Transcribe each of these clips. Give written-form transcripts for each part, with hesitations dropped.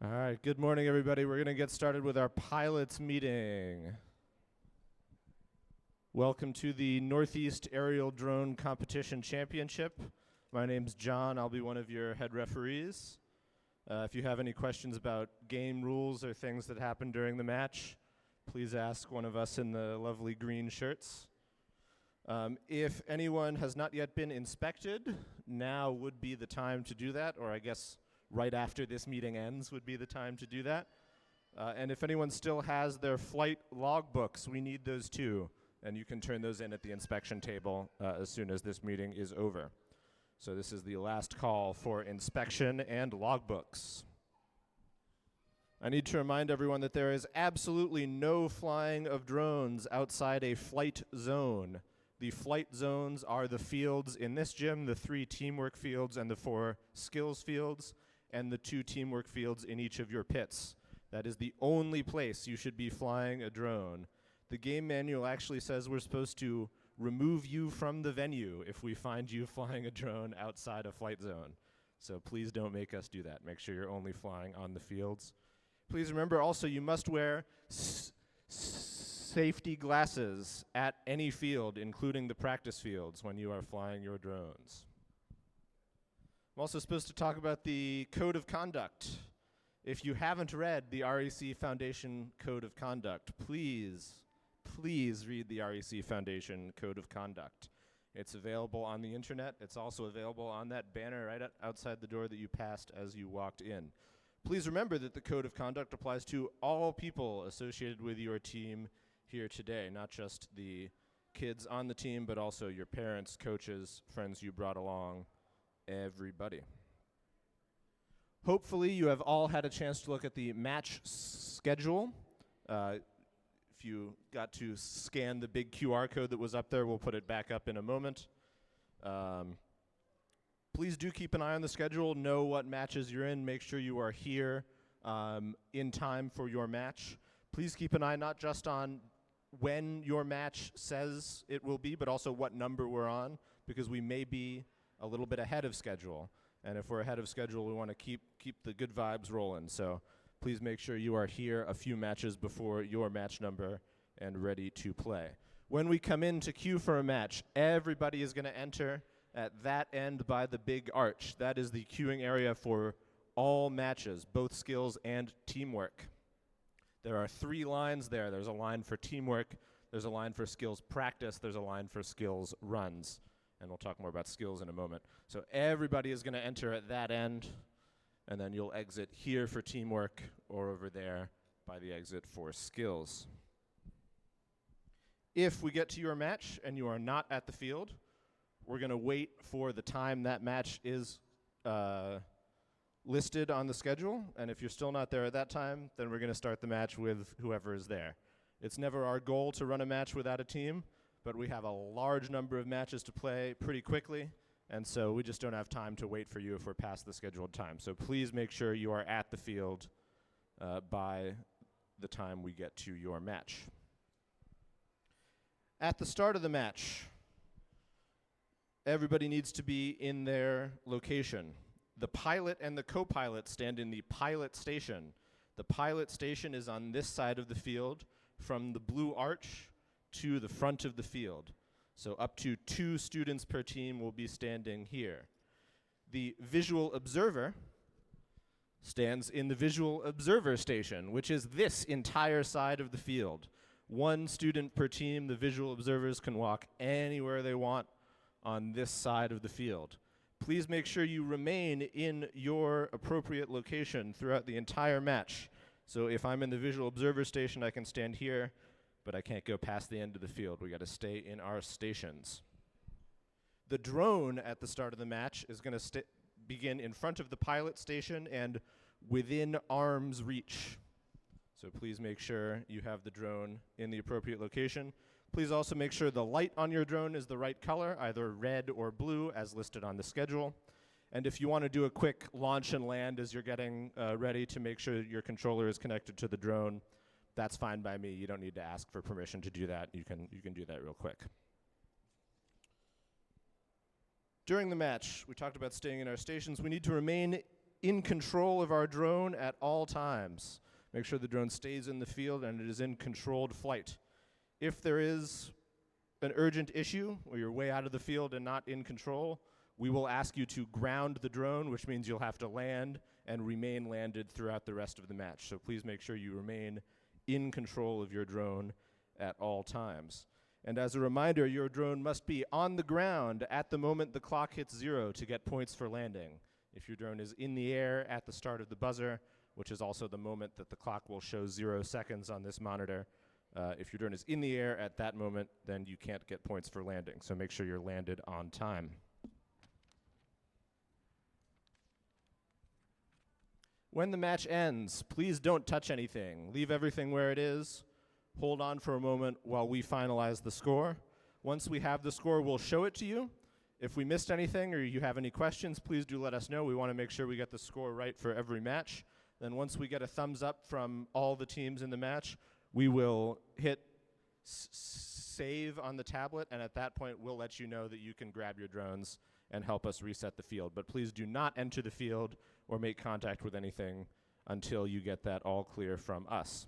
All right, good morning, everybody. We're going to get started with our pilots meeting. Welcome to the Northeast Aerial Drone Competition Championship. My name's John. I'll be one of your head referees. If you have any questions about game rules or things that happen during the match, please ask one of us in the lovely green shirts. If anyone has not yet been inspected, now would be the time to do that, or I guess right after this meeting ends would be the time to do that. And if anyone still has their flight logbooks, we need those too. And you can turn those in at the inspection table as soon as this meeting is over. So this is the last call for inspection and logbooks. I need to remind everyone that there is absolutely no flying of drones outside a flight zone. The flight zones are the fields in this gym, the 3 teamwork fields and the 4 skills fields, and the 2 teamwork fields in each of your pits. That is the only place you should be flying a drone. The game manual actually says we're supposed to remove you from the venue if we find you flying a drone outside a flight zone. So please don't make us do that. Make sure you're only flying on the fields. Please remember also you must wear safety glasses at any field, including the practice fields, when you are flying your drones. I'm also supposed to talk about the Code of Conduct. If you haven't read the REC Foundation Code of Conduct, please read the REC Foundation Code of Conduct. It's available on the internet. It's also available on that banner right outside the door that you passed as you walked in. Please remember that the Code of Conduct applies to all people associated with your team here today, not just the kids on the team, but also your parents, coaches, friends you brought along, everybody. Hopefully you have all had a chance to look at the match schedule. If you got to scan the big QR code that was up there, we'll put it back up in a moment. Please do keep an eye on the schedule, know what matches you're in, make sure you are here in time for your match. Please keep an eye not just on when your match says it will be, but also what number we're on, because we may be a little bit ahead of schedule. And if we're ahead of schedule, we want to keep the good vibes rolling. So please make sure you are here a few matches before your match number and ready to play. When we come in to queue for a match, everybody is going to enter at that end by the big arch. That is the queuing area for all matches, both skills and teamwork. There are 3 lines there. There's a line for teamwork, there's a line for skills practice, there's a line for skills runs. And we'll talk more about skills in a moment. So everybody is going to enter at that end, and then you'll exit here for teamwork or over there by the exit for skills. If we get to your match and you are not at the field, we're going to wait for the time that match is listed on the schedule. And if you're still not there at that time, then we're going to start the match with whoever is there. It's never our goal to run a match without a team, but we have a large number of matches to play pretty quickly, and so we just don't have time to wait for you if we're past the scheduled time. So please make sure you are at the field by the time we get to your match. At the start of the match, everybody needs to be in their location. The pilot and the co-pilot stand in the pilot station. The pilot station is on this side of the field from the blue arch to the front of the field. So up to 2 students per team will be standing here. The visual observer stands in the visual observer station, which is this entire side of the field. 1 student per team. The visual observers can walk anywhere they want on this side of the field. Please make sure you remain in your appropriate location throughout the entire match. So if I'm in the visual observer station, I can stand here, but I can't go past the end of the field. We got to stay in our stations. The drone at the start of the match is going to begin in front of the pilot station and within arm's reach. So please make sure you have the drone in the appropriate location. Please also make sure the light on your drone is the right color, either red or blue as listed on the schedule. And if you want to do a quick launch and land as you're getting ready to make sure that your controller is connected to the drone, that's fine by me. You don't need to ask for permission to do that. You can do that real quick. During the match, we talked about staying in our stations. We need to remain in control of our drone at all times. Make sure the drone stays in the field and it is in controlled flight. If there is an urgent issue where you're way out of the field and not in control, we will ask you to ground the drone, which means you'll have to land and remain landed throughout the rest of the match. So please make sure you remain in control of your drone at all times. And as a reminder, your drone must be on the ground at the moment the clock hits 0 to get points for landing. If your drone is in the air at the start of the buzzer, which is also the moment that the clock will show 0 seconds on this monitor, if your drone is in the air at that moment, then you can't get points for landing. So make sure you're landed on time. When the match ends, please don't touch anything. Leave everything where it is. Hold on for a moment while we finalize the score. Once we have the score, we'll show it to you. If we missed anything or you have any questions, please do let us know. We want to make sure we get the score right for every match. Then once we get a thumbs up from all the teams in the match, we will hit save on the tablet, and at that point, we'll let you know that you can grab your drones and help us reset the field. But please do not enter the field or make contact with anything until you get that all clear from us.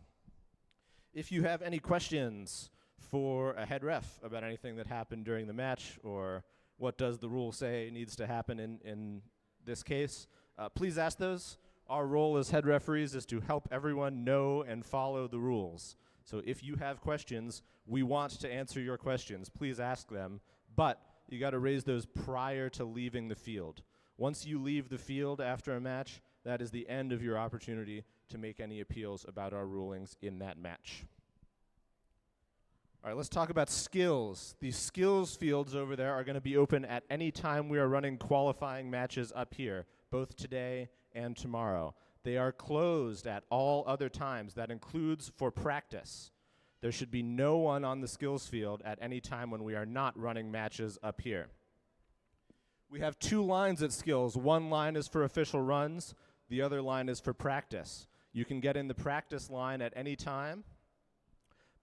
If you have any questions for a head ref about anything that happened during the match or what does the rule say needs to happen in this case, please ask those. Our role as head referees is to help everyone know and follow the rules. So if you have questions, we want to answer your questions. Please ask them, but you got to raise those prior to leaving the field. Once you leave the field after a match, that is the end of your opportunity to make any appeals about our rulings in that match. All right, let's talk about skills. These skills fields over there are going to be open at any time we are running qualifying matches up here, both today and tomorrow. They are closed at all other times. That includes for practice. There should be no one on the skills field at any time when we are not running matches up here. We have 2 lines at skills. One line is for official runs. The other line is for practice. You can get in the practice line at any time,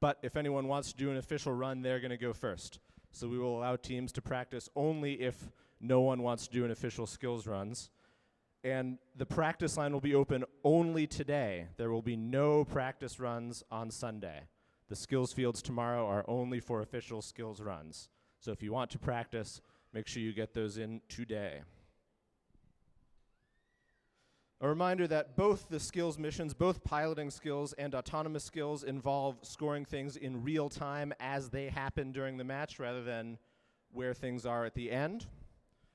but if anyone wants to do an official run, they're going to go first. So we will allow teams to practice only if no one wants to do an official skills runs. And the practice line will be open only today. There will be no practice runs on Sunday. The skills fields tomorrow are only for official skills runs. So if you want to practice, make sure you get those in today. A reminder that both the skills missions, both piloting skills and autonomous skills, involve scoring things in real time as they happen during the match rather than where things are at the end.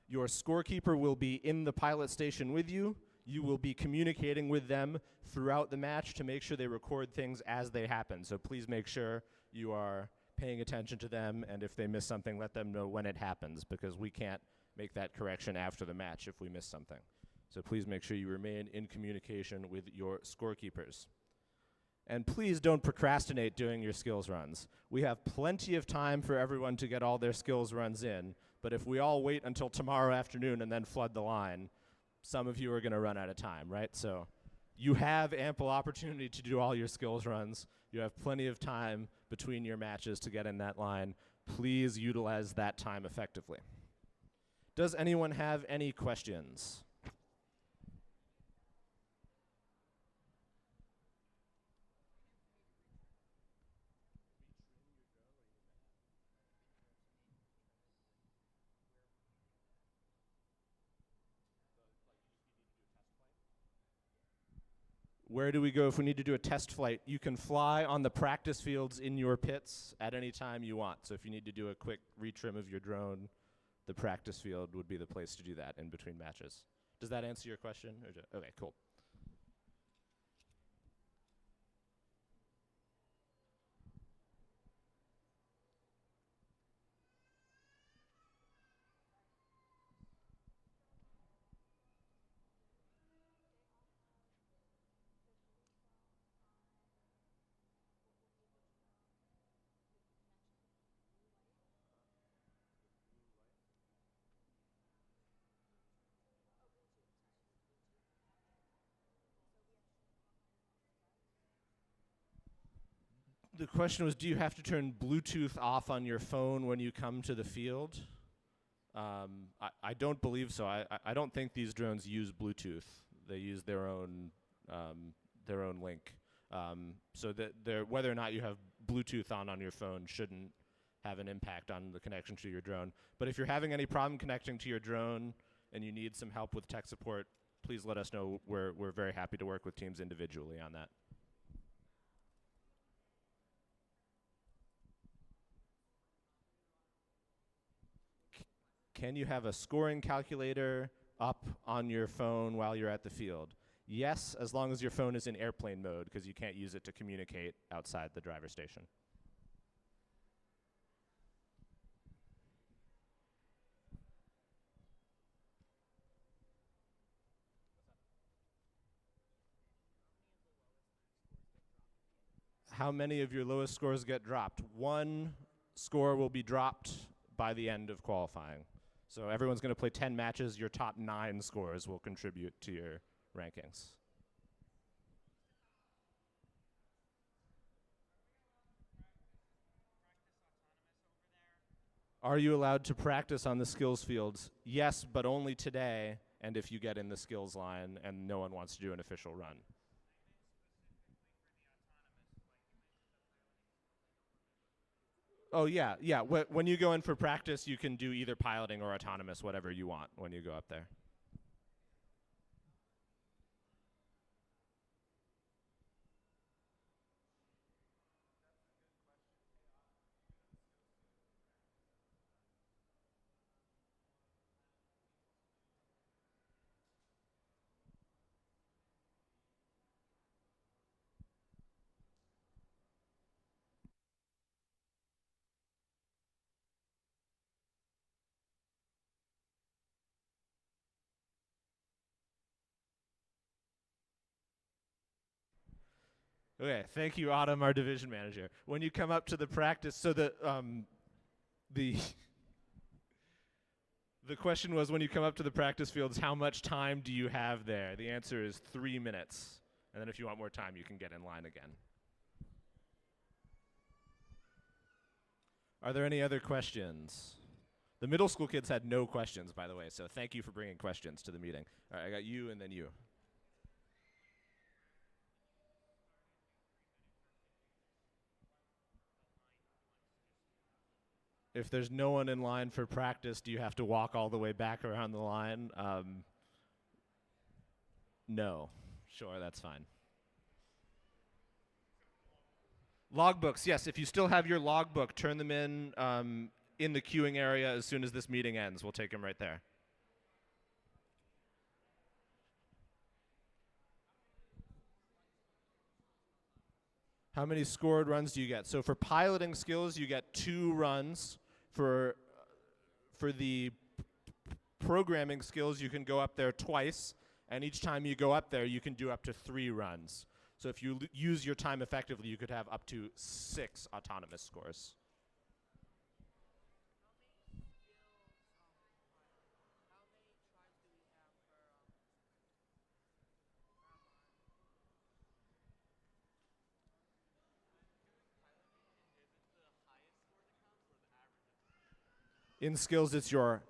Your scorekeeper will be in the pilot station with you. You will be communicating with them throughout the match to make sure they record things as they happen. So please make sure you are paying attention to them, and if they miss something, let them know when it happens, because we can't make that correction after the match if we miss something. So please make sure you remain in communication with your scorekeepers. And please don't procrastinate doing your skills runs. We have plenty of time for everyone to get all their skills runs in, but if we all wait until tomorrow afternoon and then flood the line, some of you are going to run out of time, right? So you have ample opportunity to do all your skills runs. You have plenty of time between your matches to get in that line. Please utilize that time effectively. Does anyone have any questions? Where do we go if we need to do a test flight? You can fly on the practice fields in your pits at any time you want. So if you need to do a quick retrim of your drone, the practice field would be the place to do that in between matches. Does that answer your question? Okay, cool. The question was, do you have to turn Bluetooth off on your phone when you come to the field? I don't believe so. I don't think these drones use Bluetooth. They use their own link. So that whether or not you have Bluetooth on your phone shouldn't have an impact on the connection to your drone. But if you're having any problem connecting to your drone and you need some help with tech support, please let us know. We're very happy to work with teams individually on that. Can you have a scoring calculator up on your phone while you're at the field? Yes, as long as your phone is in airplane mode, because you can't use it to communicate outside the driver station. How many of your lowest scores get dropped? One score will be dropped by the end of qualifying. So everyone's going to play 10 matches. Your top 9 scores will contribute to your rankings. Are you allowed to practice on the skills fields? Yes, but only today, and if you get in the skills line and no one wants to do an official run. Oh, yeah, yeah. When you go in for practice, you can do either piloting or autonomous, whatever you want when you go up there. Okay, thank you, Autumn, our division manager. When you come up to the practice, so the the question was, when you come up to the practice fields, how much time do you have there? The answer is 3 minutes. And then if you want more time, you can get in line again. Are there any other questions? The middle school kids had no questions, by the way, so thank you for bringing questions to the meeting. All right, I got you and then you. If there's no one in line for practice, do you have to walk all the way back around the line? No. Sure, that's fine. Logbooks, yes. If you still have your logbook, turn them in the queuing area as soon as this meeting ends. We'll take them right there. How many scored runs do you get? So for piloting skills, you get 2 runs. For the programming skills, you can go up there twice, and each time you go up there, you can do up to 3 runs. So if you use your time effectively, you could have up to 6 autonomous scores. In skills, it's your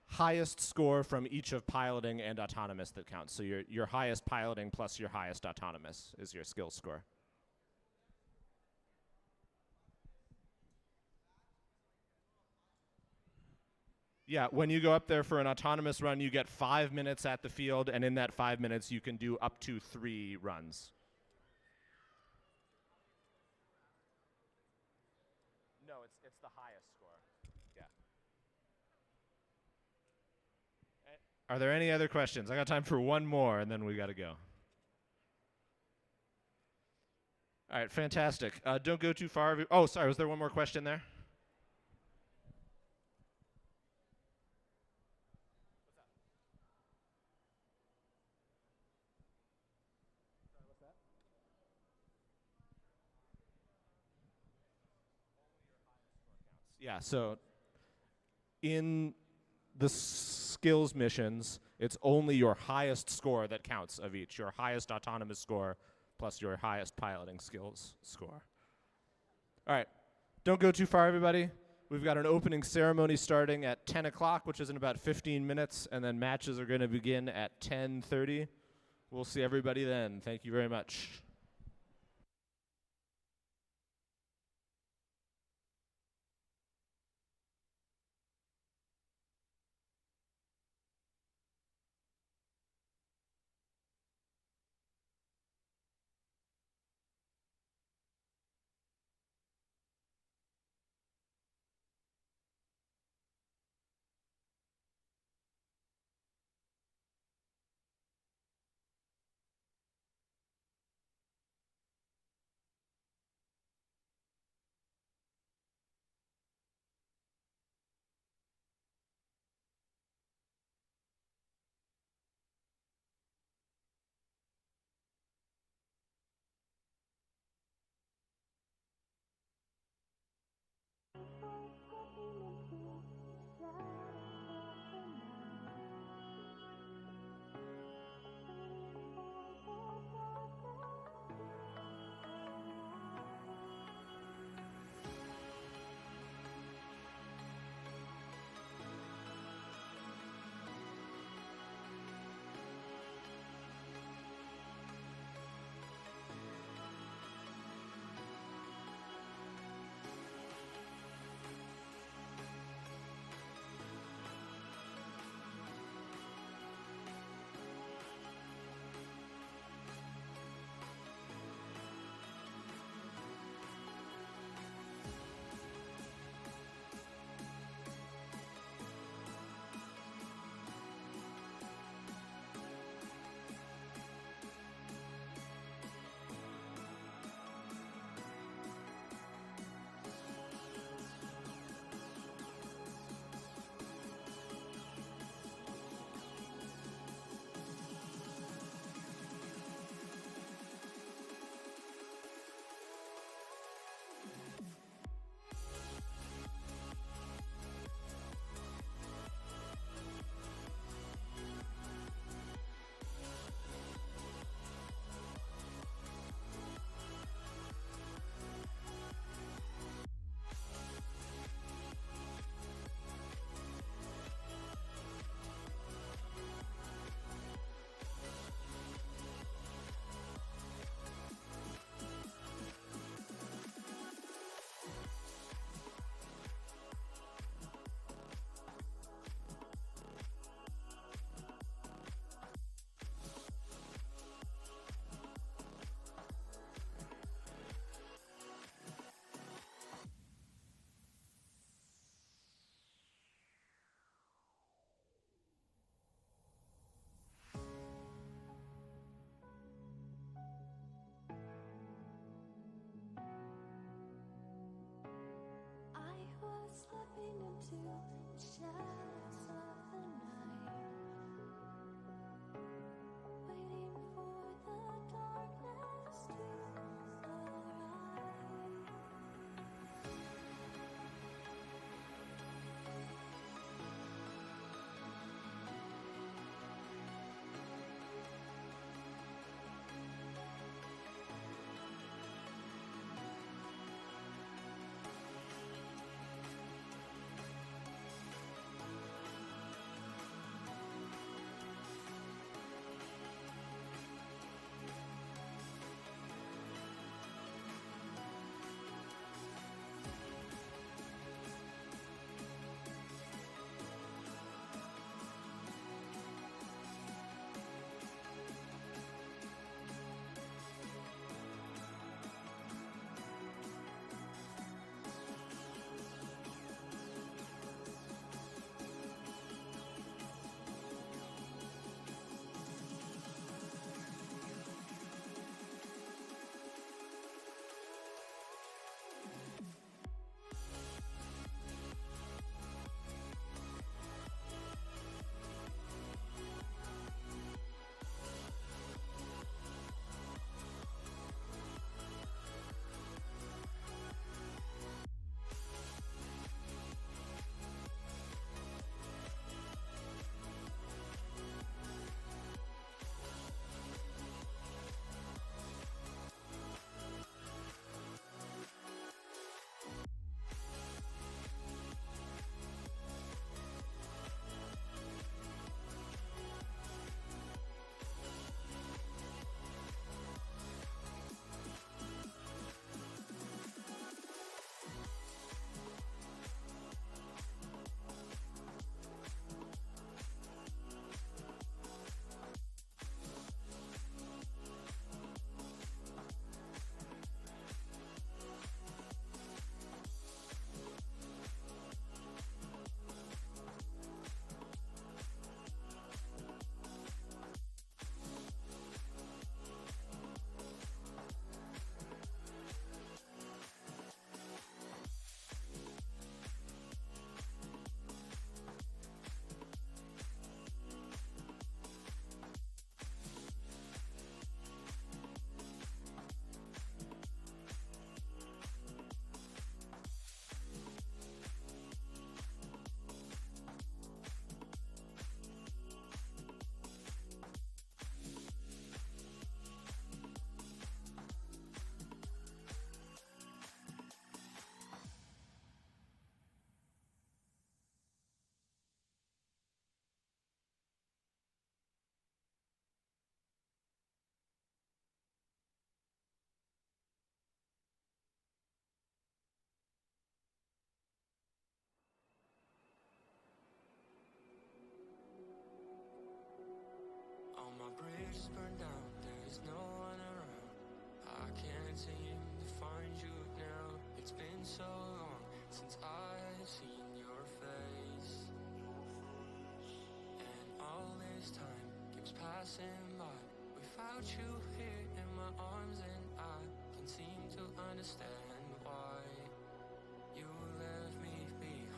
highest score from each of piloting and autonomous that counts. So your highest piloting plus your highest autonomous is your skills score. Yeah, when you go up there for an autonomous run, you get 5 minutes at the field, and in that 5 minutes, you can do up to 3 runs. No, it's the highest score. Yeah. Are there any other questions? I got time for one more, and then we got to go. All right, fantastic. Don't go too far. Oh, sorry, was there one more question there? Yeah, so in the skills missions, it's only your highest score that counts of each. Your highest autonomous score plus your highest piloting skills score. All right, don't go too far, everybody. We've got an opening ceremony starting at 10 o'clock, which is in about 15 minutes, and then matches are going to begin at 10:30. We'll see everybody then. Thank you very much. burned down, there's no one around. I can't seem to find you now. It's been so long since I've seen your face, and all this time keeps passing by without you here in my arms, and I can't seem to understand why you left me behind.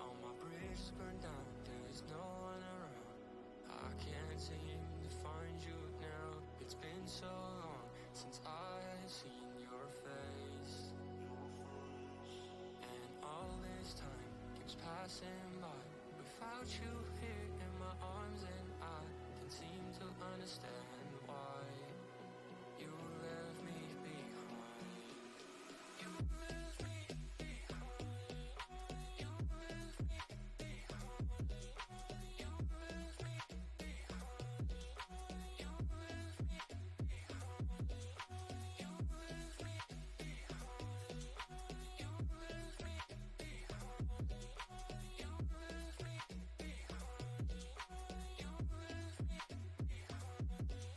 All my bridges burned down, there's no one around. I can't seem to find you now. It's been so long since I've seen your face, and all this time keeps passing by without you here in my arms, and I can't seem to understand why you left me behind. You left me behind. You left me behind. You left me behind. You left me behind. You left me behind. You left me behind. You left me behind. You left me behind.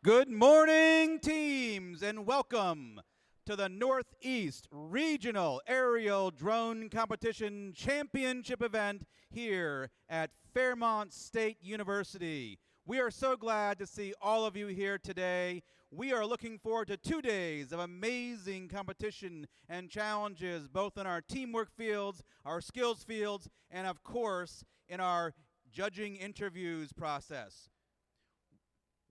Good morning, teams, and welcome to the Northeast Regional Aerial Drone Competition Championship event here at Fairmont State University. We are so glad to see all of you here today. We are looking forward to 2 days of amazing competition and challenges, both in our teamwork fields, our skills fields, and of course, in our judging interviews process.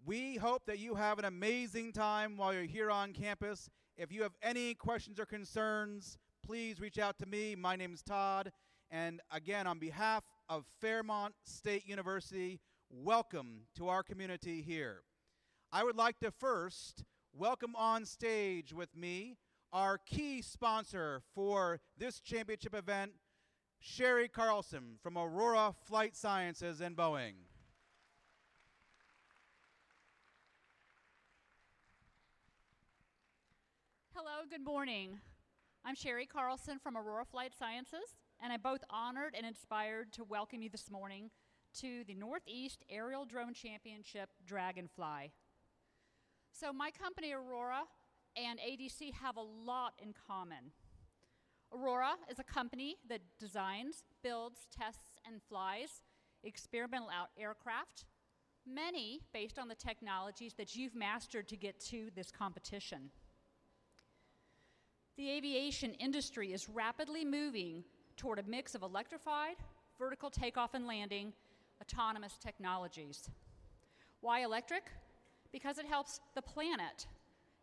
We hope that you have an amazing time while you're here on campus. If you have any questions or concerns, please reach out to me. My name is Todd. And again, on behalf of Fairmont State University, welcome to our community here. I would like to first welcome on stage with me our key sponsor for this championship event, Sherry Carlson from Aurora Flight Sciences and Boeing. Hello, good morning. I'm Sherry Carlson from Aurora Flight Sciences, and I'm both honored and inspired to welcome you this morning to the Northeast Aerial Drone Championship Dragonfly. So my company, Aurora, and ADC have a lot in common. Aurora is a company that designs, builds, tests, and flies experimental aircraft, many based on the technologies that you've mastered to get to this competition. The aviation industry is rapidly moving toward a mix of electrified, vertical takeoff and landing, autonomous technologies. Why electric? Because it helps the planet.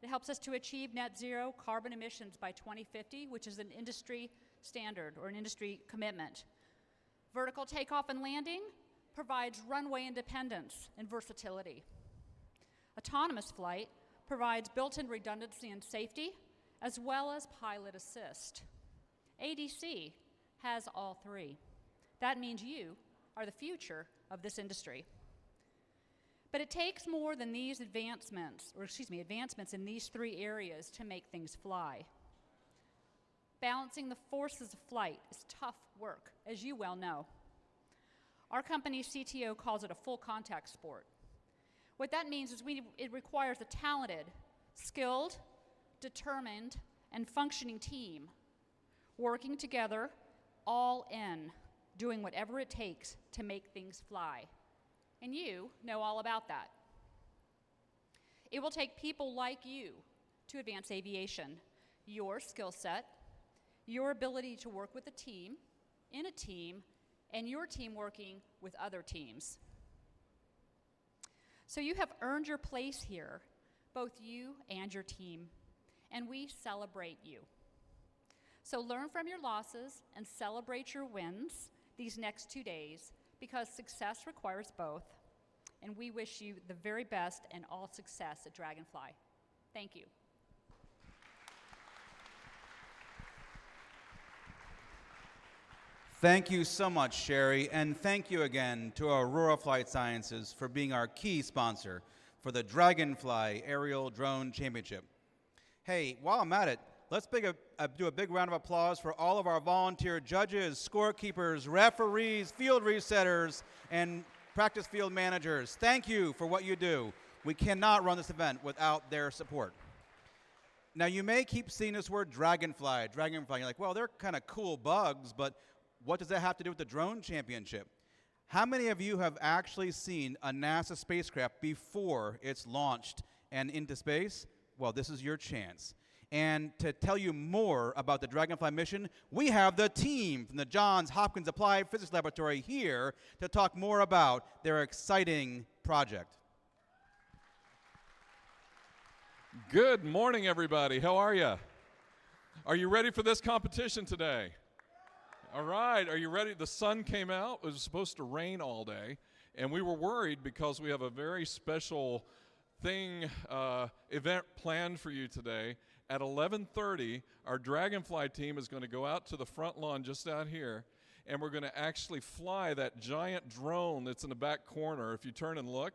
It helps us to achieve net zero carbon emissions by 2050, which is an industry standard or an industry commitment. Vertical takeoff and landing provides runway independence and versatility. Autonomous flight provides built-in redundancy and safety, as well as pilot assist. ADC has all three. That means you are the future of this industry. But it takes more than these advancements in these three areas to make things fly. Balancing the forces of flight is tough work, as you well know. Our company's CTO calls it a full contact sport. What that means is it requires a talented, skilled, determined, and functioning team working together, all in, doing whatever it takes to make things fly. And you know all about that. It will take people like you to advance aviation. Your skill set, your ability to work with a team, in a team, and your team working with other teams. So you have earned your place here, both you and your team, and we celebrate you. So learn from your losses and celebrate your wins these next 2 days, because success requires both, and we wish you the very best and all success at Dragonfly. Thank you. Thank you so much, Sherry, and thank you again to Aurora Flight Sciences for being our key sponsor for the Dragonfly Aerial Drone Championship. Hey, while I'm at it, let's do a big round of applause for all of our volunteer judges, scorekeepers, referees, field resetters, and practice field managers. Thank you for what you do. We cannot run this event without their support. Now, you may keep seeing this word dragonfly. You're like, well, they're kind of cool bugs, but what does that have to do with the drone championship? How many of you have actually seen a NASA spacecraft before it's launched and into space? Well, this is your chance. And to tell you more about the Dragonfly mission, we have the team from the Johns Hopkins Applied Physics Laboratory here to talk more about their exciting project. Good morning, everybody. How are you? Are you ready for this competition today? All right. Are you ready? The sun came out. It was supposed to rain all day, and we were worried because we have a very special event planned for you today. At 11:30, our Dragonfly team is going to go out to the front lawn just out here, and we're going to actually fly that giant drone that's in the back corner. If you turn and look,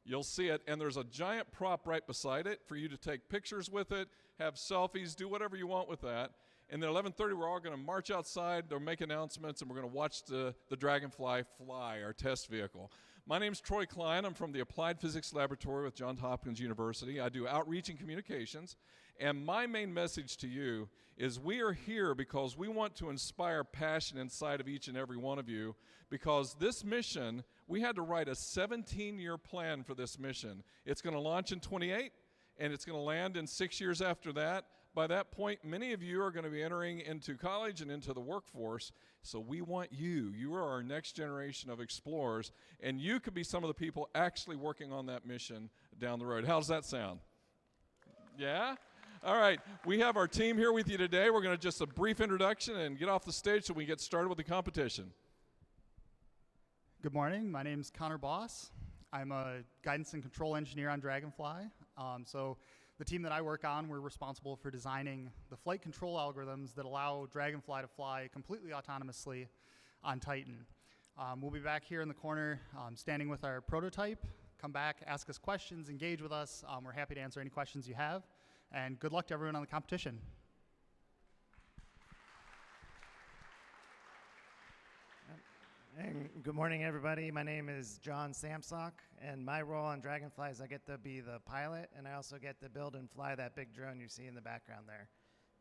you'll see it, and there's a giant prop right beside it for you to take pictures with it, have selfies, do whatever you want with that. And then 11:30, we're all going to march outside. They'll make announcements, and we're going to watch the Dragonfly fly, our test vehicle. My name's Troy Klein. I'm from the Applied Physics Laboratory with Johns Hopkins University. I do outreach and communications. And my main message to you is we are here because we want to inspire passion inside of each and every one of you, because this mission, we had to write a 17-year plan for this mission. It's going to launch in 28, and it's going to land in 6 years after that. By that point, many of you are going to be entering into college and into the workforce, so we want you. You are our next generation of explorers, and you could be some of the people actually working on that mission down the road. How does that sound? Yeah? All right, we have our team here with you today. We're going to just a brief introduction and get off the stage so we can get started with the competition. Good morning, my name is Connor Boss. I'm a guidance and control engineer on Dragonfly. So the team that I work on, we're responsible for designing the flight control algorithms that allow Dragonfly to fly completely autonomously on Titan. We'll be back here in the corner standing with our prototype. Come back, ask us questions, engage with us. We're happy to answer any questions you have. And good luck to everyone on the competition. And good morning, everybody. My name is John Samsock, and my role on Dragonfly is I get to be the pilot, and I also get to build and fly that big drone you see in the background there.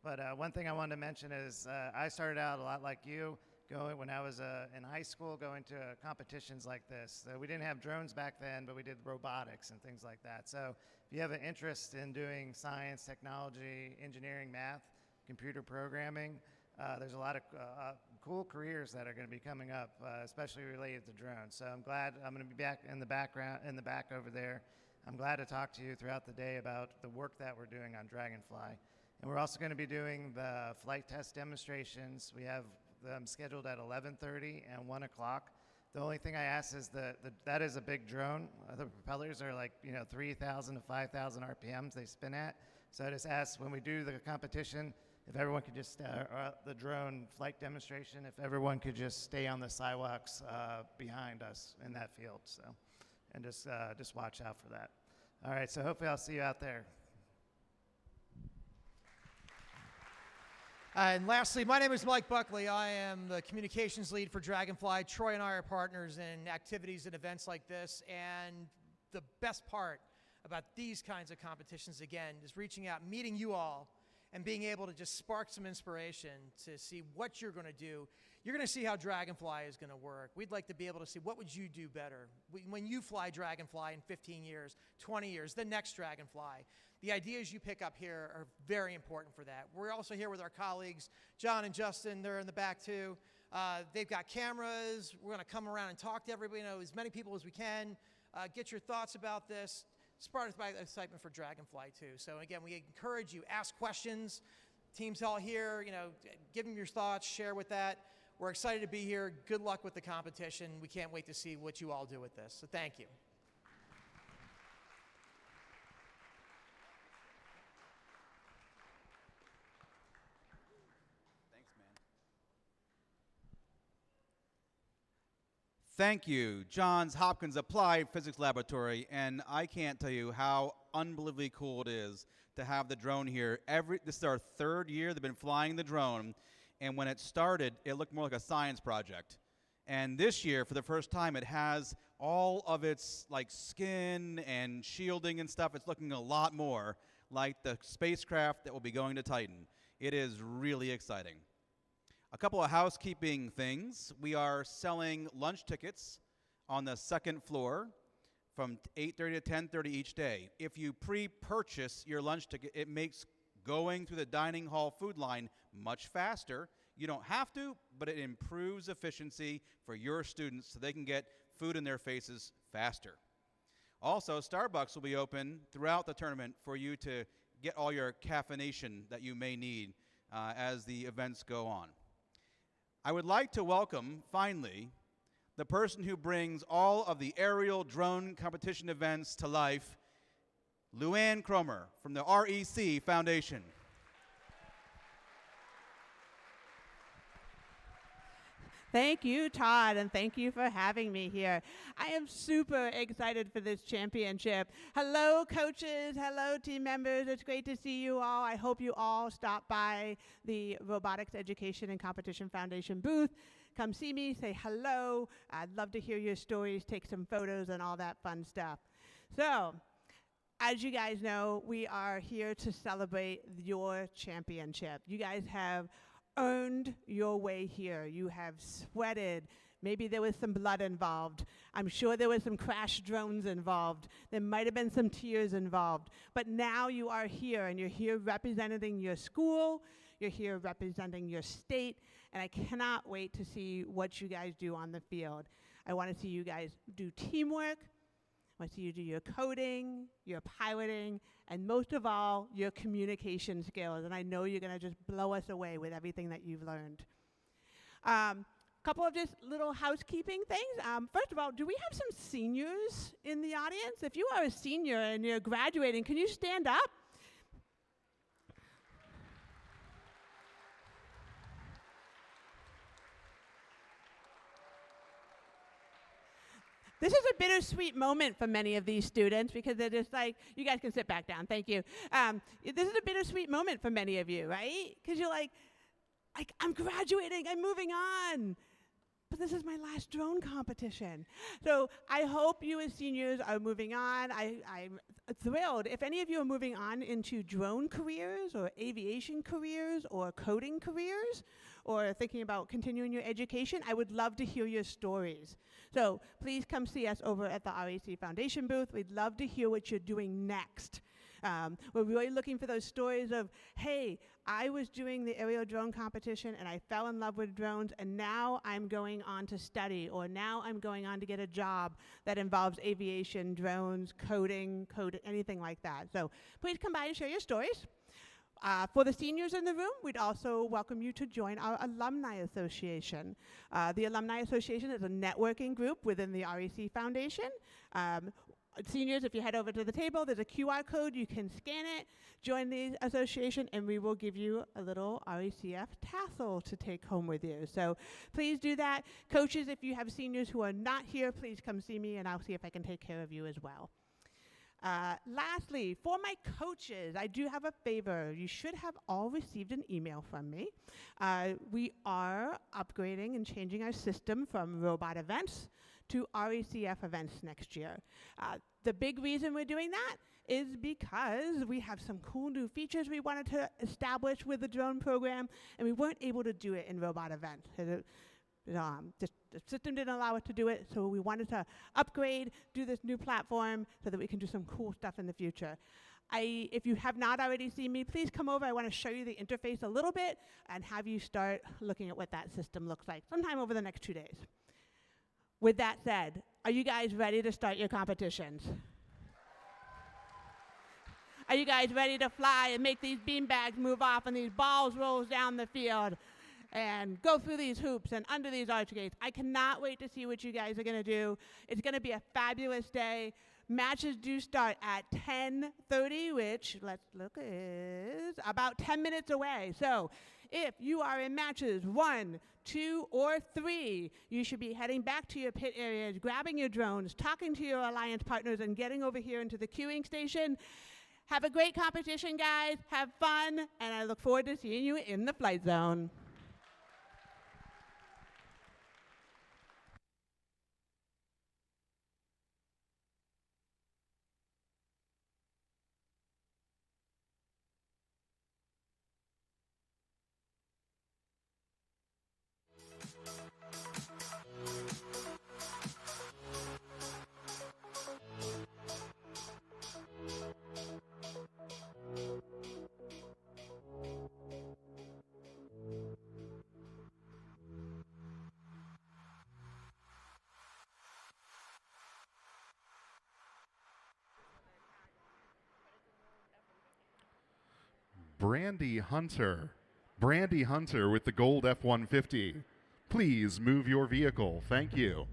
But one thing I wanted to mention is I started out a lot like you, when I was in high school, going to competitions like this. So we didn't have drones back then, but we did robotics and things like that. So if you have an interest in doing science, technology, engineering, math, computer programming, there's a lot of cool careers that are going to be coming up, especially related to drones. So I'm glad I'm going to be back in the back over there. I'm glad to talk to you throughout the day about the work that we're doing on Dragonfly. And we're also going to be doing the flight test demonstrations. We have them scheduled at 11:30 and 1 o'clock. The only thing I ask is that is a big drone. The propellers are like 3,000 to 5,000 RPMs they spin at. So I just ask when we do the competition, if everyone could just, the drone flight demonstration, if everyone could just stay on the sidewalks behind us in that field, so, and just watch out for that. All right, so hopefully I'll see you out there. And lastly, my name is Mike Buckley. I am the communications lead for Dragonfly. Troy and I are partners in activities and events like this, and the best part about these kinds of competitions, again, is reaching out, meeting you all, and being able to just spark some inspiration to see what you're going to do. You're going to see how Dragonfly is going to work. We'd like to be able to see what would you do better when you fly Dragonfly in 15 years, 20 years, the next Dragonfly. The ideas you pick up here are very important for that. We're also here with our colleagues, John and Justin. They're in the back too. They've got cameras. We're going to come around and talk to everybody, as many people as we can, get your thoughts about this. Sparked by excitement for Dragonfly too. So again, we encourage you, ask questions. Team's all here, give them your thoughts, share with that. We're excited to be here. Good luck with the competition. We can't wait to see what you all do with this. So thank you. Thank you, Johns Hopkins Applied Physics Laboratory, and I can't tell you how unbelievably cool it is to have the drone here. This is our third year they've been flying the drone, and when it started, it looked more like a science project. And this year, for the first time, it has all of its skin and shielding and stuff. It's looking a lot more like the spacecraft that will be going to Titan. It is really exciting. A couple of housekeeping things. We are selling lunch tickets on the second floor from 8:30 to 10:30 each day. If you pre-purchase your lunch ticket, it makes going through the dining hall food line much faster. You don't have to, but it improves efficiency for your students so they can get food in their faces faster. Also, Starbucks will be open throughout the tournament for you to get all your caffeination that you may need as the events go on. I would like to welcome, finally, the person who brings all of the aerial drone competition events to life, Luann Cromer from the REC Foundation. Thank you, Todd, and thank you for having me here. I am super excited for this championship. Hello, coaches. Hello, team members. It's great to see you all. I hope you all stop by the Robotics Education and Competition Foundation booth. Come see me, say hello. I'd love to hear your stories, take some photos, and all that fun stuff. So, as you guys know, we are here to celebrate your championship. You guys have earned your way here. You have sweated. Maybe there was some blood involved. I'm sure there was some crash drones involved. There might have been some tears involved. But now you are here, and you're here representing your school. You're here representing your state. And I cannot wait to see what you guys do on the field. I want to see you guys do teamwork. I want to see you do your coding, your piloting, and most of all, your communication skills. And I know you're going to just blow us away with everything that you've learned. Couple of just little housekeeping things. First of all, do we have some seniors in the audience? If you are a senior and you're graduating, can you stand up? This is a bittersweet moment for many of these students because they're just like, you guys can sit back down, thank you. This is a bittersweet moment for many of you, right? Because you're like, I'm graduating, I'm moving on. But this is my last drone competition. So I hope you as seniors are moving on. I'm thrilled. If any of you are moving on into drone careers or aviation careers or coding careers or thinking about continuing your education, I would love to hear your stories. So please come see us over at the RAC Foundation booth. We'd love to hear what you're doing next. We're really looking for those stories of, hey, I was doing the aerial drone competition and I fell in love with drones and now I'm going on to study, or now I'm going on to get a job that involves aviation, drones, coding, anything like that. So please come by and share your stories. For the seniors in the room, we'd also welcome you to join our Alumni Association. The Alumni Association is a networking group within the RAC Foundation. Seniors, if you head over to the table, there's a QR code. You can scan it, join the association, and we will give you a little RACF tassel to take home with you. So please do that. Coaches, if you have seniors who are not here, please come see me, and I'll see if I can take care of you as well. Lastly, for my coaches, I do have a favor. You should have all received an email from me. We are upgrading and changing our system from robot events to RACF events next year. The big reason we're doing that is because we have some cool new features we wanted to establish with the drone program, and we weren't able to do it in robot events. The system didn't allow us to do it, so we wanted to upgrade, do this new platform so that we can do some cool stuff in the future. If you have not already seen me, please come over. I want to show you the interface a little bit and have you start looking at what that system looks like sometime over the next 2 days. With that said, are you guys ready to start your competitions? Are you guys ready to fly and make these beanbags move off and these balls roll down the field and go through these hoops and under these arch gates? I cannot wait to see what you guys are going to do. It's going to be a fabulous day. Matches do start at 10:30, which, let's look, is about 10 minutes away. So if you are in matches 1, 2, or 3, you should be heading back to your pit areas, grabbing your drones, talking to your alliance partners, and getting over here into the queuing station. Have a great competition, guys. Have fun, and I look forward to seeing you in the flight zone. Brandy Hunter. Brandy Hunter with the gold F-150. Please move your vehicle. Thank you.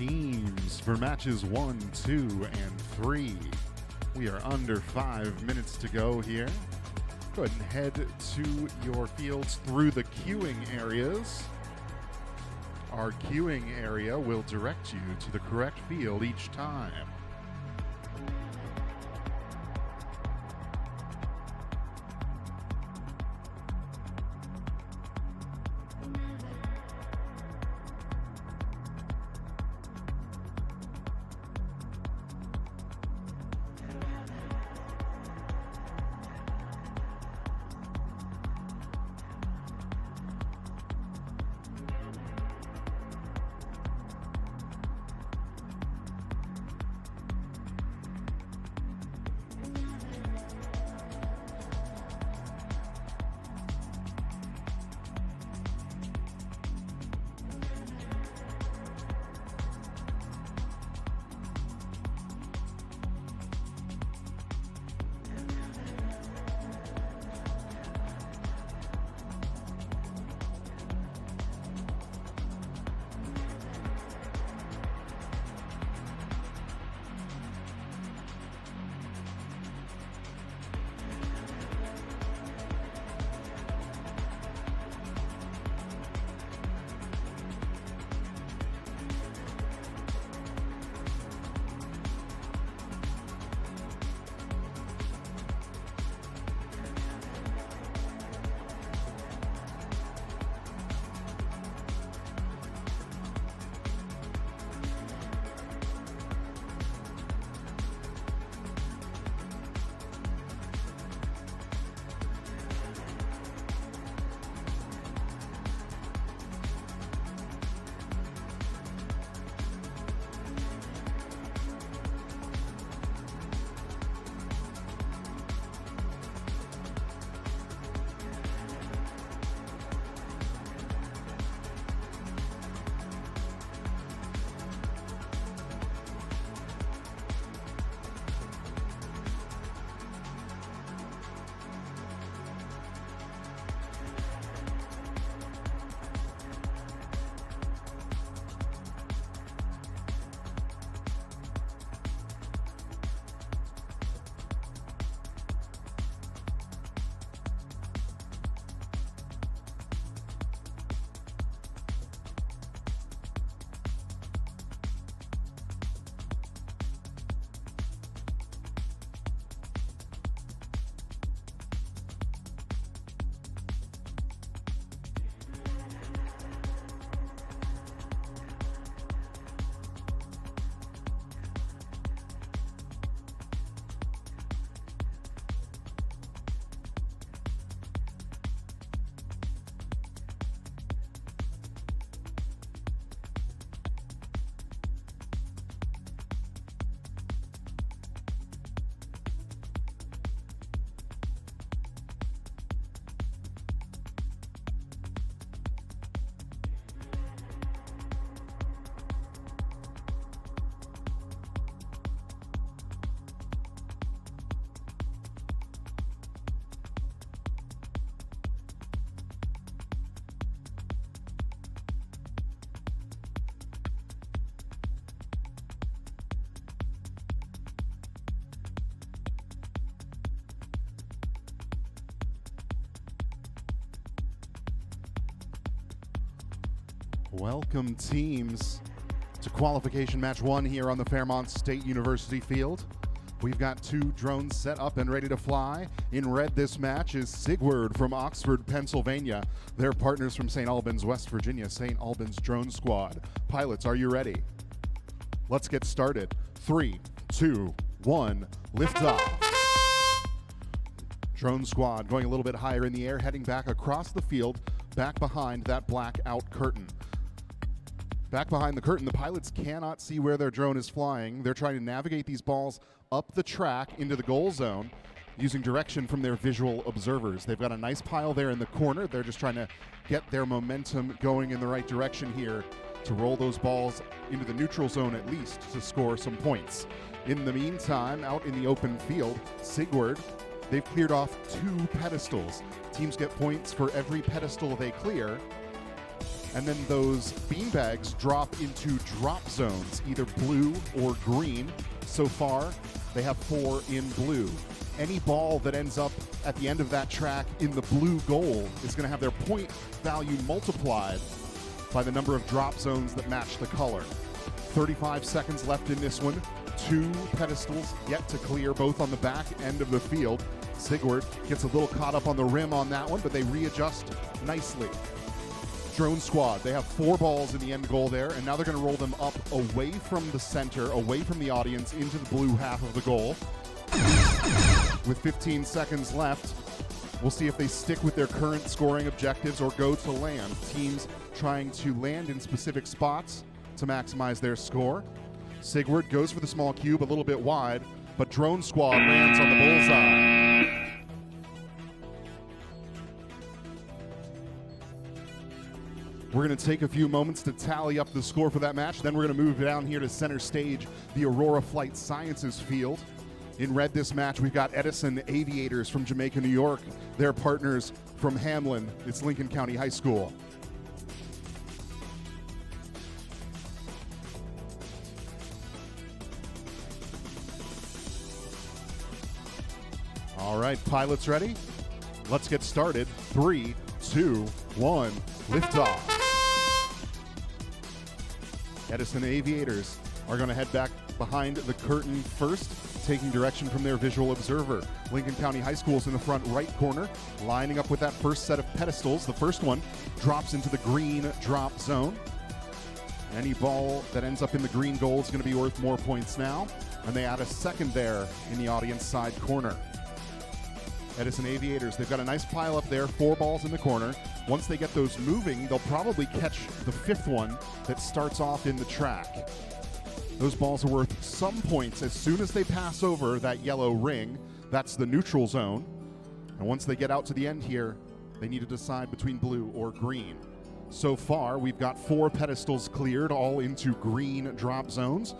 teams for matches 1, 2, and 3. We are under 5 minutes to go here. Go ahead and head to your fields through the queuing areas. Our queuing area will direct you to the correct field each time. Welcome, teams, to qualification match 1 here on the Fairmont State University field. We've got 2 drones set up and ready to fly. In red this match is Sigward from Oxford, Pennsylvania. They're partners from St. Albans, West Virginia, St. Albans Drone Squad. Pilots, are you ready? Let's get started. 3, 2, 1, lift off. Drone Squad going a little bit higher in the air, heading back across the field, back behind that black out curtain. Back behind the curtain, the pilots cannot see where their drone is flying. They're trying to navigate these balls up the track into the goal zone using direction from their visual observers. They've got a nice pile there in the corner. They're just trying to get their momentum going in the right direction here to roll those balls into the neutral zone at least to score some points. In the meantime, out in the open field, Sigward, they've cleared off 2 pedestals. Teams get points for every pedestal they clear. and then those beanbags drop into drop zones, either blue or green. So far, they have 4 in blue. Any ball that ends up at the end of that track in the blue goal is going to have their point value multiplied by the number of drop zones that match the color. 35 seconds left in this one. 2 pedestals yet to clear, both on the back end of the field. Sigward gets a little caught up on the rim on that one, but they readjust nicely. Drone squad, they have 4 balls in the end goal there, and now they're going to roll them up away from the center, away from the audience, into the blue half of the goal. With 15 seconds left, we'll see if they stick with their current scoring objectives or go to land. Teams trying to land in specific spots to maximize their score. Sigward goes for the small cube a little bit wide, but Drone Squad lands on the bullseye. We're going to take a few moments to tally up the score for that match. Then we're going to move down here to center stage, the Aurora Flight Sciences field. In red this match, we've got Edison Aviators from Jamaica, New York. Their partners from Hamlin. It's Lincoln County High School. All right, pilots ready? Let's get started. 3, 2, 1, liftoff. Edison Aviators are going to head back behind the curtain first, taking direction from their visual observer. Lincoln County High School's in the front right corner, lining up with that first set of pedestals. The first one drops into the green drop zone. Any ball that ends up in the green goal is going to be worth more points now, and they add a second there in the audience side corner. Edison Aviators, they've got a nice pile up there, 4 balls in the corner. Once they get those moving, they'll probably catch the 5th one that starts off in the track. Those balls are worth some points as soon as they pass over that yellow ring. That's the neutral zone. And once they get out to the end here, they need to decide between blue or green. So far, we've got 4 pedestals cleared, all into green drop zones.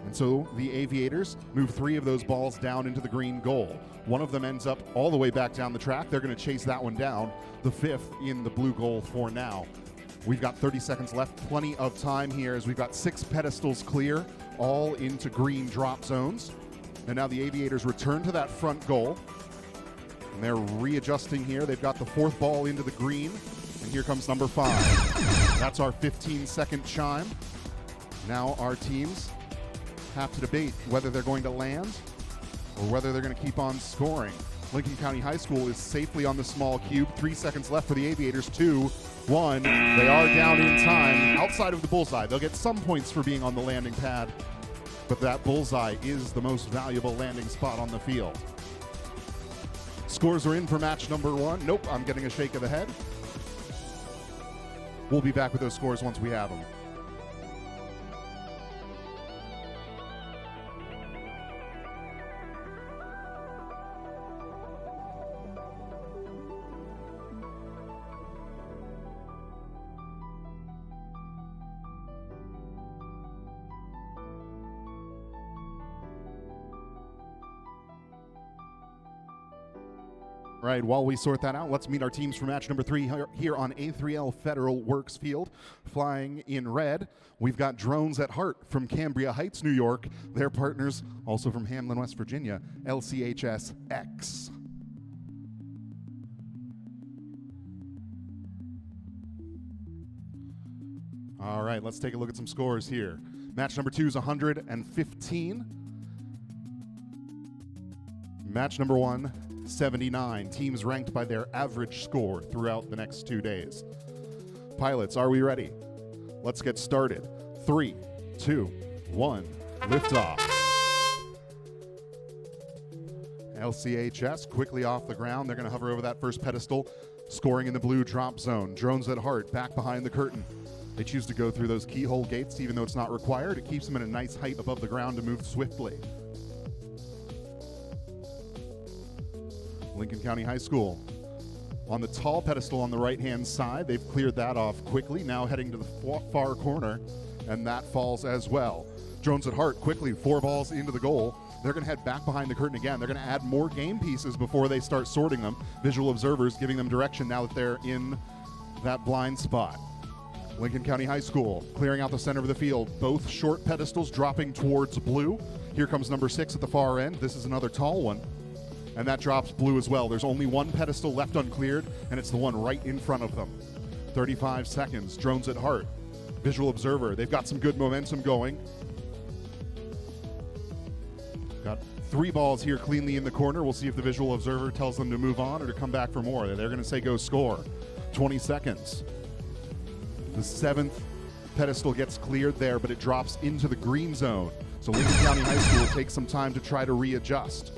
And so the Aviators move 3 of those balls down into the green goal. One of them ends up all the way back down the track. They're going to chase that one down. The 5th in the blue goal for now. We've got 30 seconds left, plenty of time here as we've got 6 pedestals clear, all into green drop zones. And now the Aviators return to that front goal. And they're readjusting here. They've got the 4th ball into the green. And here comes number 5. That's our 15-second chime. Now our teams have to debate whether they're going to land or whether they're going to keep on scoring. Lincoln County High School is safely on the small cube. 3 seconds left for the Aviators. 2, 1. They are down in time outside of the bullseye. They'll get some points for being on the landing pad, but that bullseye is the most valuable landing spot on the field. Scores are in for match number 1. Nope, I'm getting a shake of the head. We'll be back with those scores once we have them. Right, while we sort that out, let's meet our teams for match number 3 here on A3L Federal Works Field. Flying in red, we've got Drones at Heart from Cambria Heights, New York. Their partners, also from Hamlin, West Virginia, LCHS-X. All right, let's take a look at some scores here. Match number 2 is 115. Match number 1, 79. Teams ranked by their average score throughout the next 2 days. Pilots, are we ready? Let's get started. 3, 2, 1, liftoff. LCHS quickly off the ground. They're going to hover over that first pedestal, scoring in the blue drop zone. Drones at Heart back behind the curtain. They choose to go through those keyhole gates even though it's not required. It keeps them at a nice height above the ground to move swiftly. Lincoln County High School on the tall pedestal on the right-hand side. They've cleared that off quickly, now heading to the far corner, and that falls as well. Drones at Heart quickly, 4 balls into the goal. They're going to head back behind the curtain again. They're going to add more game pieces before they start sorting them. Visual observers giving them direction now that they're in that blind spot. Lincoln County High School clearing out the center of the field. Both short pedestals dropping towards blue. Here comes number 6 at the far end. This is another tall one. And that drops blue as well. There's only one pedestal left uncleared, and it's the one right in front of them. 35 seconds. Drones at heart. Visual observer. They've got some good momentum going. Got 3 balls here cleanly in the corner. We'll see if the visual observer tells them to move on or to come back for more. They're going to say go score. 20 seconds. The 7th pedestal gets cleared there, but it drops into the green zone. So Lincoln County High School takes some time to try to readjust.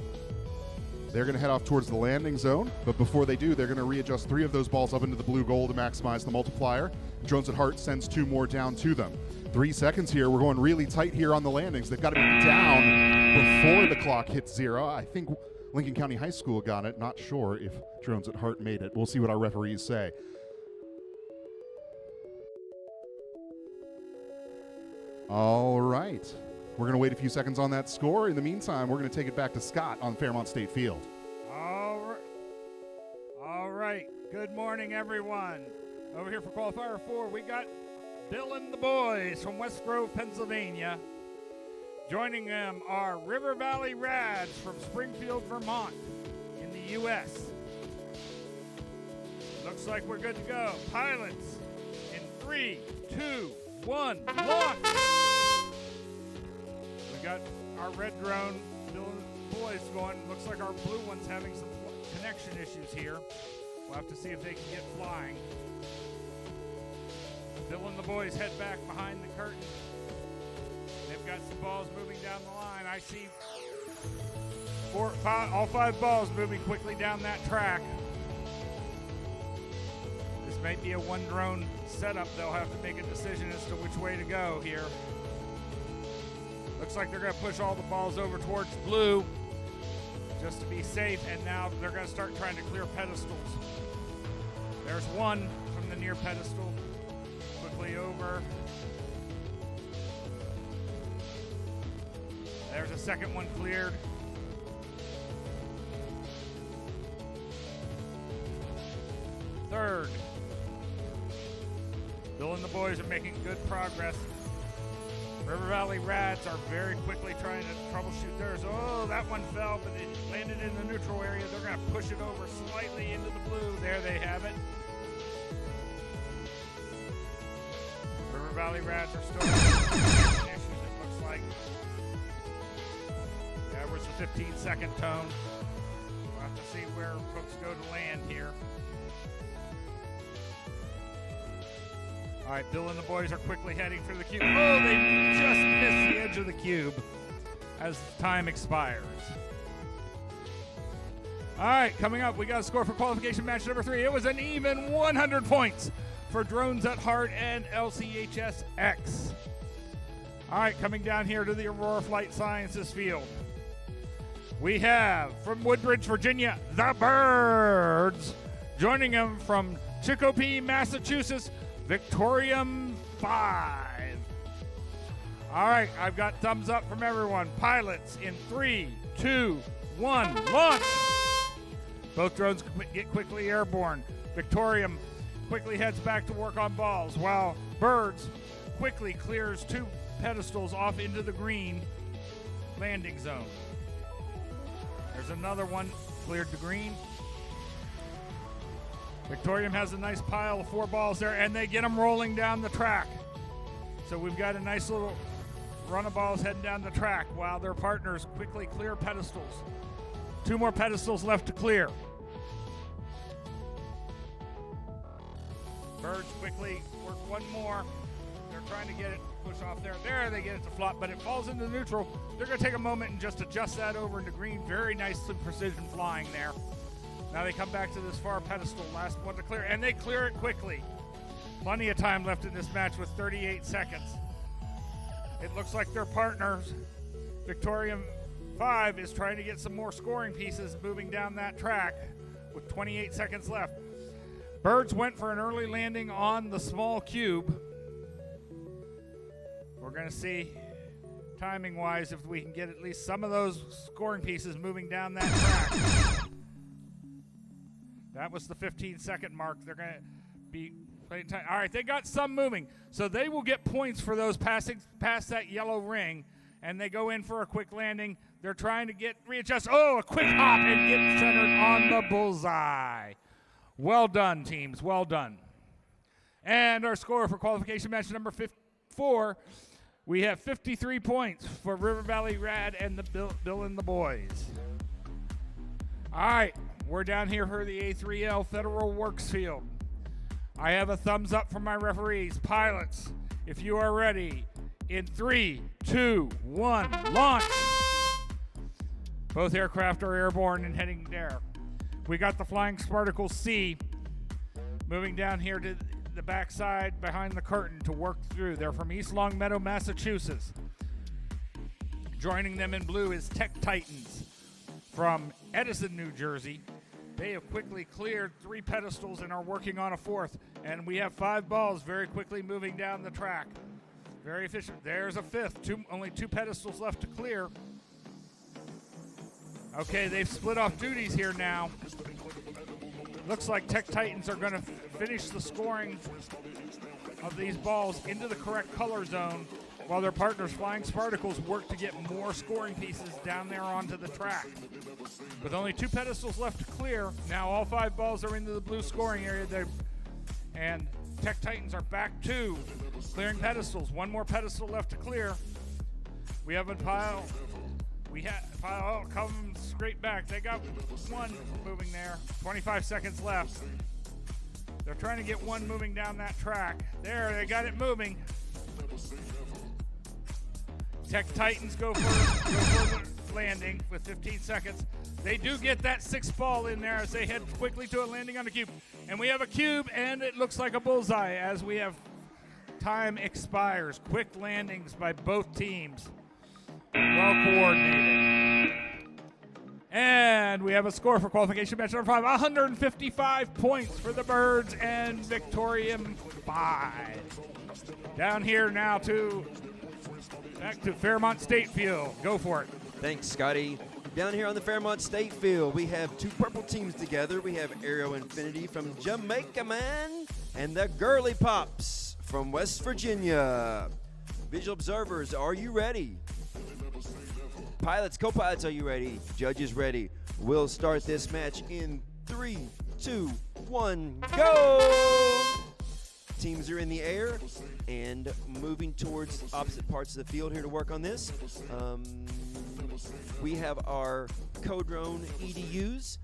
They're going to head off towards the landing zone, but before they do, they're going to readjust 3 of those balls up into the blue goal to maximize the multiplier. Drones at Heart sends 2 more down to them. 3 seconds here. We're going really tight here on the landings. They've got to be down before the clock hits 0. I think Lincoln County High School got it. Not sure if Drones at Heart made it. We'll see what our referees say. All right. We're going to wait a few seconds on that score. In the meantime, we're going to take it back to Scott on Fairmont State Field. All right. Good morning, everyone. Over here for qualifier 4, we got Bill and the boys from West Grove, Pennsylvania. Joining them are River Valley Rads from Springfield, Vermont in the U.S. Looks like we're good to go. Pilots in 3, 2, 1, launch! We got our red drone, Bill and the boys going. Looks like our blue one's having some connection issues here. We'll have to see if they can get flying. Bill and the boys head back behind the curtain. They've got some balls moving down the line. I see all 5 balls moving quickly down that track. This may be a 1 drone setup. They'll have to make a decision as to which way to go here. Looks like they're going to push all the balls over towards blue just to be safe, and now they're going to start trying to clear pedestals. There's 1 from the near pedestal. Quickly over. There's a second one cleared. Third. Bill and the boys are making good progress. River Valley Rads are very quickly trying to troubleshoot theirs. Oh, that one fell, but it landed in the neutral area. They're going to push it over slightly into the blue. There they have it. River Valley Rads are still having issues, it looks like. That was the 15-second tone. We'll have to see where folks go to land here. All right, Bill and the boys are quickly heading for the cube. Oh, they just missed the edge of the cube as time expires. All right, coming up, we got a score for qualification match number 3. It was an even 100 points for Drones at Heart and LCHS-X. All right, coming down here to the Aurora Flight Sciences field. We have, from Woodbridge, Virginia, the Birds. Joining them from Chicopee, Massachusetts, Victorium 5. All right, I've got thumbs up from everyone. Pilots in 3, 2, 1, launch! Both drones get quickly airborne. Victorium quickly heads back to work on balls, while Birds quickly clears 2 pedestals off into the green landing zone. There's another one cleared to green. Victorium has a nice pile of 4 balls there, and they get them rolling down the track. So we've got a nice little run of balls heading down the track while their partners quickly clear pedestals. 2 more pedestals left to clear. Birds quickly work 1 more. They're trying to get it push off there. There, they get it to flop, but it falls into neutral. They're going to take a moment and just adjust that over into green. Very nicely precision flying there. Now they come back to this far pedestal, last one to clear, and they clear it quickly. Plenty of time left in this match with 38 seconds. It looks like their partners, Victorium 5, is trying to get some more scoring pieces moving down that track with 28 seconds left. Birds went for an early landing on the small cube. We're going to see, timing-wise, if we can get at least some of those scoring pieces moving down that track. That was the 15-second mark. They're going to be Play tight. All right, they got some moving. So they will get points for those passing past that yellow ring, and they go in for a quick landing. They're trying to readjust. Oh, a quick hop and get centered on the bullseye. Well done, teams. Well done. And our score for qualification match number 4, we have 53 points for River Valley Rad and the Bill and the boys. All right, we're down here for the A3L Federal Works Field. I have a thumbs up from my referees. Pilots, if you are ready, in 3, 2, 1, launch. Both aircraft are airborne and heading there. We got the Flying Spartacle C moving down here to the backside behind the curtain to work through. They're from East Longmeadow, Massachusetts. Joining them in blue is Tech Titans from Edison, New Jersey. They have quickly cleared 3 pedestals and are working on a 4th. And we have 5 balls very quickly moving down the track. Very efficient. There's a 5th. Only 2 pedestals left to clear. Okay, they've split off duties here now. Looks like Tech Titans are going to finish the scoring of these balls into the correct color zone while their partners, Flying Spartacles, work to get more scoring pieces down there onto the track. With only 2 pedestals left to clear, now all 5 balls are into the blue scoring area. And Tech Titans are back to clearing pedestals. 1 more pedestal left to clear. We have a pile. Come straight back. They got 1 moving there. 25 seconds left. They're trying to get 1 moving down that track. There, they got it moving. Tech Titans go for the landing with 15 seconds. They do get that 6th ball in there as they head quickly to a landing on the cube. And we have a cube, and it looks like a bullseye as we have time expires. Quick landings by both teams. Well coordinated. And we have a score for qualification match number 5. 155 points for the Birds and Victorium 5. Down here now back to Fairmont State Field. Go for it. Thanks, Scotty. Down here on the Fairmont State Field, we have 2 purple teams together. We have Aero Infinity from Jamaica, man, and the Girly Pops from West Virginia. Visual observers, are you ready? Pilots, co-pilots, are you ready? Judges ready. We'll start this match in 3, 2, 1, go! Teams are in the air and moving towards opposite parts of the field here to work on this. We have our co-drone EDUs.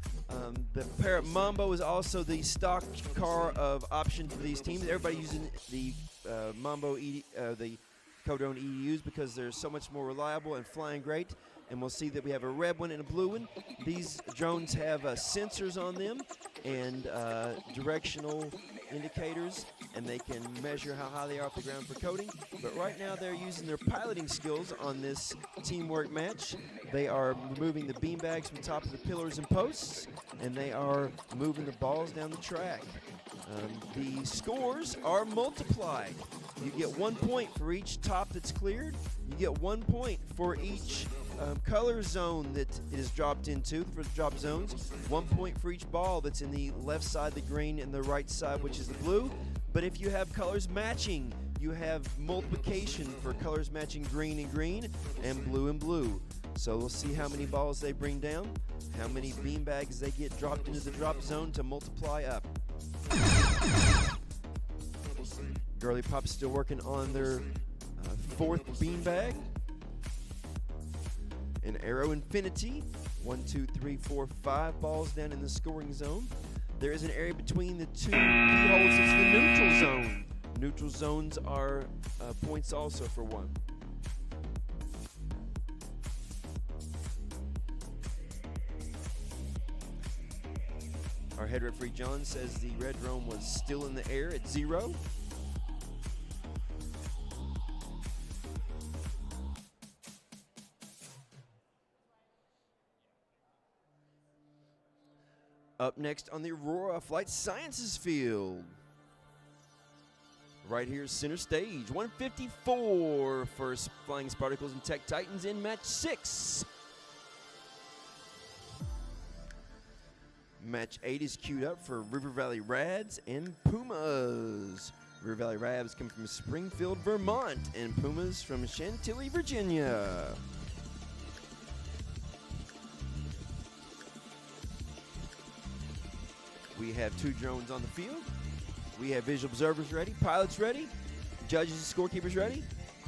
The Parrot Mambo is also the stock car of option for these teams. Everybody using the Mambo the co-drone EDUs because they're so much more reliable and flying great. And we'll see that we have a red one and a blue one. These drones have sensors on them and directional indicators, and they can measure how high they are off the ground for coding. But right now they're using their piloting skills on this teamwork match. They are removing the beanbags from top of the pillars and posts, and they are moving the balls down the track. The scores are multiplied. You get 1 point for each top that's cleared. You get 1 point for each color zone that it is dropped into, for the drop zones. 1 point for each ball that's in the left side, the green, and the right side, which is the blue. But if you have colors matching, you have multiplication for colors matching green and blue. So we'll see how many balls they bring down, how many beanbags they get dropped into the drop zone to multiply up. Girly Pop's still working on their 4th beanbag. And Aero Infinity, 1, 2, 3, 4, 5 balls down in the scoring zone. There is an area between the 2 keyholes. It's the neutral zone. Neutral zones are points also for 1. Our head referee John says the red drone was still in the air at 0. Up next on the Aurora Flight Sciences field. Right here, center stage. 154 for Flying Spartacles and Tech Titans in match 6. Match 8 is queued up for River Valley Rads and Pumas. River Valley Rads come from Springfield, Vermont, and Pumas from Chantilly, Virginia. We have 2 drones on the field. We have visual observers ready, pilots ready, judges and scorekeepers ready.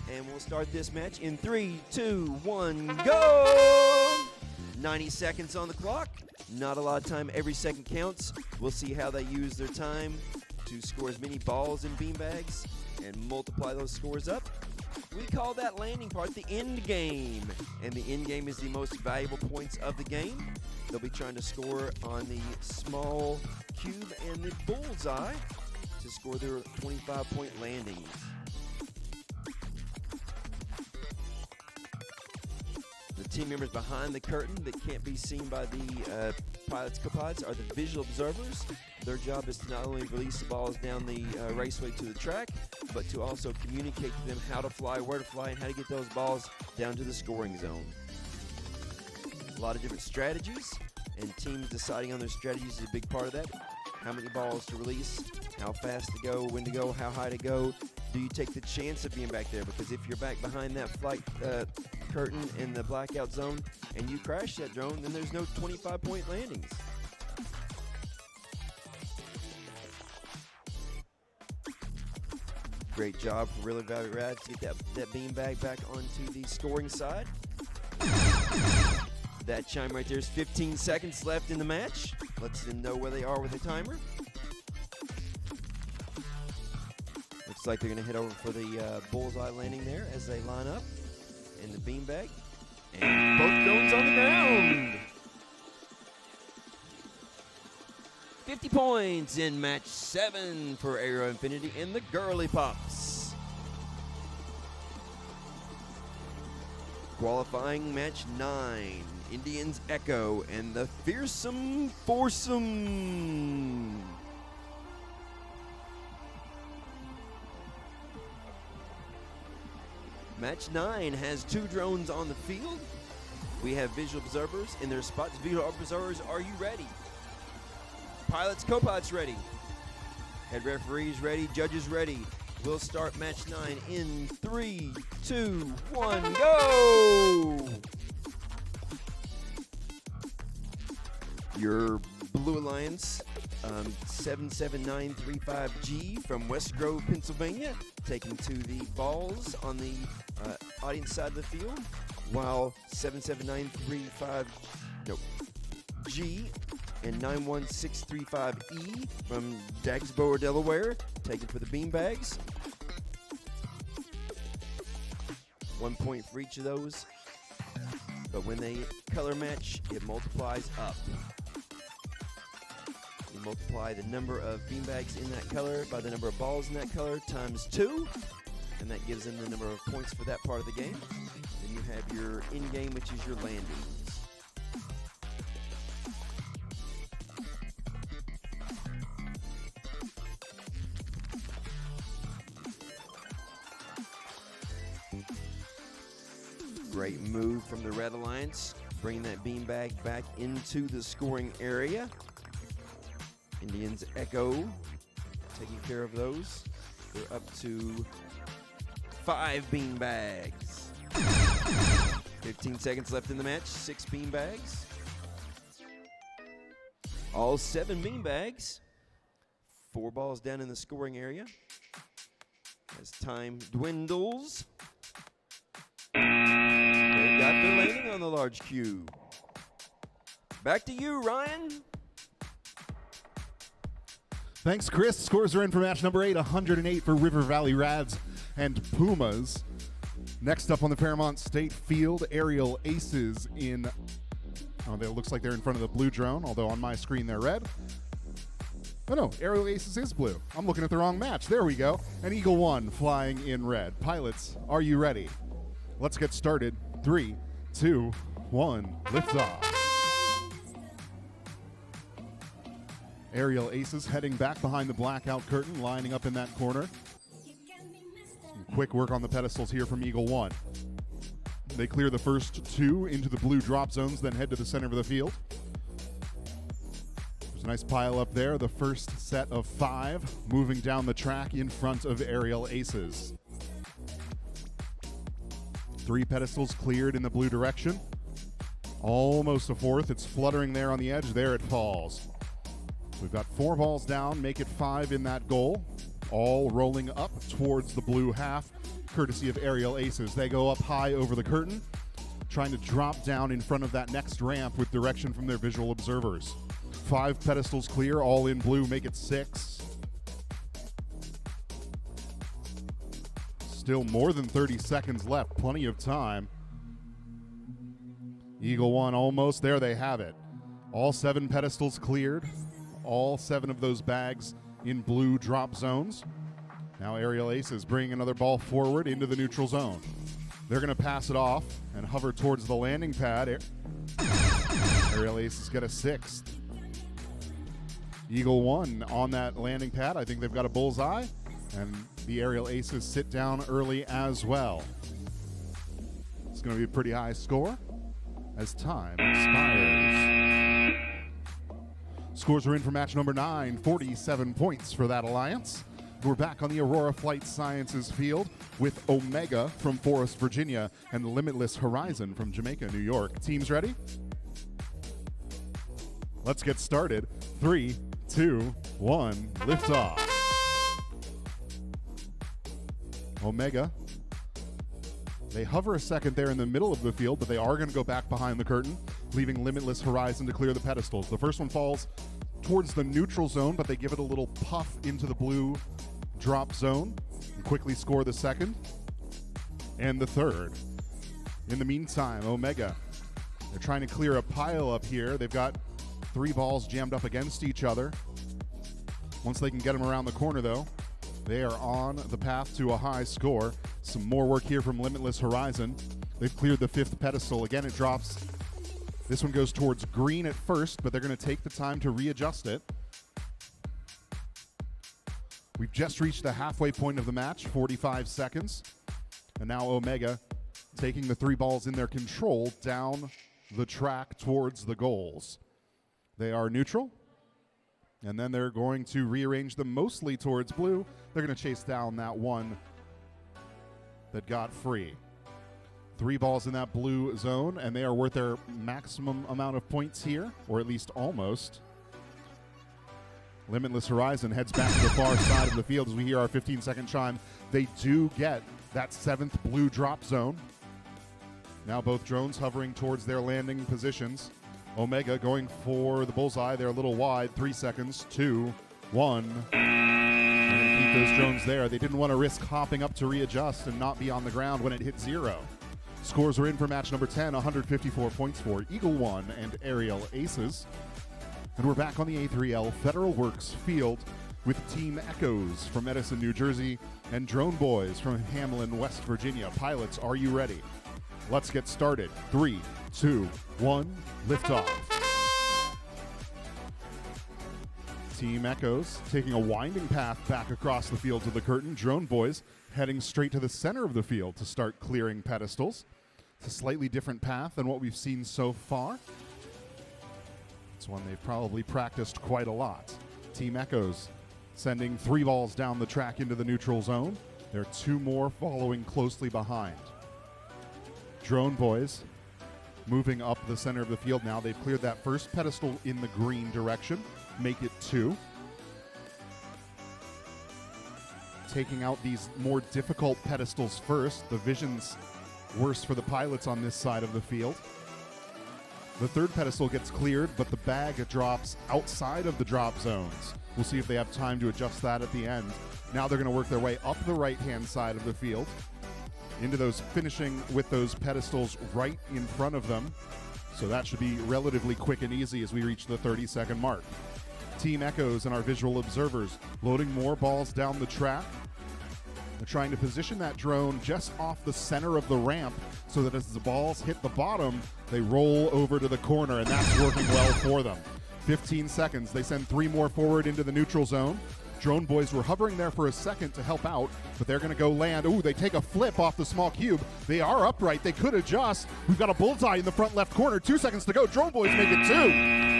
And we'll start this match in 3, 2, 1, go! 90 seconds on the clock. Not a lot of time. Every second counts. We'll see how they use their time to score as many balls in beanbags and multiply those scores up. We call that landing part the end game. And the end game is the most valuable points of the game. They'll be trying to score on the small cube and the bullseye to score their 25-point landings. The team members behind the curtain that can't be seen by the pilots, co-pilots are the visual observers. Their job is to not only release the balls down the raceway to the track, but to also communicate to them how to fly, where to fly, and how to get those balls down to the scoring zone. A lot of different strategies, and teams deciding on their strategies is a big part of that. How many balls to release, how fast to go, when to go, how high to go. Do you take the chance of being back there? Because if you're back behind that flight curtain in the blackout zone and you crash that drone, then there's no 25-point landings. Great job for River Valley Rads to get that beanbag back onto the scoring side. That chime right there is 15 seconds left in the match. Lets them know where they are with the timer. Looks like they're going to head over for the bullseye landing there as they line up in the beanbag. And both drones on the ground. 50 points in match 7 for Aero Infinity and the Girly Pops. Qualifying match 9, Indians Echo and the Fearsome Foursome. Match 9 has 2 drones on the field. We have visual observers in their spots. Visual observers, are you ready? Pilots, co-pilots ready. Head referees ready, judges ready. We'll start match 9 in 3, 2, 1, go! Your Blue Alliance 77935G from West Grove, Pennsylvania, taking to the balls on the audience side of the field, while 77935G and 91635E from Dagsboro, Delaware, taken for the beanbags. 1 point for each of those, but when they color match, it multiplies up. You multiply the number of beanbags in that color by the number of balls in that color times 2, and that gives them the number of points for that part of the game. Then you have your end game, which is your landings. Great move from the Red Alliance, bringing that beanbag back into the scoring area. Indians Echo taking care of those. They're up to 5 beanbags. 15 seconds left in the match, 6 beanbags. All 7 beanbags. 4 balls down in the scoring area as time dwindles. They got their landing on the large cube. Back to you, Ryan. Thanks, Chris. Scores are in for match number 8, 108 for River Valley Rads and Pumas. Next up on the Fairmont State Field, Aerial Aces in, it looks like they're in front of the blue drone, although on my screen they're red. Oh no, Aerial Aces is blue. I'm looking at the wrong match. There we go. And Eagle 1 flying in red. Pilots, are you ready? Let's get started. 3, 2, 1, liftoff. Aerial Aces heading back behind the blackout curtain, lining up in that corner. Some quick work on the pedestals here from Eagle 1. They clear the first 2 into the blue drop zones, then head to the center of the field. Nice pile up there, the first set of 5 moving down the track in front of Aerial Aces. 3 pedestals cleared in the blue direction. Almost a 4th, it's fluttering there on the edge, there it falls. We've got 4 balls down, make it 5 in that goal, all rolling up towards the blue half, courtesy of Aerial Aces. They go up high over the curtain, trying to drop down in front of that next ramp with direction from their visual observers. 5 pedestals clear, all in blue, make it 6. Still more than 30 seconds left, plenty of time. Eagle 1 almost, there they have it. All 7 pedestals cleared, all 7 of those bags in blue drop zones. Now Aerial Aces bringing another ball forward into the neutral zone. They're going to pass it off and hover towards the landing pad. Aerial Aces get a 6th. Eagle 1 on that landing pad. I think they've got a bullseye. And the Aerial Aces sit down early as well. It's going to be a pretty high score as time expires. Scores are in for match number 9, 47 points for that alliance. We're back on the Aurora Flight Sciences field with Omega from Forest, Virginia, and Limitless Horizon from Jamaica, New York. Teams ready? Let's get started. 3, 2, 1, lift off. Omega, they hover a second there in the middle of the field, but they are going to go back behind the curtain, leaving Limitless Horizon to clear the pedestals. The first one falls towards the neutral zone, but they give it a little puff into the blue drop zone and quickly score the second and the third. In the meantime, Omega, they're trying to clear a pile up here. They've got 3 balls jammed up against each other. Once they can get them around the corner, though, they are on the path to a high score. Some more work here from Limitless Horizon. They've cleared the 5th pedestal. Again, it drops. This one goes towards green at first, but they're going to take the time to readjust it. We've just reached the halfway point of the match, 45 seconds. And now Omega taking the 3 balls in their control down the track towards the goals. They are neutral. And then they're going to rearrange them mostly towards blue. They're going to chase down that one that got free. 3 balls in that blue zone, and they are worth their maximum amount of points here, or at least almost. Limitless Horizon heads back to the far side of the field as we hear our 15-second chime. They do get that 7th blue drop zone. Now both drones hovering towards their landing positions. Omega going for the bullseye. They're a little wide. 3 seconds. 2, 1. They're going to keep those drones there. They didn't want to risk hopping up to readjust and not be on the ground when it hit 0. Scores are in for match number 10. 154 points for Eagle 1 and Aerial Aces. And we're back on the A3L Federal Works field with Team Echoes from Edison, New Jersey, and Drone Boys from Hamlin, West Virginia. Pilots, are you ready? Let's get started. 3, 2, 1, liftoff. Team Echoes taking a winding path back across the field to the curtain. Drone Boys heading straight to the center of the field to start clearing pedestals. It's a slightly different path than what we've seen so far. It's one they've probably practiced quite a lot. Team Echoes sending 3 balls down the track into the neutral zone. There are 2 more following closely behind. Drone Boys moving up the center of the field now. They've cleared that first pedestal in the green direction. Make it 2. Taking out these more difficult pedestals first. The vision's worse for the pilots on this side of the field. The 3rd pedestal gets cleared, but the bag drops outside of the drop zones. We'll see if they have time to adjust that at the end. Now they're going to work their way up the right-hand side of the field into those, finishing with those pedestals right in front of them. So that should be relatively quick and easy as we reach the 30-second mark. Team Echoes and our visual observers loading more balls down the track. They're trying to position that drone just off the center of the ramp so that as the balls hit the bottom, they roll over to the corner, and that's working well for them. 15 seconds. They send 3 more forward into the neutral zone. Drone Boys were hovering there for a second to help out, but they're going to go land. Ooh, they take a flip off the small cube. They are upright. They could adjust. We've got a bullseye in the front left corner. 2 seconds to go. Drone Boys make it 2.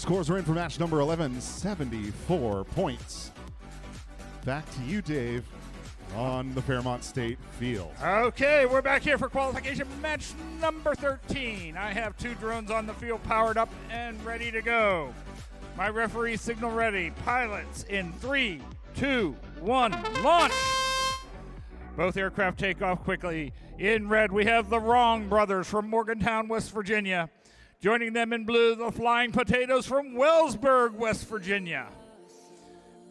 scores are in for match number 11, 74 points. Back to you, Dave, on the Fairmont State field. Okay, we're back here for qualification match number 13. I have 2 drones on the field powered up and ready to go. My referee signal ready. Pilots in 3, 2, 1, launch! Both aircraft take off quickly. In red, we have the Wrong Brothers from Morgantown, West Virginia. Joining them in blue, the Flying Potatoes from Wellsburg, West Virginia.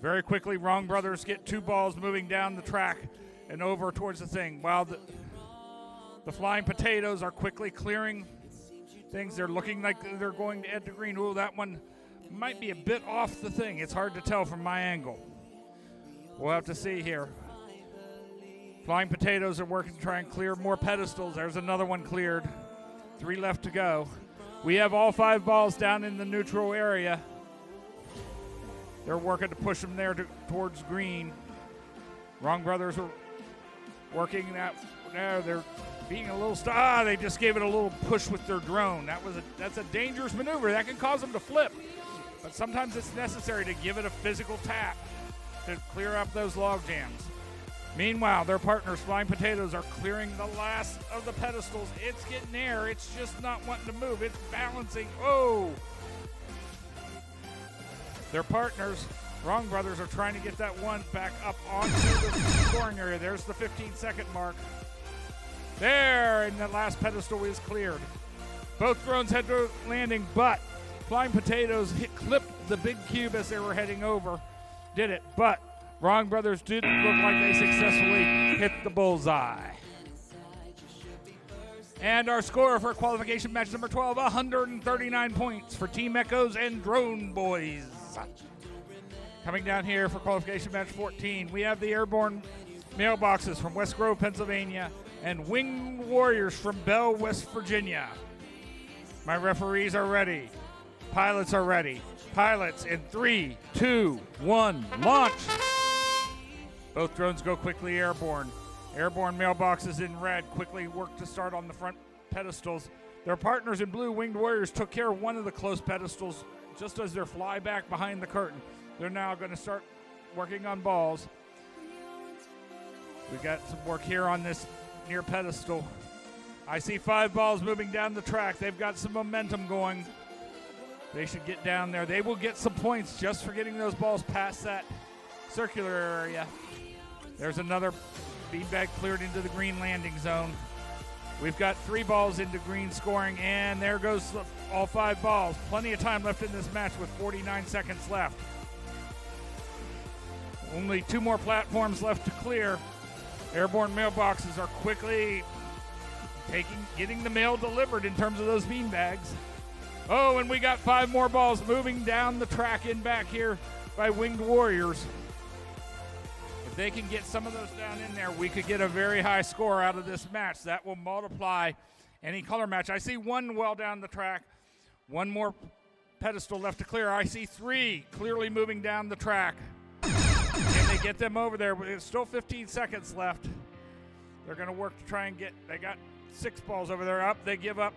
Very quickly, Wrong Brothers get 2 balls moving down the track and over towards the thing, while the Flying Potatoes are quickly clearing things. They're looking like they're going to enter green. Ooh, that one might be a bit off the thing. It's hard to tell from my angle. We'll have to see here. Flying Potatoes are working to try and clear more pedestals. There's another one cleared. 3 left to go. We have all 5 balls down in the neutral area. They're working to push them there towards green. Wrong Brothers are working that. There, they're being a little. They just gave it a little push with their drone. That's a dangerous maneuver. That can cause them to flip. But sometimes it's necessary to give it a physical tap to clear up those log jams. Meanwhile, their partners, Flying Potatoes, are clearing the last of the pedestals. It's getting there. It's just not wanting to move. It's balancing. Oh! Their partners, Wrong Brothers, are trying to get that one back up onto the scoring area. There's the 15-second mark. There, and the last pedestal is cleared. Both drones head to landing, but Flying Potatoes clipped the big cube as they were heading over. Did it, but Wrong Brothers did look like they successfully hit the bullseye. And our score for qualification match number 12, 139 points for Team Echoes and Drone Boys. Coming down here for qualification match 14, we have the Airborne Mailboxes from West Grove, Pennsylvania, and Winged Warriors from Bell, West Virginia. My referees are ready. Pilots are ready. Pilots in 3, 2, 1, launch! Both drones go quickly airborne. Airborne Mailboxes in red quickly work to start on the front pedestals. Their partners in blue, Winged Warriors, took care of one of the close pedestals just as they're fly back behind the curtain. They're now going to start working on balls. We got some work here on this near pedestal. I see 5 balls moving down the track. They've got some momentum going. They should get down there. They will get some points just for getting those balls past that circular area. There's another beanbag cleared into the green landing zone. We've got 3 balls into green scoring, and there goes all 5 balls. Plenty of time left in this match with 49 seconds left. Only 2 more platforms left to clear. Airborne Mailboxes are quickly getting the mail delivered in terms of those beanbags. Oh, and we got 5 more balls moving down the track in back here by Winged Warriors. If they can get some of those down in there, we could get a very high score out of this match. That will multiply any color match. I see 1 well down the track. 1 more pedestal left to clear. I see 3 clearly moving down the track. Can they get them over there? There's still 15 seconds left. They're going to work to try and they got 6 balls over there. Up, they give up.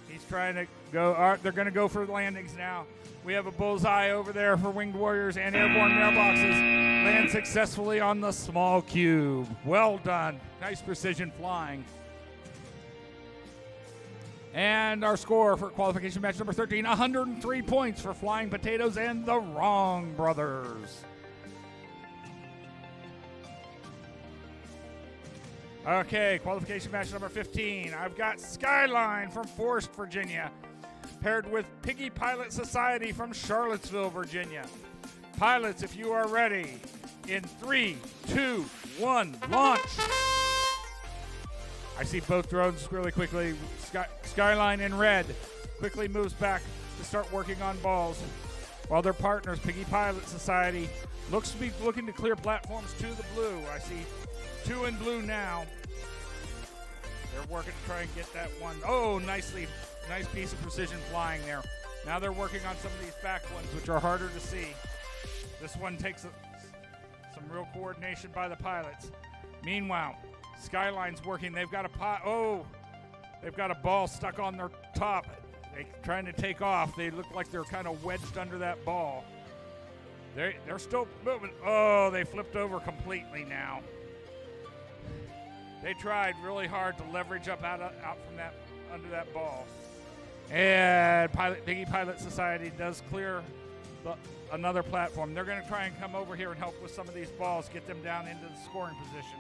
He's trying to go. All right, they're going to go for landings now. We have a bullseye over there for Winged Warriors, and Airborne Mailboxes land successfully on the small cube. Well done. Nice precision flying. And our score for qualification match number 13, 103 points for Flying Potatoes and the Wrong Brothers. Okay, qualification match number 15. I've got Skyline from Forest, Virginia, paired with Piggy Pilot Society from Charlottesville, Virginia. Pilots, if you are ready, in 3, 2, 1, launch! I see both drones really quickly. Skyline in red quickly moves back to start working on balls, while their partners, Piggy Pilot Society, looks to be looking to clear platforms to the blue. I see 2 in blue now. They're working to try and get that one. Oh, nice piece of precision flying there. Now they're working on some of these back ones, which are harder to see. This one takes some real coordination by the pilots. Meanwhile, Skyline's working. They've got a ball stuck on their top. They trying to take off. They look like they're kind of wedged under that ball. They're still moving. Oh, they flipped over completely now. They tried really hard to leverage up out from that under that ball. And Piggy Pilot Society does clear another platform. They're going to try and come over here and help with some of these balls, get them down into the scoring position.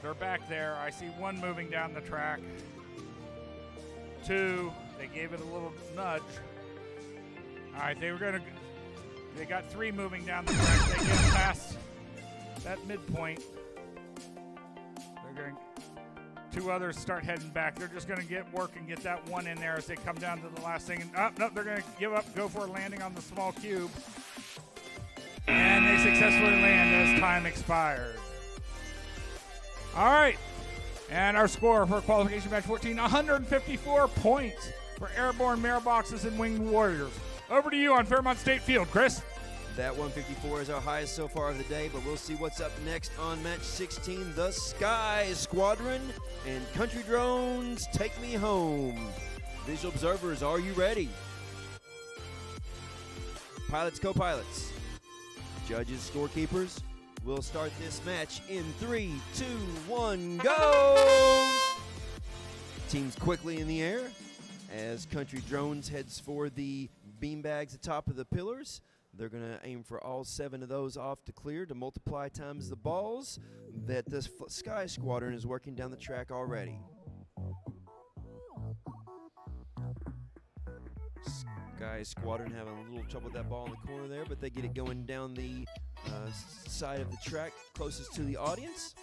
They're back there. I see one moving down the track. Two, they gave it a little nudge. All right, they got three moving down the track. They get past that midpoint. Two others start heading back. They're just going to get work and get that one in there as they come down to the last thing. And no, they're going to give up, go for a landing on the small cube. And they successfully land as time expired. All right. And our score for qualification match 14, 154 points for Airborne Mailboxes and Winged Warriors. Over to you on Fairmont State Field, Chris. That 154 is our highest so far of the day, but we'll see what's up next on match 16, the Sky Squadron and Country Drones Take Me Home. Visual observers, are you ready? Pilots, co-pilots, judges, scorekeepers, we'll start this match in 3, 2, 1, go! Teams quickly in the air as Country Drones heads for the beanbags atop of the pillars. They're going to aim for all 7 of those off to clear to multiply times the balls that this Sky Squadron is working down the track already. Sky Squadron having a little trouble with that ball in the corner there, but they get it going down the side of the track closest to the audience.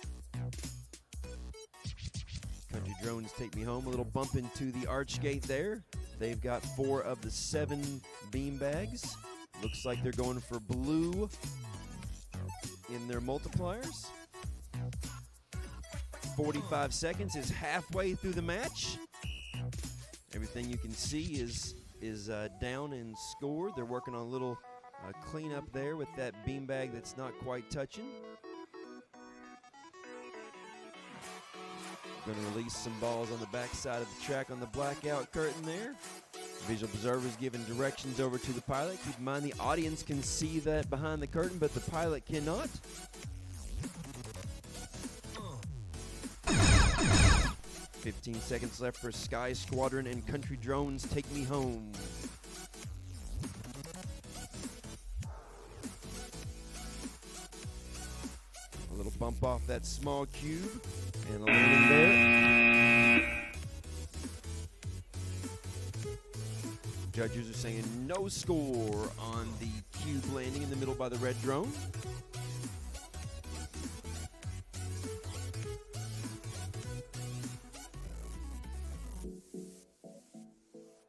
Country Drones Take Me Home, a little bump into the arch gate there. They've got 4 of the 7 beanbags. Looks like they're going for blue in their multipliers. 45 seconds is halfway through the match. Everything you can see is down and scored. They're working on a little cleanup there with that beanbag that's not quite touching. Going to release some balls on the back side of the track on the blackout curtain there. Visual observers giving directions over to the pilot. Keep in mind the audience can see that behind the curtain, but the pilot cannot. 15 seconds left for Sky Squadron and Country Drones Take Me Home. A little bump off that small cube and a landing there. Judges are saying no score on the cube landing in the middle by the red drone.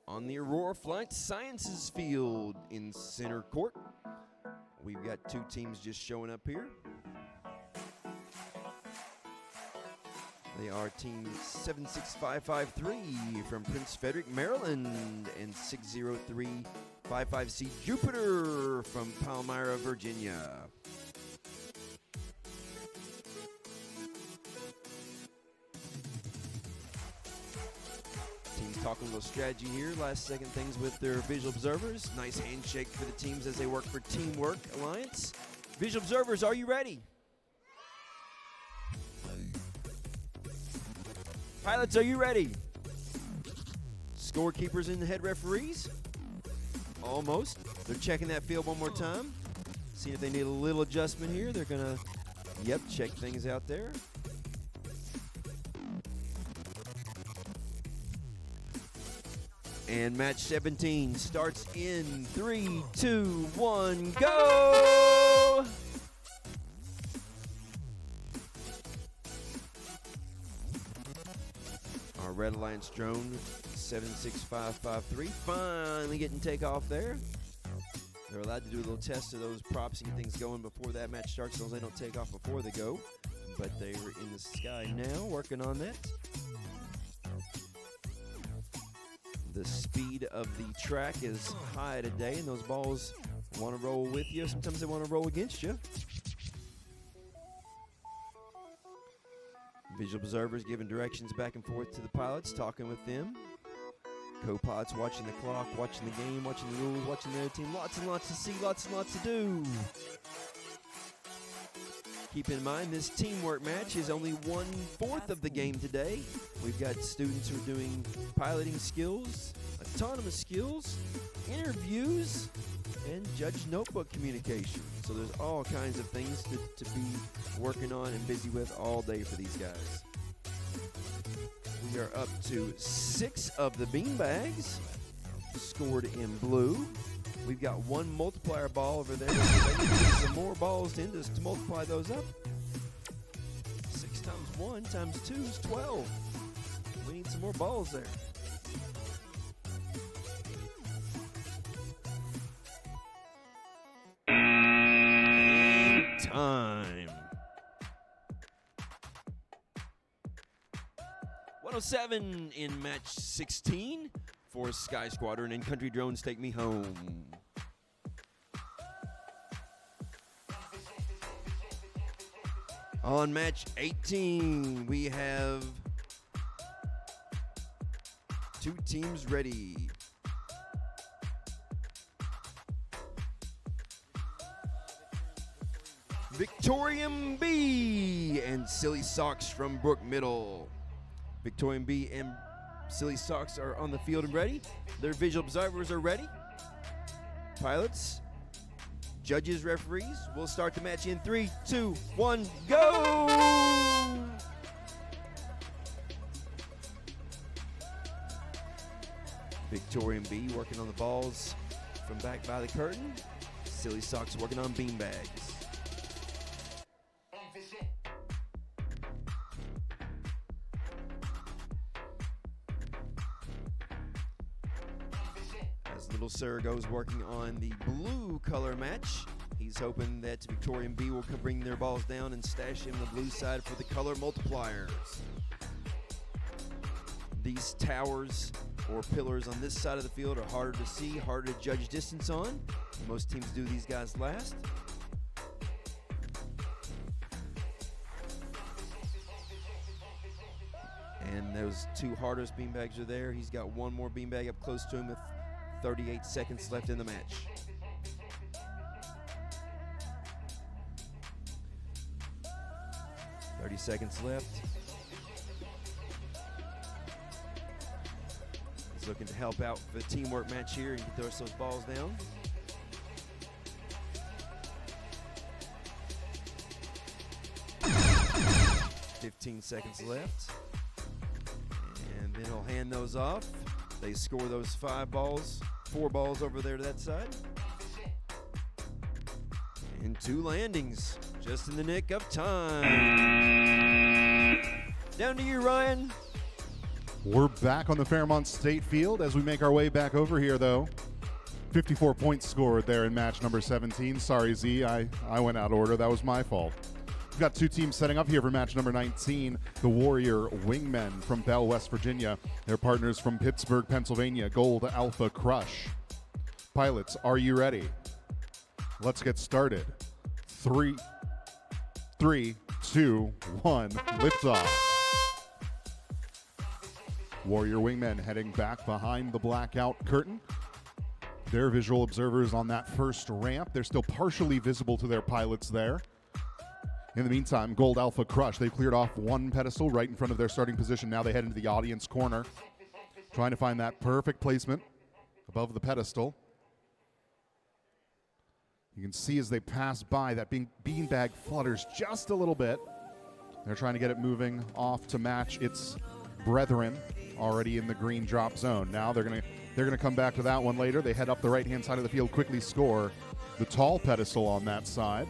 On the Aurora Flight Sciences field in center court, we've got 2 teams just showing up here. They are team 76553 from Prince Frederick, Maryland, and 60355C Jupiter from Palmyra, Virginia. Teams talking a little strategy here. Last second things with their visual observers. Nice handshake for the teams as they work for Teamwork Alliance. Visual observers, are you ready? Pilots, are you ready? Scorekeepers and the head referees? Almost. They're checking that field one more time. Seeing if they need a little adjustment here. They're going to, check things out there. And match 17 starts in 3, 2, 1, go! Our Red Alliance drone, 76553, finally getting takeoff there. They're allowed to do a little test of those props and get things going before that match starts, as long as they don't take off before they go. But they're in the sky now, working on that. The speed of the track is high today, and those balls want to roll with you. Sometimes they want to roll against you. Visual observers giving directions back and forth to the pilots, talking with them. Co-pilots watching the clock, watching the game, watching the rules, watching their team. Lots and lots to see, lots and lots to do. Keep in mind, this teamwork match is only 1/4 of the game today. We've got students who are doing piloting skills, autonomous skills, interviews, and judge notebook communication. So there's all kinds of things to be working on and busy with all day for these guys. We are up to 6 of the beanbags scored in blue. We've got 1 multiplier ball over there. So we need some more balls in just to multiply those up. 6 times 1 times 2 is 12. We need some more balls there. And time. 107 in match 16 for Sky Squadron and Country Drones Take Me Home. On match 18, we have 2 teams ready. Victorian B and Silly Socks from Brook Middle. Victorian B and Silly Socks are on the field and ready. Their visual observers are ready. Pilots, judges, referees. We'll start the match in 3, 2, 1, go! Victorian B working on the balls from back by the curtain. Silly Socks working on beanbags. As Little Sir goes working on the blue color match, he's hoping that Victorian B will bring their balls down and stash in the blue side for the color multipliers. These towers or pillars on this side of the field are harder to see, harder to judge distance on. Most teams do these guys last. And those 2 hardest beanbags are there. He's got 1 more beanbag up close to him with 38 seconds left in the match. "30 seconds left. He's looking to help out for the teamwork match here and get those balls down. "15 seconds left. And then he'll hand those off. They score those 4 balls over there to that side. And 2 landings, just in the nick of time. Down to you, Ryan. We're back on the Fairmont State Field as we make our way back over here, though. 54 points scored there in match number 17. Sorry, Z, I went out of order. That was my fault. We've got 2 teams setting up here for match number 19. The Warrior Wingmen from Bell, West Virginia. Their partners from Pittsburgh, Pennsylvania, Gold Alpha Crush. Pilots, are you ready? Let's get started. 3, 2, 1, liftoff. Warrior Wingmen heading back behind the blackout curtain. Their visual observers on that first ramp. They're still partially visible to their pilots there. In the meantime, Gold Alpha Crush, they've cleared off 1 pedestal right in front of their starting position. Now they head into the audience corner, trying to find that perfect placement above the pedestal. You can see as they pass by, that beanbag flutters just a little bit. They're trying to get it moving off to match its brethren already in the green drop zone. Now they're gonna come back to that one later. They head up the right-hand side of the field, quickly score the tall pedestal on that side,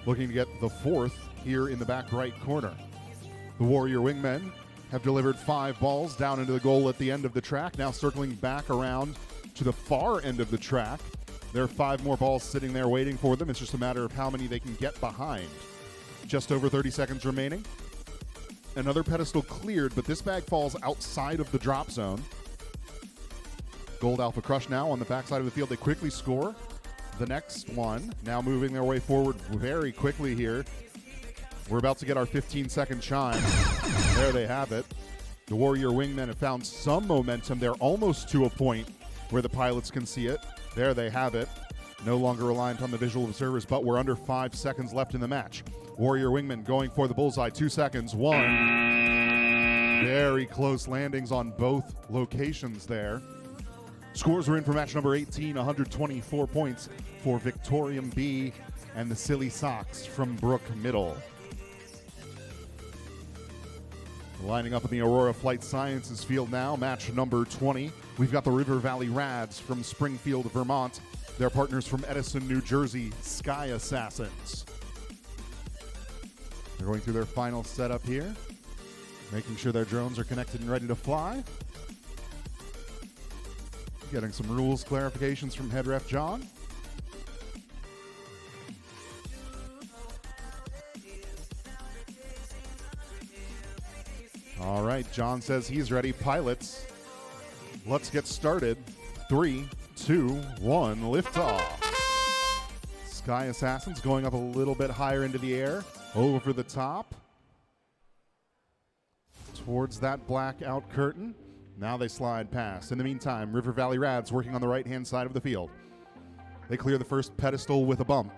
looking to get the 4th here in the back right corner. The Warrior Wingmen have delivered 5 balls down into the goal at the end of the track, now circling back around to the far end of the track. There are 5 more balls sitting there waiting for them. It's just a matter of how many they can get behind. Just over 30 seconds remaining. Another pedestal cleared, but this bag falls outside of the drop zone. Gold Alpha Crush now on the backside of the field. They quickly score the next one. Now moving their way forward very quickly here. We're about to get our 15-second chime. There they have it. The Warrior Wingmen have found some momentum. They're almost to a point where the pilots can see it. There they have it. No longer reliant on the visual observers, but we're under 5 seconds left in the match. Warrior Wingmen going for the bullseye. 2 seconds. 1. Very close landings on both locations there. Scores are in for match number 18, 124 points for Victorium B and the Silly Sox from Brook Middle. Lining up in the Aurora Flight Sciences field now, match number 20. We've got the River Valley Rads from Springfield, Vermont. Their partners from Edison, New Jersey, Sky Assassins. They're going through their final setup here, making sure their drones are connected and ready to fly. Getting some rules clarifications from head ref John. All right, John says he's ready. Pilots, let's get started. 3, 2, 1, liftoff. Sky Assassins going up a little bit higher into the air, over the top, towards that blackout curtain. Now they slide past. In the meantime, River Valley Rads working on the right-hand side of the field. They clear the first pedestal with a bump,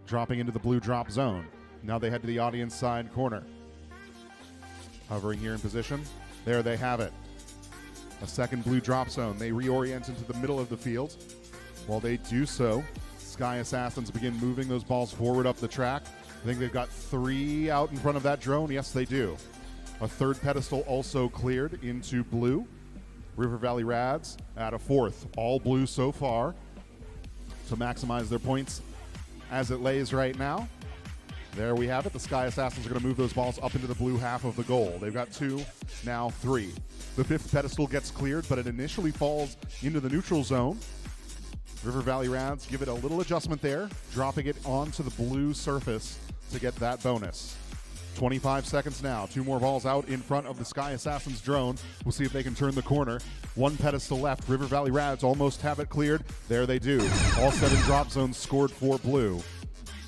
dropping into the blue drop zone. Now they head to the audience side corner. Hovering here in position. There they have it. A second blue drop zone. They reorient into the middle of the field. While they do so, Sky Assassins begin moving those balls forward up the track. I think they've got 3 out in front of that drone. Yes, they do. A third pedestal also cleared into blue. River Valley Rads at a 4th. All blue so far to maximize their points as it lays right now. There we have it. The Sky Assassins are going to move those balls up into the blue half of the goal. They've got 2, now 3. The 5th pedestal gets cleared, but it initially falls into the neutral zone. River Valley Rads give it a little adjustment there, dropping it onto the blue surface to get that bonus. 25 seconds now. 2 more balls out in front of the Sky Assassins drone. We'll see if they can turn the corner. 1 pedestal left. River Valley Rads almost have it cleared. There they do. All 7 drop zones scored for blue.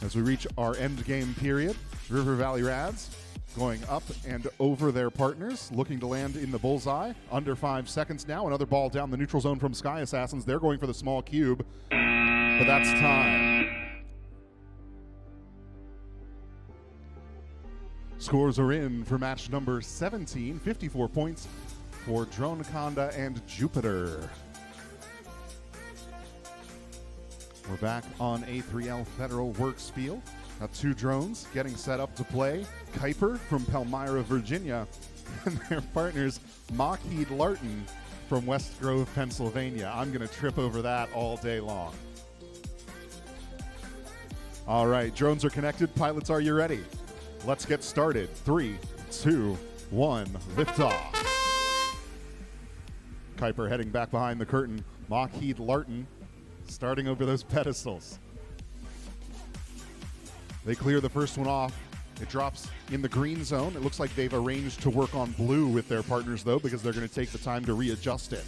As we reach our end game period, River Valley Rads going up and over their partners, looking to land in the bullseye. Under 5 seconds now. Another ball down the neutral zone from Sky Assassins. They're going for the small cube, but that's time. Scores are in for match number 17, 54 points for Droneconda and Jupiter. We're back on A3L Federal Works Field. Got 2 drones getting set up to play. Kuiper from Palmyra, Virginia, and their partners Lockheed Larton from West Grove, Pennsylvania. I'm going to trip over that all day long. All right, drones are connected. Pilots, are you ready? Let's get started. 3, 2, 1, liftoff. Kuiper heading back behind the curtain. Lockheed Larton starting over those pedestals. They clear the first one off. It drops in the green zone. It looks like they've arranged to work on blue with their partners, though, because they're going to take the time to readjust it.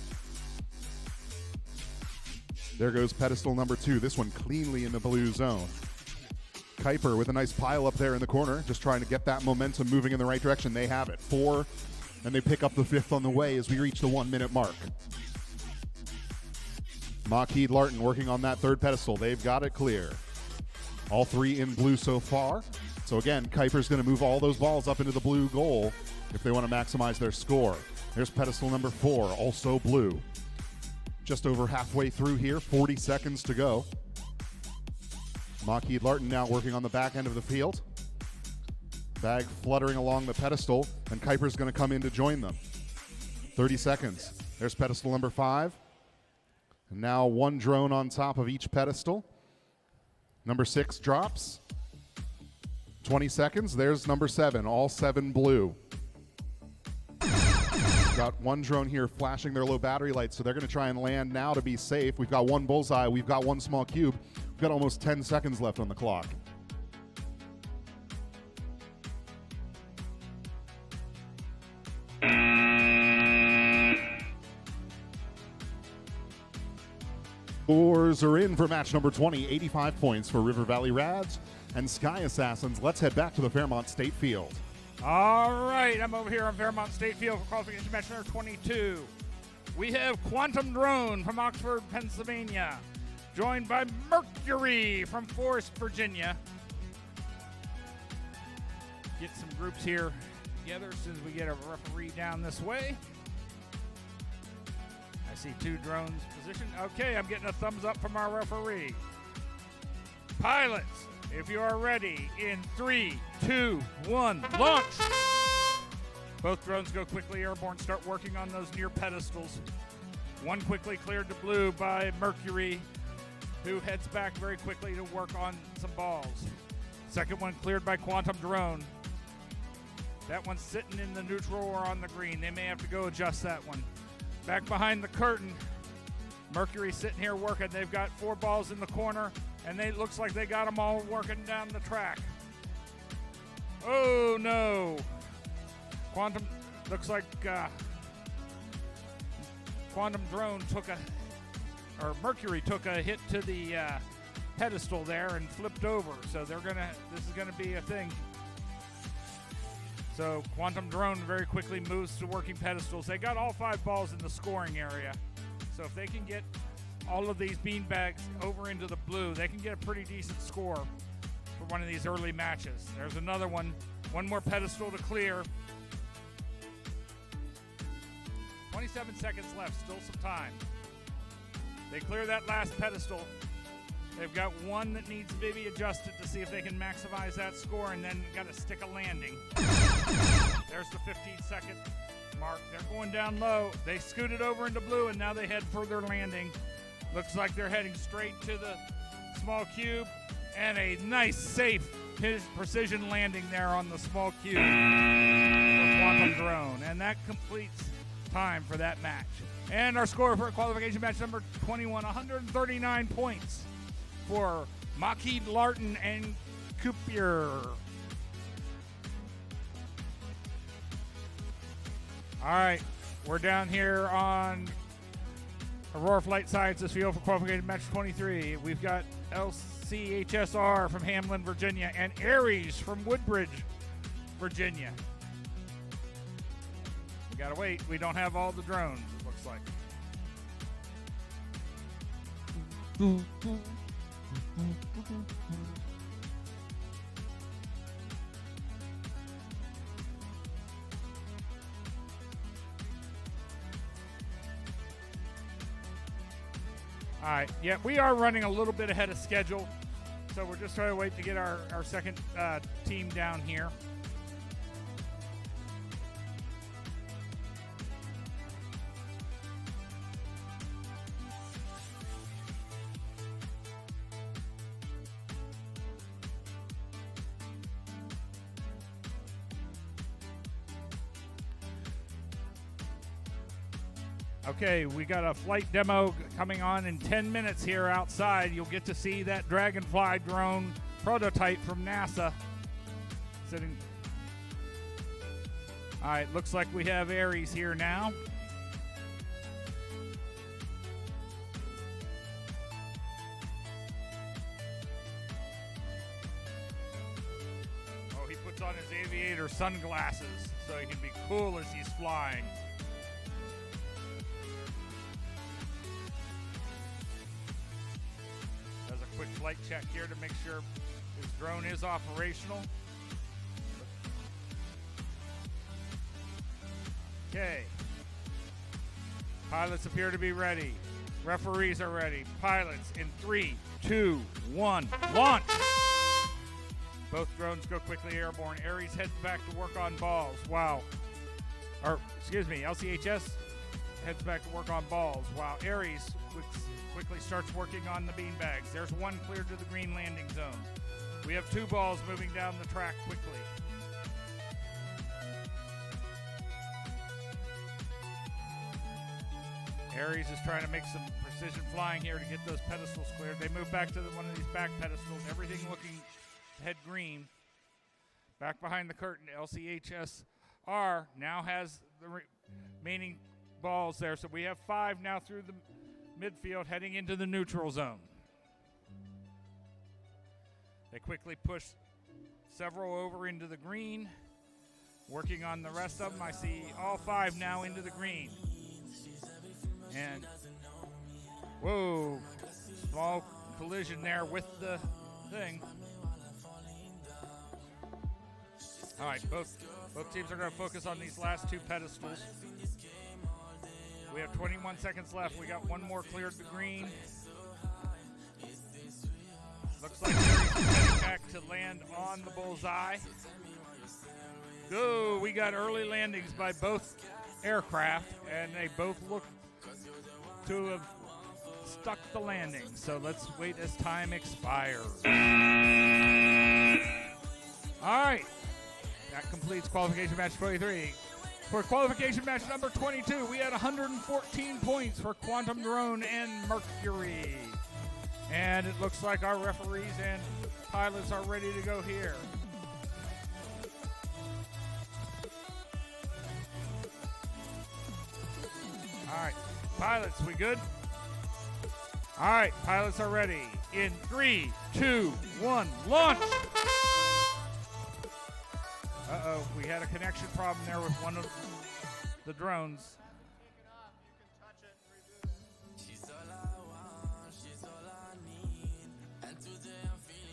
There goes pedestal number 2. This one cleanly in the blue zone. Kuiper with a nice pile up there in the corner, just trying to get that momentum moving in the right direction. They have it. 4, and they pick up the 5th on the way as we reach the 1-minute mark. Lockheed Larton working on that 3rd pedestal. They've got it clear. All 3 in blue so far. So again, Kuiper's going to move all those balls up into the blue goal if they want to maximize their score. There's pedestal number 4, also blue. Just over halfway through here, 40 seconds to go. Lockheed Larton now working on the back end of the field. Bag fluttering along the pedestal, and Kuiper's going to come in to join them. 30 seconds. There's pedestal number 5. And now 1 drone on top of each pedestal. Number 6 drops. 20 seconds. There's number 7, all 7 blue. Got 1 drone here flashing their low battery lights, so they're going to try and land now to be safe. We've got 1 bullseye. We've got 1 small cube. We've got almost 10 seconds left on the clock. Scores are in for match number 20, 85 points for River Valley Rads and Sky Assassins. Let's head back to the Fairmont State Field. All right, I'm over here on Fairmont State Field for qualification match number 22. We have Quantum Drone from Oxford, Pennsylvania, joined by Mercury from Forest, Virginia. Get some groups here together as soon as we get a referee down this way. I see 2 drones positioned. Okay, I'm getting a thumbs up from our referee. Pilots, if you are ready, in 3, 2, 1, launch! Both drones go quickly airborne, start working on those near pedestals. One quickly cleared to blue by Mercury, who heads back very quickly to work on some balls. Second one cleared by Quantum Drone. That one's sitting in the neutral or on the green. They may have to go adjust that one. Back behind the curtain, Mercury's sitting here working. They've got 4 balls in the corner, and it looks like they got them all working down the track. Oh, no. Quantum, looks like Quantum Drone Mercury took a hit to the pedestal there and flipped over. So this is gonna be a thing. So Quantum Drone very quickly moves to working pedestals. They got all 5 balls in the scoring area. So if they can get all of these beanbags over into the blue, they can get a pretty decent score for one of these early matches. There's another one. One more pedestal to clear. 27 seconds left, still some time. They clear that last pedestal. They've got one that needs to be adjusted to see if they can maximize that score, and then got to stick a landing. There's the 15-second mark. They're going down low. They scooted over into blue, and now they head for their landing. Looks like they're heading straight to the small cube, and a nice, safe precision landing there on the small cube for Quantum Drone. And that completes time for that match. And our score for qualification match number 21, 139 points for Maki, Larton, and Coupier. All right, we're down here on Aurora Flight Sciences Field for qualification match 23. We've got LCHSR from Hamlin, Virginia, and Aries from Woodbridge, Virginia. We gotta wait. We don't have all the drones, it looks like. All right, yeah, we are running a little bit ahead of schedule, so we're just trying to wait to get our second team down here. Okay, we got a flight demo coming on in 10 minutes here outside. You'll get to see that Dragonfly drone prototype from NASA sitting. All right, looks like we have Aries here now. Oh, he puts on his aviator sunglasses so he can be cool as he's flying. Quick flight check here to make sure his drone is operational. Okay. Pilots appear to be ready. Referees are ready. Pilots in 3, 2, 1, launch! Both drones go quickly airborne. Aries heads back to work on balls. Wow. LCHS heads back to work on balls. Wow. Aries quickly starts working on the beanbags. There's one cleared to the green landing zone. We have 2 balls moving down the track quickly. Aries is trying to make some precision flying here to get those pedestals cleared. They move back to one of these back pedestals. Everything looking to head green. Back behind the curtain, LCHSR now has the remaining balls there. So we have 5 now through the midfield heading into the neutral zone. They quickly push several over into the green. Working on the rest of them. I see all 5 now into the green. And, whoa, small collision there with the thing. All right, both teams are going to focus on these last 2 pedestals. We have 21 seconds left. We got one more cleared to green. Looks like Gary's heading back to land on the bullseye. Go! We got early landings by both aircraft, and they both look to have stuck the landing. So let's wait as time expires. All right. That completes qualification match 23. For qualification match number 22, we had 114 points for Quantum Drone and Mercury. And it looks like our referees and pilots are ready to go here. All right, pilots, we good? All right, pilots are ready. In 3, 2, 1, launch! Uh-oh, we had a connection problem there with one of the drones.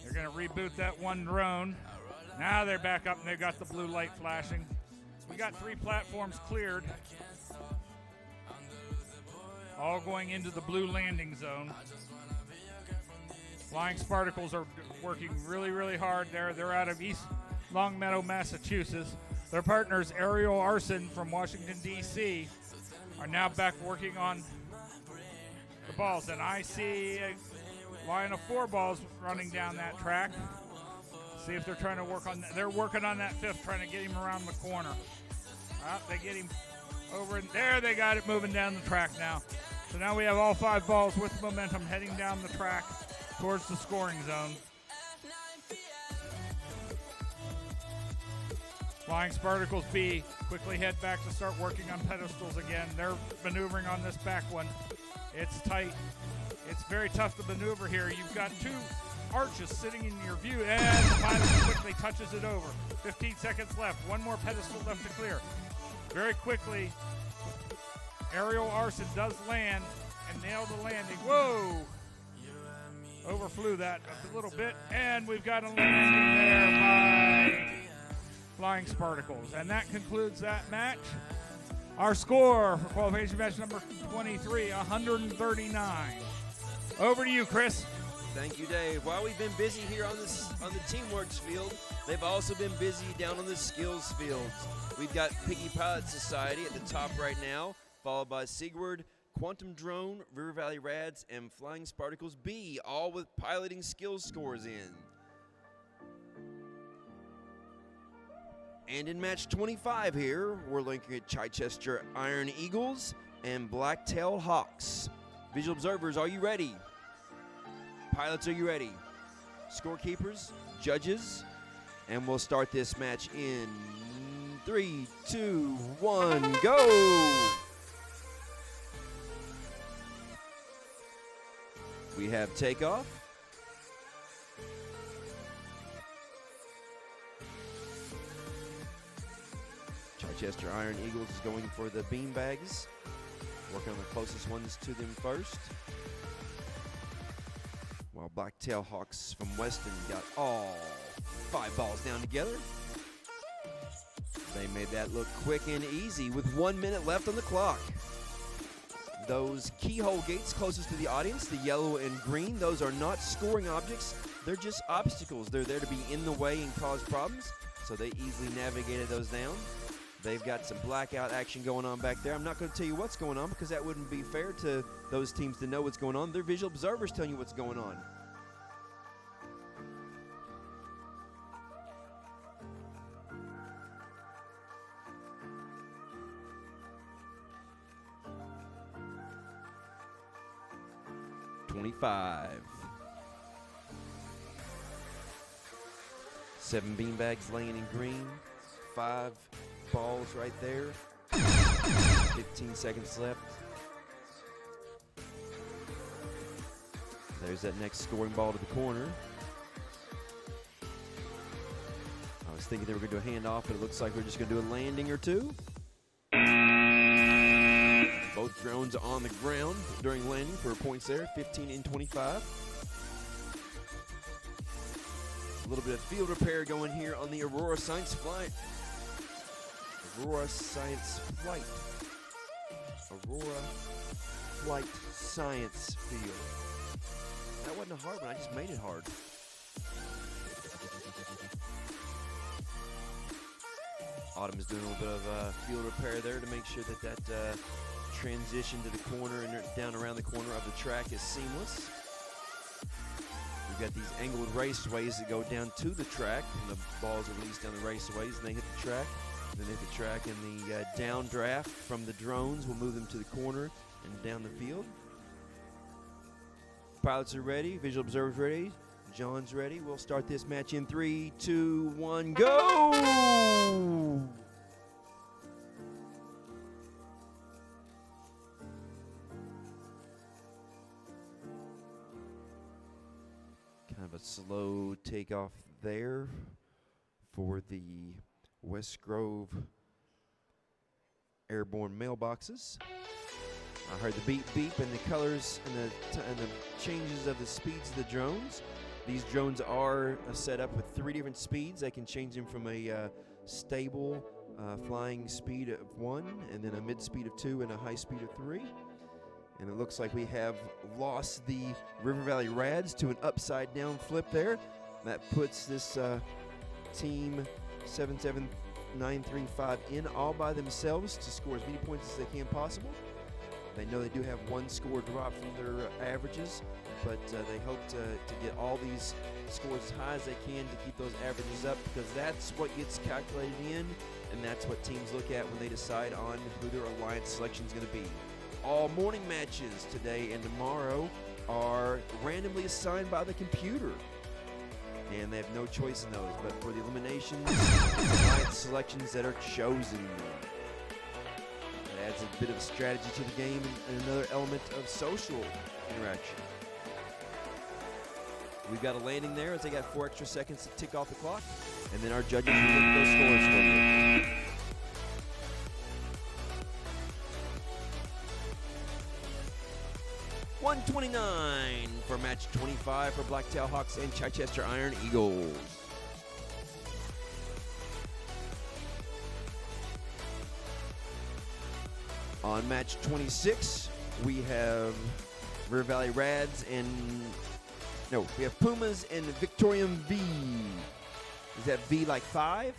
They're going to reboot that one drone. Now they're back up and they've got the blue light flashing. We got 3 platforms cleared. All going into the blue landing zone. Flying Spartacles are working really, really hard there. They're out of East Longmeadow, Massachusetts. Their partners, Ariel Arson from Washington, D.C., are now back working on the balls. And I see a line of 4 balls running down that track. See if they're trying to work on that. They're working on that 5th, trying to get him around the corner. They get him over, and there they got it moving down the track now. So now we have all 5 balls with momentum heading down the track towards the scoring zone. Flying Spartacles B quickly head back to start working on pedestals again. They're maneuvering on this back one. It's tight. It's very tough to maneuver here. You've got 2 arches sitting in your view, and the pilot quickly touches it over. 15 seconds left. One more pedestal left to clear. Very quickly, Ariel Arson does land and nail the landing. Whoa! Overflew that a little bit, and we've got a landing there by Flying Spartacles. And that concludes that match. Our score for qualification match number 23, 139. Over to you, Chris. Thank you, Dave. While we've been busy here on the Teamworks field, they've also been busy down on the skills fields. We've got Piggy Pilot Society at the top right now, followed by Sigward, Quantum Drone, River Valley Rads, and Flying Spartacles B, all with piloting skills scores in. And in match 25 here, we're looking at Chichester Iron Eagles and Blacktail Hawks. Visual observers, are you ready? Pilots, are you ready? Scorekeepers, judges, and we'll start this match in 3, 2, 1, go! We have takeoff. Chichester Iron Eagles is going for the beanbags. Working on the closest ones to them first. While Blacktail Hawks from Weston got all 5 balls down together. They made that look quick and easy with 1 minute left on the clock. Those keyhole gates closest to the audience, the yellow and green, those are not scoring objects. They're just obstacles. They're there to be in the way and cause problems, so they easily navigated those down. They've got some blackout action going on back there. I'm not going to tell you what's going on because that wouldn't be fair to those teams to know what's going on. They're visual observers telling you what's going on. Seven beanbags laying in green. 5 balls right there. 15 seconds left. There's that next scoring ball to the corner. was thinking they were going to do a handoff, but it looks like we're just going to do a landing or two. Both drones on the ground during landing for points there, 15 and 25. A little bit of field repair going here on the Aurora Science Flight. Aurora Science Flight. Aurora Flight Science Field. That wasn't a hard one, I just made it hard. Autumn is doing a little bit of field repair there to make sure that that transition to the corner and down around the corner of the track is seamless. We've got these angled raceways that go down to the track, and the balls are released down the raceways, and they hit the track. Then they hit the track, and the downdraft from the drones will move them to the corner and down the field. Pilots are ready, visual observers ready, John's ready. We'll start this match in 3, 2, 1, go! Kind of a slow takeoff there for the West Grove airborne mailboxes. I heard the beep beep and the colors and the changes of the speeds of the drones. These drones are set up with 3 different speeds. They can change them from a stable flying speed of 1, and then a mid speed of 2, and a high speed of 3. And it looks like we have lost the River Valley Rads to an upside down flip there. That puts this team 77935 in all by themselves to score as many points as they can possible. They know they do have 1 score drop from their averages, but they hope to get all these scores as high as they can to keep those averages up, because that's what gets calculated in, and that's what teams look at when they decide on who their alliance selection is going to be. All morning matches today and tomorrow are randomly assigned by the computer, and they have no choice in those, but for the eliminations, alliance selections that are chosen. It adds a bit of strategy to the game and another element of social interaction. We've got a landing there as they got 4 extra seconds to tick off the clock, and then our judges will look at those scores for you. $129 for match 25 for Blacktail Hawks and Chichester Iron Eagles. On match 26, we have River Valley Rads and we have Pumas and Victorium V. Is that V like 5?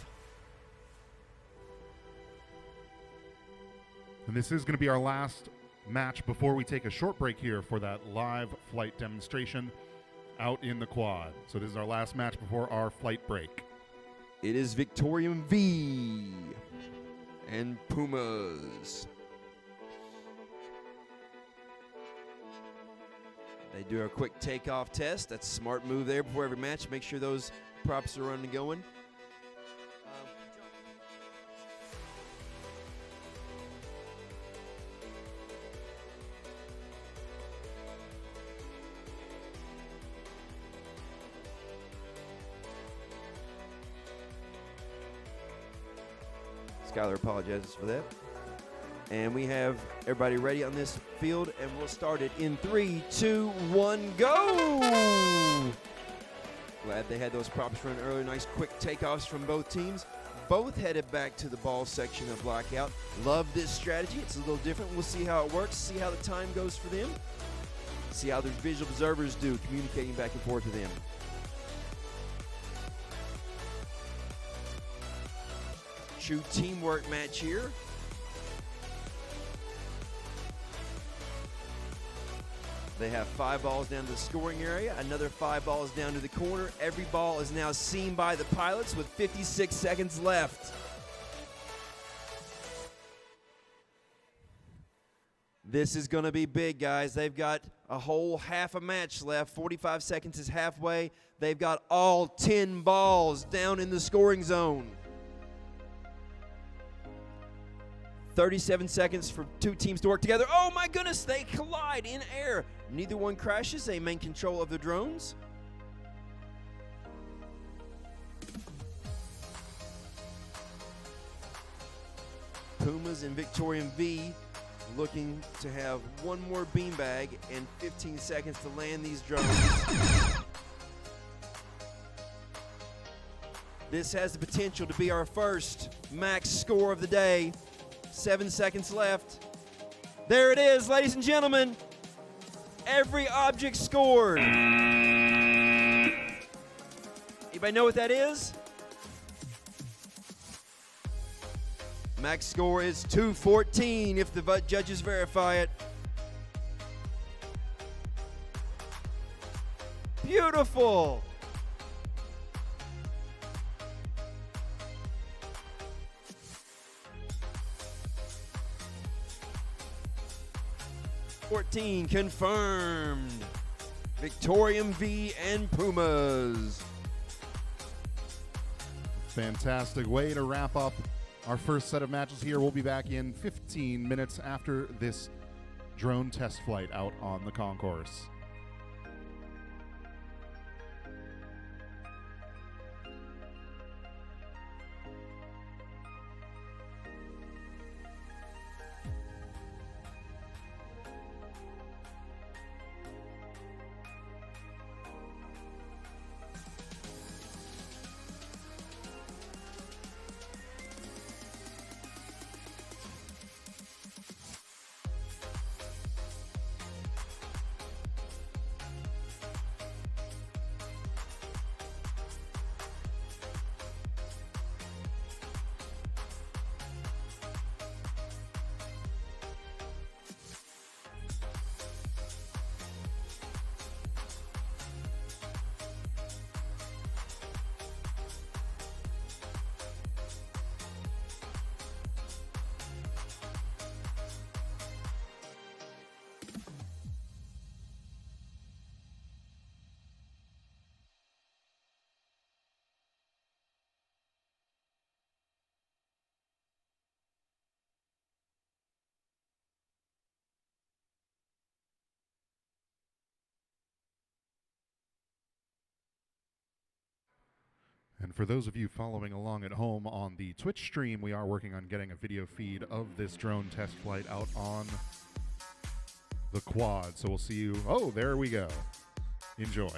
And this is going to be our last match before we take a short break here for that live flight demonstration out in the quad. So this is our last match before our flight break. It is Victorium V and Pumas. They do a quick takeoff test. That's a smart move there before every match. Make sure those props are running and going. Skylar apologizes for that. And we have everybody ready on this field, and we'll start it in 3, 2, 1, go! Glad they had those props run earlier. Nice quick takeoffs from both teams. Both headed back to the ball section of Blackout. Love this strategy. It's a little different. We'll see how it works, see how the time goes for them, see how their visual observers do, communicating back and forth with them. True teamwork match here. They have 5 balls down to the scoring area, another 5 balls down to the corner. Every ball is now seen by the pilots with 56 seconds left. This is going to be big, guys. They've got a whole half a match left. 45 seconds is halfway. They've got all 10 balls down in the scoring zone. 37 seconds for 2 teams to work together. Oh my goodness, they collide in air. Neither one crashes. They maintain control of the drones. Pumas and Victorian V looking to have one more beanbag and 15 seconds to land these drones. This has the potential to be our first max score of the day. 7 seconds left. There it is, ladies and gentlemen. Every object scored. Anybody know what that is? Max score is 214 if the judges verify it. Beautiful. '14 confirmed. Victorian V and Pumas. Fantastic way to wrap up our first set of matches here. We'll be back in 15 minutes after this drone test flight out on the concourse. And for those of you following along at home on the Twitch stream, we are working on getting a video feed of this drone test flight out on the quad. So we'll see you. Oh, there we go. Enjoy.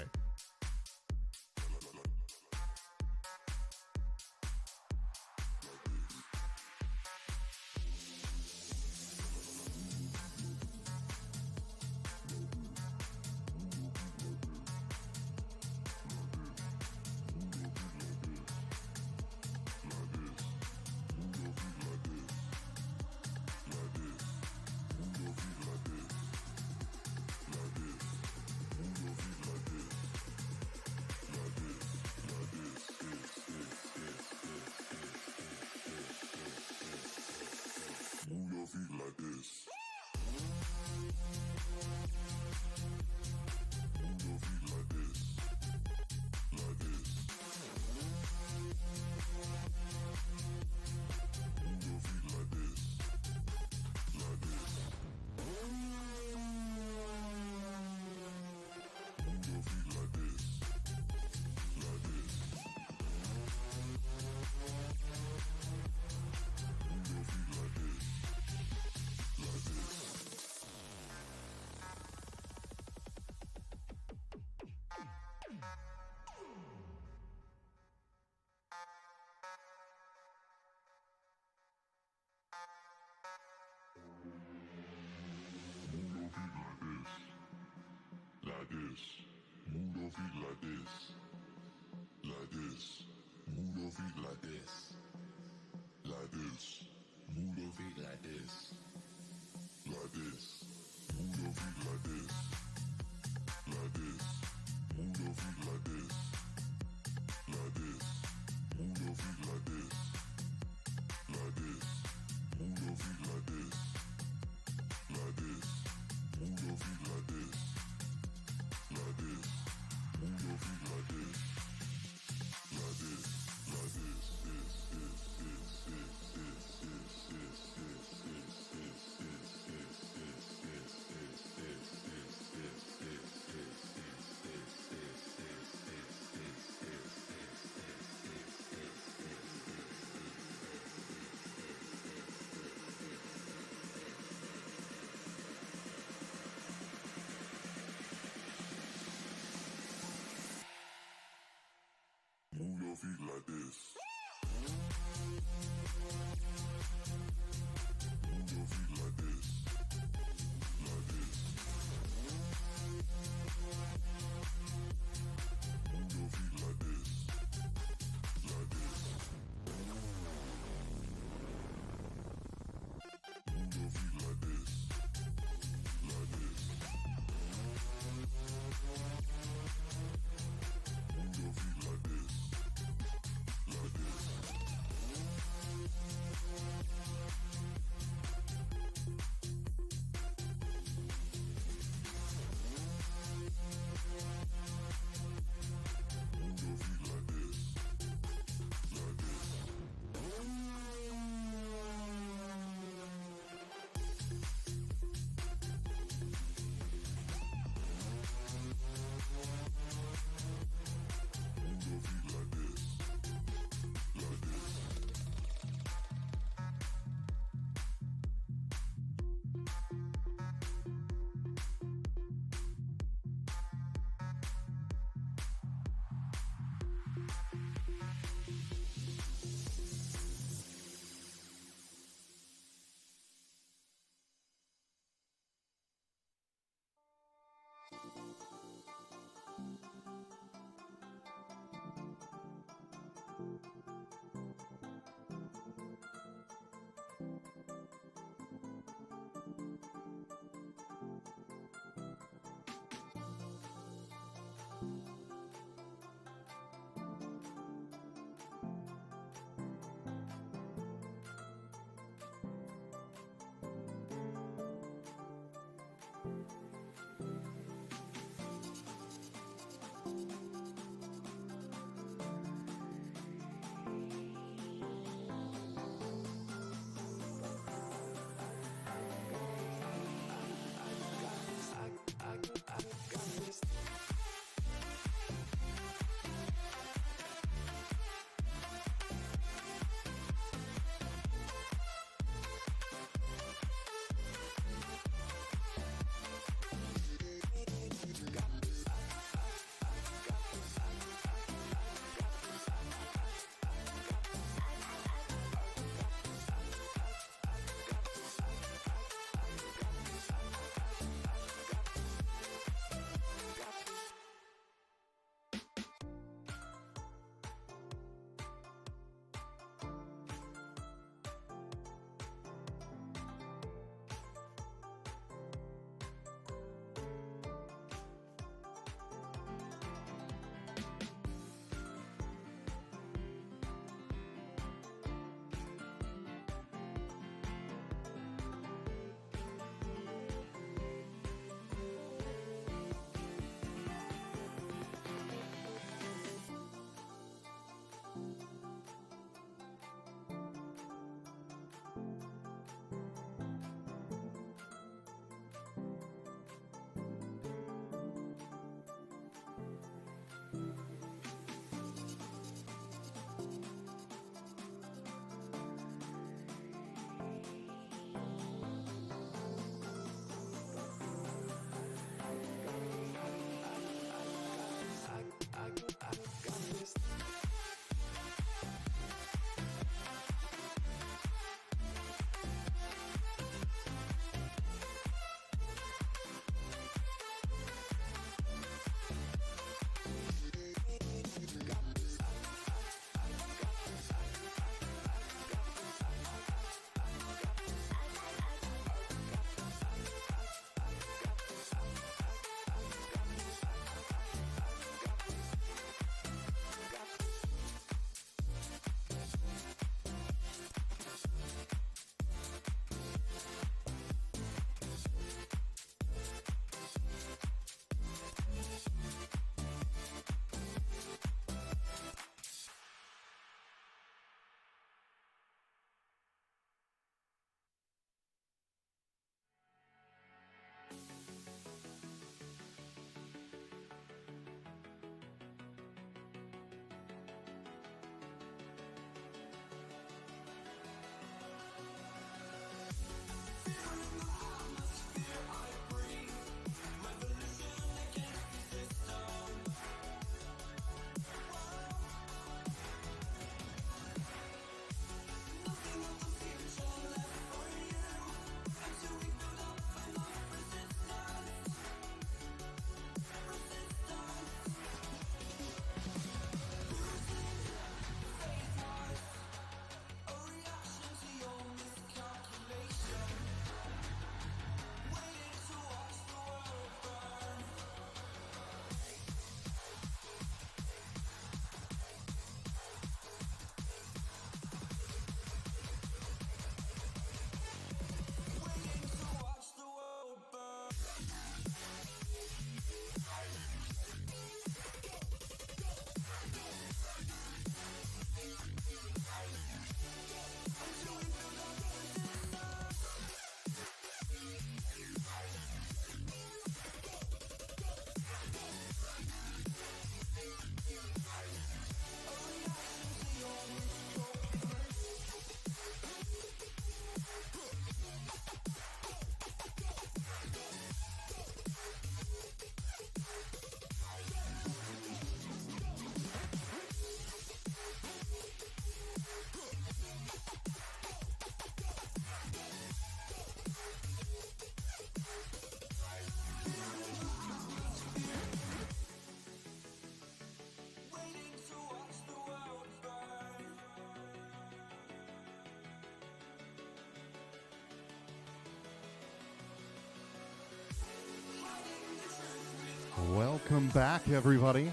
Welcome back, everybody.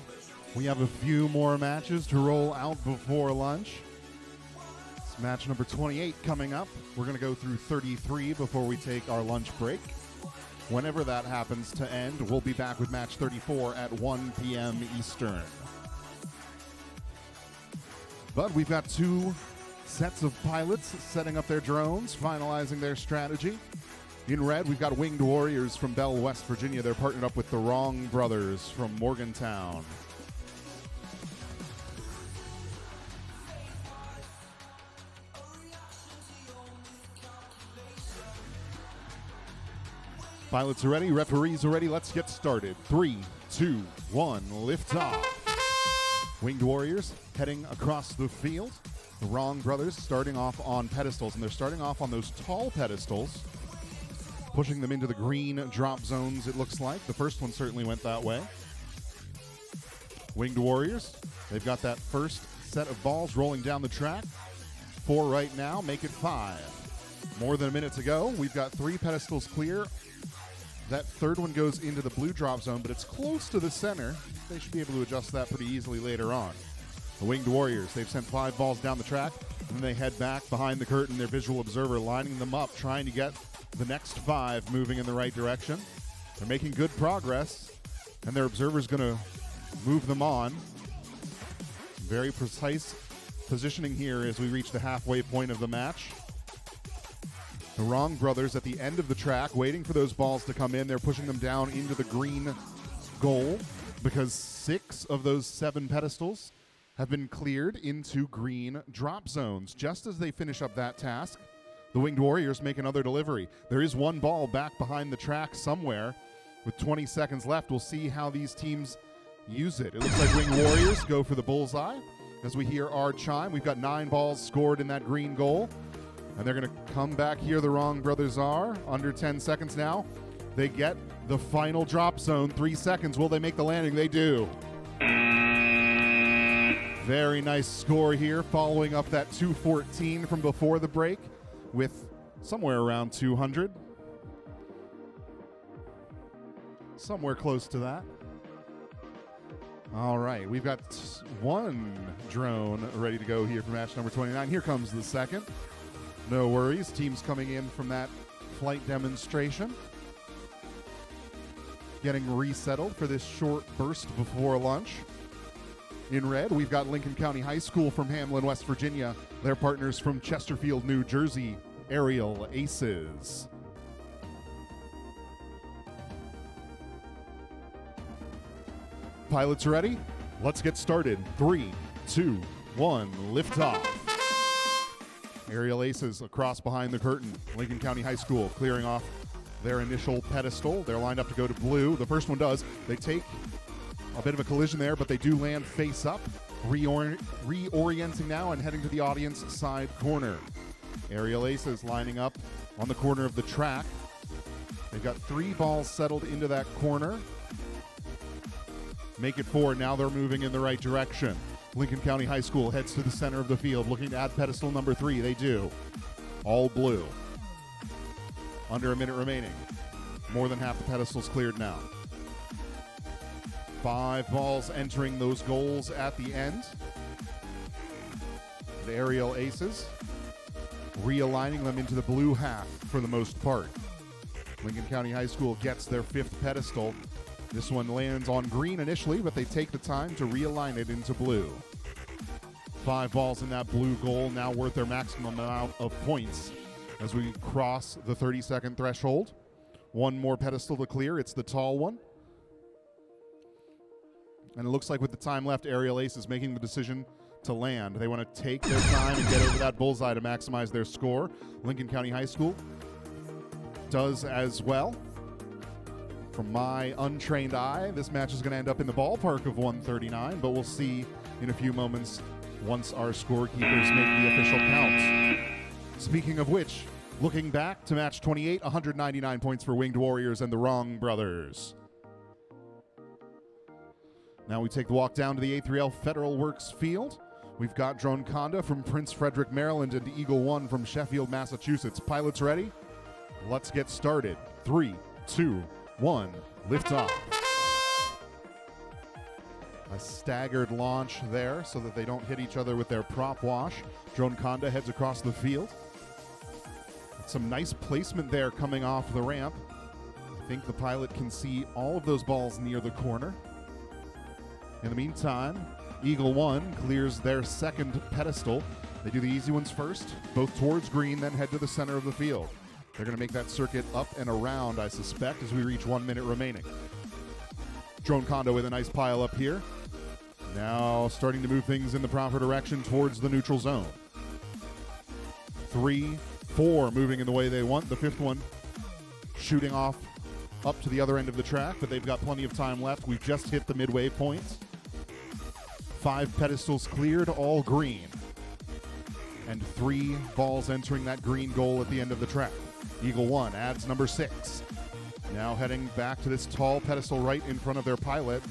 We have a few more matches to roll out before lunch. It's match number 28 coming up. We're going to go through 33 before we take our lunch break. Whenever that happens to end, we'll be back with match 34 at 1 p.m. Eastern. But we've got two sets of pilots setting up their drones, finalizing their strategy. In red, we've got Winged Warriors from Bell, West Virginia. They're partnered up with the Wrong Brothers from Morgantown. Pilots are ready, referees are ready. Let's get started. 3, 2, 1, lift off. Winged Warriors heading across the field. The Wrong Brothers starting off on pedestals, and they're starting off on those tall pedestals, pushing them into the green drop zones, it looks like. The first one certainly went that way. Winged Warriors, they've got that first set of balls rolling down the track. 4 right now, make it 5. More than a minute to go. We've got 3 pedestals clear. That third one goes into the blue drop zone, but it's close to the center. They should be able to adjust that pretty easily later on. The Winged Warriors, they've sent 5 balls down the track, and then they head back behind the curtain, their visual observer lining them up, trying to get the next 5 moving in the right direction. They're making good progress, and their observer's going to move them on. Very precise positioning here as we reach the halfway point of the match. The Wrong Brothers at the end of the track, waiting for those balls to come in. They're pushing them down into the green goal because 6 of those 7 pedestals have been cleared into green drop zones. Just as they finish up that task, the Winged Warriors make another delivery. There is 1 ball back behind the track somewhere. With 20 seconds left, we'll see how these teams use it. It looks like Winged Warriors go for the bullseye. As we hear our chime, we've got 9 balls scored in that green goal. And they're going to come back here. The Wrong Brothers are under 10 seconds now. They get the final drop zone. 3 seconds. Will they make the landing? They do. Very nice score here, following up that 214 from before the break with somewhere around 200. Somewhere close to that. All right, we've got 1 drone ready to go here for match number 29. Here comes the second. No worries. Teams coming in from that flight demonstration. Getting resettled for this short burst before lunch. In red, we've got Lincoln County High School from Hamlin, West Virginia. Their partners from Chesterfield, New Jersey, Aerial Aces. Pilots ready? Let's get started. 3, 2, 1, lift off. Aerial Aces across behind the curtain. Lincoln County High School clearing off their initial pedestal. They're lined up to go to blue. The first one does. They take a bit of a collision there, but they do land face up, reorienting now and heading to the audience side corner. Aerial Aces lining up on the corner of the track. They've got 3 balls settled into that corner. Make it 4. Now they're moving in the right direction. Lincoln County High School heads to the center of the field, looking to add pedestal number 3. They do. All blue. Under a minute remaining. More than half the pedestals cleared now. 5 balls entering those goals at the end. The Aerial Aces realigning them into the blue half for the most part. Lincoln County High School gets their 5th pedestal. This one lands on green initially, but they take the time to realign it into blue. 5 balls in that blue goal, now worth their maximum amount of points as we cross the 30-second threshold. 1 more pedestal to clear. It's the tall one. And it looks like with the time left, Aerial Ace is making the decision to land. They want to take their time and get over that bullseye to maximize their score. Lincoln County High School does as well. From my untrained eye, this match is going to end up in the ballpark of 139, but we'll see in a few moments once our scorekeepers make the official count. Speaking of which, looking back to match 28, 199 points for Winged Warriors and the Wrong Brothers. Now we take the walk down to the A3L Federal Works field. We've got Drone Conda from Prince Frederick, Maryland, and Eagle One from Sheffield, Massachusetts. Pilots ready? Let's get started. 3, 2, 1, lift off. A staggered launch there so that they don't hit each other with their prop wash. Drone Conda heads across the field. Some nice placement there coming off the ramp. I think the pilot can see all of those balls near the corner. In the meantime, Eagle 1 clears their second pedestal. They do the easy ones first, both towards green, then head to the center of the field. They're going to make that circuit up and around, I suspect, as we reach 1 minute remaining. Drone Conda with a nice pile up here. Now starting to move things in the proper direction towards the neutral zone. 3, 4 moving in the way they want. The fifth one shooting off up to the other end of the track, but they've got plenty of time left. We've just hit the midway point. 5 pedestals cleared, all green. And 3 balls entering that green goal at the end of the track. Eagle 1 adds number 6. Now heading back to this tall pedestal right in front of their pilot.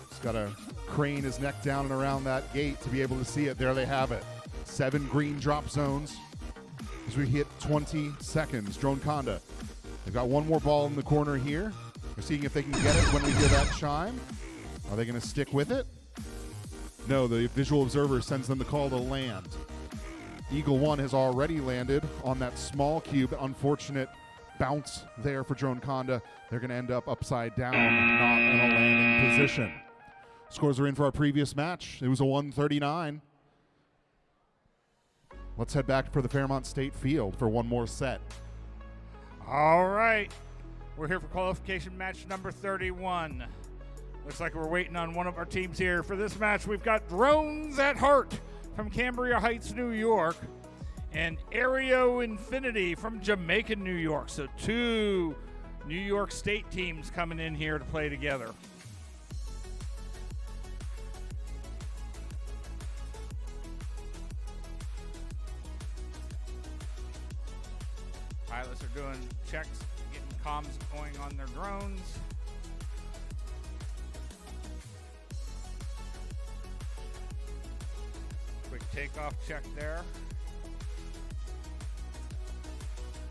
He's got to crane his neck down and around that gate to be able to see it. There they have it. 7 green drop zones as we hit 20 seconds. Drone Conda. They've got one more ball in the corner here. They're seeing if they can get it when we hear that chime. Are they going to stick with it? No, the visual observer sends them the call to land. Eagle 1 has already landed on that small cube. Unfortunate bounce there for Drone Conda. They're going to end up upside down, not in a landing position. Scores are in for our previous match. It was a 139. Let's head back for the Fairmont State Field for one more set. All right. We're here for qualification match number 31. Looks like we're waiting on one of our teams here. For this match, we've got Drones at Heart from Cambria Heights, New York, and Aereo Infinity from Jamaica, New York. So 2 New York State teams coming in here to play together. Pilots are doing checks, getting comms going on their drones. Quick takeoff check there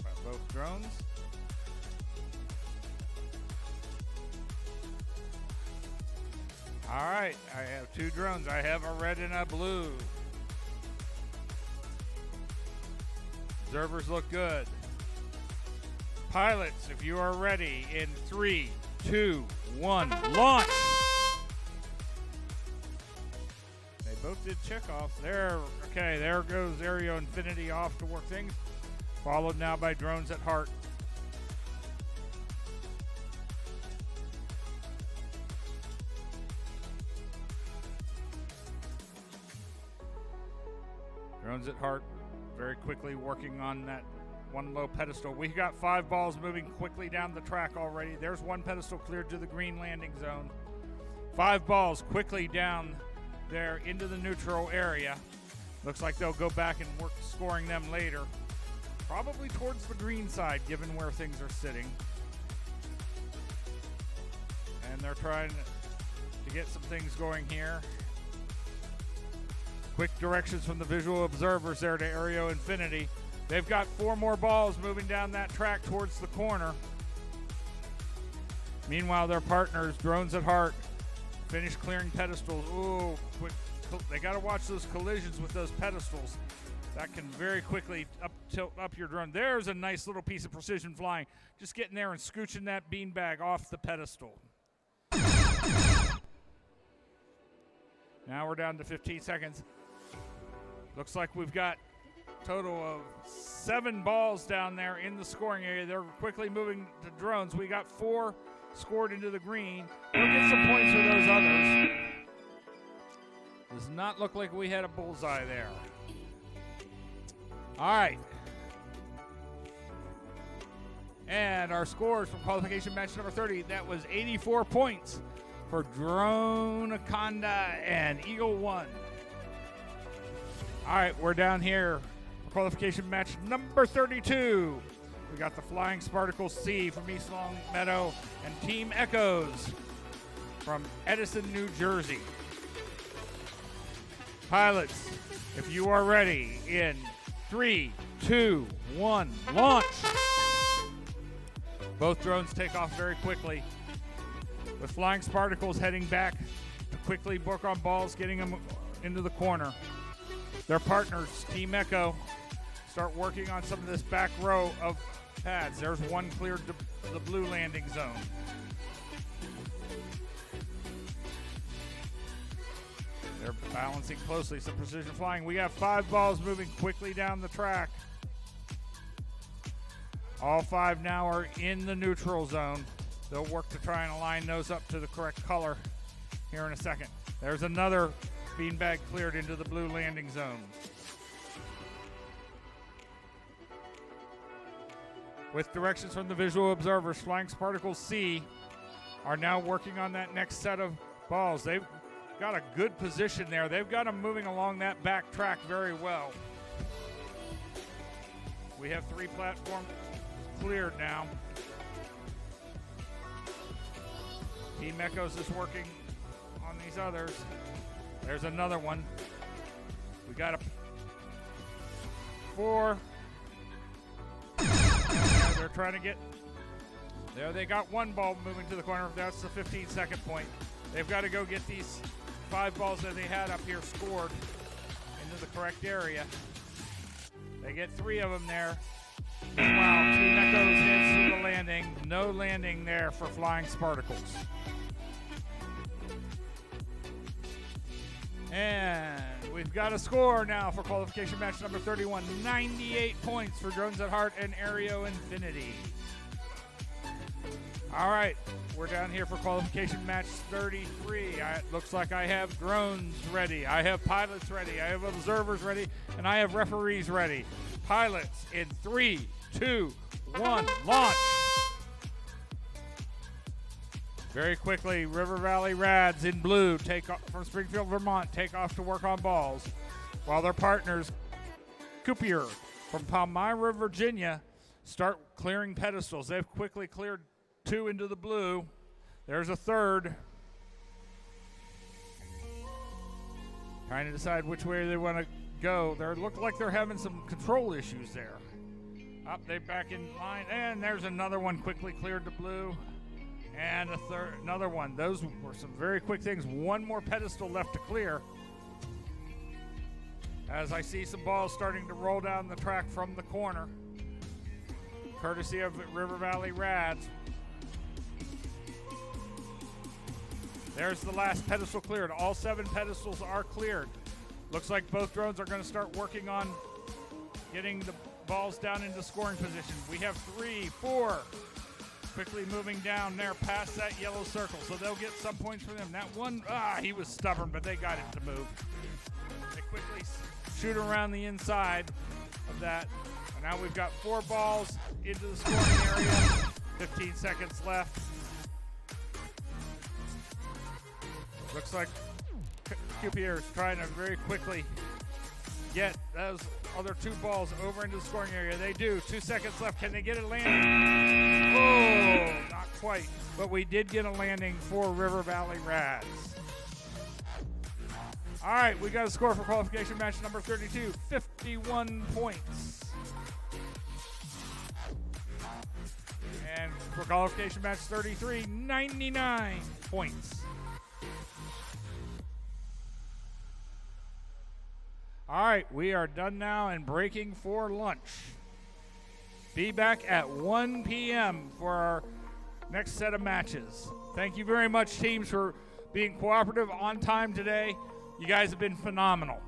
by both drones. All right, I have 2 drones. I have a red and a blue. Observers look good. Pilots, if you are ready, in 3, 2, 1, launch! They both did checkoffs. There, okay, there goes Aereo Infinity off to work things. Followed now by Drones at Heart. Drones at Heart very quickly working on that one low pedestal. We got 5 balls moving quickly down the track already. There's 1 pedestal cleared to the green landing zone. 5 balls quickly down there into the neutral area. Looks like they'll go back and work scoring them later. Probably towards the green side, given where things are sitting. And they're trying to get some things going here. Quick directions from the visual observers there to Aereo Infinity. They've got 4 more balls moving down that track towards the corner. Meanwhile, their partners, Drones at Heart, finish clearing pedestals. Ooh, quick. They got to watch those collisions with those pedestals. That can very quickly tilt up your drone. There's a nice little piece of precision flying. Just getting there and scooching that beanbag off the pedestal. Now we're down to 15 seconds. Looks like we've got a total of 7 balls down there in the scoring area. They're quickly moving to drones. We got 4 scored into the green. We'll get some points for those others. Does not look like we had a bullseye there. All right. And our scores from qualification match number 30, that was 84 points for Drone Conda and Eagle 1. All right, we're down here for qualification match number 32. We got the Flying Spartacle C from East Long Meadow and Team Echoes from Edison, New Jersey. Pilots, if you are ready, in 3, 2, 1, launch. Both drones take off very quickly, with Flying Spartacles heading back to quickly work on balls, getting them into the corner. Their partners, Team Echo, start working on some of this back row of pads. There's one cleared to the blue landing zone. They're balancing closely, some precision flying. We have 5 balls moving quickly down the track. All 5 now are in the neutral zone. They'll work to try and align those up to the correct color here in a second. There's another beanbag cleared into the blue landing zone. With directions from the visual observers, Flying Sparticles C are now working on that next set of balls. They've got a good position there. They've got them moving along that back track very well. We have 3 platforms cleared now. Team Echoes is working on these others. There's another one. We got a 4. They're trying to get there. They got 1 ball moving to the corner. That's the 15-second point. They've got to go get these 5 balls that they had up here scored into the correct area. They get 3 of them there. Wow, Team Echoes heads to the landing. No landing there for Flying Sparticles. And we've got a score now for qualification match number 31. 98 points for Drones at Heart and Aereo Infinity. All right, we're down here for qualification match 33. It looks like I have drones ready. I have pilots ready. I have observers ready. And I have referees ready. Pilots in 3, 2, 1, launch. Very quickly, River Valley Rads in blue take off from Springfield, Vermont, take off to work on balls, while their partners, Coopier from Palmyra, Virginia, start clearing pedestals. They've quickly cleared 2 into the blue. There's a 3rd. Trying to decide which way they want to go. They look like they're having some control issues there. Up, they back in line, and there's another one quickly cleared to blue. And another one. Those were some very quick things. 1 more pedestal left to clear. As I see some balls starting to roll down the track from the corner, courtesy of River Valley Rads. There's the last pedestal cleared. All 7 pedestals are cleared. Looks like both drones are going to start working on getting the balls down into scoring position. We have 3, 4. Quickly moving down there past that yellow circle, so they'll get some points for them. That one, he was stubborn, but they got it to move. They quickly shoot around the inside of that. And now we've got 4 balls into the scoring area. 15 seconds left. Looks like Cupier is trying to very quickly get those other 2 balls over into the scoring area. They do. 2 seconds left. Can they get a landing? Oh, not quite. But we did get a landing for River Valley Rads. All right, we got a score for qualification match number 32. 51 points. And for qualification match 33, 99 points. All right, we are done now and breaking for lunch. Be back at 1 p.m. for our next set of matches. Thank you very much, teams, for being cooperative on time today. You guys have been phenomenal.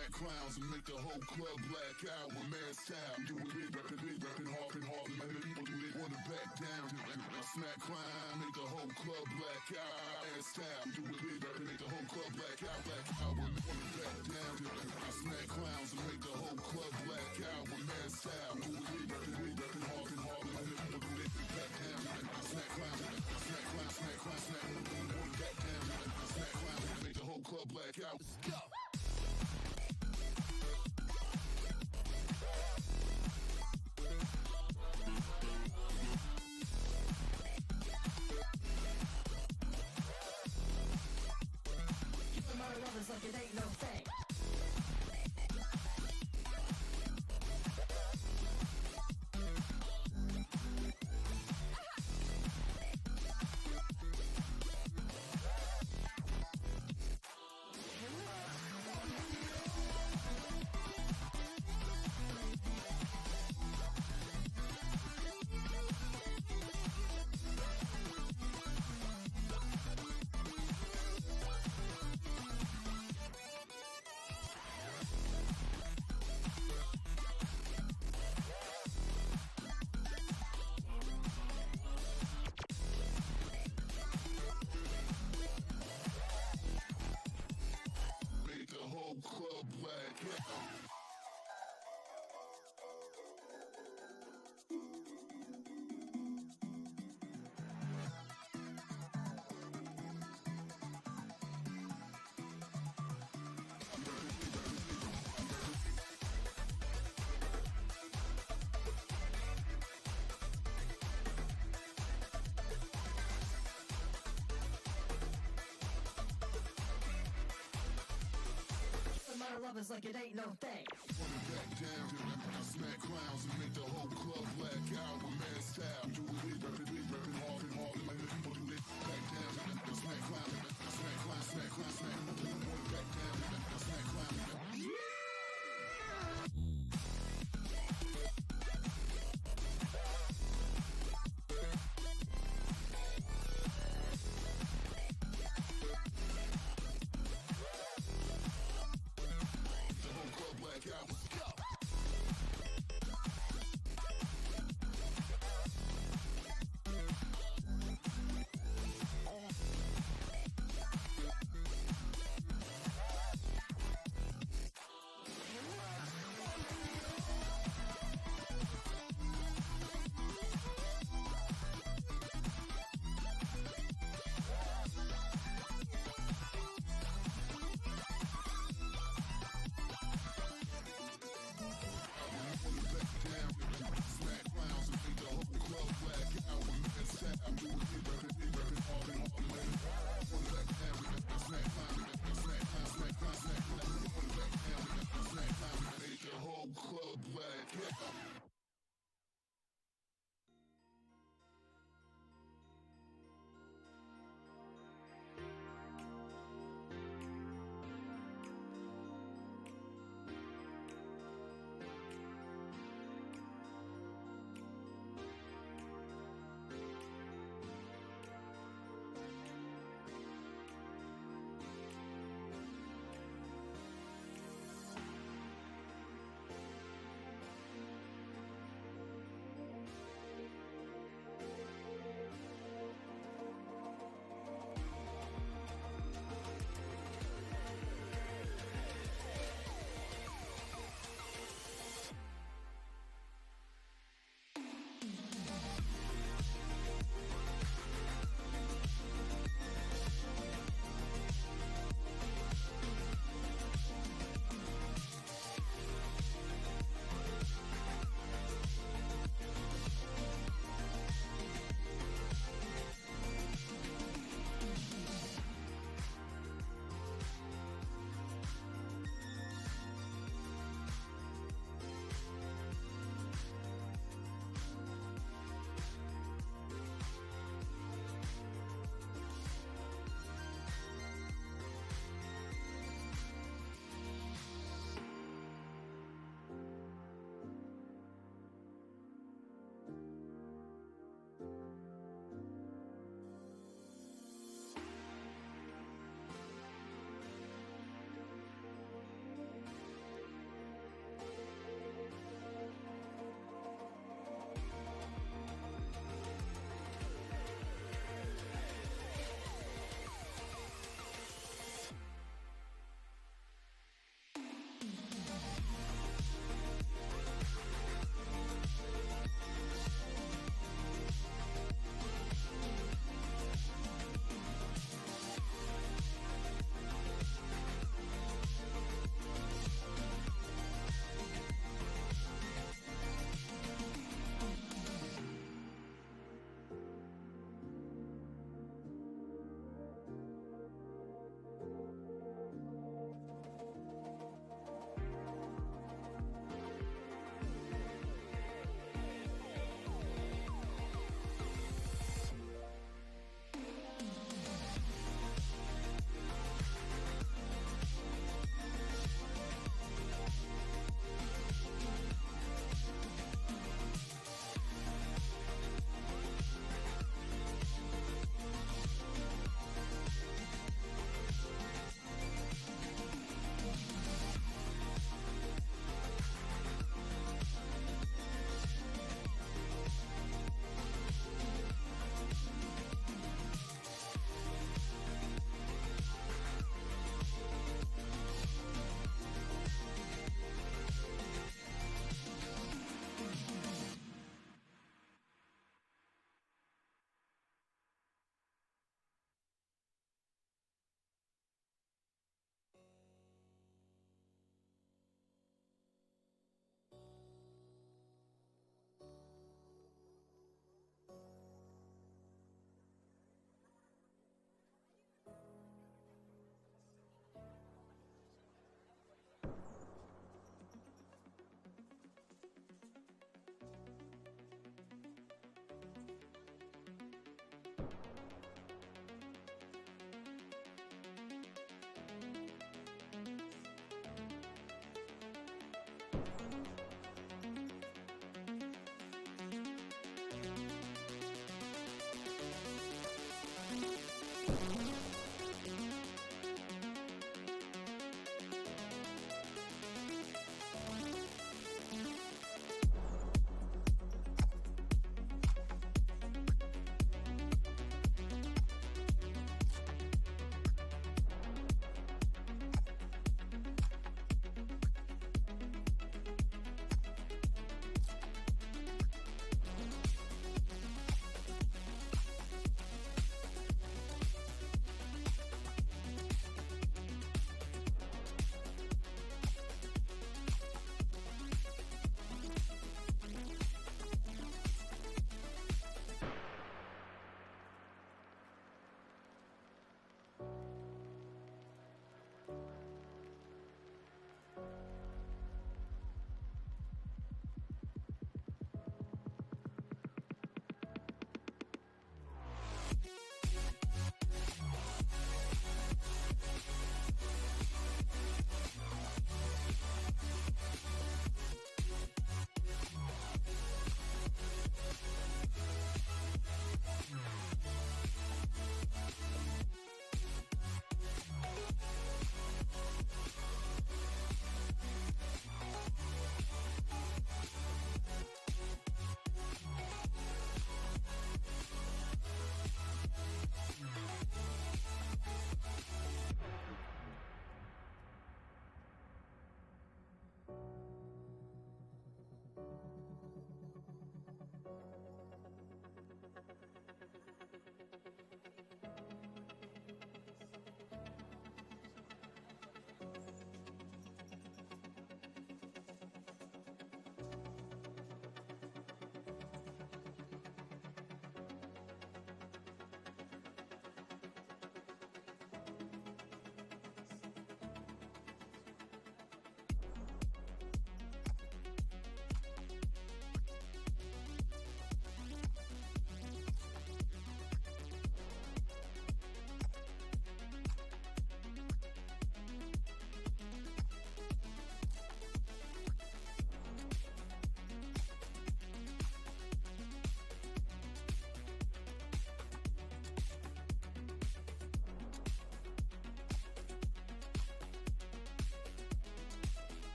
smack clowns and make the whole club black out with mad style. Do it big, rapping hard, and the people do it wanna back down. I smack clown, make the whole club black out, mad style. Do it big, make the whole club black out when they wanna back down. I smack clowns and make the whole club black out with mad style. Do it big, rapping hard, and the people do it back down. I smack clowns, smack wanna back down. I smack clowns and make the whole club black out. Let's go. Like it ain't no thing. Club black out. Lovers like it ain't no thing. Wanna back down, I smack clowns and make the whole club black out with mad style. Do it big, rapping hard, and my people do it back down. I smack clowns, smack. Wanna back down, I smack clowns.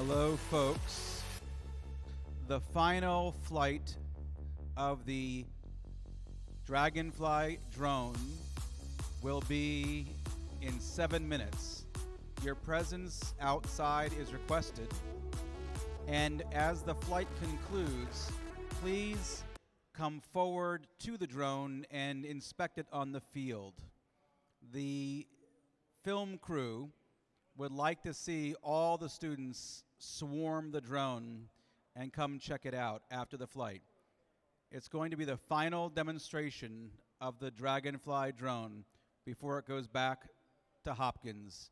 Hello, folks. The final flight of the Dragonfly drone will be in 7 minutes. Your presence outside is requested. And as the flight concludes, please come forward to the drone and inspect it on the field. The film crew would like to see all the students swarm the drone and come check it out after the flight. It's going to be the final demonstration of the Dragonfly drone before it goes back to Hopkins.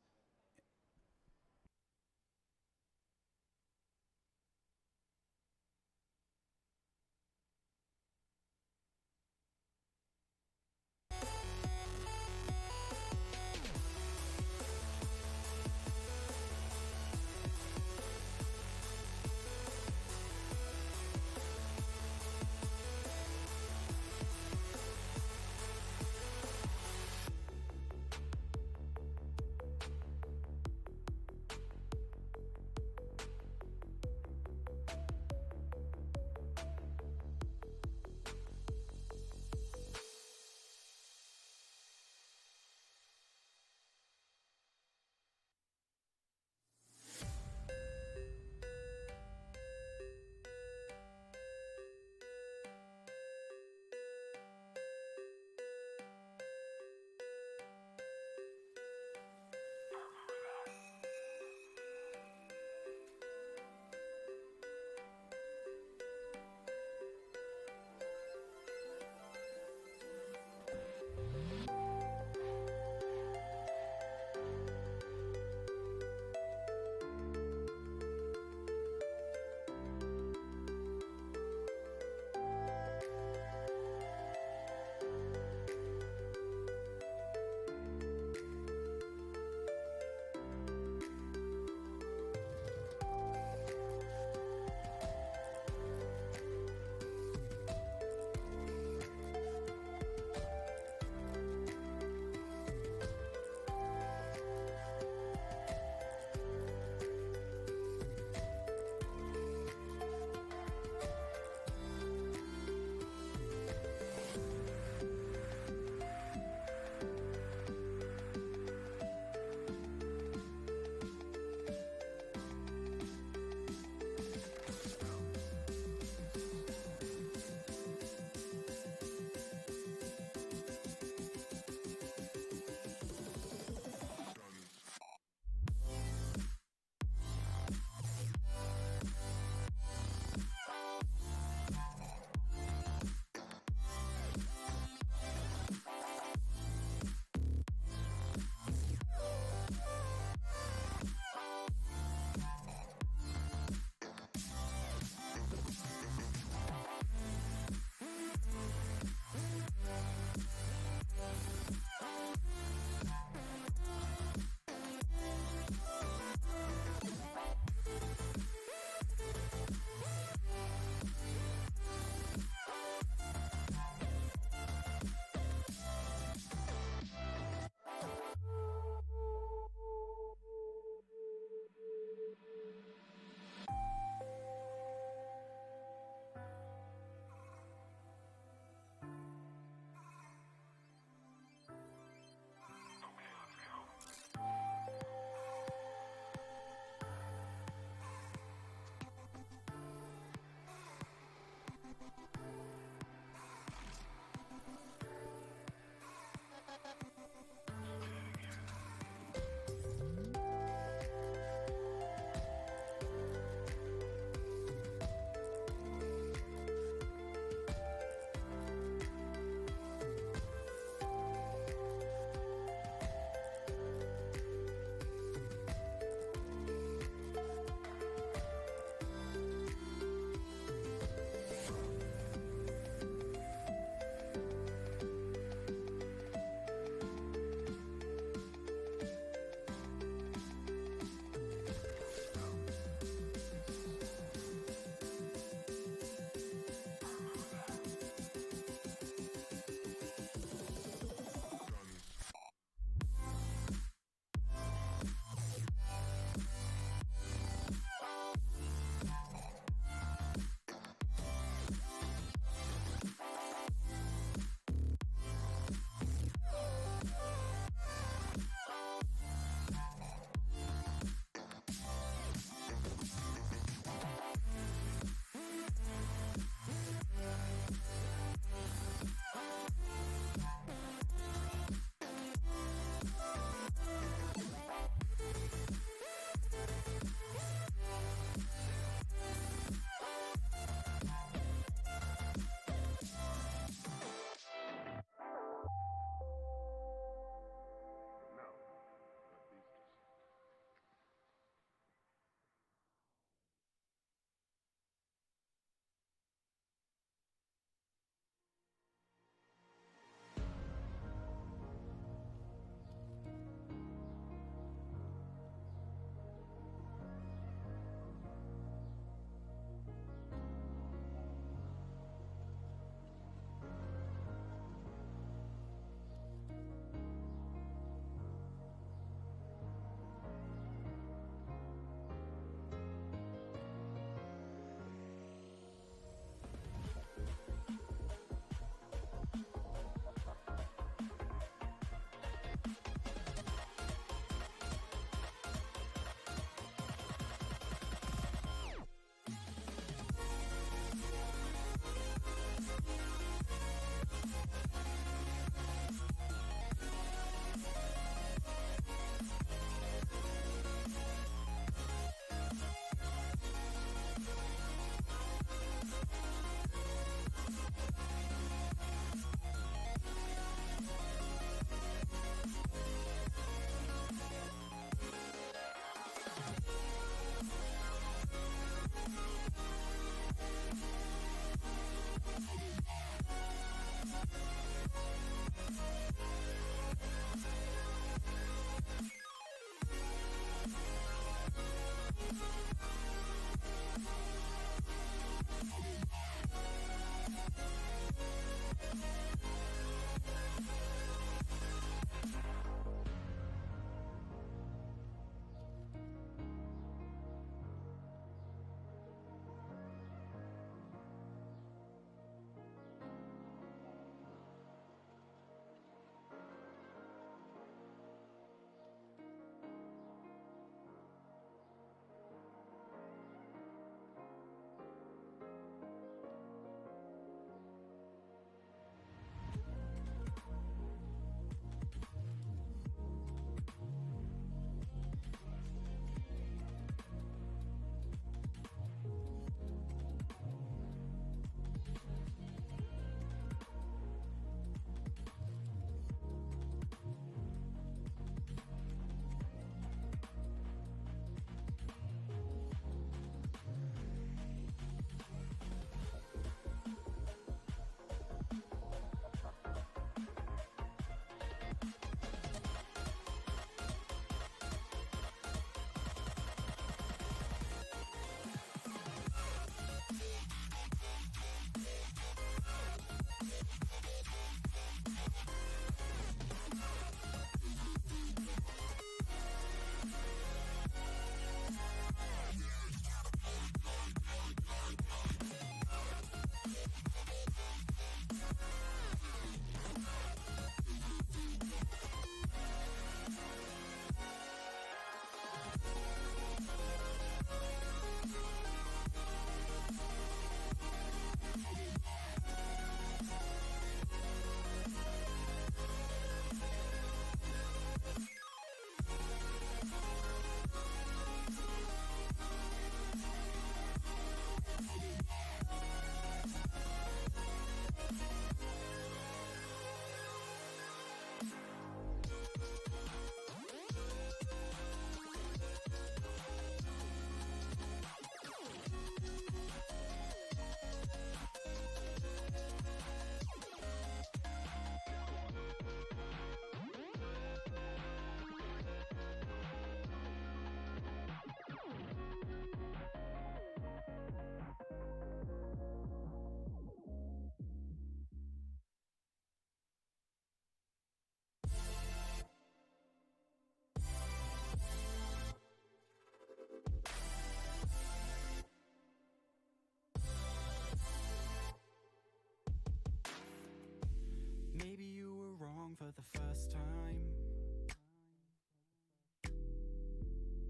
for the first time.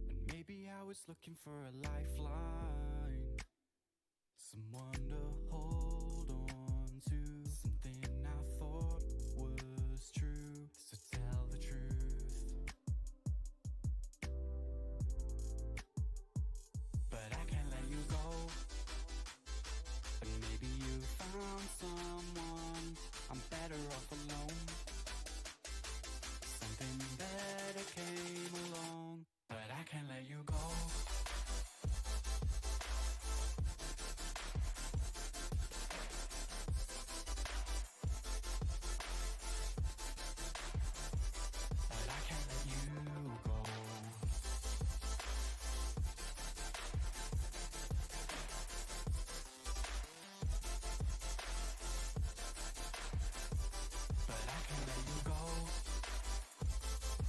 And maybe I was looking for a lifeline, someone to hold on to, something I thought was true. So tell the truth. But I can't let you go. And maybe you found someone. I'm better off alone. Something better came along. But I can't let you go. But I can't let you go. But I can't let you go.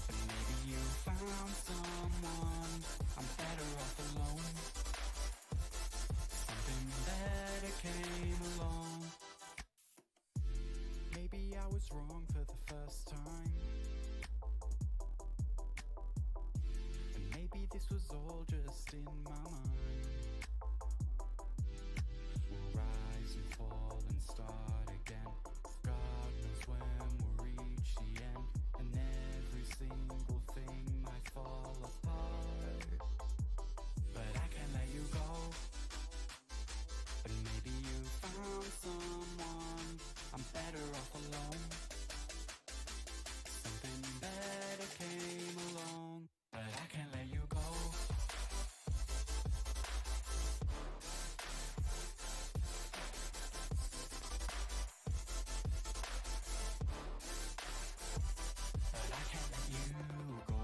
And maybe you found someone. I'm better off alone. Something better came along. Maybe I was wrong for the first time. And maybe this was all just in my mind. We'll rise and fall and start again. God knows when we'll reach the end. And every single thing might fall apart. But I can't let you go. And maybe you found someone. I'm better off alone. Something better came along. But I can't let you go. But I can't let you go.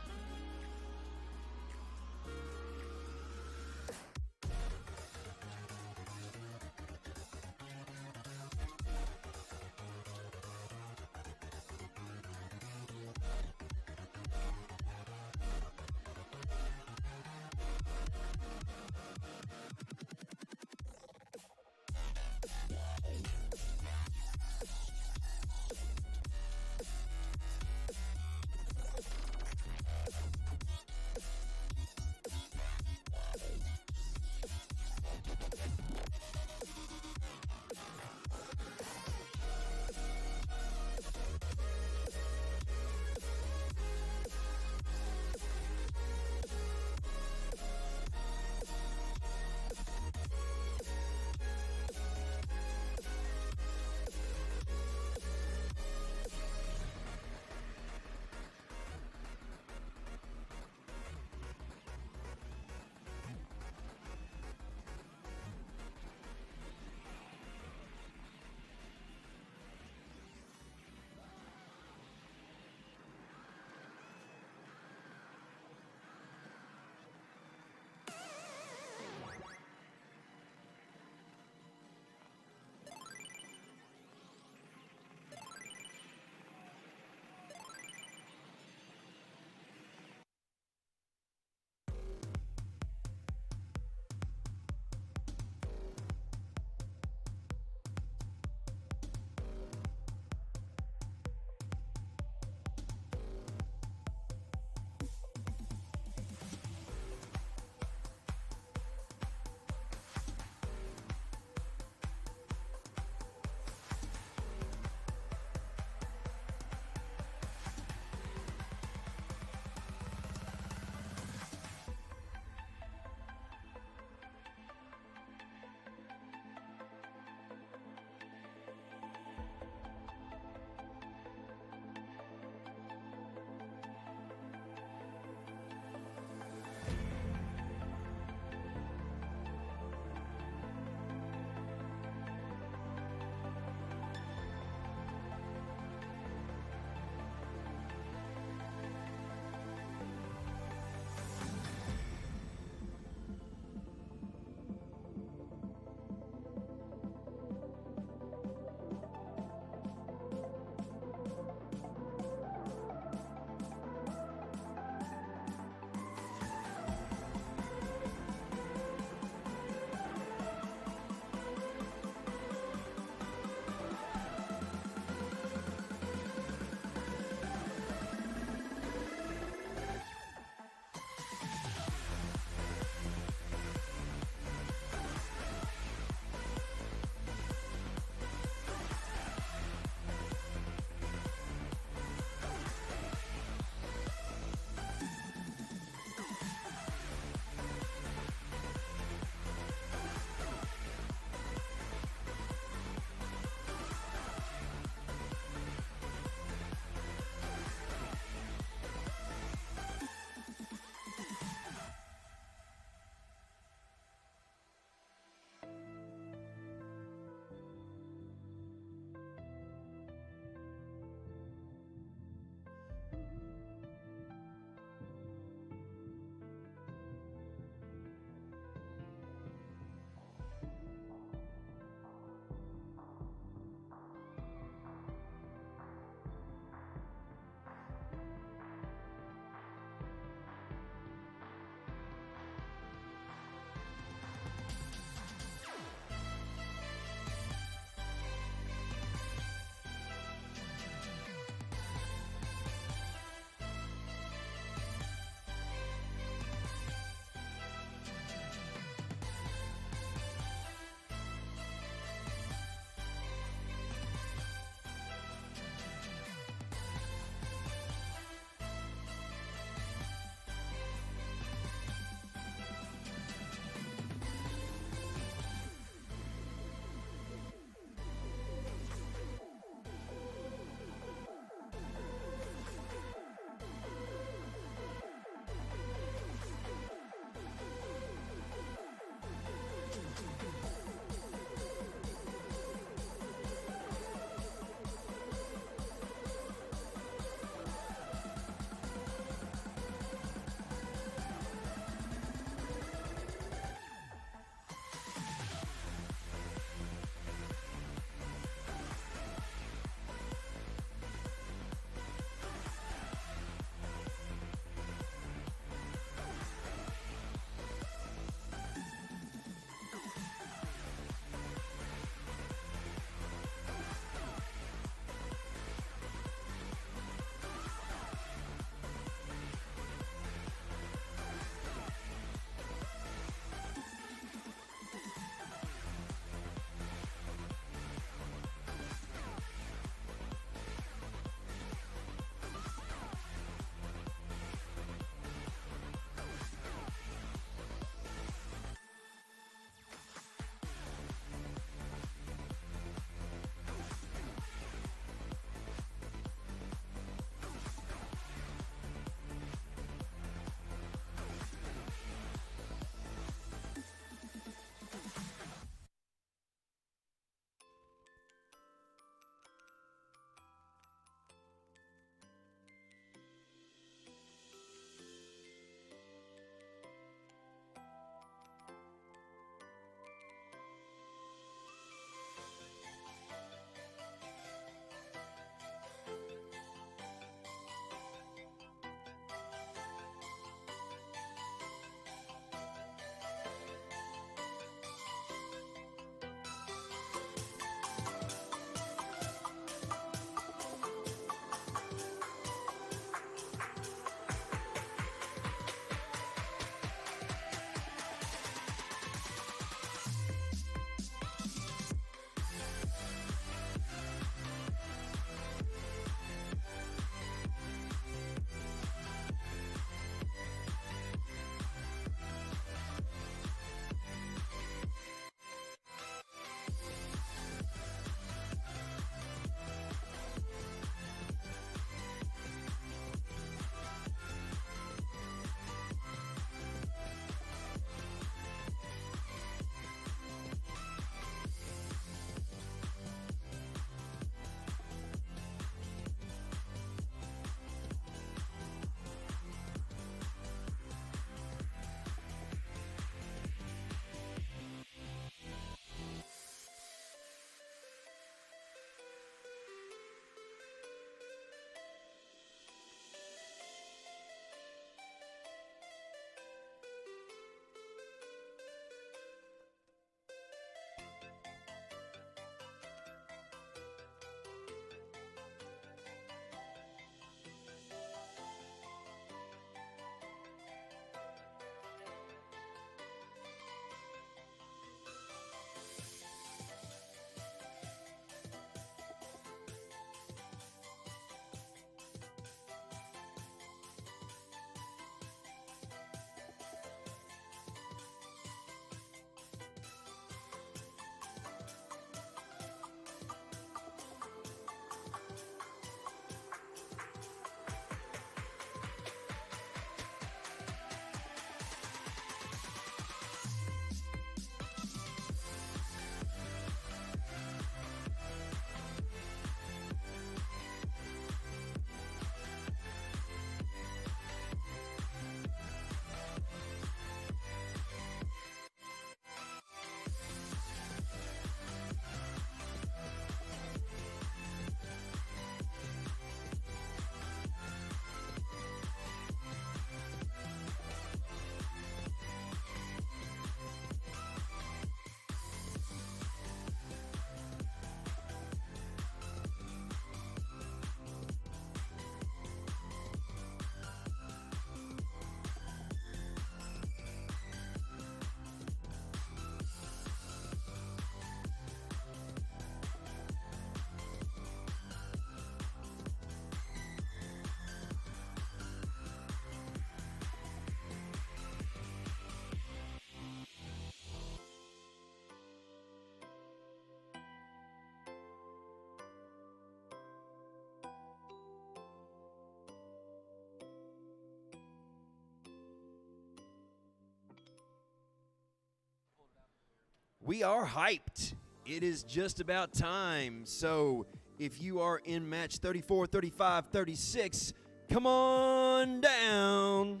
We are hyped. It is just about time. So if you are in match 34, 35, 36, come on down.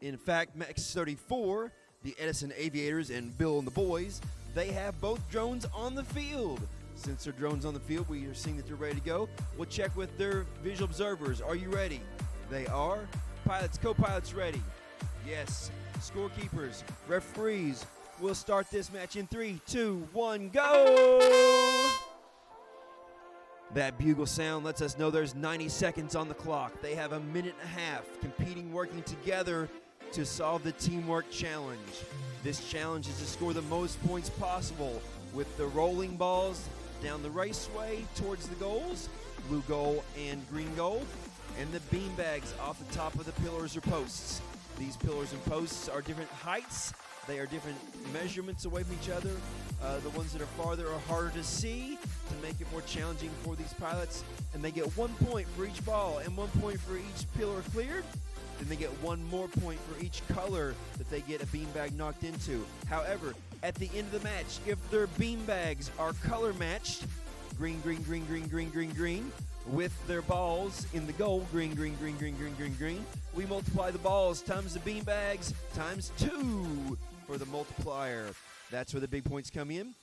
In fact, match 34, the Edison Aviators and Bill and the boys, they have both drones on the field. Since their drones on the field, we are seeing that they're ready to go. We'll check with their visual observers. Are you ready? They are. Pilots, co-pilots ready. Yes. Scorekeepers, referees. We'll start this match in 3, 2, 1, go! That bugle sound lets us know there's 90 seconds on the clock. They have a minute and a half competing, working together to solve the teamwork challenge. This challenge is to score the most points possible with the rolling balls down the raceway towards the goals, blue goal and green goal, and the beanbags off the top of the pillars or posts. These pillars and posts are different heights. They are different measurements away from each other. The ones that are farther are harder to see to make it more challenging for these pilots. And they get 1 point for each ball and 1 point for each pillar cleared. Then they get 1 more point for each color that they get a beanbag knocked into. However, at the end of the match, if their beanbags are color matched, green, green, green, green, green, green, green, with their balls in the goal, green, green, green, green, green, green, green, we multiply the balls times the beanbags times 2 for the multiplier. That's where the big points come in,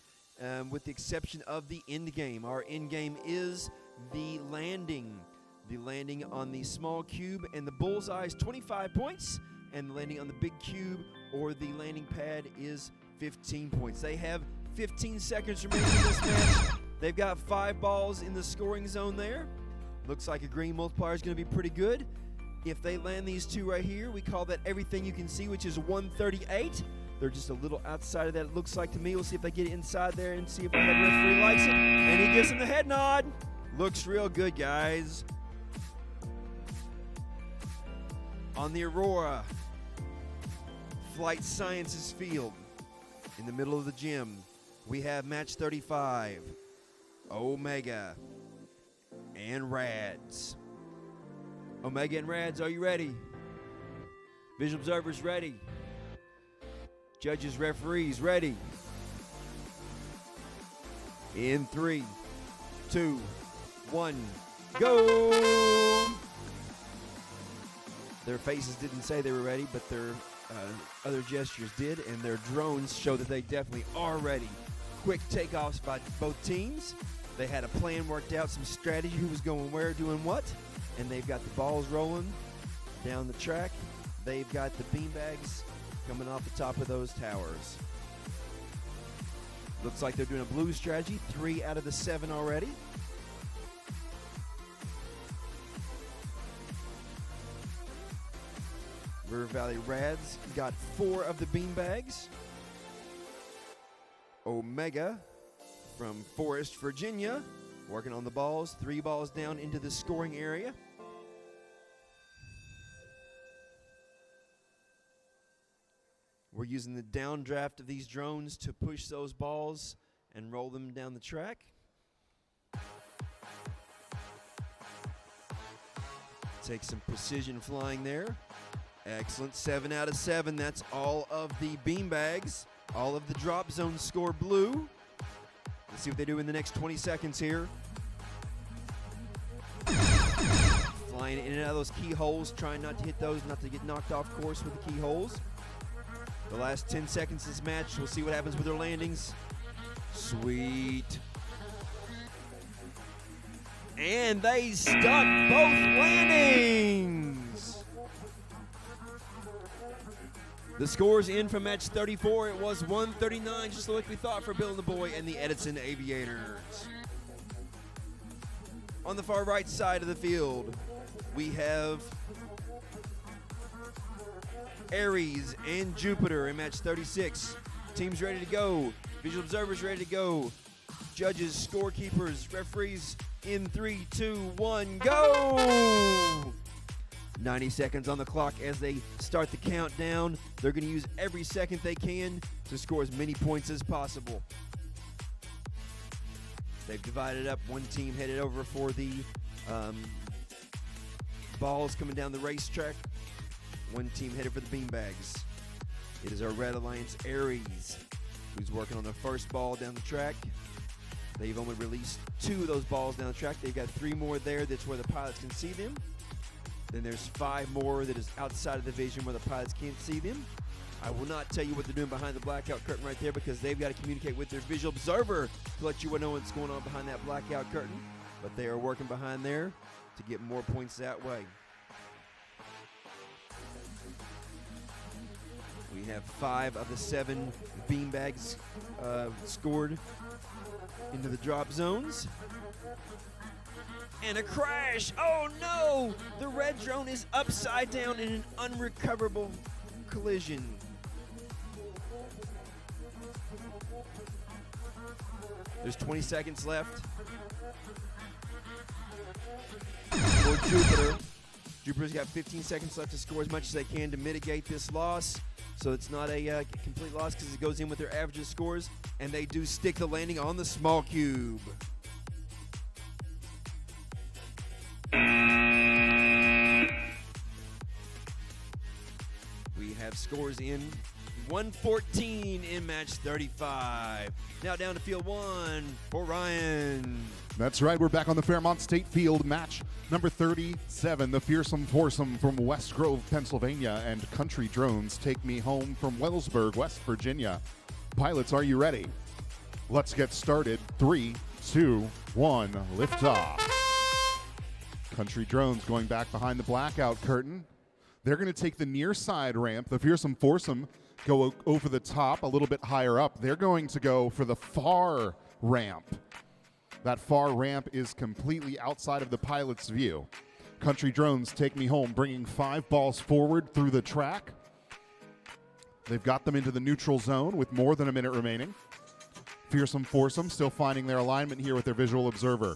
with the exception of the end game. Our end game is the landing. The landing on the small cube and the bullseye is 25 points, and the landing on the big cube or the landing pad is 15 points. They have 15 seconds remaining in this match. They've got 5 balls in the scoring zone there. Looks like a green multiplier is going to be pretty good. If they land these 2 right here, we call that everything you can see, which is 138. They're just a little outside of that, it looks like to me. We'll see if they get inside there and see if our head referee likes it. And he gives them the head nod. Looks real good, guys. On the Aurora Flight Sciences field, in the middle of the gym, we have match 35, Omega and Rads. Omega and Rads, are you ready? Visual observers ready. Judges, referees ready. In 3, 2, 1, go! Their faces didn't say they were ready, but their other gestures did, and their drones show that they definitely are ready. Quick takeoffs by both teams. They had a plan worked out, some strategy, who was going where, doing what, and they've got the balls rolling down the track. They've got the beanbags coming off the top of those towers. Looks like they're doing a blue strategy, 3 out of the 7 already. River Valley Rads got 4 of the beanbags. Omega from Forest, Virginia, working on the balls, 3 balls down into the scoring area. We're using the downdraft of these drones to push those balls and roll them down the track. Take some precision flying there. Excellent, 7 out of 7. That's all of the beanbags. All of the drop zones score blue. Let's see what they do in the next 20 seconds here. Flying in and out of those keyholes, trying not to hit those, not to get knocked off course with the keyholes. The last 10 seconds of this match, we'll see what happens with their landings. Sweet. And they stuck both landings. The scores in from match 34, it was 139, just like we thought for Bill and the Boy and the Edison Aviators. On the far right side of the field, we have Aries and Jupiter in match 36. Teams ready to go. Visual observers ready to go. Judges, scorekeepers, referees in 3, 2, 1, go! 90 seconds on the clock as they start the countdown. They're going to use every second they can to score as many points as possible. They've divided up. One team headed over for the balls coming down the racetrack. One team headed for the beanbags. It is our Red Alliance Aries who's working on the first ball down the track. They've only released 2 of those balls down the track. They've got 3 more there. That's where the pilots can see them. Then there's 5 more that is outside of the vision where the pilots can't see them. I will not tell you what they're doing behind the blackout curtain right there because they've got to communicate with their visual observer to let you know what's going on behind that blackout curtain. But they are working behind there to get more points that way. We have 5 of the 7 beanbags scored into the drop zones. And a crash! Oh no! The red drone is upside down in an unrecoverable collision. There's 20 seconds left for Jupiter. Jupiter's got 15 seconds left to score as much as they can to mitigate this loss. So it's not a complete loss because it goes in with their averages scores, and they do stick the landing on the small cube. We have scores in 114 in match 35. Now down to field 1 for Ryan. That's right, we're back on the Fairmont State Field, match number 37. The fearsome foursome from West Grove, Pennsylvania, and Country Drones take me home from Wellsburg, West Virginia. Pilots, are you ready? Let's get started. 3, 2, 1, liftoff. Country Drones going back behind the blackout curtain. They're going to take the near side ramp. The fearsome foursome go over the top a little bit higher up. They're going to go for the far ramp. That far ramp is completely outside of the pilot's view. Country Drones take me home, bringing 5 balls forward through the track. They've got them into the neutral zone with more than a minute remaining. Fearsome foursome still finding their alignment here with their visual observer.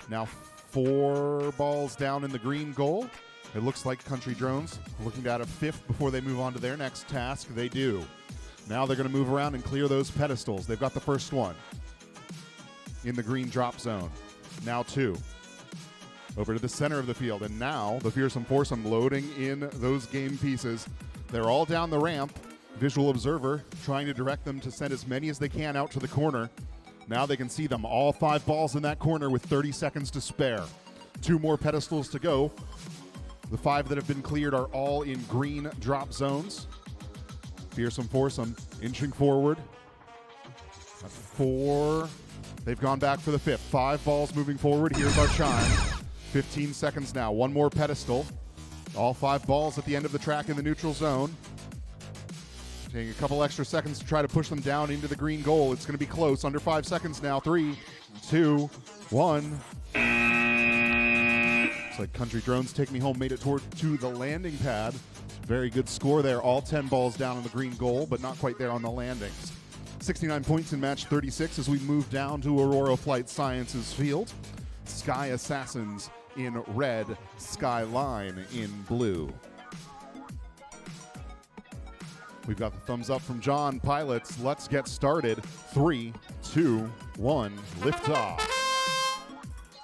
Now 4 balls down in the green goal. It looks like Country Drones looking to add a 5th before they move on to their next task. They do. Now they're going to move around and clear those pedestals. They've got the first one in the green drop zone. Now 2. Over to the center of the field. And now the fearsome foursome loading in those game pieces. They're all down the ramp. Visual observer trying to direct them to send as many as they can out to the corner. Now they can see them. All 5 balls in that corner with 30 seconds to spare. 2 more pedestals to go. The 5 that have been cleared are all in green drop zones. Fearsome foursome inching forward. 4. They've gone back for the 5th. 5 balls moving forward. Here's our chime. 15 seconds now. 1 more pedestal. All 5 balls at the end of the track in the neutral zone. Taking a couple extra seconds to try to push them down into the green goal. It's going to be close. Under 5 seconds now. 3, 2, 1. Looks like Country Drones Take Me Home made it to the landing pad. Very good score there. All 10 balls down on the green goal, but not quite there on the landings. 69 points in match 36 as we move down to Aurora Flight Sciences Field. Sky Assassins in red, Skyline in blue. We've got the thumbs up from John. Pilots, let's get started. 3, 2, 1, liftoff.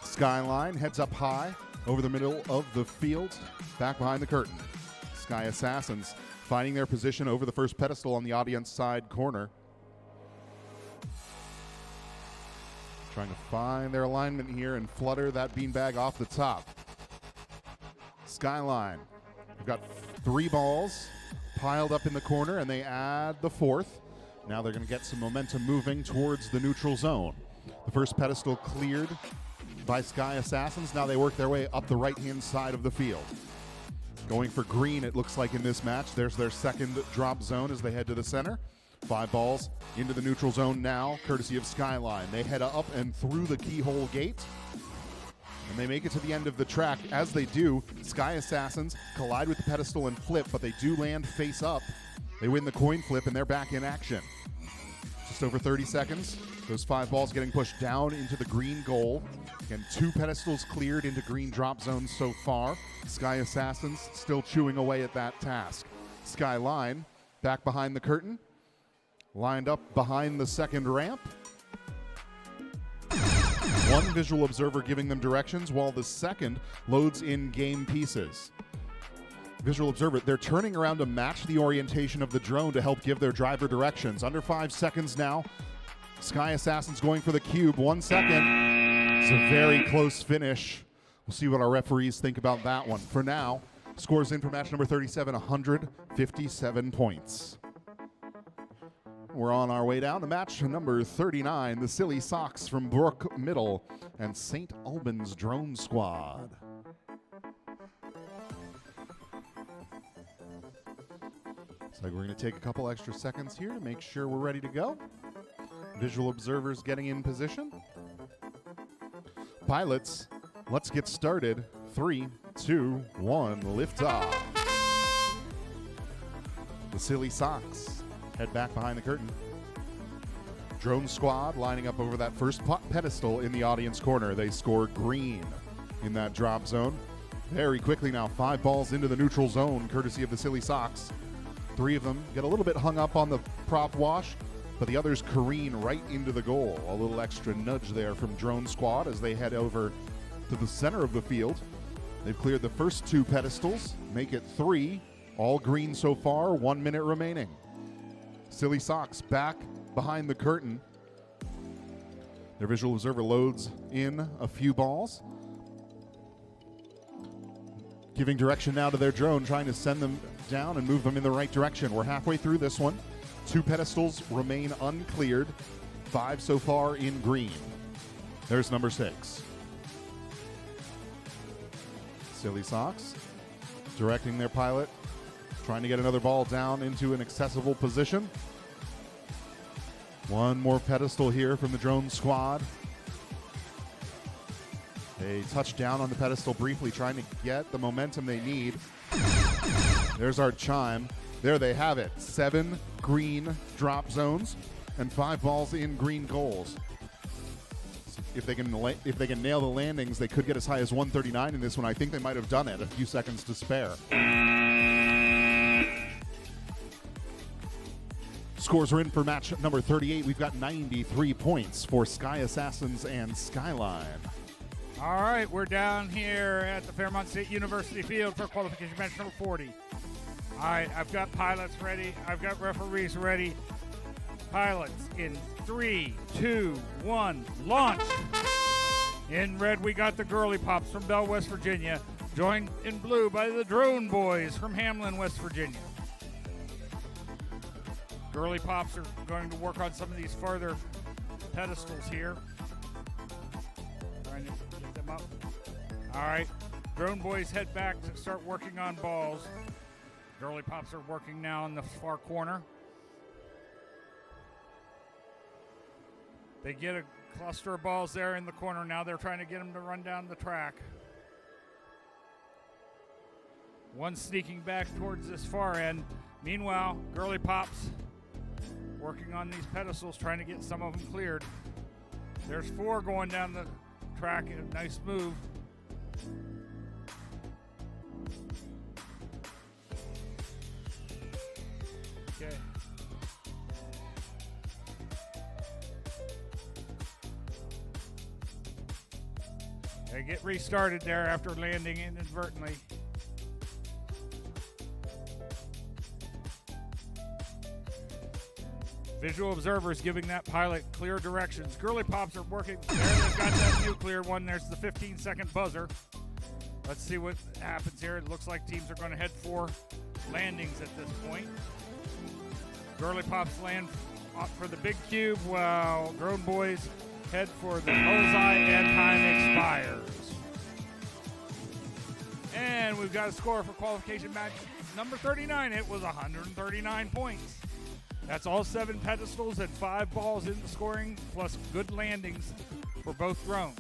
Skyline heads up high over the middle of the field, back behind the curtain. Sky Assassins finding their position over the first pedestal on the audience side corner. Trying to find their alignment here and flutter that beanbag off the top. Skyline. We've got 3 balls piled up in the corner, and they add the 4th. Now they're going to get some momentum moving towards the neutral zone. The first pedestal cleared by Sky Assassins. Now they work their way up the right-hand side of the field. Going for green, it looks like in this match. There's their second drop zone as they head to the center. 5 balls into the neutral zone now, courtesy of Skyline. They head up and through the keyhole gate, and they make it to the end of the track. As they do, Sky Assassins collide with the pedestal and flip, but they do land face up. They win the coin flip, and they're back in action. Just over 30 seconds. Those 5 balls getting pushed down into the green goal. Again, 2 pedestals cleared into green drop zones so far. Sky Assassins still chewing away at that task. Skyline back behind the curtain. Lined up behind the second ramp. 1 visual observer giving them directions while the second loads in game pieces. Visual observer, they're turning around to match the orientation of the drone to help give their driver directions. Under 5 seconds now. Sky Assassin's going for the cube. 1 second. It's a very close finish. We'll see what our referees think about that one. For now, scores in for match number 37, 157 points. We're on our way down to match number 39, the Silly Socks from Brook Middle and St. Albans Drone Squad. Looks like we're going to take a couple extra seconds here to make sure we're ready to go. Visual observers getting in position. Pilots, let's get started. 3, 2, 1, lift off. The Silly Socks head back behind the curtain. Drone Squad lining up over that first pedestal in the audience corner. They score green in that drop zone. Very quickly now, 5 balls into the neutral zone, courtesy of the Silly Socks. 3 of them get a little bit hung up on the prop wash, but the others careen right into the goal. A little extra nudge there from Drone Squad as they head over to the center of the field. They've cleared the first 2 pedestals, make it 3, all green so far, 1 minute remaining. Silly Socks back behind the curtain. Their visual observer loads in a few balls. Giving direction now to their drone, trying to send them down and move them in the right direction. We're halfway through this one. 2 pedestals remain uncleared. 5 so far in green. There's number 6. Silly Socks directing their pilot, trying to get another ball down into an accessible position. 1 more pedestal here from the Drone Squad. They touch down on the pedestal briefly, trying to get the momentum they need. There's our chime. There they have it. 7 green drop zones and 5 balls in green goals. If they can nail the landings, they could get as high as 139 in this one. I think they might have done it. A few seconds to spare. Scores are in for match number 38. We've got 93 points for Sky Assassins and Skyline. All right, we're down here at the Fairmont State University field for qualification match number 40. All right, I've got pilots ready. I've got referees ready. Pilots in 3, 2, 1, launch. In red, we got the Girly Pops from Bell, West Virginia, joined in blue by the Drone Boys from Hamlin, West Virginia. Girly Pops are going to work on some of these further pedestals here. Trying to get them up. All right, Drone Boys head back to start working on balls. Girly Pops are working now in the far corner. They get a cluster of balls there in the corner. Now they're trying to get them to run down the track. One sneaking back towards this far end. Meanwhile, Girly Pops working on these pedestals, trying to get some of them cleared. There's 4 going down the track. A nice move. Okay. They get restarted there after landing inadvertently. Visual observers giving that pilot clear directions. Girly Pops are working. There, they've got that nuclear one. There's the 15-second buzzer. Let's see what happens here. It looks like teams are going to head for landings at this point. Girly Pops land for the big cube while Drone Boys head for the bullseye and time expires. And we've got a score for qualification match number 39. It was 139 points. That's all 7 pedestals and 5 balls in the scoring, plus good landings for both drones.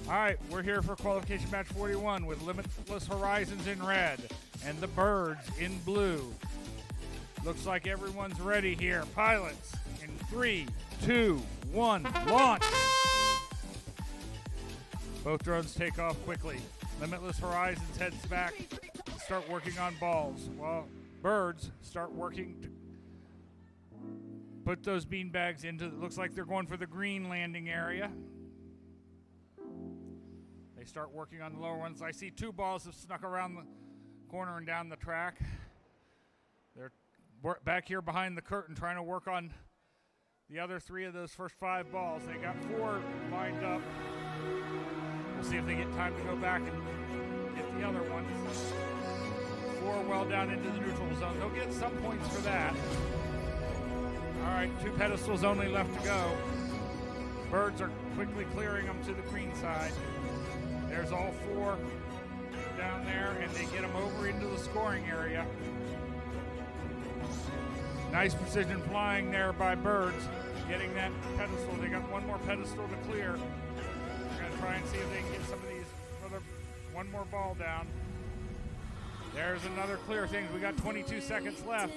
All right, we're here for qualification match 41 with Limitless Horizons in red and the Birds in blue. Looks like everyone's ready here. Pilots in 3, 2, 1, launch. Both drones take off quickly. Limitless Horizons heads back to start working on balls, while Birds start working to put those beanbags into, it looks like they're going for the green landing area. They start working on the lower ones. I see 2 balls have snuck around cornering down the track. They're back here behind the curtain trying to work on the other 3 of those first 5 balls. They got 4 lined up. We'll see if they get time to go back and get the other one. 4 well down into the neutral zone. They'll get some points for that. All right, 2 pedestals only left to go. Birds are quickly clearing them to the green side. There's all 4 down there, and they get them over into the scoring area. Nice precision flying there by Birds, getting that pedestal. They got 1 more pedestal to clear. They're going to try and see if they can get some of these, 1 more ball down. There's another clear thing. We got 22 seconds left.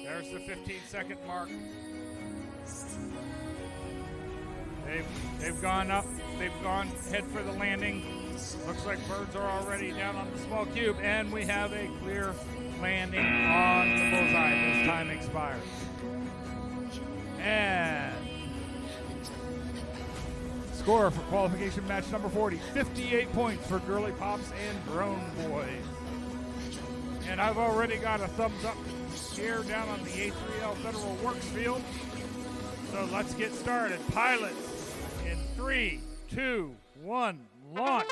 There's the 15-second mark. They've gone up. They've gone head for the landing. Looks like Birds are already down on the small cube, and we have a clear landing on the bullseye. This time expires. And score for qualification match number 40, 58 points for Girly Pops and Drone Boys. And I've already got a thumbs up here down on the A3L Federal Works field. So let's get started. Pilots in 3, 2, 1, launch.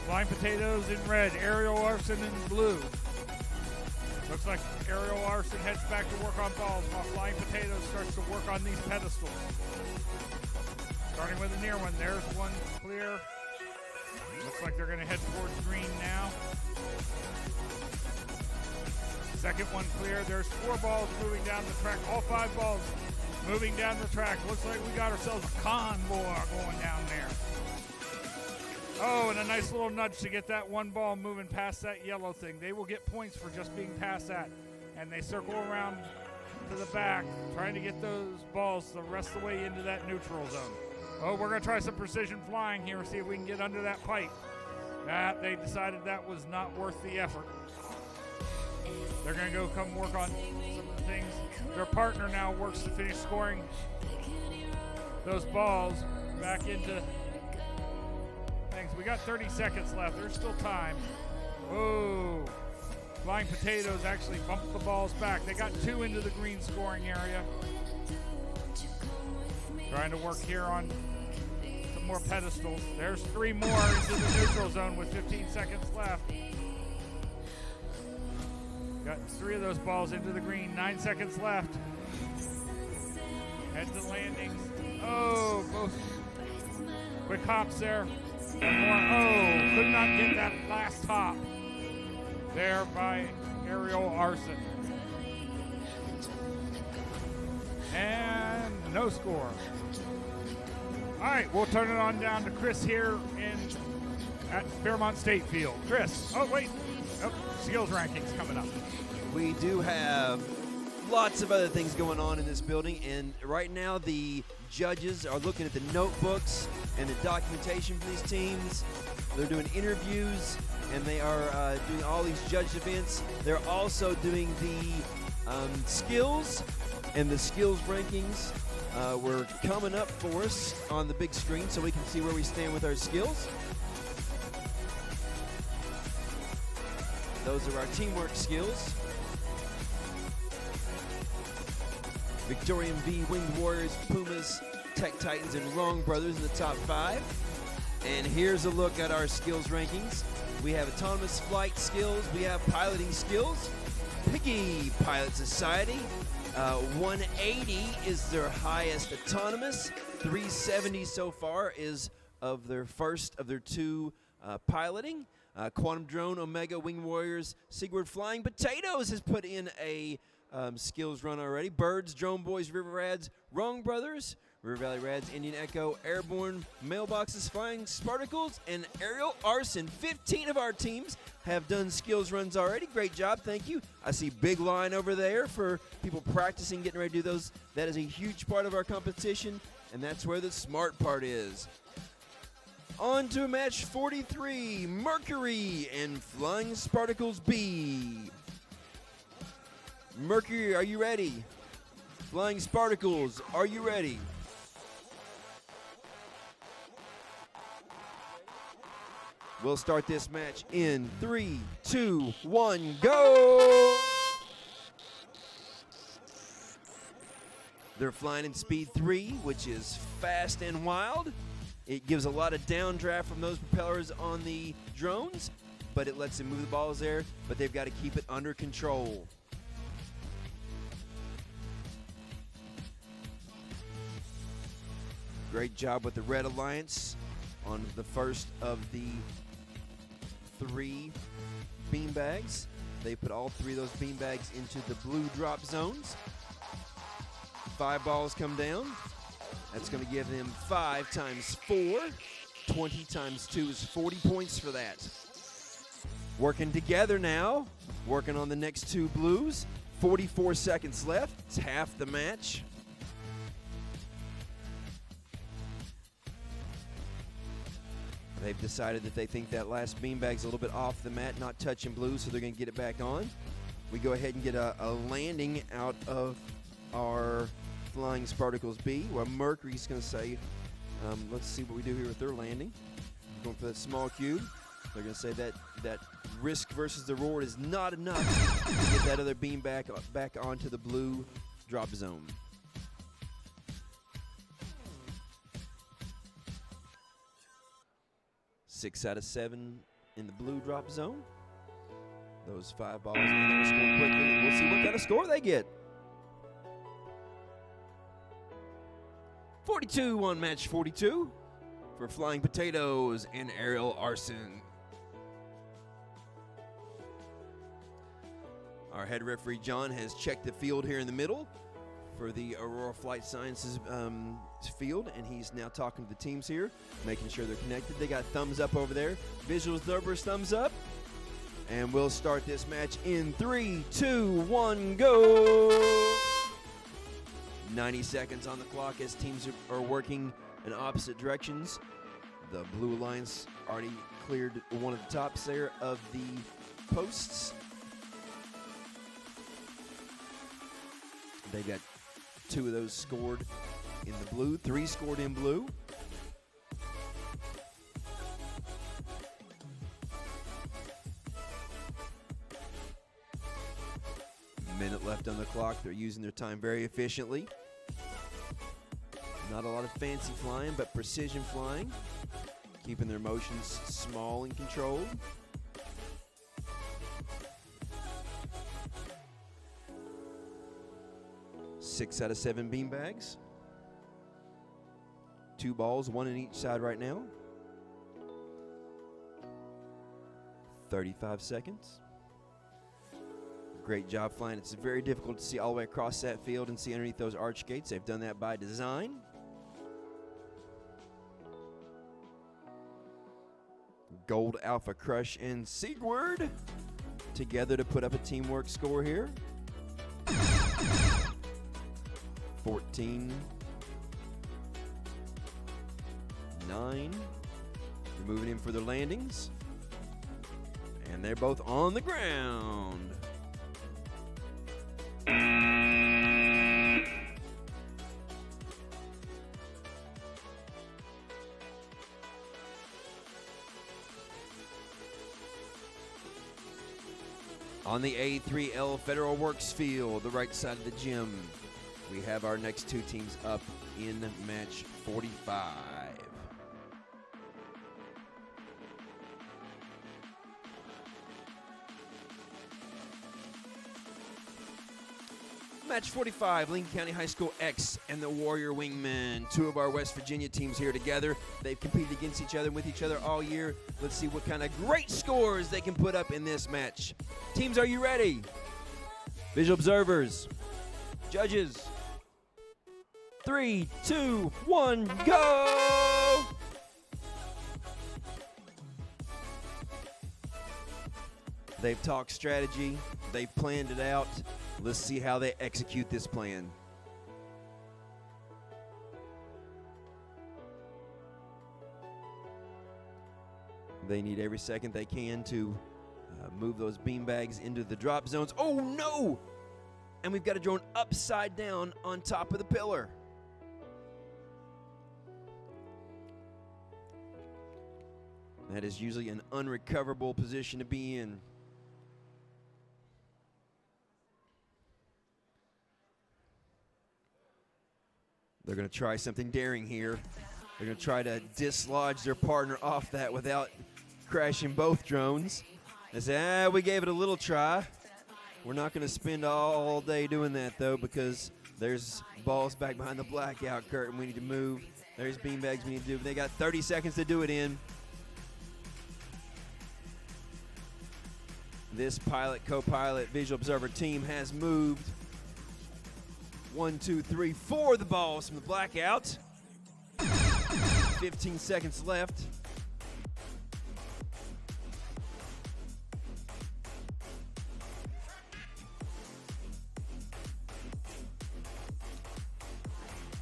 Flying Potatoes in red, Aerial Arson in blue. Looks like Aerial Arson heads back to work on balls while Flying Potatoes starts to work on these pedestals. Starting with the near one, there's one clear. Looks like they're going to head towards green now. Second one clear. There's 4 balls moving down the track. All 5 balls moving down the track. Looks like we got ourselves a convoy going down there. Oh, and a nice little nudge to get that 1 ball moving past that yellow thing. They will get points for just being past that. And they circle around to the back, trying to get those balls the rest of the way into that neutral zone. Oh, we're going to try some precision flying here, see if we can get under that pipe. They decided that was not worth the effort. They're going to go come work on some of the things. Their partner now works to finish scoring those balls back into things. We got 30 seconds left. There's still time. Oh, Flying Potatoes actually bumped the balls back. They got 2 into the green scoring area. Trying to work here on some more pedestals. There's 3 more into the neutral zone with 15 seconds left. Got 3 of those balls into the green. 9 seconds left. Head to landings. Oh, both quick hops there. 1 more. Oh, could not get that last hop there by Aerial Arson. And no score. All right, we'll turn it on down to Chris here at Fairmont State Field. Chris, oh wait, skills rankings coming up. We do have lots of other things going on in this building, and right now the judges are looking at the notebooks and the documentation for these teams. They're doing interviews, and they are doing all these judge events. They're also doing the skills and the skills rankings. Were coming up for us on the big screen so we can see where we stand with our skills. Those are our teamwork skills. Victorian V, Winged Warriors, Pumas, Tech Titans, and Wrong Brothers in the top 5. And here's a look at our skills rankings. We have autonomous flight skills. We have piloting skills. Piggy Pilot Society. 180 is their highest autonomous. 370 so far is of their first of their 2 piloting. Quantum Drone, Omega, Wing Warriors, Sigward Flying Potatoes has put in a skills run already. Birds, Drone Boys, River Rads, Wrong Brothers, River Valley Rads, Indian Echo, Airborne, Mailboxes, Flying Spartacles, and Aerial Arson. 15 of our teams have done skills runs already. Great job, thank you. I see big line over there for people practicing, getting ready to do those. That is a huge part of our competition, and that's where the smart part is. On to match 43, Mercury and Flying Spartacles B. Mercury, are you ready? Flying Spartacles, are you ready? We'll start this match in 3, 2, 1, go! They're flying in speed 3, which is fast and wild. It gives a lot of downdraft from those propellers on the drones, but it lets them move the balls there, but they've got to keep it under control. Great job with the Red Alliance on the first of the 3 beanbags. They put all 3 of those beanbags into the blue drop zones. 5 balls come down. That's going to give them 5 times 4. 20 times 2 is 40 points for that. Working together now. Working on the next 2 blues. 44 seconds left. It's half the match. They've decided that they think that last beanbag's a little bit off the mat, not touching blue, so they're going to get it back on. We go ahead and get a landing out of our Flying Spartacles B, where Mercury's going to say, let's see what we do here with their landing. Going for that small cube. They're going to say that risk versus the reward is not enough to get that other beam back onto the blue drop zone. Six out of 7 in the blue drop zone. Those 5 balls in there score quickly, and we'll see what kind of score they get. 42 on match 42 for Flying Potatoes and Aerial Arson. Our head referee, John, has checked the field here in the middle for the Aurora Flight Sciences field, and he's now talking to the teams here, making sure they're connected. They got thumbs up over there. Visual observers, thumbs up. And we'll start this match in 3, 2, 1, go! 90 seconds on the clock as teams are working in opposite directions. The Blue Alliance already cleared one of the tops there of the posts. They got 2 of those scored in the blue, 3 scored in blue. Minute left on the clock. They're using their time very efficiently. Not a lot of fancy flying, but precision flying. Keeping their motions small and controlled. Six out of 7 beanbags. 2 balls, 1 on each side right now. 35 seconds. Great job flying. It's very difficult to see all the way across that field and see underneath those arch gates. They've done that by design. Gold, Alpha, Crush, and Sigurd together to put up a teamwork score here. 14, 9. They're moving in for their landings. And they're both on the ground. On the A3L Federal Works field, the right side of the gym, we have our next 2 teams up in match 45. Match 45, Lincoln County High School X and the Warrior Wingmen. 2 of our West Virginia teams here together. They've competed against each other and with each other all year. Let's see what kind of great scores they can put up in this match. Teams, are you ready? Visual observers, judges. 3, 2, 1, go! They've talked strategy. They've planned it out. Let's see how they execute this plan. They need every second they can to move those beanbags into the drop zones. Oh, no! And we've got a drone upside down on top of the pillar. That is usually an unrecoverable position to be in. They're going to try something daring here. They're going to try to dislodge their partner off that without crashing both drones. They say, we gave it a little try. We're not going to spend all day doing that, though, because there's balls back behind the blackout curtain we need to move. There's beanbags we need to do. They got 30 seconds to do it in. This pilot, co-pilot, visual observer team has moved 1, 2, 3, 4 the balls from the blackout. 15 seconds left.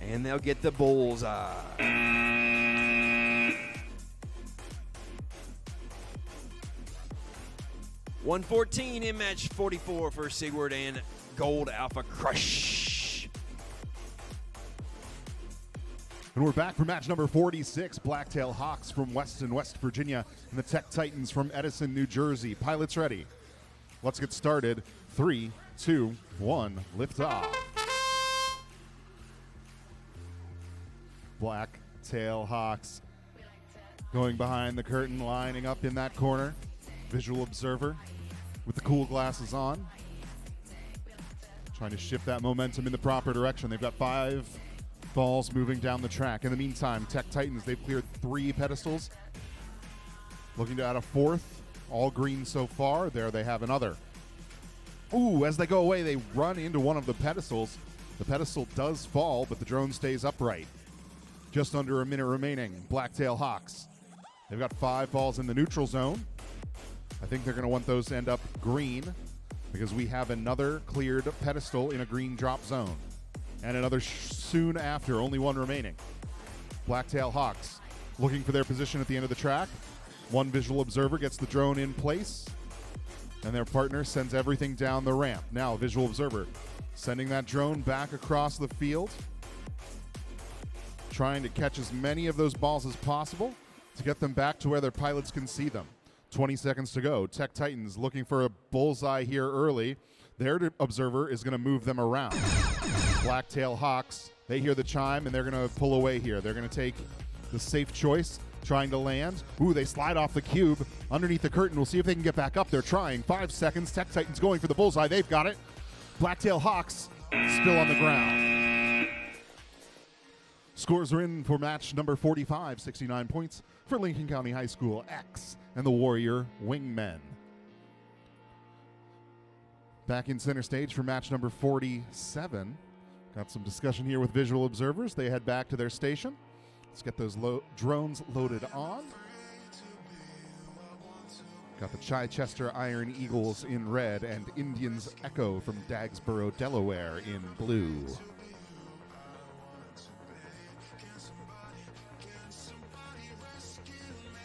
And they'll get the bullseye. 114 in match 44 for Sigward and Gold Alpha Crush. And we're back for match number 46. Blacktail Hawks from Weston, West Virginia, and the Tech Titans from Edison, New Jersey. Pilots ready. Let's get started. 3, 2, 1, lift off. Blacktail Hawks going behind the curtain, lining up in that corner. Visual observer with the cool glasses on, trying to shift that momentum in the proper direction. They've got 5 balls moving down the track. In the meantime, Tech Titans, they've cleared 3 pedestals, looking to add a 4th. All green so far. There they have another. Ooh, as they go away, they run into one of the pedestals. The pedestal does fall, but the drone stays upright. Just under a minute remaining. Blacktail Hawks, they've got 5 balls in the neutral zone. I think they're going to want those to end up green because we have another cleared pedestal in a green drop zone. And another soon after, only 1 remaining. Blacktail Hawks looking for their position at the end of the track. 1 visual observer gets the drone in place, and their partner sends everything down the ramp. Now, visual observer sending that drone back across the field, trying to catch as many of those balls as possible to get them back to where their pilots can see them. 20 seconds to go. Tech Titans looking for a bullseye here early. Their observer is going to move them around. Blacktail Hawks, they hear the chime, and they're going to pull away here. They're going to take the safe choice, trying to land. Ooh, they slide off the cube underneath the curtain. We'll see if they can get back up. They're trying. 5 seconds. Tech Titans going for the bullseye. They've got it. Blacktail Hawks still on the ground. Scores are in for match number 45, 69 points for Lincoln County High School X and the Warrior Wingmen. Back in center stage for match number 47. Got some discussion here with visual observers. They head back to their station. Let's get those drones loaded on. Got the Chichester Iron Eagles in red and Indians Echo from Dagsboro, Delaware in blue.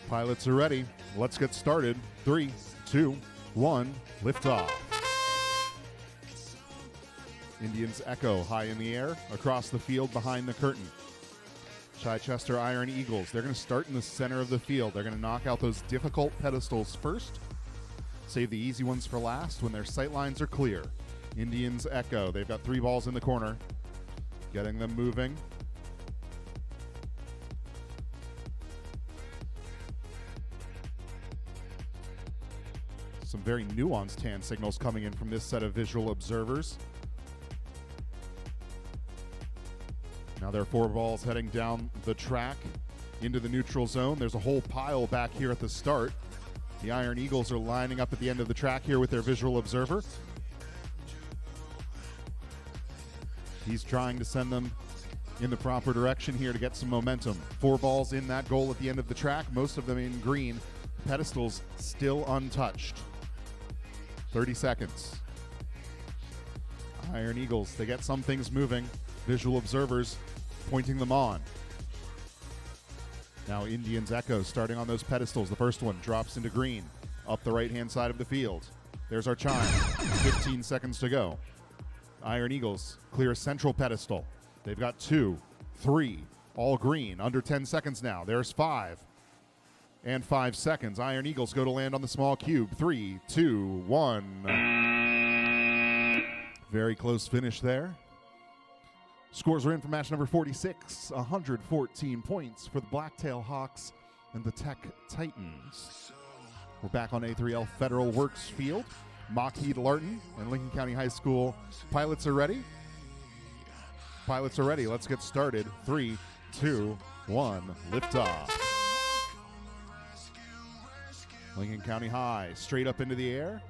Pilots are ready. Let's get started. 3, 2, 1, lift off. Indians Echo high in the air, across the field behind the curtain. Chichester Iron Eagles, they're going to start in the center of the field. They're going to knock out those difficult pedestals first. Save the easy ones for last when their sight lines are clear. Indians Echo, they've got 3 balls in the corner. Getting them moving. Some very nuanced hand signals coming in from this set of visual observers. Now there are 4 balls heading down the track into the neutral zone. There's a whole pile back here at the start. The Iron Eagles are lining up at the end of the track here with their visual observer. He's trying to send them in the proper direction here to get some momentum. 4 balls in that goal at the end of the track, most of them in green. Pedestals still untouched. 30 seconds. Iron Eagles, they get some things moving. Visual observers pointing them on. Now Indians Echo starting on those pedestals. The first one drops into green up the right-hand side of the field. There's our chime. 15 seconds to go. Iron Eagles clear a central pedestal. They've got 2, 3, all green. Under 10 seconds now. There's 5. And 5 seconds. Iron Eagles go to land on the small cube. 3, 2, 1. Very close finish there. Scores are in for match number 46. 114 points for the Blacktail Hawks and the Tech Titans. We're back on A3L Federal Works Field. Lockheed Larton and Lincoln County High School pilots are ready. Pilots are ready. Let's get started. 3, 2, 1. Liftoff. Lincoln County High straight up into the air.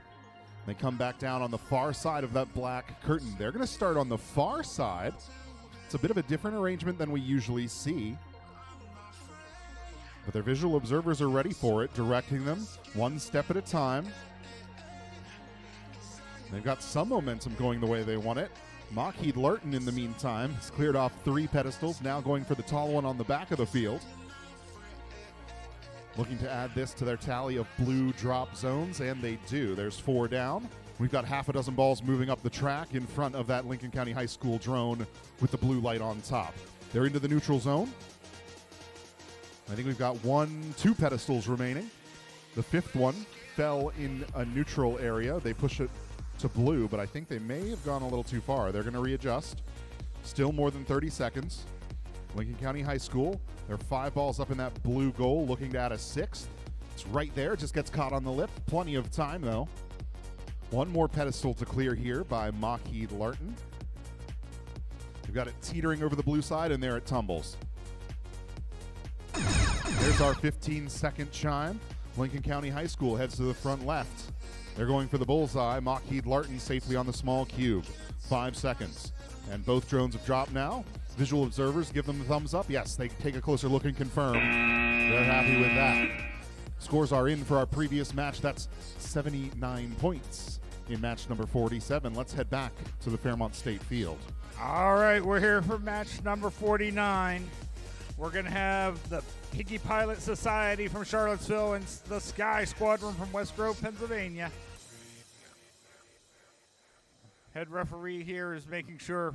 They come back down on the far side of that black curtain. They're going to start on the far side. It's a bit of a different arrangement than we usually see. But their visual observers are ready for it, directing them one step at a time. They've got some momentum going the way they want it. Lockheed Larton, in the meantime, has cleared off 3 pedestals, now going for the tall one on the back of the field. Looking to add this to their tally of blue drop zones, and they do. There's 4 down. We've got half a dozen balls moving up the track in front of that Lincoln County High School drone with the blue light on top. They're into the neutral zone. I think we've got 2 pedestals remaining. The 5th one fell in a neutral area. They push it to blue, but I think they may have gone a little too far. They're going to readjust. Still more than 30 seconds. Lincoln County High School, they're 5 balls up in that blue goal, looking to add a 6th. It's right there, just gets caught on the lip. Plenty of time, though. 1 more pedestal to clear here by Lockheed Larton. We've got it teetering over the blue side, and there it tumbles. There's our 15-second chime. Lincoln County High School heads to the front left. They're going for the bullseye. Lockheed Larton safely on the small cube. 5 seconds. And both drones have dropped now. Visual observers give them the thumbs up. Yes, they take a closer look and confirm. They're happy with that. Scores are in for our previous match. That's 79 points in match number 47. Let's head back to the Fairmont State Field. All right, we're here for match number 49. We're going to have the Piggy Pilot Society from Charlottesville and the Sky Squadron from West Grove, Pennsylvania. Head referee here is making sure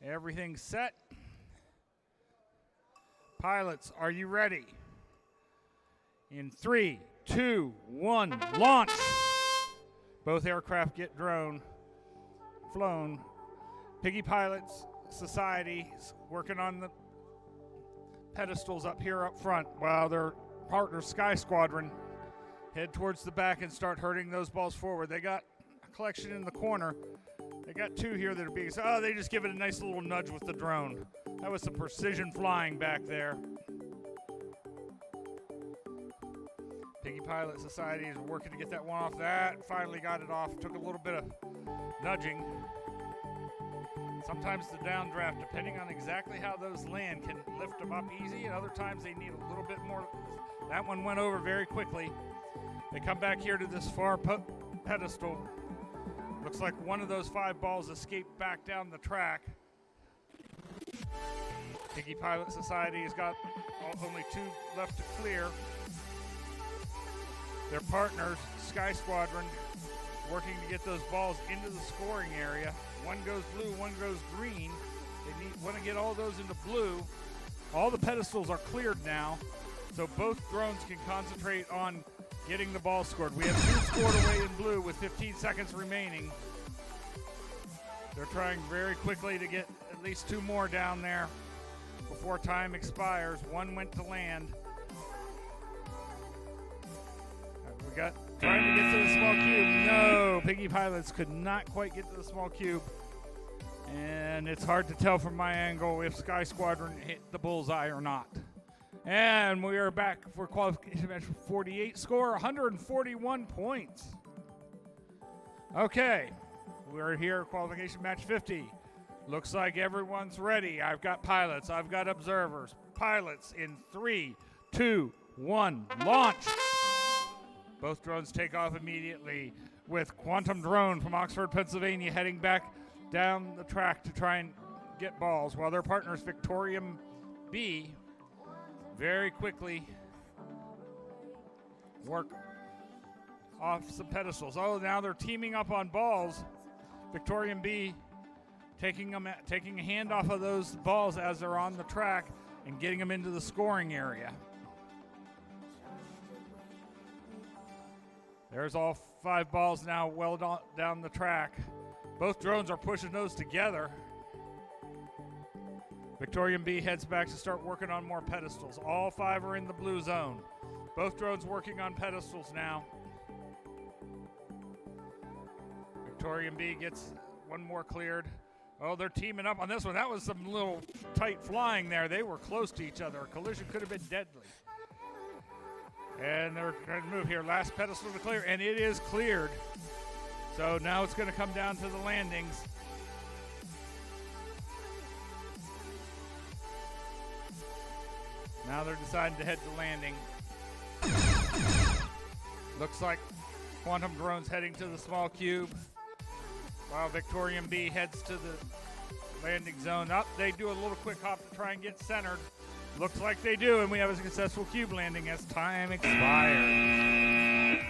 everything's set. Pilots, are you ready? In 3, 2, 1, launch. Both aircraft get flown. Piggy Pilots Society is working on the pedestals up here up front while their partner Sky Squadron head towards the back and start herding those balls forward. They got a collection in the corner. They got 2 here that are being, they just give it a nice little nudge with the drone. That was some precision flying back there. Piggy Pilot Society is working to get that one off that. Finally got it off. Took a little bit of nudging. Sometimes the downdraft, depending on exactly how those land, can lift them up easy, and other times they need a little bit more. That one went over very quickly. They come back here to this far pedestal. Looks like one of those 5 balls escaped back down the track. Piggy Pilot Society has got only 2 left to clear. Their partners, Sky Squadron, working to get those balls into the scoring area. One goes blue, one goes green. They want to get all those into blue. All the pedestals are cleared now, so both drones can concentrate on getting the ball scored. We have 2 scored away in blue with 15 seconds remaining. They're trying very quickly to get at least 2 more down there before time expires. 1 went to land. We got trying to get to the small cube. No, Piggy Pilots could not quite get to the small cube. And it's hard to tell from my angle if Sky Squadron hit the bullseye or not. And we are back for qualification match 48. Score 141 points. Okay, we're here qualification match 50. Looks like everyone's ready. I've got pilots. I've got observers. Pilots in 3, 2, 1, launch. Both drones take off immediately with Quantum Drone from Oxford, Pennsylvania heading back down the track to try and get balls, while their partners Victorium B very quickly work off some pedestals. Oh, now they're teaming up on balls. Victorium B taking a hand off of those balls as they're on the track and getting them into the scoring area. There's all 5 balls now well down the track. Both drones are pushing those together. Victorian B heads back to start working on more pedestals. All 5 are in the blue zone. Both drones working on pedestals now. Victorian B gets one more cleared. Oh, they're teaming up on this one. That was some little tight flying there. They were close to each other. A collision could have been deadly. And they're trying to move here. Last pedestal to clear, and it is cleared. So now it's going to come down to the landings. Now they're deciding to head to landing. Looks like Quantum Drone's heading to the small cube, while Victorian B heads to the landing zone. Up, they do a little quick hop to try and get centered. Looks like they do, and we have a successful cube landing as time expires.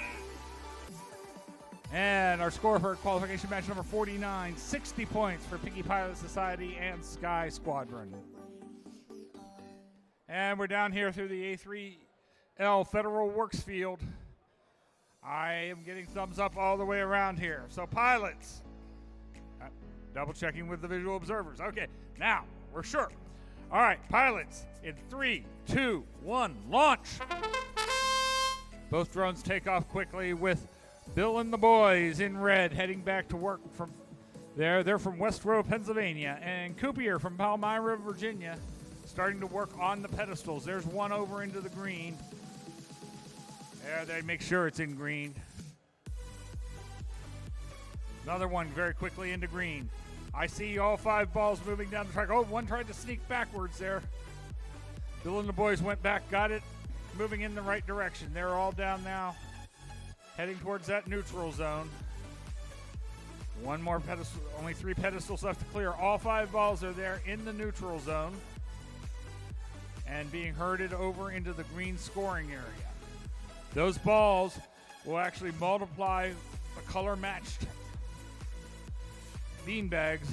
And our score for qualification match number 49, 60 points for Piggy Pilot Society and Sky Squadron. And we're down here through the A3L Federal Works field. I am getting thumbs up all the way around here. So pilots, double checking with the visual observers. Okay, now we're sure. All right, pilots, in 3, 2, 1, launch. Both drones take off quickly with Bill and the boys in red heading back to work from there. They're from West Row, Pennsylvania, and Coopier from Palmyra, Virginia, starting to work on the pedestals. There's one over into the green. There, they make sure it's in green. Another one very quickly into green. I see all 5 balls moving down the track. Oh, one tried to sneak backwards there. Bill and the boys went back, got it, moving in the right direction. They're all down now, heading towards that neutral zone. One more pedestal, only 3 pedestals left to clear. All 5 balls are there in the neutral zone and being herded over into the green scoring area. Those balls will actually multiply the color-matched beanbags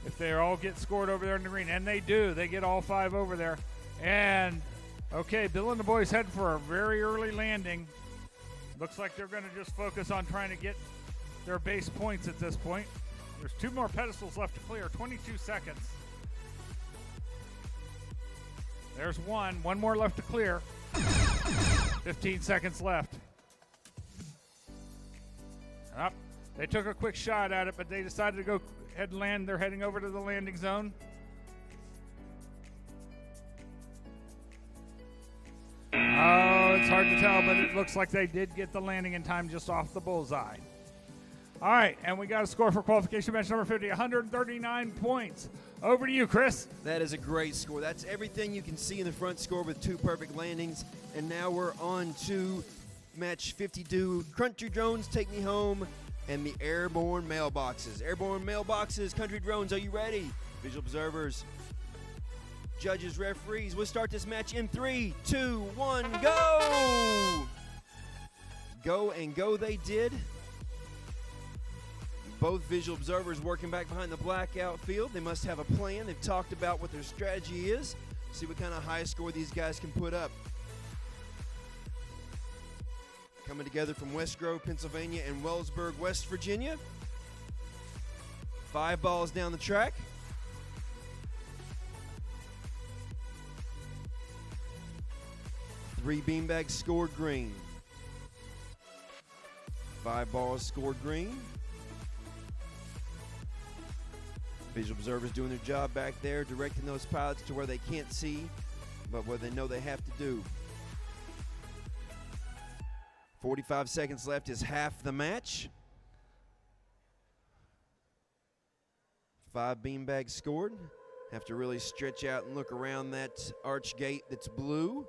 if they all get scored over there in the green. And they do. They get all 5 over there. And, okay, Bill and the boys head for a very early landing. Looks like they're going to just focus on trying to get their base points at this point. There's 2 more pedestals left to clear, 22 seconds. There's one more left to clear. 15 seconds left. Up. They took a quick shot at it, but they decided to go ahead and land. They're heading over to the landing zone. Oh, it's hard to tell, but it looks like they did get the landing in time just off the bullseye. All right, and we got a score for qualification match number 50, 139 points. Over to you, Chris. That is a great score. That's everything you can see in the front score with 2 perfect landings. And now we're on to match 52. Country Drones, Take Me Home, and the Airborne Mailboxes. Airborne Mailboxes, Country Drones, are you ready? Visual observers, judges, referees, we'll start this match in 3, 2, 1, go! Go and go they did. Both visual observers working back behind the blackout field. They must have a plan. They've talked about what their strategy is. See what kind of high score these guys can put up. Coming together from West Grove, Pennsylvania and Wellsburg, West Virginia. 5 balls down the track. Three beanbags scored green. 5 balls scored green. Visual observers doing their job back there, directing those pilots to where they can't see, but where they know they have to do. 45 seconds left is half the match. 5 beanbags scored. Have to really stretch out and look around that arch gate that's blue.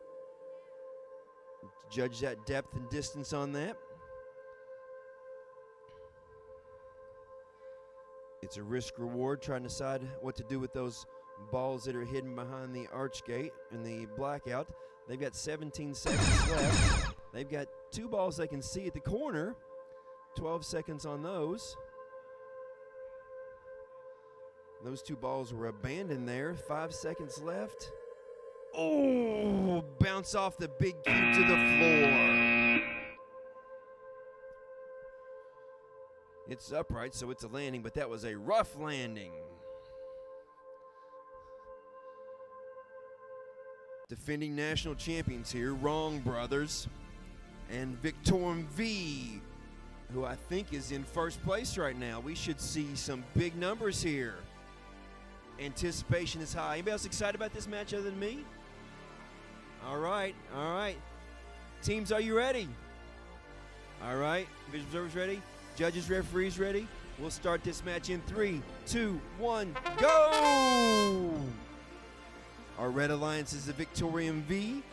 Judge that depth and distance on that. It's a risk reward trying to decide what to do with those balls that are hidden behind the arch gate and the blackout. They've got 17 seconds left. They've got 2 balls they can see at the corner. 12 seconds on those. Those 2 balls were abandoned there. 5 seconds left. Oh, bounce off the big cube to the floor. It's upright, so it's a landing, but that was a rough landing. Defending national champions here, Wrong Brothers and Victorium V, who I think is in first place right now. We should see some big numbers here. Anticipation is high. Anybody else excited about this match other than me? All right, all right. Teams, are you ready? All right, visual observers ready? Judges, referees ready? We'll start this match in 3, 2, 1, go! Our Red Alliance is the Victorium V,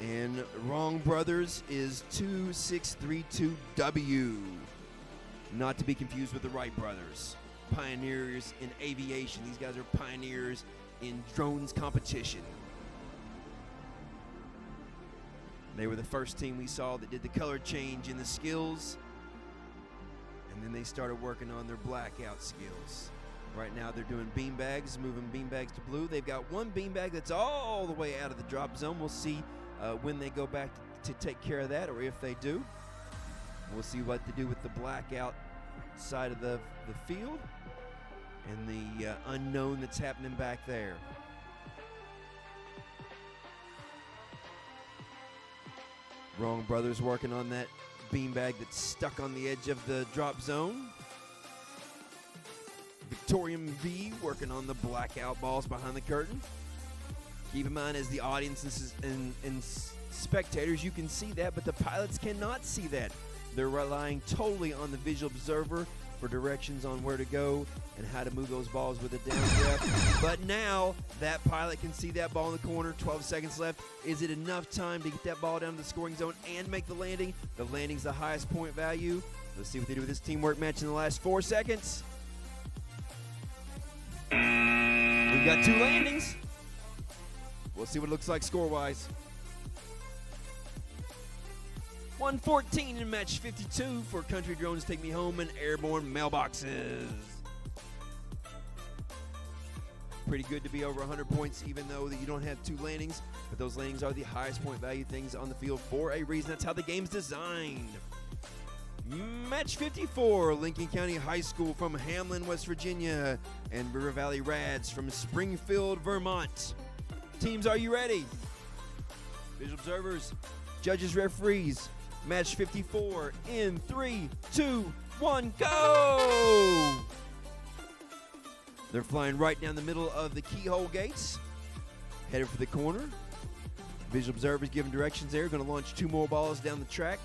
and Wrong Brothers is 2632W. Not to be confused with the Wright Brothers. Pioneers in aviation. These guys are pioneers in drones competition. They were the first team we saw that did the color change in the skills, and then they started working on their blackout skills. Right now they're doing beanbags, moving beanbags to blue. They've got one beanbag that's all the way out of the drop zone. We'll see when they go back to take care of that, or if they do. We'll see what to do with the blackout side of the field and the unknown that's happening back there. Wrong Brothers working on that beanbag that's stuck on the edge of the drop zone. Victorium V working on the blackout balls behind the curtain. Keep in mind, as the audience and spectators, you can see that, but the pilots cannot see that. They're relying totally on the visual observer for directions on where to go and how to move those balls with a downdraft. But now that pilot can see that ball in the corner, 12 seconds left. Is it enough time to get that ball down to the scoring zone and make the landing? The landing's the highest point value. Let's see what they do with this teamwork match in the last 4 seconds. We've got 2 landings. We'll see what it looks like score-wise. 114 in match 52 for Country Drones Take Me Home and Airborne Mailboxes. Pretty good to be over 100 points, even though that you don't have 2 landings. But those landings are the highest point value things on the field for a reason. That's how the game's designed. Match 54, Lincoln County High School from Hamlin, West Virginia, and River Valley Rads from Springfield, Vermont. Teams, are you ready? Visual observers, judges, referees. Match 54 in 3, 2, 1, go! They're flying right down the middle of the keyhole gates, headed for the corner. Visual observers giving directions there. Going to launch 2 more balls down the track.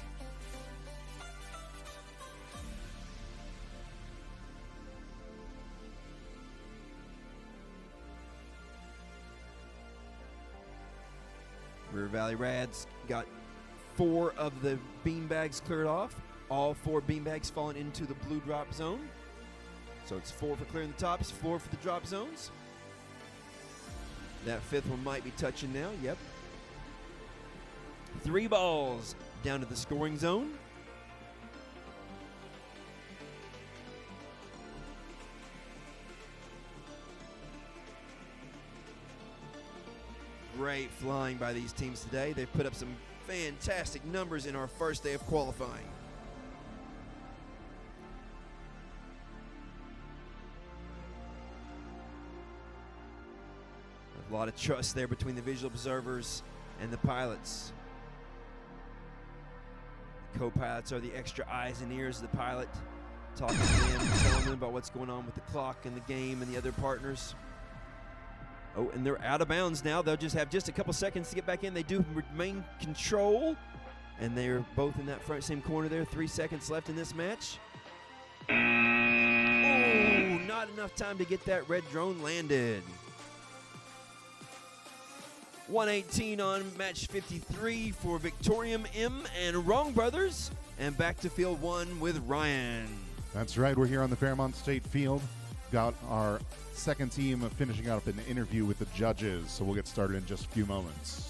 River Valley Rads got 4 of the beanbags cleared off. All 4 beanbags falling into the blue drop zone. So it's 4 for clearing the tops, 4 for the drop zones. That 5th one might be touching now, yep. 3 balls down to the scoring zone. Great flying by these teams today. They've put up some fantastic numbers in our first day of qualifying. A lot of trust there between the visual observers and the pilots. The co-pilots are the extra eyes and ears of the pilot, talking to them, telling them about what's going on with the clock and the game and the other partners. Oh, and they're out of bounds now. They'll just have a couple seconds to get back in. They do remain control, and they're both in that front same corner there. 3 seconds left in this match. Oh, not enough time to get that red drone landed. 118 on match 53 for Victorium M and Wrong Brothers, and back to field 1 with Ryan. That's right. We're here on the Fairmont State Field. Got our second team finishing up an interview with the judges, so we'll get started in just a few moments.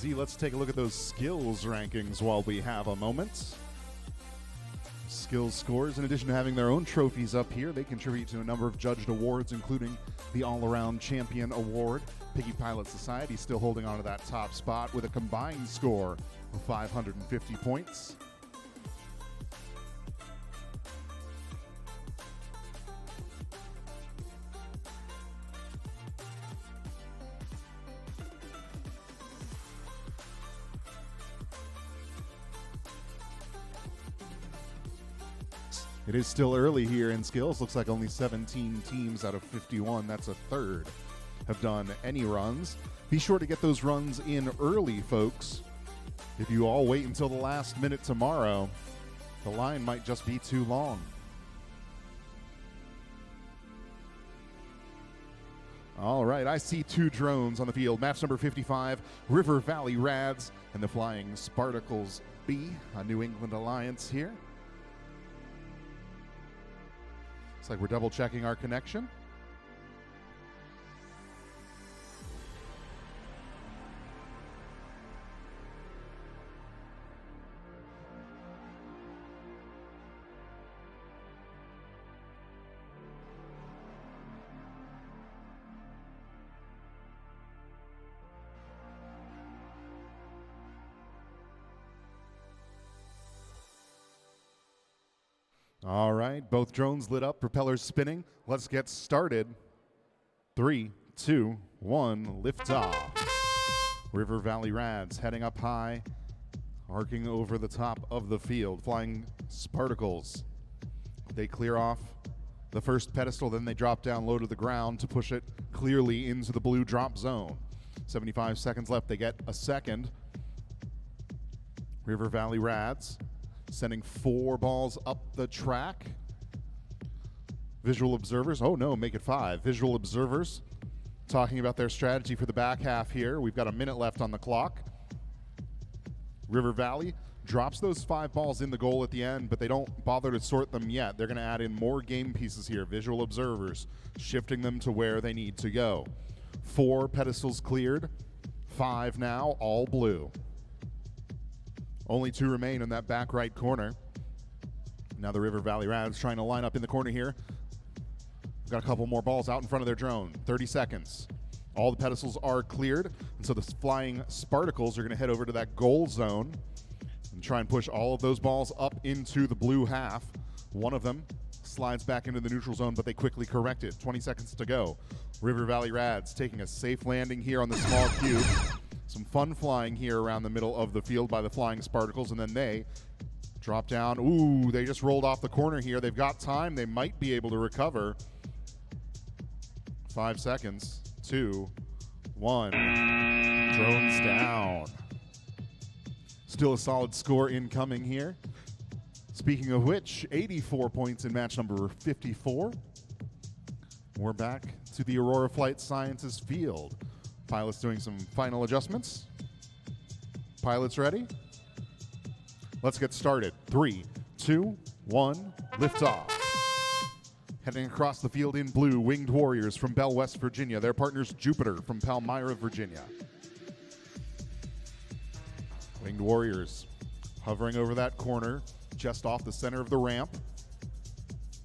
Z, let's take a look at those skills rankings while we have a moment. Skills scores, in addition to having their own trophies up here, they contribute to a number of judged awards, including the All-Around Champion Award. Piggy Pilot Society still holding on to that top spot with a combined score of 550 points. It is still early here in skills. Looks like only 17 teams out of 51, that's a third, have done any runs. Be sure to get those runs in early, folks. If you all wait until the last minute tomorrow, the line might just be too long. All right, I see two drones on the field. Match number 55, River Valley Rads and the Flying Spartacles B, a New England alliance here. Looks like we're double checking our connection. All right, both drones lit up, propellers spinning. Let's get started. 3, 2, 1, lift off. River Valley Rads heading up high, arcing over the top of the field. Flying Spartacles. They clear off the first pedestal, then they drop down low to the ground to push it clearly into the blue drop zone. 75 seconds left, they get a second. River Valley Rads sending 4 balls up the track. Visual observers, oh no, make it 5. Visual observers talking about their strategy for the back half here. We've got a minute left on the clock. River Valley drops those 5 balls in the goal at the end, but they don't bother to sort them yet. They're gonna add in more game pieces here. Visual observers, shifting them to where they need to go. 4 pedestals cleared, 5 now, all blue. Only 2 remain in that back right corner. Now the River Valley Rads trying to line up in the corner here. Got a couple more balls out in front of their drone. 30 seconds. All the pedestals are cleared, and so the Flying Spartacles are going to head over to that goal zone and try and push all of those balls up into the blue half. One of them slides back into the neutral zone, but they quickly correct it. 20 seconds to go. River Valley Rads taking a safe landing here on the small cube. Some fun flying here around the middle of the field by the Flying Spartacles, and then they drop down. Ooh, they just rolled off the corner here. They've got time. They might be able to recover. 5 seconds. 2, 1. Drones down. Still a solid score incoming here. Speaking of which, 84 points in match number 54. We're back to the Aurora Flight Sciences field. Pilots doing some final adjustments. Pilots ready? Let's get started. 3, 2, 1, lift off. Heading across the field in blue, Winged Warriors from Bell, West Virginia. Their partners Jupiter from Palmyra, Virginia. Winged Warriors hovering over that corner, just off the center of the ramp.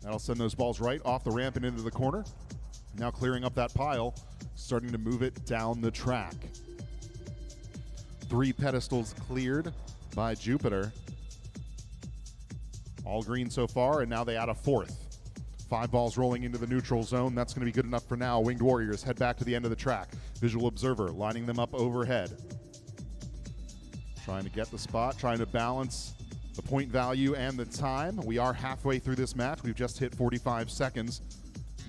That'll send those balls right off the ramp and into the corner. Now clearing up that pile, starting to move it down the track. 3 pedestals cleared by Jupiter. All green so far, and now they add a 4th. 5 balls rolling into the neutral zone. That's going to be good enough for now. Winged Warriors head back to the end of the track. Visual observer lining them up overhead. Trying to get the spot, trying to balance the point value and the time. We are halfway through this match. We've just hit 45 seconds.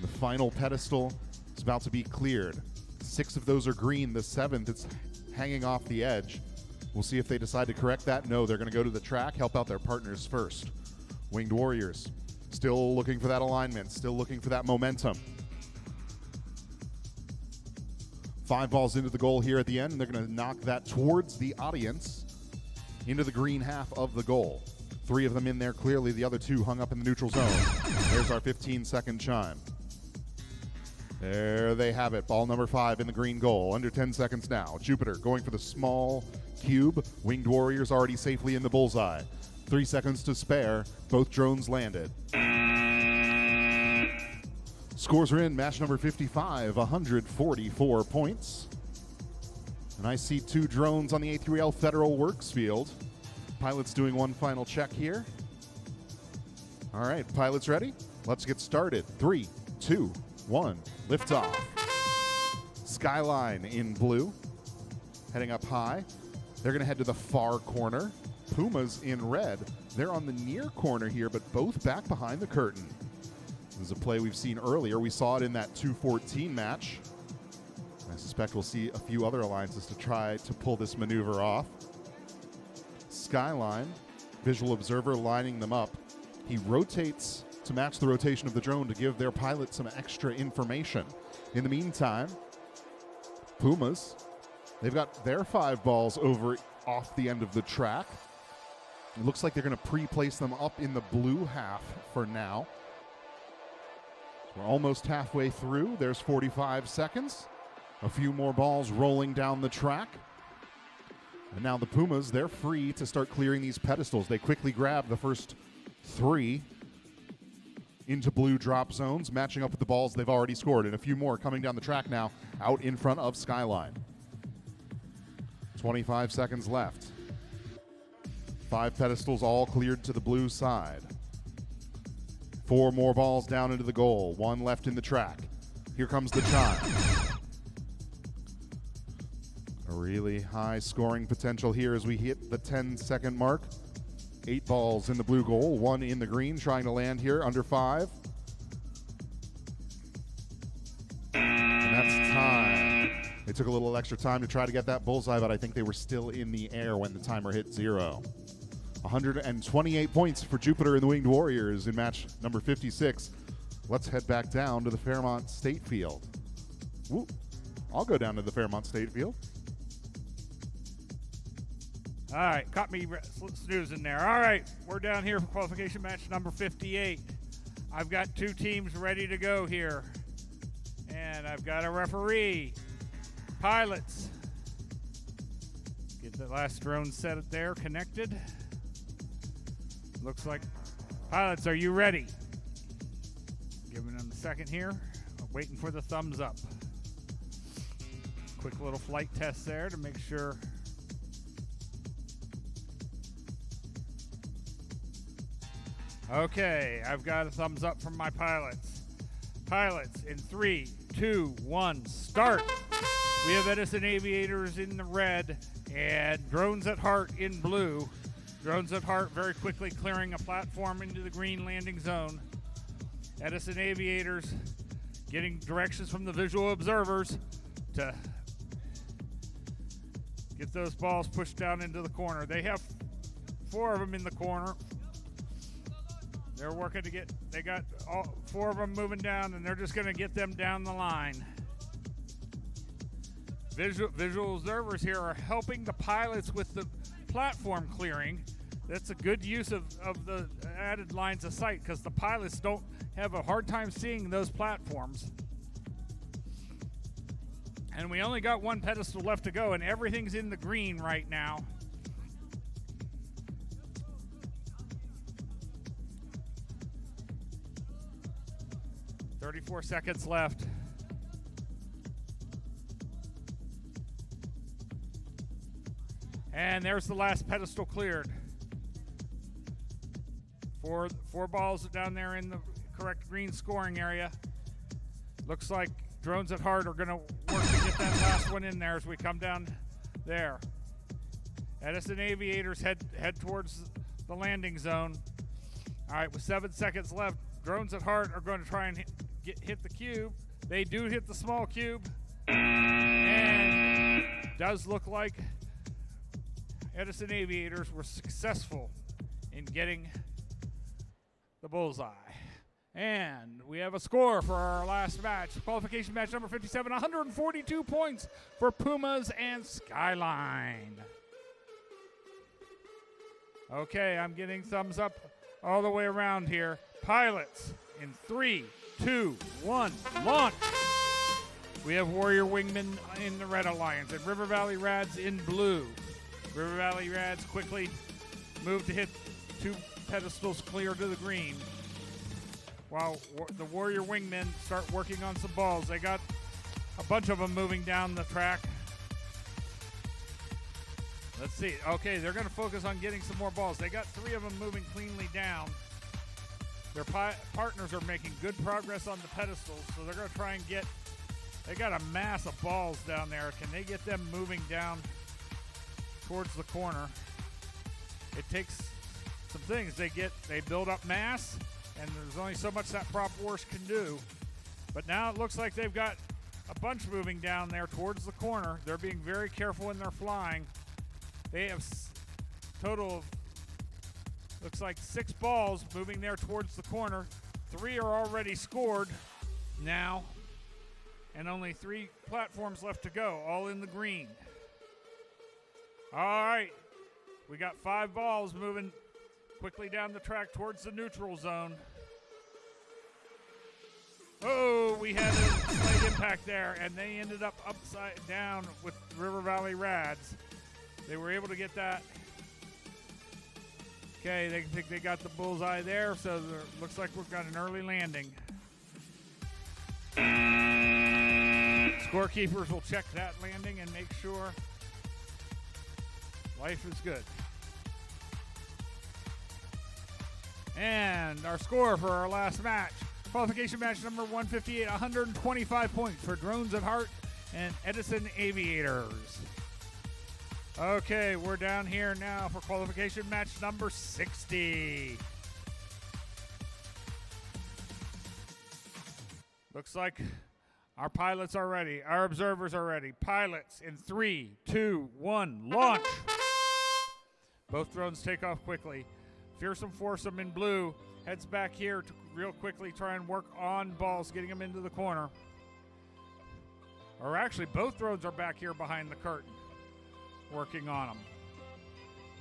The final pedestal is about to be cleared. 6 of those are green. The 7th, it's hanging off the edge. We'll see if they decide to correct that. No, they're going to go to the track, help out their partners first. Winged Warriors still looking for that alignment, still looking for that momentum. 5 balls into the goal here at the end, and they're going to knock that towards the audience into the green half of the goal. 3 of them in there clearly, the other 2 hung up in the neutral zone. There's our 15-second chime. There they have it. Ball number 5 in the green goal. Under 10 seconds now. Jupiter going for the small cube. Winged Warriors already safely in the bullseye. 3 seconds to spare. Both drones landed. Scores are in. Match number 55, 144 points. And I see 2 drones on the A3L Federal Works field. Pilots doing one final check here. All right, pilots ready? Let's get started. 3, 2, 1, liftoff. Skyline in blue, heading up high. They're going to head to the far corner. Pumas in red. They're on the near corner here, but both back behind the curtain. This is a play we've seen earlier. We saw it in that 2-14 match. I suspect we'll see a few other alliances to try to pull this maneuver off. Skyline, visual observer lining them up. He rotates to match the rotation of the drone to give their pilot some extra information. In the meantime, Pumas, they've got their 5 balls over off the end of the track. It looks like they're going to pre-place them up in the blue half for now. We're almost halfway through. There's 45 seconds. A few more balls rolling down the track. And now the Pumas, they're free to start clearing these pedestals. They quickly grab the first 3 into blue drop zones, matching up with the balls they've already scored. And a few more coming down the track now, out in front of Skyline. 25 seconds left. 5 pedestals all cleared to the blue side. 4 more balls down into the goal. 1 left in the track. Here comes the chime. A really high scoring potential here as we hit the 10-second mark. 8 balls in the blue goal, 1 in the green, trying to land here under 5. And that's time. They took a little extra time to try to get that bullseye, but I think they were still in the air when the timer hit 0. 128 points for Jupiter and the Winged Warriors in match number 56. Let's head back down to the Fairmont State Field. Woo. I'll go down to the Fairmont State Field. All right, caught me snoozing there. All right, we're down here for qualification match number 58. I've got 2 teams ready to go here. And I've got a referee. Pilots. Get the last drone set there connected. Looks like pilots, are you ready? Giving them a second here. Waiting for the thumbs up. Quick little flight test there to make sure. Okay, I've got a thumbs up from my pilots. Pilots, in 3, 2, 1, start. We have Edison Aviators in the red and Drones at Heart in blue. Drones at Heart very quickly clearing a platform into the green landing zone. Edison Aviators getting directions from the visual observers to get those balls pushed down into the corner. They have 4 of them in the corner. They're working to get, they got all 4 of them moving down, and they're just going to get them down the line. Visual observers here are helping the pilots with the platform clearing. That's a good use of the added lines of sight because the pilots don't have a hard time seeing those platforms. And we only got 1 pedestal left to go, and everything's in the green right now. .34 seconds left. And there's the last pedestal cleared. 4 balls down there in the correct green scoring area. Looks like Drones at Heart are going to work to get that last one in there as we come down there. Edison Aviators head towards the landing zone. All right, with 7 seconds left, Drones at Heart are going to try and hit the cube. They do hit the small cube. And does look like Edison Aviators were successful in getting the bullseye. And we have a score for our last match. Qualification match number 57, 142 points for Pumas and Skyline. Okay, I'm getting thumbs up all the way around here. Pilots, in 3, 2, 1, launch. We have Warrior Wingman in the Red Alliance and River Valley Rads in blue. River Valley Rads quickly move to hit 2 pedestals clear to the green, while the Warrior Wingmen start working on some balls. They got a bunch of them moving down the track. Let's see. Okay, they're going to focus on getting some more balls. They got 3 of them moving cleanly down. Their partners are making good progress on the pedestals, so they're going to try and get... They got a mass of balls down there. Can they get them moving down towards the corner? It takes some things. They build up mass, and there's only so much that prop wash can do. But now it looks like they've got a bunch moving down there towards the corner. They're being very careful when they're flying. They have total of, looks like 6 balls moving there towards the corner. 3 are already scored now, and only 3 platforms left to go, all in the green. All right, we got 5 balls moving quickly down the track towards the neutral zone. Oh, we had a slight impact there, and they ended up upside down with River Valley Rads. They were able to get that. Okay, they think they got the bullseye there, so looks like we've got an early landing. Scorekeepers will check that landing and make sure life is good. And our score for our last match, qualification match number 158, 125 points for Drones at Heart and Edison Aviators. Okay, we're down here now for qualification match number 60. Looks like our pilots are ready. Our observers are ready. Pilots in 3, 2, 1, launch. Both drones take off quickly. Fearsome Foursome in blue heads back here to real quickly try and work on balls, getting them into the corner. Or actually, both drones are back here behind the curtain, working on them.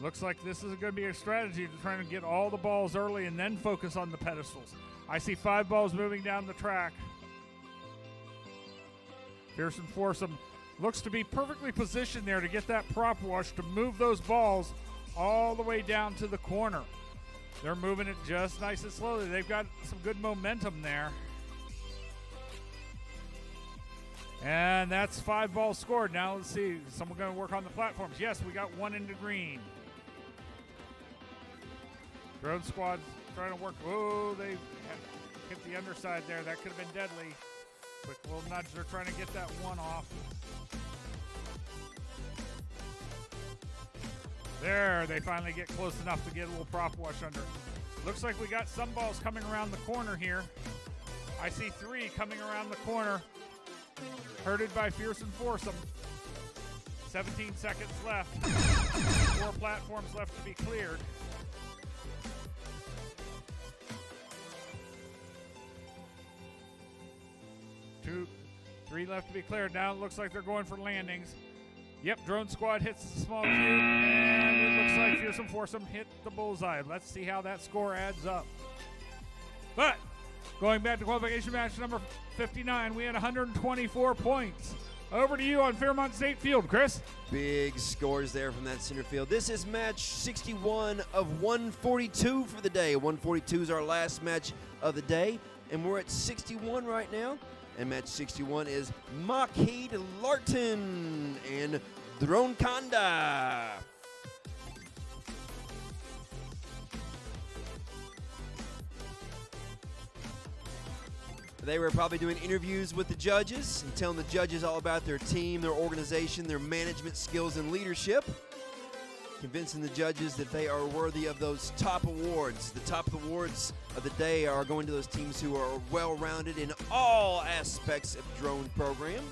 Looks like this is going to be a strategy to try to get all the balls early and then focus on the pedestals. I see 5 balls moving down the track. Fearsome Foursome looks to be perfectly positioned there to get that prop wash to move those balls all the way down to the corner. They're moving it just nice and slowly. They've got some good momentum there. And that's 5 balls scored. Now let's see. Someone going to work on the platforms. Yes, we got 1 into green. Drone squad's trying to work. Oh, they hit the underside there. That could have been deadly. Quick little nudge. They're trying to get that 1 off. There, they finally get close enough to get a little prop wash under. Looks like we got some balls coming around the corner here. I see 3 coming around the corner. Herded by Fearsome Foursome. 17 seconds left. 4 platforms left to be cleared. Two, 3 left to be cleared. Now it looks like they're going for landings. Yep, drone squad hits the small cube, and it looks like Fearsome Foursome hit the bullseye. Let's see how that score adds up. But going back to qualification match number 59, we had 124 points. Over to you on Fairmont State Field, Chris. Big scores there from that center field. This is match 61 of 142 for the day. 142 is our last match of the day, and we're at 61 right now. And match 61 is Makhid Larton and Dronekanda. They were probably doing interviews with the judges and telling the judges all about their team, their organization, their management skills and leadership, convincing the judges that they are worthy of those top awards. The top awards of the day are going to those teams who are well-rounded in all aspects of drone program.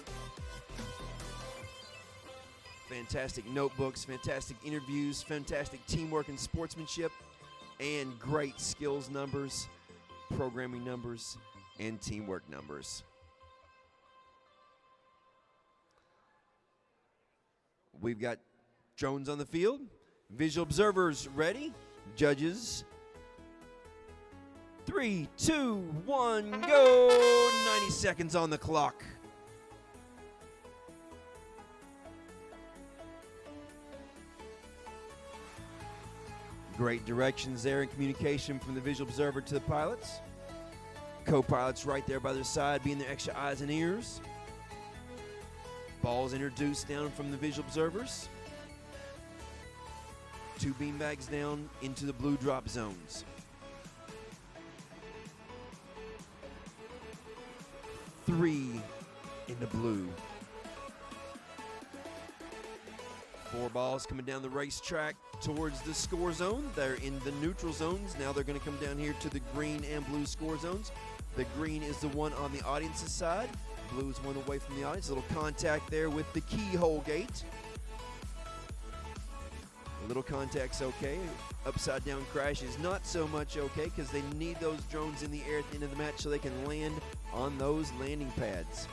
Fantastic notebooks, fantastic interviews, fantastic teamwork and sportsmanship, and great skills numbers, programming numbers, and teamwork numbers. We've got drones on the field, visual observers ready, judges. 3, 2, 1, go! 90 seconds on the clock. Great directions there and communication from the visual observer to the pilots. Co-pilots right there by their side, being their extra eyes and ears. Balls introduced down from the visual observers. 2 beanbags down into the blue drop zones. 3 in the blue. 4 balls coming down the racetrack towards the score zone. They're in the neutral zones. Now they're going to come down here to the green and blue score zones. The green is the one on the audience's side. Blue is one away from the audience. A little contact there with the keyhole gate. A little contact's okay. Upside down crash is not so much okay because they need those drones in the air at the end of the match so they can land on those landing pads.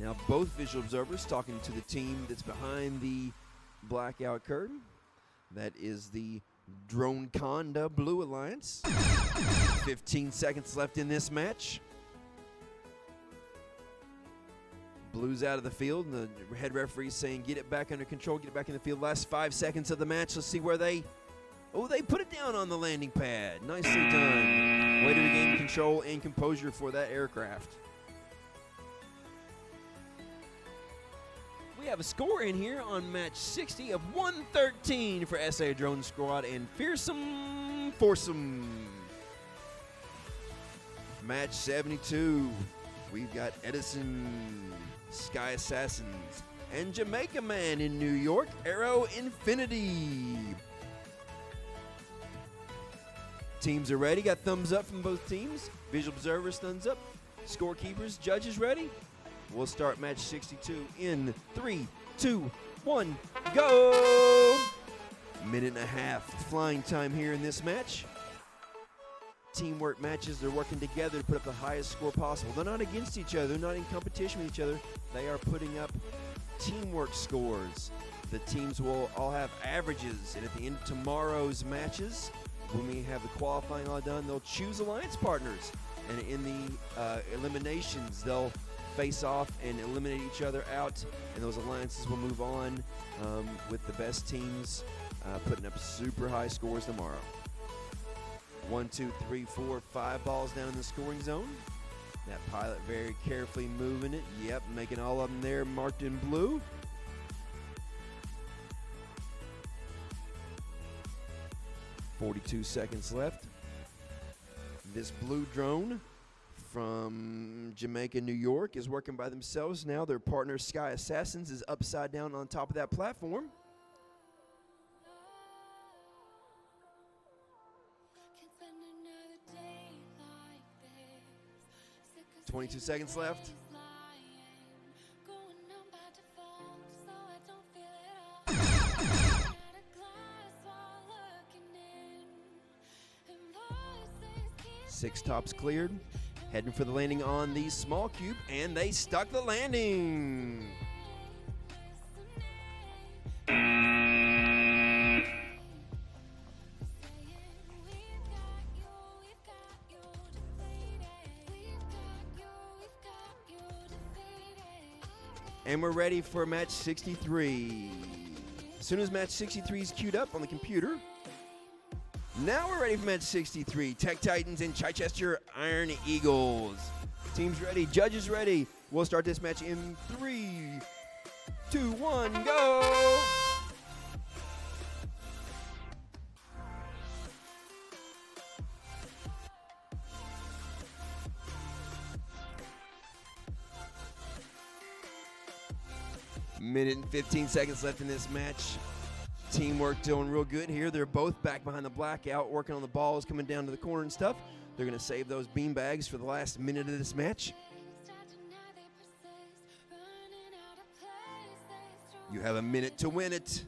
Now both visual observers talking to the team that's behind the blackout curtain. That is the Dragonfly Blue Alliance. 15 seconds left in this match. Blue's out of the field, and the head referee saying get it back under control, get it back in the field. Last 5 seconds of the match. Let's see where they put it down on the landing pad. Nicely done. Way to regain control and composure for that aircraft. We have a score in here on match 60 of 113 for SA Drone Squad and Fearsome Foursome. Match 72. We've got Edison, Sky Assassins, and Jamaica Man in New York, Aero Infinity. Teams are ready. Got thumbs up from both teams. Visual observers, thumbs up. Scorekeepers, judges ready. We'll start match 62 in 3, 2, 1, go! Minute and a half flying time here in this match. Teamwork matches, they're working together to put up the highest score possible. They're not against each other, they're not in competition with each other. They are putting up teamwork scores. The teams will all have averages, and at the end of tomorrow's matches, when we have the qualifying all done, they'll choose alliance partners. And in the eliminations, they'll face off and eliminate each other out, and those alliances will move on with the best teams putting up super high scores tomorrow. 1, 2, 3, 4, 5 balls down in the scoring zone. That pilot very carefully moving it. Yep, making all of them there marked in blue. .42 seconds left. This blue drone from Jamaica, New York is working by themselves now. Their partner, Sky Assassins, is upside down on top of that platform. 22 seconds left. Six tops cleared. Heading for the landing on the small cube, and they stuck the landing. And we're ready for match 63. As soon as match 63 is queued up on the computer, now we're ready for match 63. Tech Titans and Chichester Iron Eagles. Teams ready, judges ready. We'll start this match in 3, 2, 1, go! Minute and 15 seconds left in this match. Teamwork doing real good here. They're both back behind the blackout, working on the balls, coming down to the corner and stuff. They're going to save those beanbags for the last minute of this match. You have a minute to win it.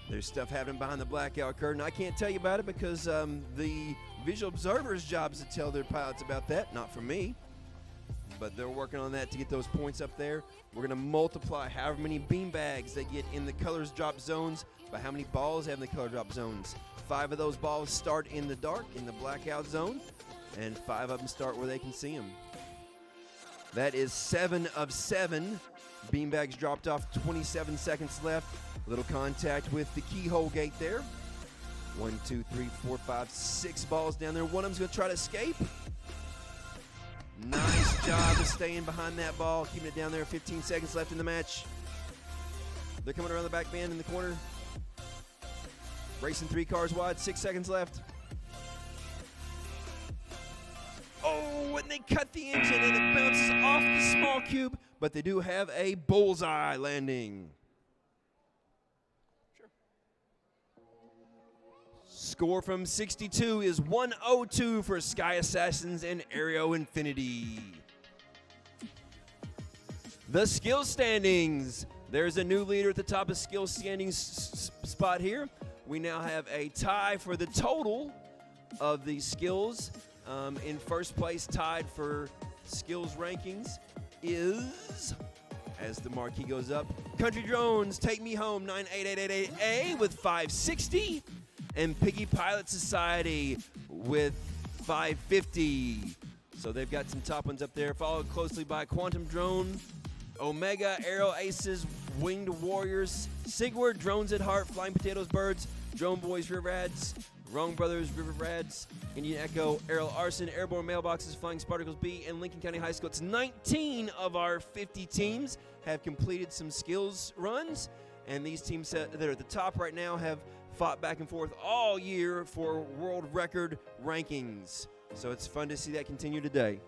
There's stuff happening behind the blackout curtain. I can't tell you about it because the visual observer's job is to tell their pilots about that, not for me. But they're working on that to get those points up there. We're going to multiply however many beanbags they get in the colors drop zones by how many balls they have in the color drop zones. 5 of those balls start in the dark, in the blackout zone, and 5 of them start where they can see them. That is 7 of 7. Beanbags dropped off, 27 seconds left. Little contact with the keyhole gate there. 1, 2, 3, 4, 5, 6 balls down there. One of them's going to try to escape. Nice job of staying behind that ball, keeping it down there. 15 seconds left in the match. They're coming around the back band in the corner. Racing 3 cars wide, 6 seconds left. Oh, and they cut the engine and it bounces off the small cube, but they do have a bullseye landing. Sure. Score from 62 is 102 for Sky Assassins and Aero Infinity. The skill standings. There's a new leader at the top of skill standings spot here. We now have a tie for the total of the skills. In first place, tied for skills rankings, is, as the marquee goes up, Country Drones Take Me Home 98888A with 560, and Piggy Pilot Society with 550. So they've got some top ones up there, followed closely by Quantum Drone, Omega, Aero Aces, Winged Warriors, Sigward, Drones at Heart, Flying Potatoes Birds, Drone Boys River Rats, Wrong Brothers River Rats, Indian Echo, Aerial Arson, Airborne Mailboxes, Flying Spartacles B, and Lincoln County High School. It's 19 of our 50 teams have completed some skills runs, and these teams that are at the top right now have fought back and forth all year for world record rankings. So it's fun to see that continue today.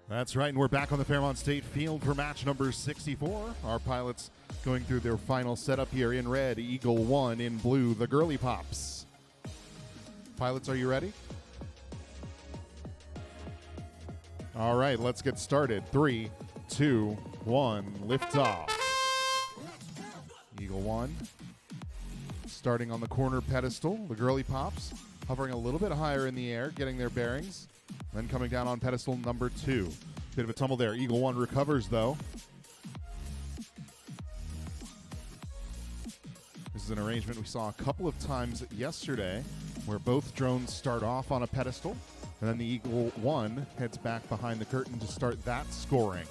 That's right, and we're back on the Fairmont State Field for match number 64. Our pilots going through their final setup here. In red, Eagle 1. In blue, the Girly Pops. Pilots, are you ready? All right, let's get started. 3, 2, 1, lift off. Eagle 1 starting on the corner pedestal. The Girly Pops hovering a little bit higher in the air, getting their bearings. Then coming down on pedestal number 2. Bit of a tumble there. Eagle 1 recovers, though. This is an arrangement we saw a couple of times yesterday, where both drones start off on a pedestal, and then the Eagle 1 heads back behind the curtain to start that scoring.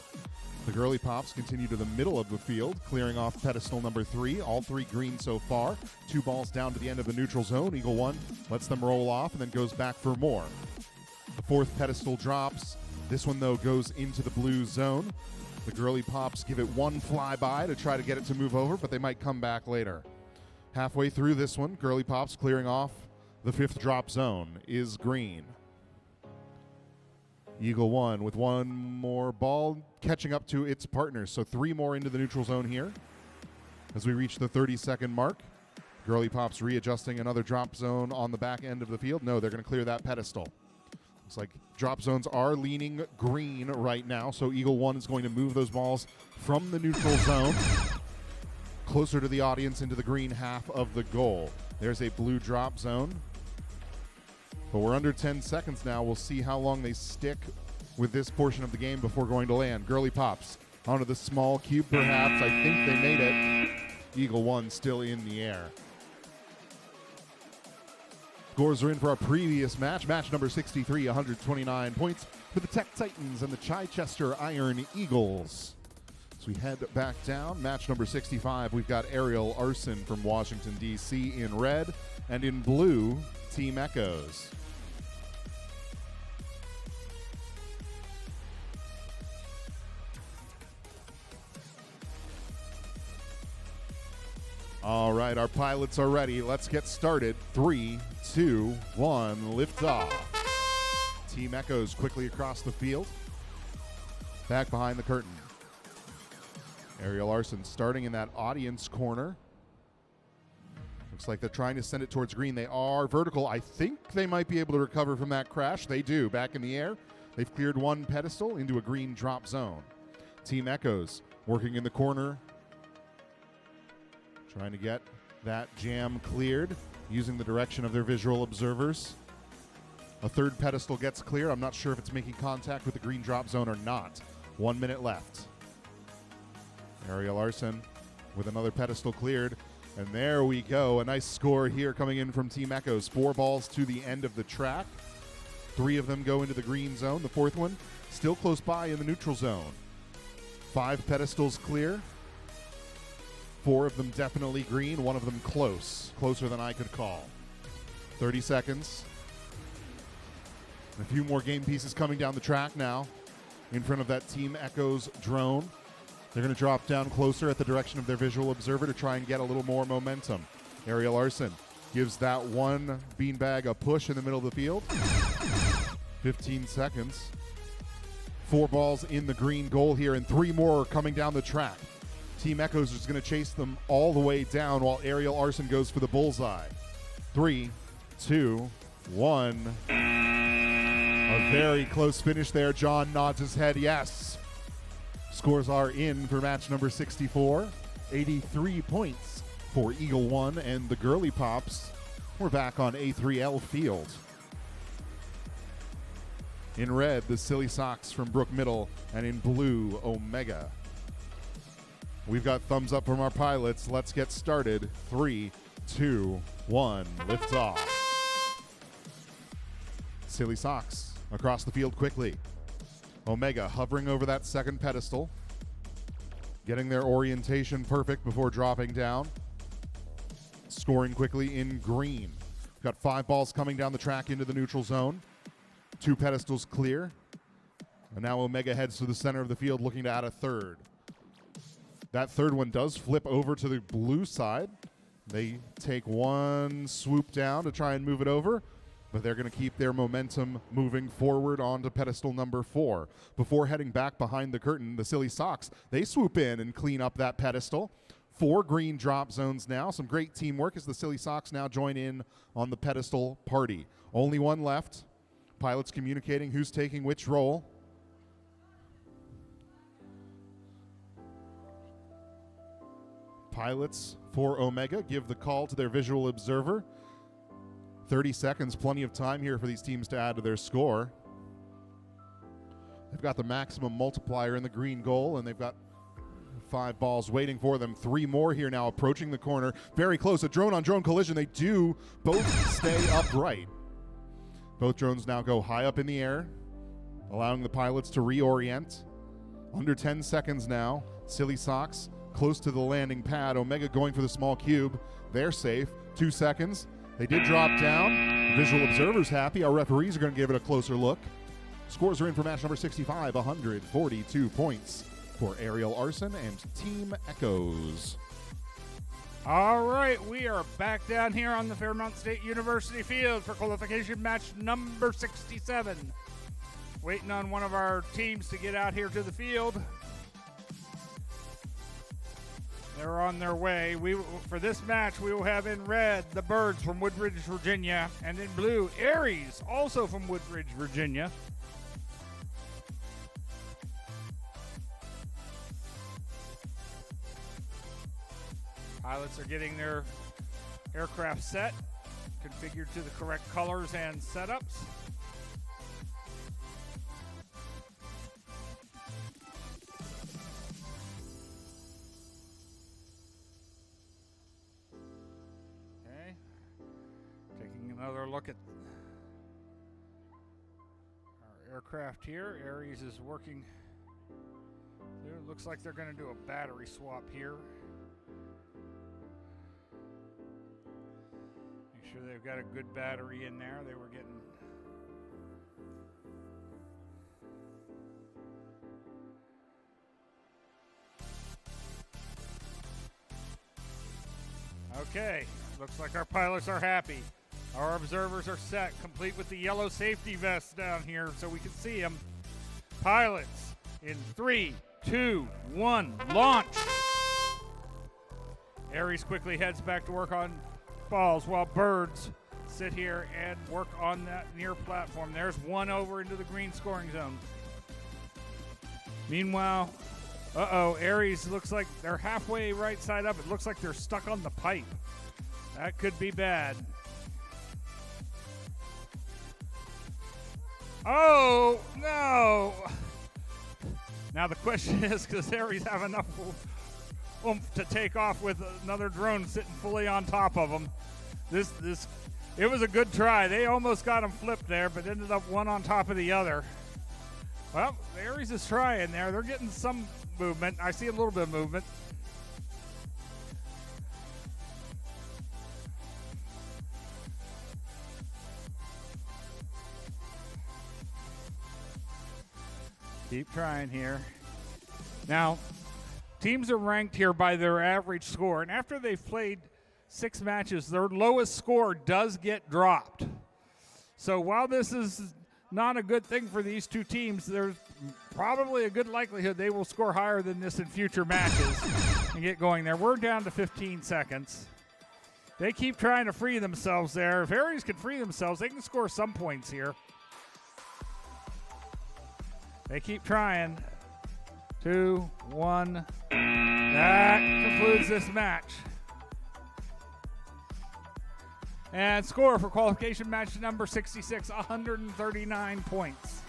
The Girly Pops continue to the middle of the field, clearing off pedestal number 3. All 3 green so far. 2 balls down to the end of the neutral zone. Eagle 1 lets them roll off and then goes back for more. The 4th pedestal drops. This one, though, goes into the blue zone. The Girly Pops give it one flyby to try to get it to move over, but they might come back later. Halfway through this one, Girly Pops clearing off the 5th drop zone is green. Eagle 1 with one more ball catching up to its partners. So 3 more into the neutral zone here as we reach the 30-second mark. Girly Pops readjusting another drop zone on the back end of the field. No, they're going to clear that pedestal. Looks like drop zones are leaning green right now, so Eagle 1 is going to move those balls from the neutral zone closer to the audience into the green half of the goal. There's a blue drop zone. But we're under 10 seconds now. We'll see how long they stick with this portion of the game before going to land. Girly Pops onto the small cube, perhaps. I think they made it. Eagle 1 still in the air. Scores are in for our previous match. Match number 63, 129 points for the Tech Titans and the Chichester Iron Eagles. So we head back down. Match number 65, we've got Aerial Arson from Washington, D.C. in red, and in blue, Team Echoes. All right, our pilots are ready. Let's get started. 3, 2, 1, lift off. Team Echoes quickly across the field. Back behind the curtain. Aerial Arson starting in that audience corner. Looks like they're trying to send it towards green. They are vertical. I think they might be able to recover from that crash. They do. Back in the air. They've cleared one pedestal into a green drop zone. Team Echoes working in the corner. Trying to get that jam cleared using the direction of their visual observers. A 3rd pedestal gets cleared. I'm not sure if it's making contact with the green drop zone or not. 1 minute left. Aerial Arson with another pedestal cleared. And there we go. A nice score here coming in from Team Echoes. 4 balls to the end of the track. 3 of them go into the green zone. The 4th one still close by in the neutral zone. 5 pedestals clear. 4 of them definitely green, 1 of them closer than I could call. 30 seconds. A few more game pieces coming down the track now in front of that Team Echo's drone. They're going to drop down closer at the direction of their visual observer to try and get a little more momentum. Ariel Arson gives that one beanbag a push in the middle of the field. 15 seconds. 4 balls in the green goal here, and 3 more coming down the track. Team Echoes is going to chase them all the way down while Ariel Arson goes for the bullseye. 3, 2, 1. A very close finish there. John nods his head yes. Scores are in for match number 64. 83 points for Eagle 1 and the Girly Pops. We're back on A3L field. In red, the Silly Sox from Brook Middle, and in blue, Omega. We've got thumbs up from our pilots. Let's get started. 3, 2, 1, lift off. Silly Sox across the field quickly. Omega hovering over that second pedestal, getting their orientation perfect before dropping down. Scoring quickly in green. We've got 5 balls coming down the track into the neutral zone. 2 pedestals clear. And now Omega heads to the center of the field looking to add a third. That third one does flip over to the blue side. They take one swoop down to try and move it over, but they're going to keep their momentum moving forward onto pedestal number 4. Before heading back behind the curtain, the Silly Sox, they swoop in and clean up that pedestal. 4 green drop zones now. Some great teamwork as the Silly Sox now join in on the pedestal party. Only 1 left. Pilots communicating who's taking which role. Pilots for Omega give the call to their visual observer. 30 seconds, plenty of time here for these teams to add to their score. They've got the maximum multiplier in the green goal, and they've got 5 balls waiting for them. 3 more here now approaching the corner. Very close, a drone-on-drone collision. They do both stay upright. Both drones now go high up in the air, allowing the pilots to reorient. Under 10 seconds now. Silly Sox close to the landing pad. Omega going for the small cube. They're safe. 2 seconds. They did drop down. Visual observer's happy. Our referees are going to give it a closer look. Scores are in for match number 65. 142 points for Ariel Arson and Team Echoes. All right, we are back down here on the Fairmont State University field for qualification match number 67. Waiting on one of our teams to get out here to the field. They're on their way. For this match, we will have in red the Birds from Woodridge, Virginia, and in blue, Aries, also from Woodridge, Virginia. Pilots are getting their aircraft set, configured to the correct colors and setups. Okay, taking another look at our aircraft here. Aries is working. It looks like they're going to do a battery swap here. Sure they've got a good battery in there. They were getting okay, looks like our pilots are happy. Our observers are set, complete with the yellow safety vests down here so we can see them. Pilots in 3, 2, 1, launch. Aries quickly heads back to work on balls while Birds sit here and work on that near platform. There's one over into the green scoring zone. Meanwhile, Aries looks like they're halfway right side up. It looks like they're stuck on the pipe. That could be bad. Oh, no. Now the question is, does Aries have enough oomph to take off with another drone sitting fully on top of them? This It was a good try. They almost got them flipped there, but ended up one on top of the other. Well, the Aries is trying there. They're getting some movement. I see a little bit of movement. Keep trying here. Now, teams are ranked here by their average score, and after they've played 6 matches, their lowest score does get dropped. So while this is not a good thing for these two teams, there's probably a good likelihood they will score higher than this in future matches and get going there. We're down to 15 seconds. They keep trying to free themselves there. If Aries can free themselves, they can score some points here. They keep trying. 2, 1. That concludes this match. And score for qualification match number 66, 139 points.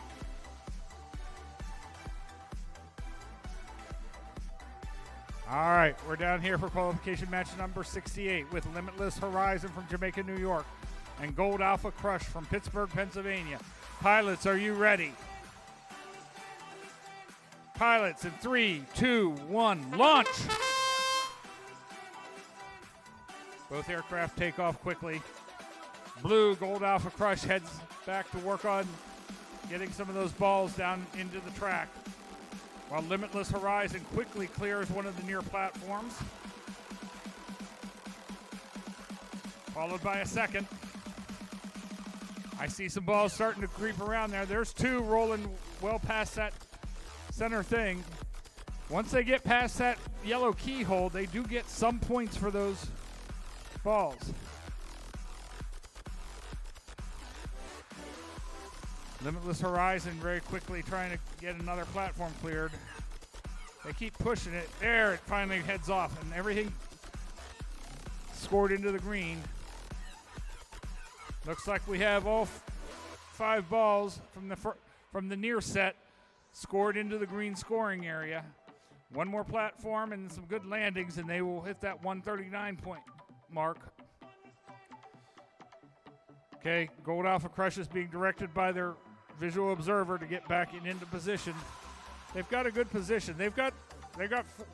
All right, we're down here for qualification match number 68 with Limitless Horizon from Jamaica, New York, and Gold Alpha Crush from Pittsburgh, Pennsylvania. Pilots, are you ready? Pilots in 3, 2, 1, launch! Both aircraft take off quickly. Blue Gold Alpha Crush heads back to work on getting some of those balls down into the track, while Limitless Horizon quickly clears one of the near platforms, followed by a second. I see some balls starting to creep around there. There's 2 rolling well past that center thing. Once they get past that yellow keyhole, they do get some points for those balls. Limitless Horizon very quickly trying to get another platform cleared. They keep pushing it. There, it finally heads off, and everything scored into the green. Looks like we have all 5 balls from the near set scored into the green scoring area. One more platform and some good landings, and they will hit that 139 point mark. Okay, Gold Alpha Crush is being directed by their visual observer to get back into position. They've got a good position. They got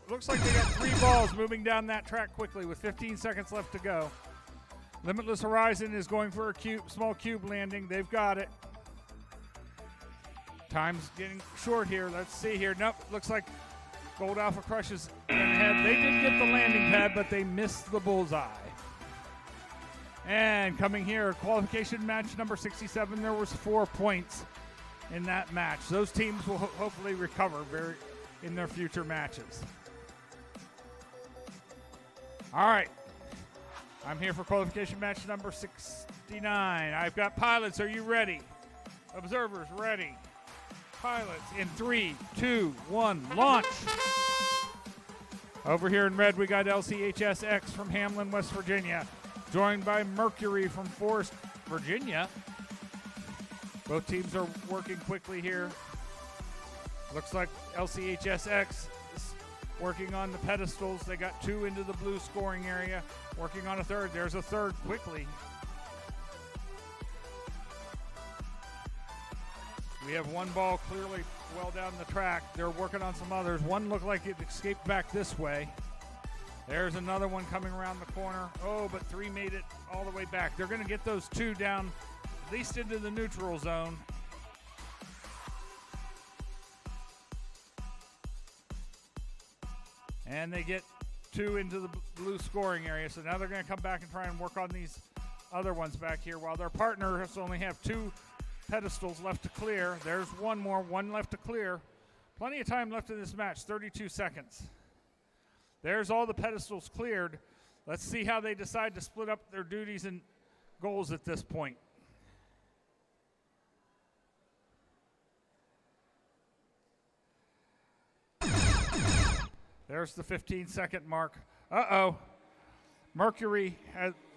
looks like they got 3 balls moving down that track quickly with 15 seconds left to go. Limitless Horizon is going for a small cube landing. They've got it. Time's getting short here. Let's see here. Nope, looks like Gold Alpha Crush is ahead. They did get the landing pad, but they missed the bullseye. And coming here, qualification match number 67, there was 4 points in that match. Those teams will hopefully recover in their future matches. All right. I'm here for qualification match number 69. I've got pilots. Are you ready? Observers, ready. Pilots in 3, 2, 1, launch. Over here in red, we got LCHS-X from Hamlin, West Virginia, joined by Mercury from Forest, Virginia. Both teams are working quickly here. Looks like LCHS-X is working on the pedestals. They got 2 into the blue scoring area, working on a third. There's a third quickly. We have 1 ball clearly well down the track. They're working on some others. 1 looked like it escaped back this way. There's another one coming around the corner. Oh, but 3 made it all the way back. They're going to get those 2 down, at least into the neutral zone. And they get 2 into the blue scoring area. So now they're going to come back and try and work on these other ones back here, while their partners only have 2 pedestals left to clear. There's 1 more, 1 left to clear. Plenty of time left in this match, 32 seconds. There's all the pedestals cleared. Let's see how they decide to split up their duties and goals at this point. There's the 15-second mark. Uh-oh. Mercury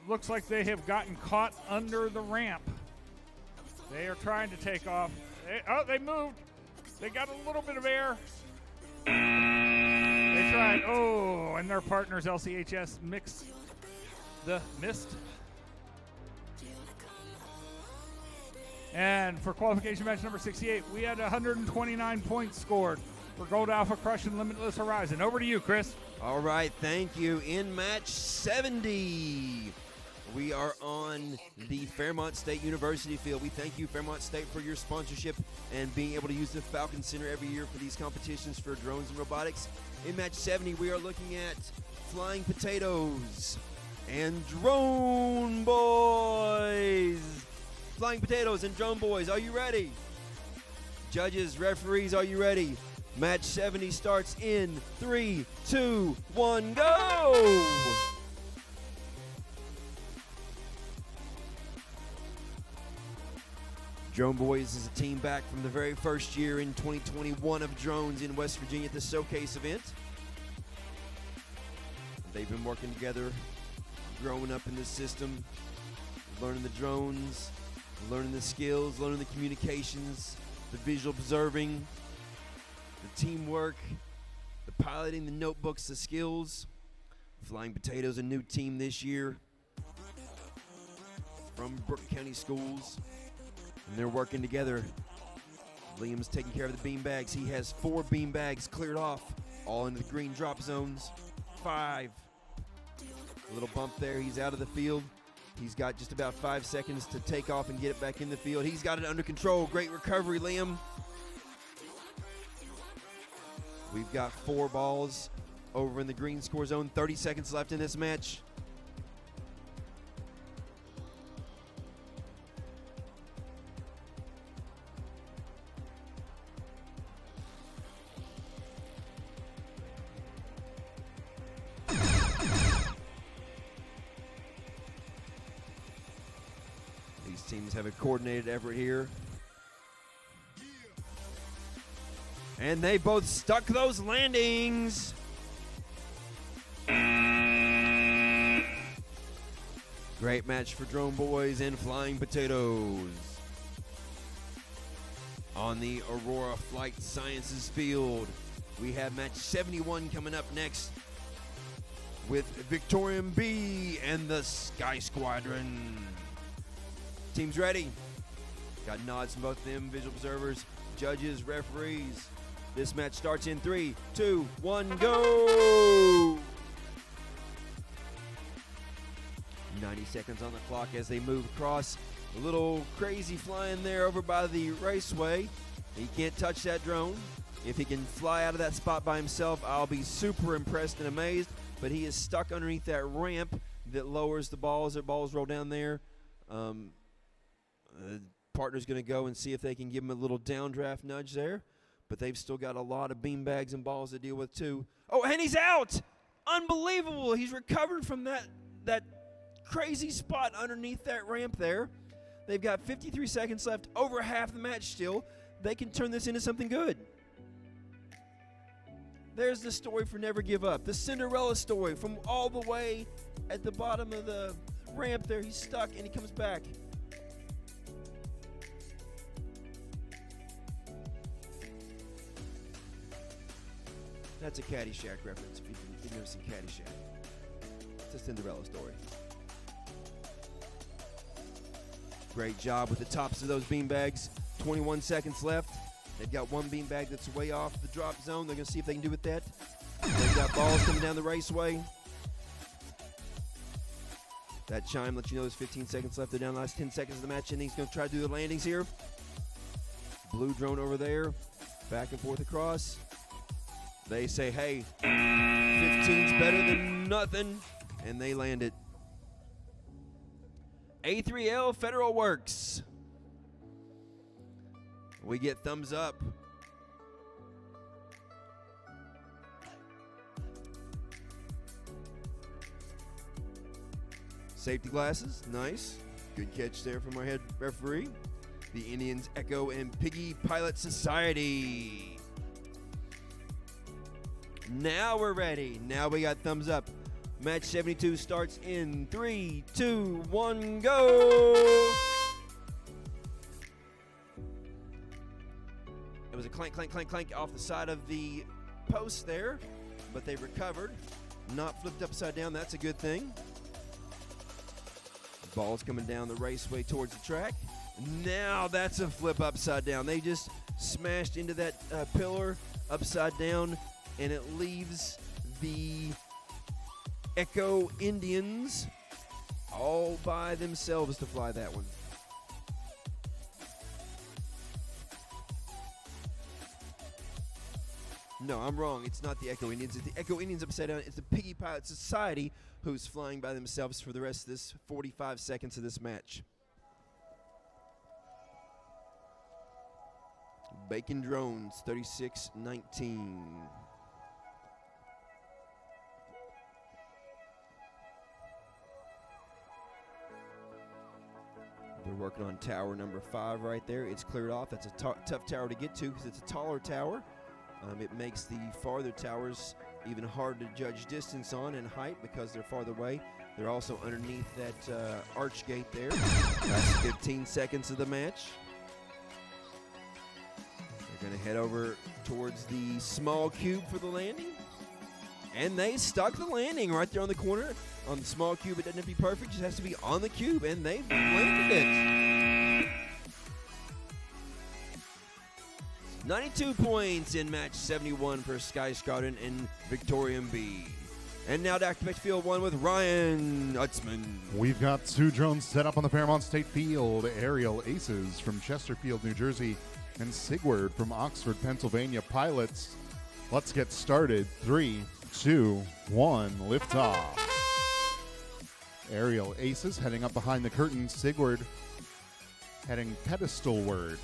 looks like they have gotten caught under the ramp. They are trying to take off. They moved. They got a little bit of air. They tried. Oh, and their partners, LCHS, missed. And for qualification match number 68, we had 129 points scored for Gold Alpha Crush and Limitless Horizon. Over to you, Chris. All right, thank you. In match 70, we are on the Fairmont State University field. We thank you, Fairmont State, for your sponsorship and being able to use the Falcon Center every year for these competitions for drones and robotics. In match 70, we are looking at Flying Potatoes and Drone Boys. Flying Potatoes and Drone Boys, are you ready? Judges, referees, are you ready? Match 70 starts in 3, 2, 1, go! Drone Boys is a team back from the very first year in 2021 of drones in West Virginia at the Showcase event. They've been working together, growing up in this system, learning the drones, learning the skills, learning the communications, the visual observing, the teamwork, the piloting, the notebooks, the skills. Flying Potatoes, a new team this year from Brooke County Schools, and they're working together. Liam's taking care of the bean bags. He has 4 bean bags cleared off, all into the green drop zones. 5. A little bump there. He's out of the field. He's got just about 5 seconds to take off and get it back in the field. He's got it under control. Great recovery, Liam. We've got 4 balls over in the green score zone. 30 seconds left in this match. These teams have a coordinated effort here. And they both stuck those landings. Great match for Drone Boys and Flying Potatoes. On the Aurora Flight Sciences field, we have match 71 coming up next with Victorian B and the Sky Squadron. Teams ready. Got nods from both of them, visual observers, judges, referees. This match starts in 3, 2, 1, go! 90 seconds on the clock as they move across. A little crazy flying there over by the raceway. He can't touch that drone. If he can fly out of that spot by himself, I'll be super impressed and amazed. But he is stuck underneath that ramp that lowers the balls. Their balls roll down there. Partner's going to go and see if they can give him a little downdraft nudge there. But they've still got a lot of beanbags and balls to deal with too. Oh, and he's out! Unbelievable! He's recovered from that crazy spot underneath that ramp there. They've got 53 seconds left, over half the match still. They can turn this into something good. There's the story for Never Give Up. The Cinderella story from all the way at the bottom of the ramp there. He's stuck and he comes back. That's a Caddyshack reference if you've never seen Caddyshack. It's a Cinderella story. Great job with the tops of those beanbags. 21 seconds left. They've got one beanbag that's way off the drop zone. They're going to see if they can do with that. They've got balls coming down the raceway. That chime lets you know there's 15 seconds left. They're down the last 10 seconds of the match, and he's going to try to do the landings here. Blue drone over there. Back and forth across. They say, hey, 15's better than nothing, and they land it. A3L Federal Works. We get thumbs up. Safety glasses, nice. Good catch there from our head referee. The Indians Echo and Piggy Pilot Society. Now we're ready. Now we got thumbs up. Match 72 starts in 3, 2, 1, go! It was a clank, clank, clank, clank off the side of the post there, but they recovered. Not flipped upside down, that's a good thing. Ball's coming down the raceway towards the track. Now that's a flip upside down. They just smashed into that pillar upside down, and it leaves the Echo Indians all by themselves to fly that one. No, I'm wrong. It's not the Echo Indians. It's the Echo Indians upside down. It's the Piggy Pilot Society who's flying by themselves for the rest of this 45 seconds of this match. Bacon Drones, 36-19. They're working on tower number 5 right there. It's cleared off. That's a tough tower to get to because it's a taller tower. It makes the farther towers even harder to judge distance on and height because they're farther away. They're also underneath that arch gate there. That's 15 seconds of the match. They're going to head over towards the small cube for the landing. And they stuck the landing right there on the corner. On the small cube, it doesn't have to be perfect. It just has to be on the cube, and they've landed it. 92 points in match 71 for Sky Squadron and Victorian B. And now to activate field 1 with Ryan Utzman. We've got 2 drones set up on the Fairmont State Field. Aerial Aces from Chesterfield, New Jersey, and Sigward from Oxford, Pennsylvania. Pilots, let's get started. 3, 2, 1, liftoff. Aerial Aces heading up behind the curtain. Sigward heading pedestalward.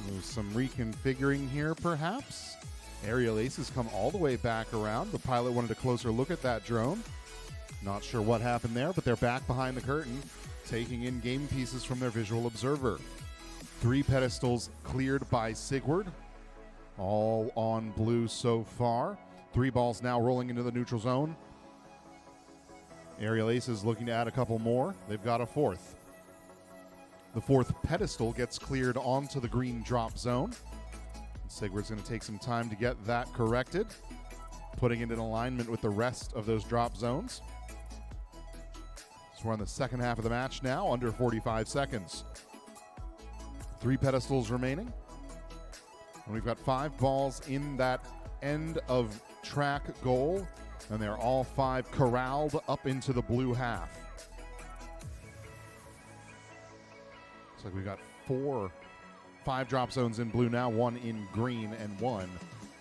There's some reconfiguring here, perhaps. Aerial Aces come all the way back around. The pilot wanted a closer look at that drone. Not sure what happened there, but they're back behind the curtain, taking in game pieces from their visual observer. 3 pedestals cleared by Sigward. All on blue so far. 3 balls now rolling into the neutral zone. Aerial Aces looking to add a couple more. They've got a 4th. The 4th pedestal gets cleared onto the green drop zone. Sigward's going to take some time to get that corrected, putting it in alignment with the rest of those drop zones. So we're on the second half of the match now, under 45 seconds. 3 pedestals remaining. And we've got 5 balls in that end of track goal, and they're all 5 corralled up into the blue half. Looks like we've got 5 drop zones in blue now, 1 in green, and 1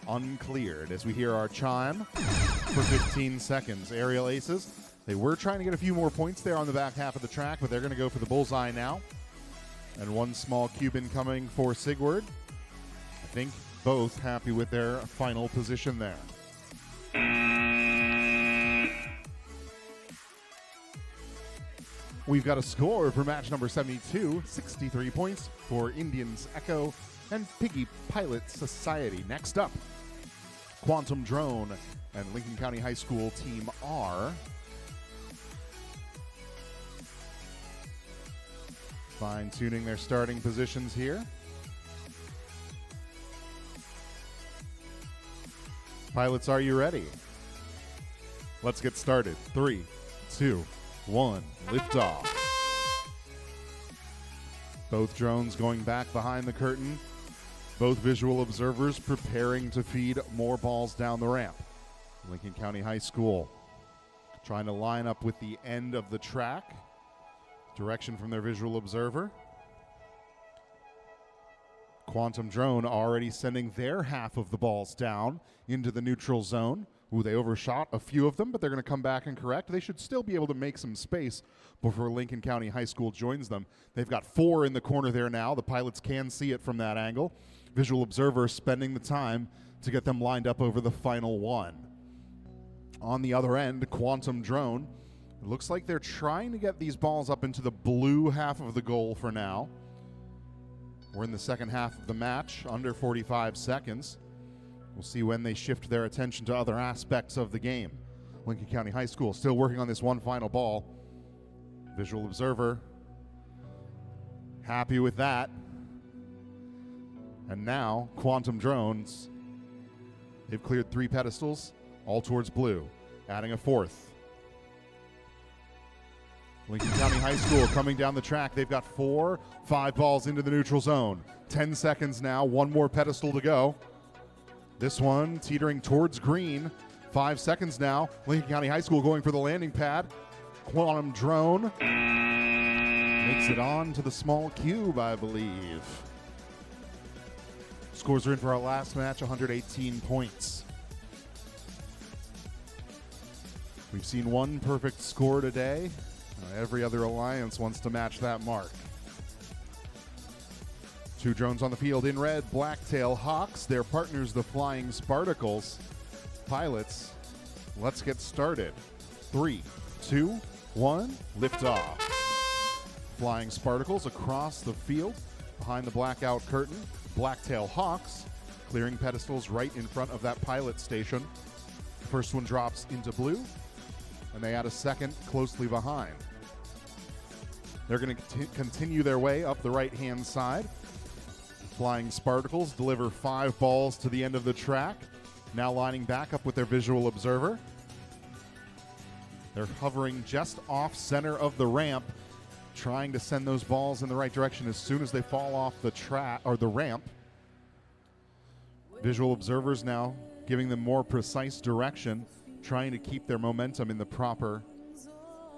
uncleared. As we hear our chime for 15 seconds. Aerial Aces, they were trying to get a few more points there on the back half of the track, but they're going to go for the bullseye now. And 1 small cube incoming for Sigward. I think both happy with their final position there. We've got a score for match number 72, 63 points for Indians Echo and Piggy Pilot Society. Next up, Quantum Drone and Lincoln County High School Team R. Fine-tuning their starting positions here. Pilots, are you ready? Let's get started. 3, 2, 1, liftoff. Both drones going back behind the curtain. Both visual observers preparing to feed more balls down the ramp. Lincoln County High School trying to line up with the end of the track. Direction from their visual observer. Quantum Drone already sending their half of the balls down into the neutral zone. Ooh, they overshot a few of them, but they're going to come back and correct. They should still be able to make some space before Lincoln County High School joins them. They've got 4 in the corner there now. The pilots can see it from that angle. Visual observer spending the time to get them lined up over the final 1. On the other end, Quantum Drone. It looks like they're trying to get these balls up into the blue half of the goal for now. We're in the second half of the match, under 45 seconds. We'll see when they shift their attention to other aspects of the game. Lincoln County High School still working on this one final ball. Visual observer happy with that. And now Quantum Drones, they've cleared 3 pedestals, all towards blue, adding a 4th. Lincoln County High School coming down the track. They've got 5 balls into the neutral zone. 10 seconds now, one more pedestal to go. This one teetering towards green. 5 seconds now. Lincoln County High School going for the landing pad. Quantum drone makes it on to the small cube, I believe. Scores are in for our last match, 118 points. We've seen one perfect score today. Every other alliance wants to match that mark. 2 drones on the field. In red, Blacktail Hawks. Their partners, the Flying Spartacles. Pilots, let's get started. 3, 2, 1, liftoff. Flying Spartacles across the field behind the blackout curtain. Blacktail Hawks clearing pedestals right in front of that pilot station. The first one drops into blue, and they add a second closely behind. They're going to continue their way up the right-hand side. Flying Spartacles deliver 5 balls to the end of the track, now lining back up with their visual observer. They're hovering just off center of the ramp, trying to send those balls in the right direction as soon as they fall off the track or the ramp. Visual observers now giving them more precise direction, trying to keep their momentum in the proper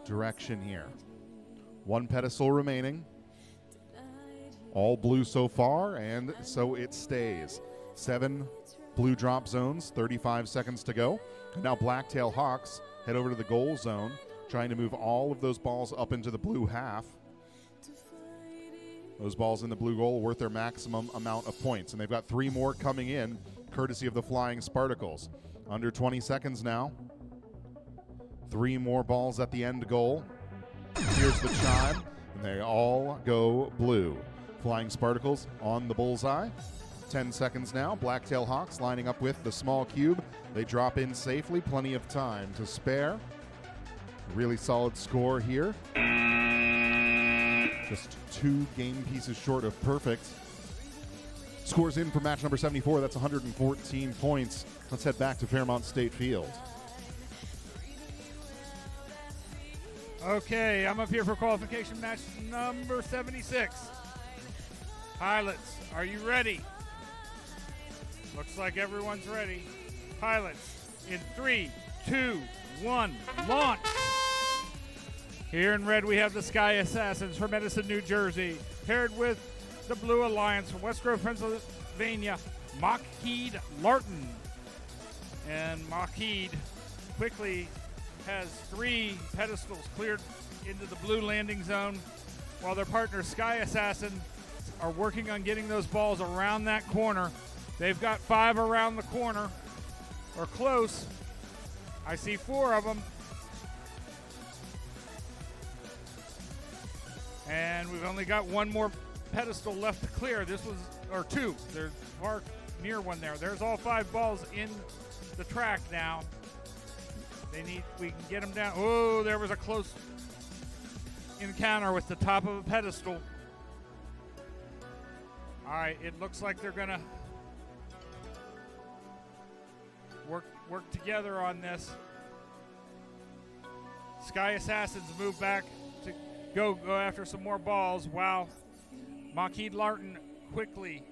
direction here. 1 pedestal remaining. All blue so far, and so it stays. 7 blue drop zones, 35 seconds to go. And now Blacktail Hawks head over to the goal zone, trying to move all of those balls up into the blue half. Those balls in the blue goal worth their maximum amount of points. And they've got 3 more coming in, courtesy of the Flying Spartacles. Under 20 seconds now. 3 more balls at the end goal. Here's the chime, and they all go blue. Flying Spartacles on the bullseye. 10 seconds now. Blacktail Hawks lining up with the small cube. They drop in safely. Plenty of time to spare. Really solid score here. Just 2 game pieces short of perfect. Scores in for match number 74. That's 114 points. Let's head back to Fairmont State Field. Okay, I'm up here for qualification match number 76. Pilots, are you ready? Looks like everyone's ready. Pilots, in 3, 2, 1, launch! Here in red, we have the Sky Assassins from Edison, New Jersey, paired with the Blue Alliance from West Grove, Pennsylvania, Lockheed Larton. And Lockheed quickly has 3 pedestals cleared into the blue landing zone, while their partner Sky Assassin are working on getting those balls around that corner. They've got 5 around the corner, or close. I see 4 of them. And we've only got 1 more pedestal left to clear. This was, or 2. There's far near one there. There's all 5 balls in the track now. We can get them down. Oh, there was a close encounter with the top of a pedestal. All right, it looks like they're gonna work together on this. Sky Assassins move back to go after some more balls. Wow. Lockheed Larton quickly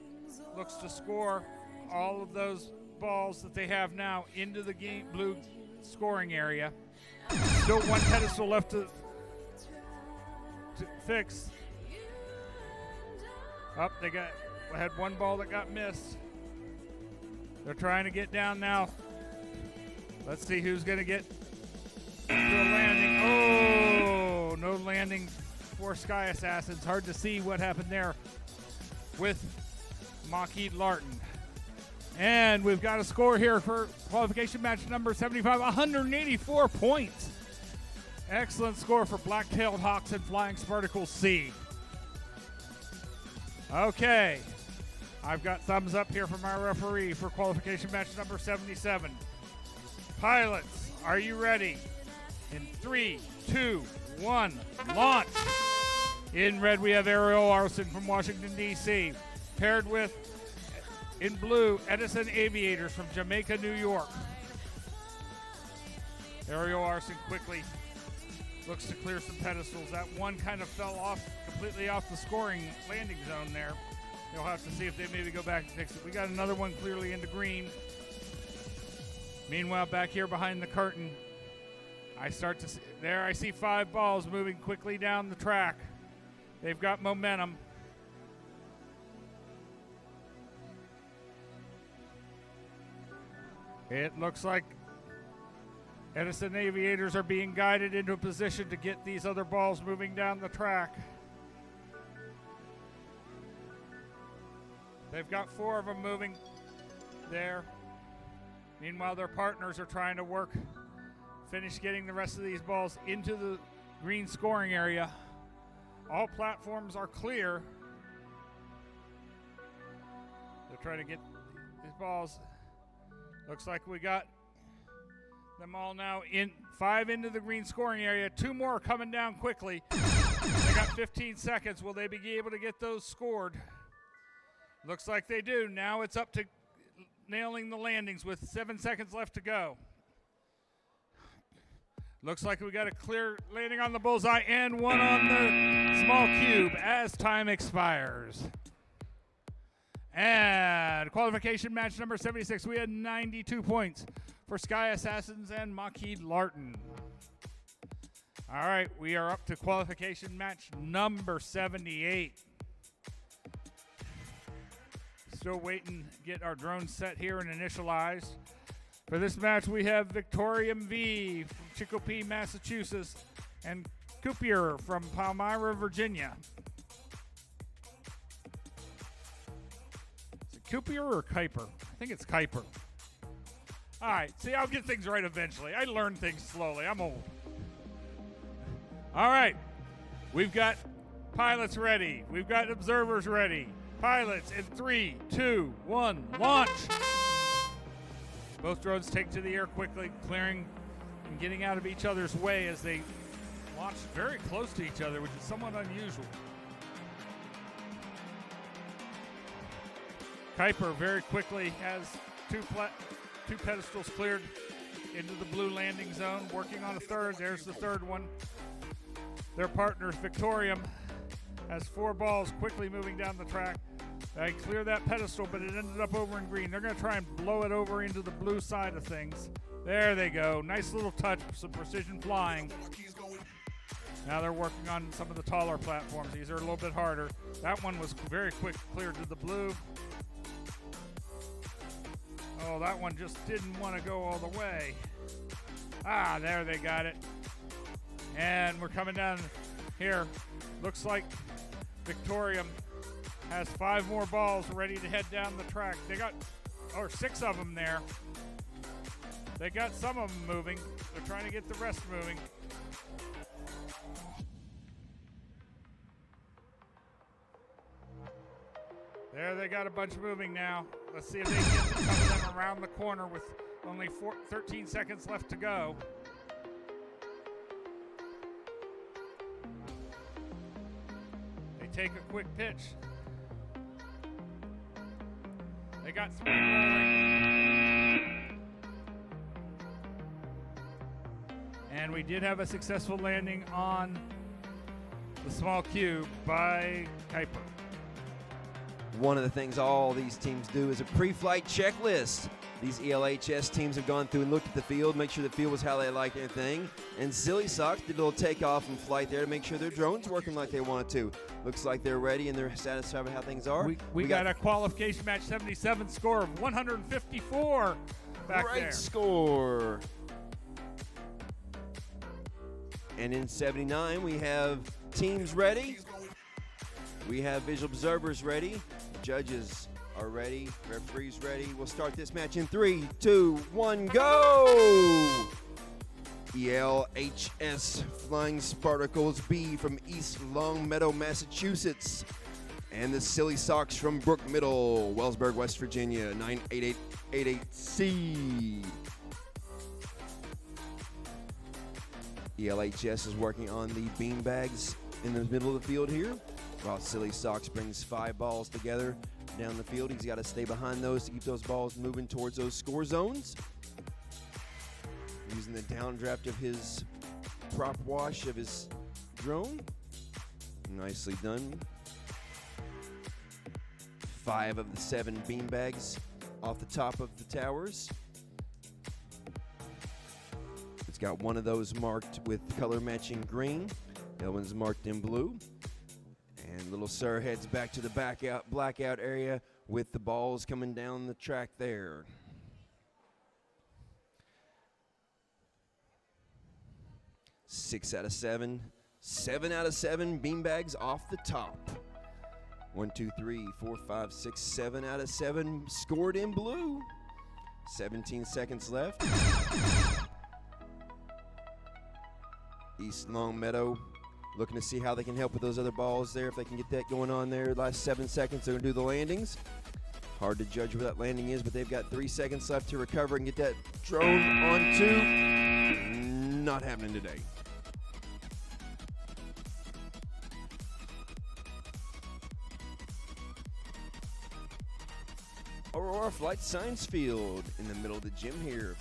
looks to score all of those balls that they have now into the game blue scoring area. Still 1 pedestal left to fix. Up, they had 1 ball that got missed. They're trying to get down now. Let's see who's going to get to a landing. Oh, no landing for Sky Assassins. Hard to see what happened there with Lockheed Larton. And we've got a score here for qualification match number 75, 184 points. Excellent score for Black-tailed Hawks and Flying Spartacles C. Okay, I've got thumbs up here from our referee for qualification match number 77. Pilots, are you ready? In 3, 2, 1, launch! In red, we have Ariel Arson from Washington, D.C., paired with, in blue, Edison Aviators from Jamaica, New York. Ariel Arson quickly looks to clear some pedestals. That one kind of fell off, completely off the scoring landing zone there. You'll have to see if they maybe go back and fix it. We got another one clearly into green. Meanwhile, back here behind the curtain, I start to see, there I see 5 balls moving quickly down the track. They've got momentum. It looks like Edison Aviators are being guided into a position to get these other balls moving down the track. They've got 4 of them moving there. Meanwhile, their partners are trying to finish getting the rest of these balls into the green scoring area. All platforms are clear. They're trying to get these balls. Looks like we got them all now in 5 into the green scoring area. 2 more are coming down quickly. They got 15 seconds. Will they be able to get those scored? Looks like they do. Now it's up to nailing the landings with 7 seconds left to go. Looks like we got a clear landing on the bullseye and one on the small cube as time expires. And qualification match number 76, we had 92 points for Sky Assassins and Maquis Larton. All right, we are up to qualification match number 78. Still waiting to get our drone set here and initialized. For this match, we have Victorium V from Chicopee, Massachusetts, and Coupier from Palmyra, Virginia. Is it Coupier or Kuiper? I think it's Kuiper. All right, see, I'll get things right eventually. I learn things slowly. I'm old. All right, we've got pilots ready. We've got observers ready. Pilots in 3, 2, 1, launch. Both drones take to the air quickly, clearing and getting out of each other's way as they launch very close to each other, which is somewhat unusual. Kuiper very quickly has two pedestals cleared into the blue landing zone, working on a third. There's the third one. Their partner, Victorium, has 4 balls quickly moving down the track. They clear that pedestal, but it ended up over in green. They're going to try and blow it over into the blue side of things. There they go. Nice little touch, some precision flying. Now they're working on some of the taller platforms. These are a little bit harder. That one was very quick, cleared to the blue. Oh, that one just didn't want to go all the way. Ah, there they got it. And we're coming down here. Looks like Victorium has 5 more balls ready to head down the track. They got, 6 of them there. They got some of them moving. They're trying to get the rest moving. There they got a bunch moving now. Let's see if they can get some of them around the corner with only 13 seconds left to go. They take a quick pitch. They got 3 rolling. And we did have a successful landing on the small cube by Kuiper. One of the things all these teams do is a pre-flight checklist. These ELHS teams have gone through and looked at the field, make sure the field was how they liked their thing. And Silly Socks did a little takeoff and flight there to make sure their drone's working like they wanted to. Looks like they're ready and they're satisfied with how things are. We got a qualification match 77 score of 154 back there. Great score. And in 79, we have teams ready. We have visual observers ready. Judges are ready. Referees ready. We'll start this match in 3, 2, 1, go! ELHS Flying Spartacles B from East Longmeadow, Massachusetts. And the Silly Socks from Brook Middle, Wellsburg, West Virginia, 98888C. ELHS is working on the beanbags in the middle of the field here, while Silly Socks brings 5 balls together down the field. He's got to stay behind those to keep those balls moving towards those score zones. Using the downdraft of his prop wash of his drone. Nicely done. 5 of the 7 beanbags off the top of the towers. It's got one of those marked with color matching green. The other one's marked in blue. And little Sir heads back to the blackout area with the balls coming down the track there. Six out of 7. 7 out of 7 beanbags off the top. 1, 2, 3, 4, 5, 6, 7 out of 7 scored in blue. 17 seconds left. East Longmeadow looking to see how they can help with those other balls there. If they can get that going on there, last 7 seconds, they're going to do the landings. Hard to judge where that landing is, but they've got 3 seconds left to recover and get that drone onto. Not happening today. Aurora Flight Science Field in the middle of the gym here.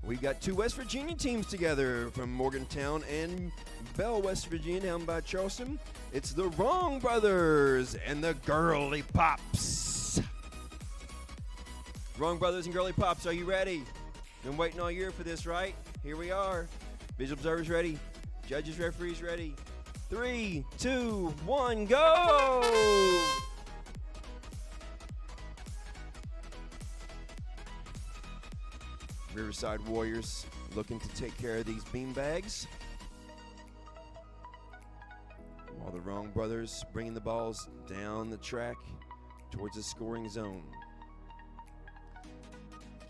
We've got 2 West Virginia teams together from Morgantown and Bell, West Virginia, down by Charleston. It's the Wrong Brothers and the Girly Pops. Wrong Brothers and Girly Pops, are you ready? Been waiting all year for this, right? Here we are. Visual observers ready. Judges, referees ready. 3, 2, 1, go! Riverside Warriors looking to take care of these beanbags. While the Wrong Brothers bringing the balls down the track towards the scoring zone.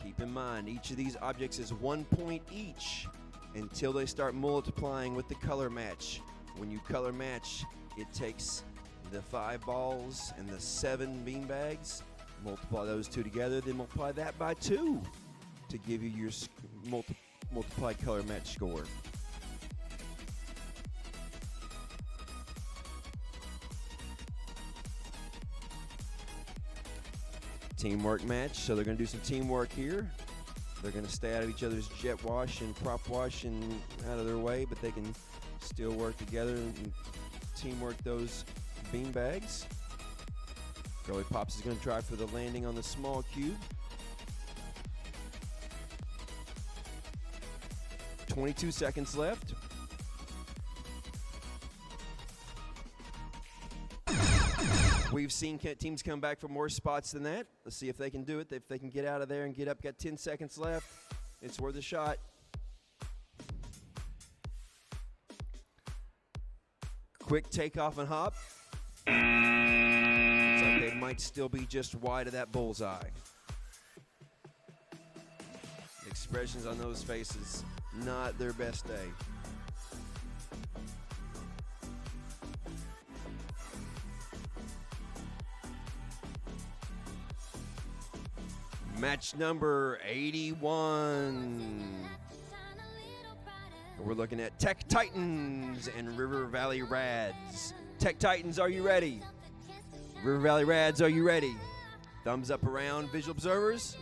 Keep in mind, each of these objects is 1 point each until they start multiplying with the color match. When you color match, it takes the 5 balls and the 7 beanbags, multiply those 2 together, then multiply that by 2 to give you your multiplied color match score. Teamwork match, so they're going to do some teamwork here. They're going to stay out of each other's jet wash and prop wash and out of their way, but they can still work together and teamwork those beanbags. Girly Pops is going to try for the landing on the small cube. 22 seconds left. We've seen teams come back for more spots than that. Let's see if they can do it. If they can get out of there and get up. Got 10 seconds left. It's worth a shot. Quick takeoff and hop. Looks like they might still be just wide of that bullseye. Expressions on those faces, not their best day. Match number 81. We're looking at Tech Titans and River Valley Rads. Tech Titans, are you ready? River Valley Rads, are you ready? Thumbs up around, visual observers,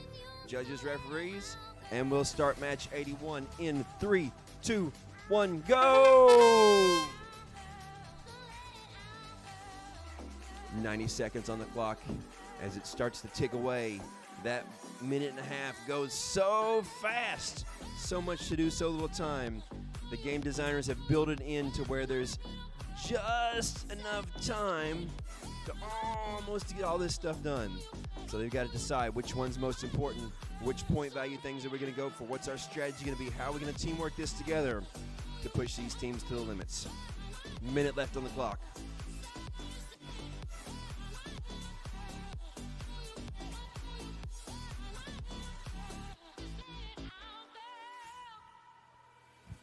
judges, referees, and we'll start match 81 in 3, 2, 1, go! 90 seconds on the clock as it starts to tick away. That minute and a half goes so fast. So much to do, so little time. The game designers have built it in to where there's just enough time to almost get all this stuff done. So they've got to decide which one's most important, which point value things are we going to go for, what's our strategy going to be, how are we going to teamwork this together to push these teams to the limits. Minute left on the clock.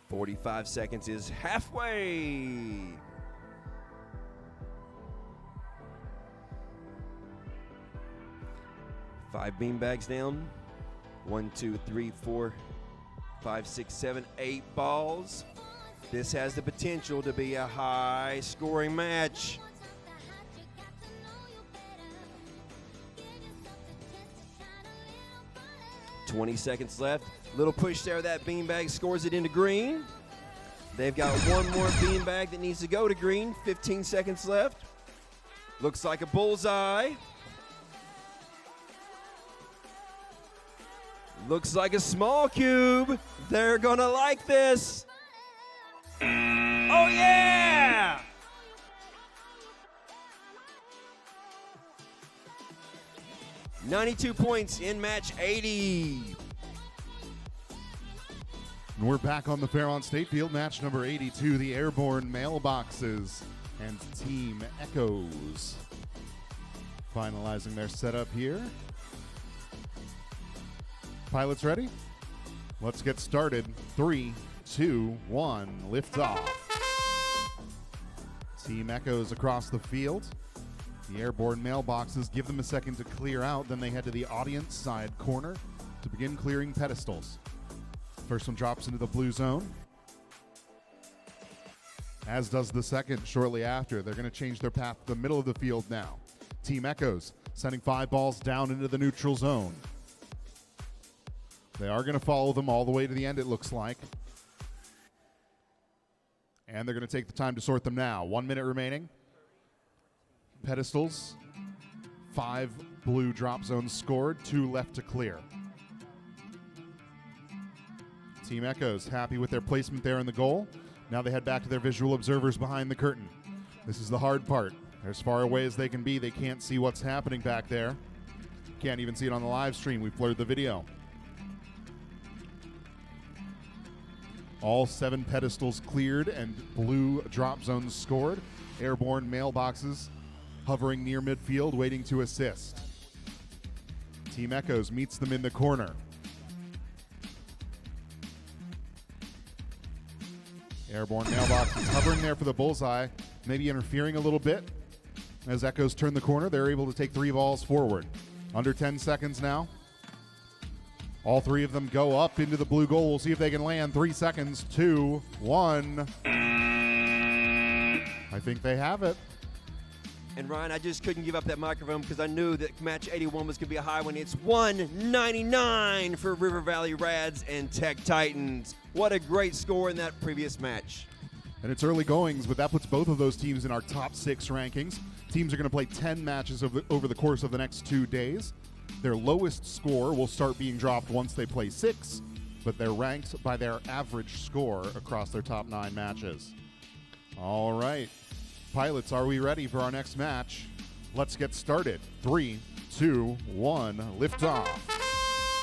"45 seconds is halfway. Five beanbags down. 1, 2, 3, 4, 5, 6, 7, 8 balls. This has the potential to be a high-scoring match. "20 seconds left. Little push there. That beanbag scores it into green. They've got one more beanbag that needs to go to green. 15 seconds left. Looks like a bullseye. Looks like a small cube. They're gonna like this. Oh yeah! $92 points in match 80. And we're back on the Fairmont State Field, match number 82, the Airborne Mailboxes and Team Echoes. Finalizing their setup here. Pilots ready? Let's get started. 3, 2, 1, lift off. Team Echoes across the field. The Airborne Mailboxes, give them a second to clear out, then they head to the audience side corner to begin clearing pedestals. First one drops into the blue zone, as does the second shortly after. They're going to change their path to the middle of the field now. Team Echoes sending 5 balls down into the neutral zone. They are going to follow them all the way to the end, it looks like. And they're going to take the time to sort them now. 1 minute remaining. Pedestals, 5 blue drop zones scored, 2 left to clear. Team Echoes happy with their placement there in the goal. Now they head back to their visual observers behind the curtain. This is the hard part. They're as far away as they can be. They can't see what's happening back there. Can't even see it on the live stream. We've blurred the video. All 7 pedestals cleared and blue drop zones scored. Airborne Mailboxes hovering near midfield, waiting to assist. Team Echoes meets them in the corner. Airborne Mailbox is hovering there for the bullseye, maybe interfering a little bit. As Echoes turn the corner, they're able to take 3 balls forward. Under 10 seconds now. All 3 of them go up into the blue goal. We'll see if they can land. 3 seconds, 2, 1. I think they have it. And Ryan, I just couldn't give up that microphone because I knew that match 81 was going to be a high one. It's 199 for River Valley Rads and Tech Titans. What a great score in that previous match. And it's early goings, but that puts both of those teams in our top 6 rankings. Teams are going to play 10 matches over the course of the next 2 days. Their lowest score will start being dropped once they play 6, but they're ranked by their average score across their top 9 matches. All right. Pilots, are we ready for our next match? Let's get started. 3, 2, 1, lift off.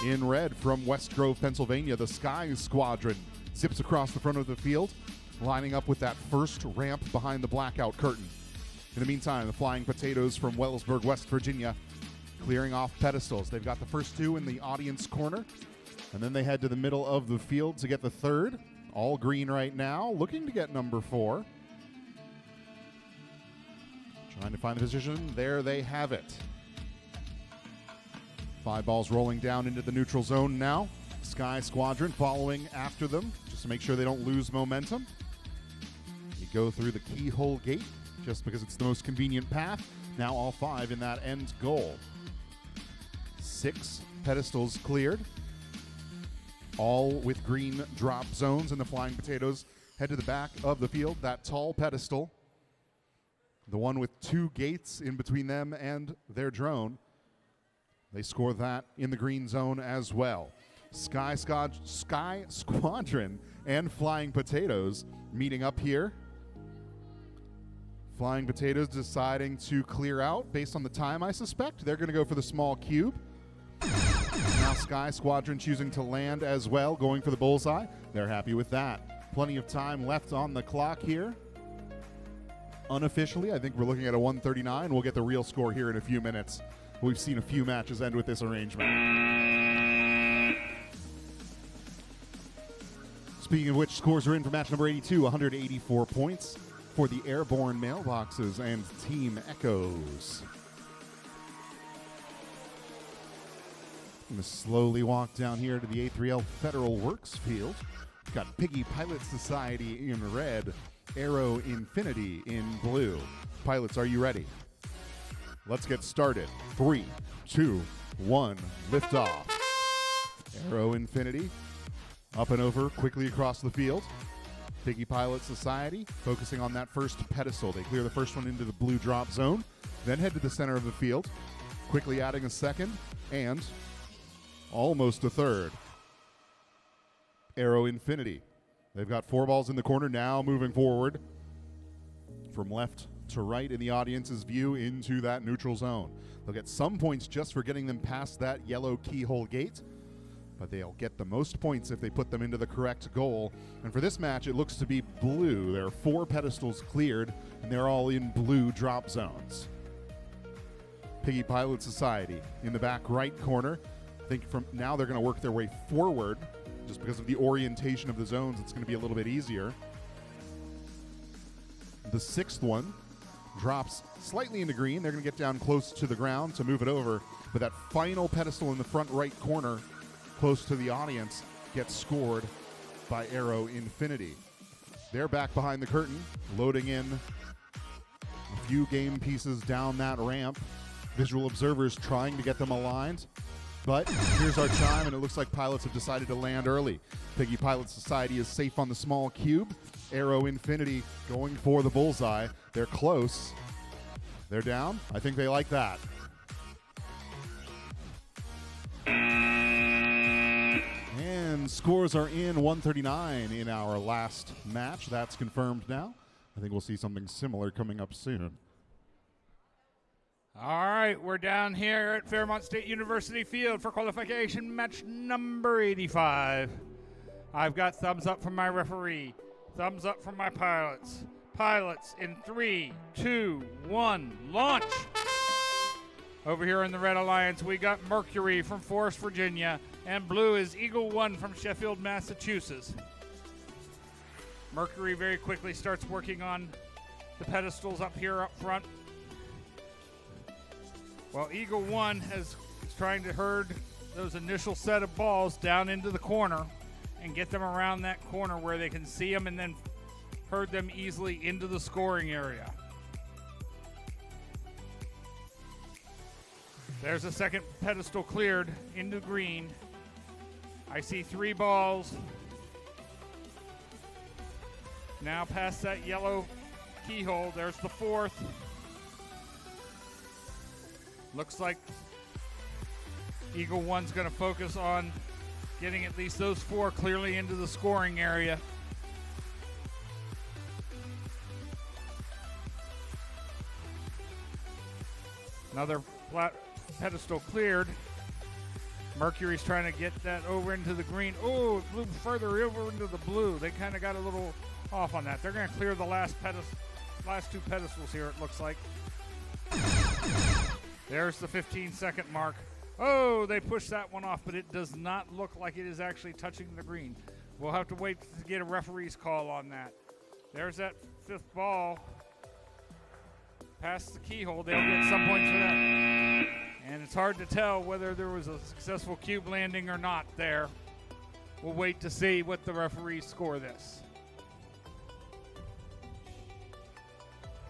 In red from West Grove, Pennsylvania, the Sky Squadron zips across the front of the field, lining up with that first ramp behind the blackout curtain. In the meantime, the Flying Potatoes from Wellsburg, West Virginia, clearing off pedestals. They've got the first 2 in the audience corner, and then they head to the middle of the field to get the third. All green right now, looking to get number 4. Trying to find the position. There they have it. 5 balls rolling down into the neutral zone now. Sky Squadron following after them just to make sure they don't lose momentum. You go through the keyhole gate just because it's the most convenient path. Now all 5 in that end goal. 6 pedestals cleared. All with green drop zones, and the Flying Potatoes head to the back of the field. That tall pedestal, the one with 2 gates in between them and their drone. They score that in the green zone as well. Sky Squadron and Flying Potatoes meeting up here. Flying Potatoes deciding to clear out based on the time, I suspect. They're going to go for the small cube. Now Sky Squadron choosing to land as well, going for the bullseye. They're happy with that. Plenty of time left on the clock here. Unofficially, I think we're looking at a 139. We'll get the real score here in a few minutes. We've seen a few matches end with this arrangement. Speaking of which, scores are in for match number 82, 184 points for the Airborne Mailboxes and Team Echoes. I'm going to slowly walk down here to the A3L Federal Works field. We've got Piggy Pilot Society in red, Aero Infinity in blue. Pilots, are you ready? Let's get started. 3, 2, 1, lift off. Aero Infinity up and over quickly across the field. Piggy Pilot Society focusing on that first pedestal. They clear the first one into the blue drop zone, then head to the center of the field, quickly adding a second and almost a third. Aero Infinity. They've got 4 balls in the corner now, moving forward from left to right in the audience's view into that neutral zone. They'll get some points just for getting them past that yellow keyhole gate, but they'll get the most points if they put them into the correct goal. And for this match, it looks to be blue. There are 4 pedestals cleared, and they're all in blue drop zones. Piggy Pilot Society in the back right corner. I think from now they're going to work their way forward. Just because of the orientation of the zones, it's going to be a little bit easier. The 6th one drops slightly into green. They're going to get down close to the ground to move it over. But that final pedestal in the front right corner, close to the audience, gets scored by Aero Infinity. They're back behind the curtain, loading in a few game pieces down that ramp. Visual observers trying to get them aligned. But here's our chime, and it looks like pilots have decided to land early. Piggy Pilot Society is safe on the small cube. Aero Infinity going for the bullseye. They're close. They're down. I think they like that. And scores are in 139 in our last match. That's confirmed now. I think we'll see something similar coming up soon. All right, we're down here at Fairmont State University Field for qualification match number 85. I've got thumbs up from my referee, thumbs up from my pilots. Pilots in 3, 2, 1, launch! Over here in the Red Alliance, we got Mercury from Forest, Virginia, and blue is Eagle One from Sheffield, Massachusetts. Mercury very quickly starts working on the pedestals up here up front. Well, Eagle One is trying to herd those initial set of balls down into the corner and get them around that corner where they can see them and then herd them easily into the scoring area. There's a second pedestal cleared into green. I see 3 balls. Now past that yellow keyhole, there's the 4th. Looks like Eagle One's going to focus on getting at least those 4 clearly into the scoring area. Another flat pedestal cleared. Mercury's trying to get that over into the green. Oh, it blew further over into the blue. They kind of got a little off on that. They're going to clear the last 2 pedestals here, it looks like. There's the 15-second mark. Oh, they pushed that one off, but it does not look like it is actually touching the green. We'll have to wait to get a referee's call on that. There's that 5th ball. Past the keyhole, they'll get some points for that. And it's hard to tell whether there was a successful cube landing or not there. We'll wait to see what the referees score this.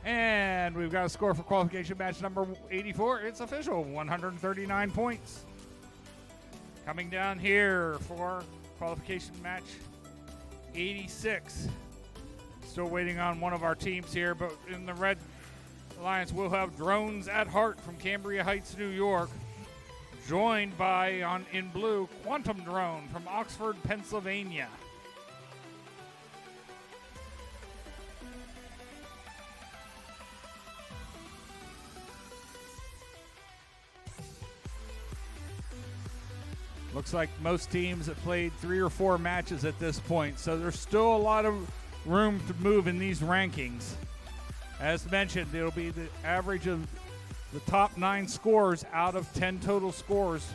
And we've got a score for qualification match number 84. It's official, 139 points. Coming down here for qualification match 86. Still waiting on one of our teams here, but in the Red Alliance, we'll have Drones at Heart from Cambria Heights, New York, joined by, in blue, Quantum Drone from Oxford, Pennsylvania. Looks like most teams have played 3 or 4 matches at this point, so there's still a lot of room to move in these rankings. As mentioned, it'll be the average of the top 9 scores out of 10 total scores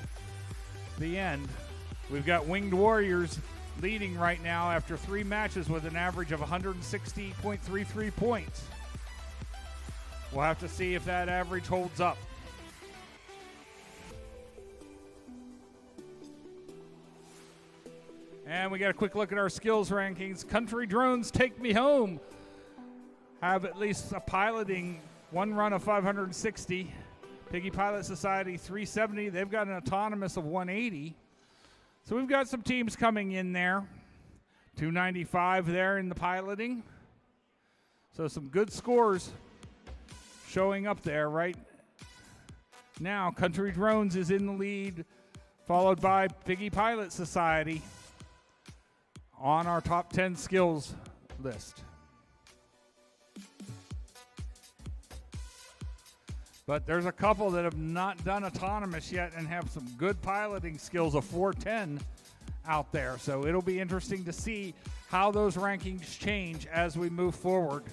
at the end. We've got Winged Warriors leading right now after 3 matches with an average of 160.33 points. We'll have to see if that average holds up. And we got a quick look at our skills rankings. Country Drones Take Me Home have at least a piloting 1 run of 560. Piggy Pilot Society 370. They've got an autonomous of 180. So we've got some teams coming in there. 295 there in the piloting. So some good scores showing up there right now. Country Drones is in the lead, followed by Piggy Pilot Society on our top 10 skills list. But there's a couple that have not done autonomous yet and have some good piloting skills of 410 out there. So it'll be interesting to see how those rankings change as we move forward.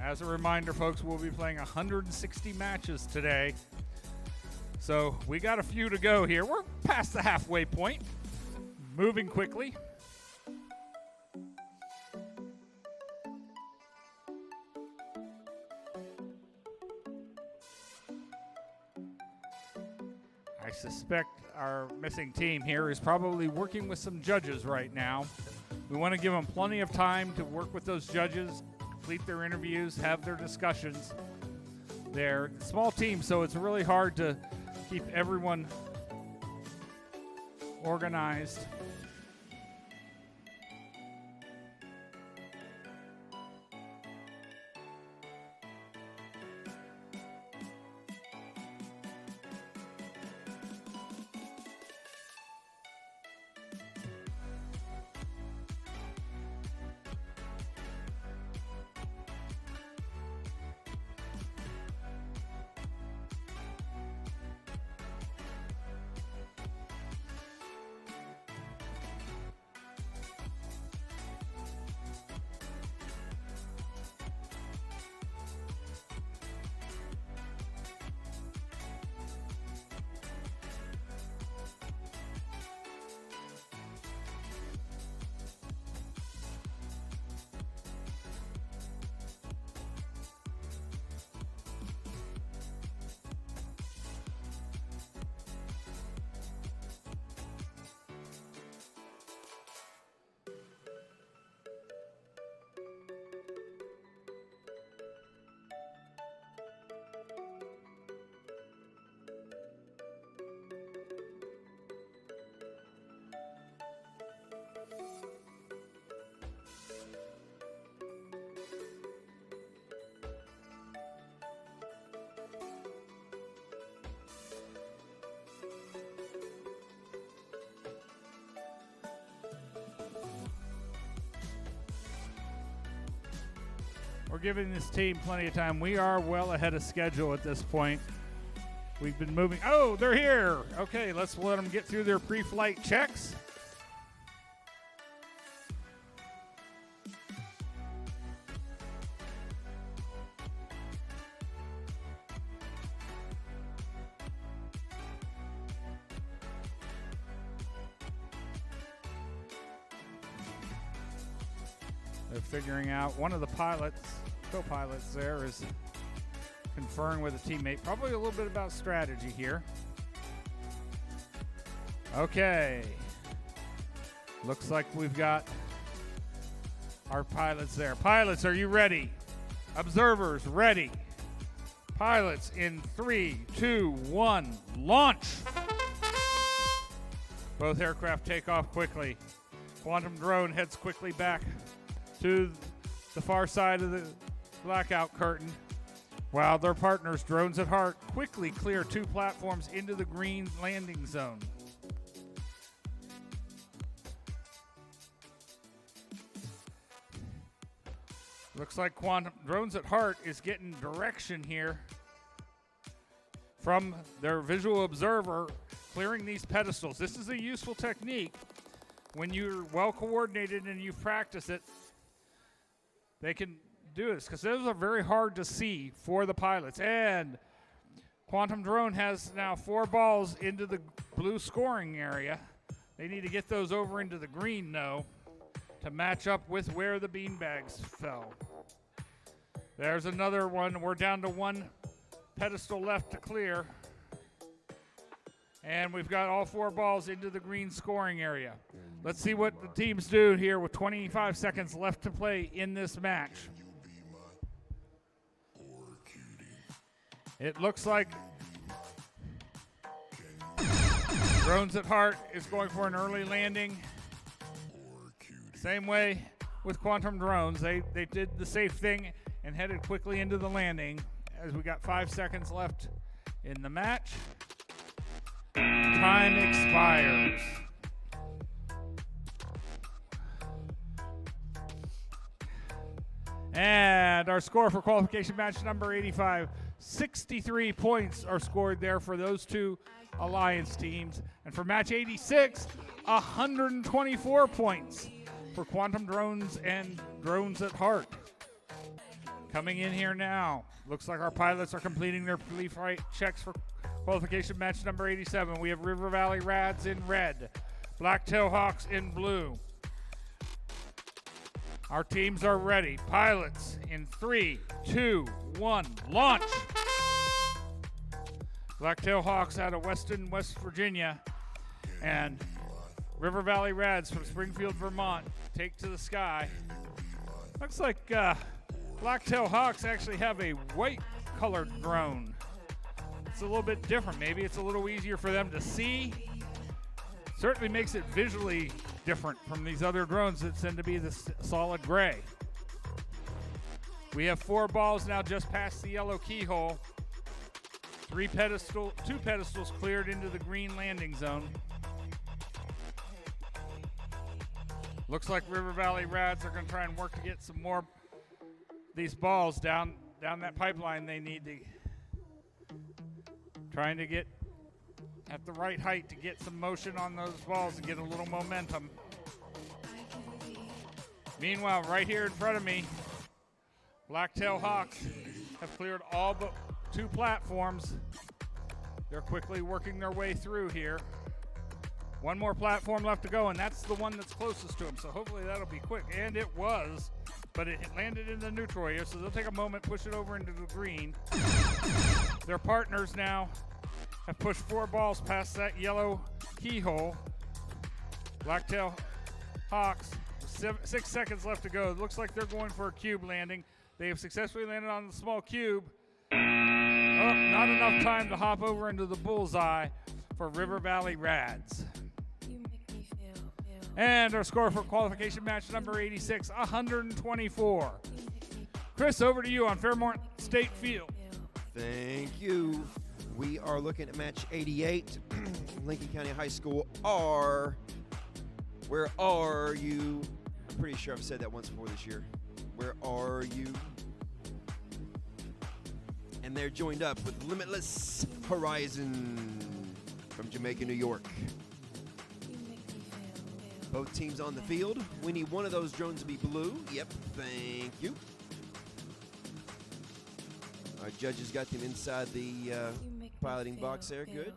As a reminder, folks, we'll be playing 160 matches today. So we got a few to go here. We're past the halfway point, moving quickly. I suspect our missing team here is probably working with some judges right now. We want to give them plenty of time to work with those judges, complete their interviews, have their discussions. They're a small team, so it's really hard to keep everyone organized. We're giving this team plenty of time. We are well ahead of schedule at this point. We've been moving. Oh, they're here. Okay, let's let them get through their pre-flight checks. They're figuring out. One of the pilots, co-pilots there, is conferring with a teammate. Probably a little bit about strategy here. Okay. Looks like we've got our pilots there. Pilots, are you ready? Observers, ready. Pilots in 3, 2, 1, launch. Both aircraft take off quickly. Quantum drone heads quickly back to the far side of the blackout curtain, while their partners, Drones at Heart, quickly clear 2 platforms into the green landing zone. Looks like Drones at Heart is getting direction here from their visual observer, clearing these pedestals. This is a useful technique when you're well coordinated and you practice it. They can do this because those are very hard to see for the pilots. And Quantum Drone has now 4 balls into the blue scoring area. They need to get those over into the green, though, to match up with where the beanbags fell. There's another one. We're down to 1 pedestal left to clear. And we've got all 4 balls into the green scoring area. Let's see what the teams do here with 25 seconds left to play in this match. It looks like Drones at Heart is going for an early landing. Same way with Quantum Drones. They did the safe thing and headed quickly into the landing as we got 5 seconds left in the match. Time expires. And our score for qualification match number 85, 63 points are scored there for those two alliance teams. And for match 86, 124 points for Quantum Drones and Drones at Heart. Coming in here now, looks like our pilots are completing their pre-flight checks for qualification match number 87. We have River Valley Rads in red, Blacktail Hawks in blue. Our teams are ready. Pilots in 3, 2, 1, launch. Blacktail Hawks out of Weston, West Virginia, and River Valley Rads from Springfield, Vermont, take to the sky. Looks like Blacktail Hawks actually have a white-colored drone. It's a little bit different. Maybe it's a little easier for them to see. Certainly makes it visually different from these other drones that tend to be the solid gray. We have 4 balls now just past the yellow keyhole. 2 pedestals cleared into the green landing zone. Looks like River Valley Rads are going to try and work to get some more these balls down that pipeline they need to. Trying to get at the right height to get some motion on those balls and get a little momentum. Meanwhile, right here in front of me, Blacktail Hawks have cleared all but 2 platforms. They're quickly working their way through here. 1 more platform left to go, and that's the one that's closest to them, so hopefully that'll be quick. And it was, but it landed in the neutral area, so they'll take a moment, push it over into the green. Their partners now have pushed 4 balls past that yellow keyhole. Blacktail Hawks, 6 seconds left to go. It looks like they're going for a cube landing. They have successfully landed on the small cube. Oh, not enough time to hop over into the bullseye for River Valley Rads. And our score for qualification match number 86, 124. Chris, over to you on Fairmont State Field. Thank you. We are looking at match 88, Lincoln County High School R. Where are you? I'm pretty sure I've said that once before this year. Where are you? And they're joined up with Limitless Horizon from Jamaica, New York. Both teams on the field. We need one of those drones to be blue. Yep, thank you. Our judges got them inside the piloting box there. Good.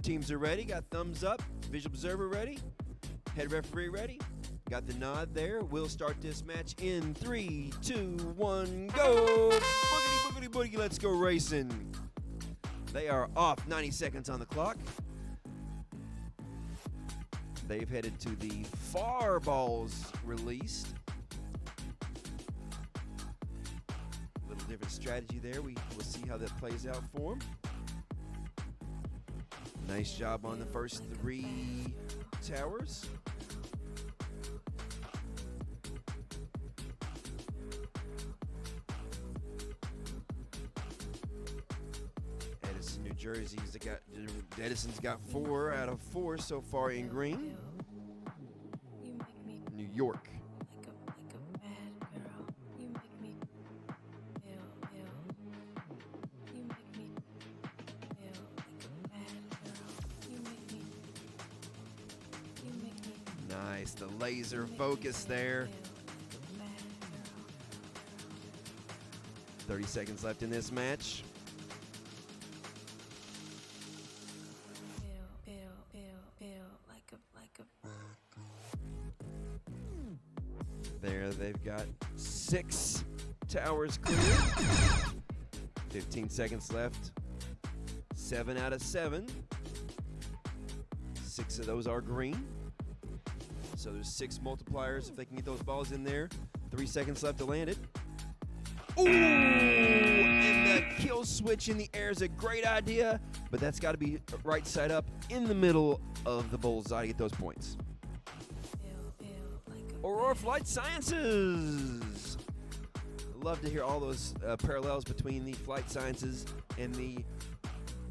Teams are ready. Got thumbs up. Visual observer ready. Head referee ready. Got the nod there. We'll start this match in 3, 2, 1, go. Boogity, boogity, boogie. Let's go racing. They are off. 90 seconds on the clock. They've headed to the far balls released. A little different strategy there. We will see how that plays out for them. Nice job on the first 3 towers. Edison, New Jersey's Edison's got 4 out of 4 so far in green. New York. Nice, the laser focus there. 30 seconds left in this match. There, they've got 6 towers clear. 15 seconds left. 7 out of 7. 6 of those are green. So there's 6 multipliers if they can get those balls in there. 3 seconds left to land it. Ooh! And the kill switch in the air is a great idea, but that's got to be right side up in the middle of the bullseye to get those points. Aurora Flight Sciences. Love to hear all those parallels between the Flight Sciences and the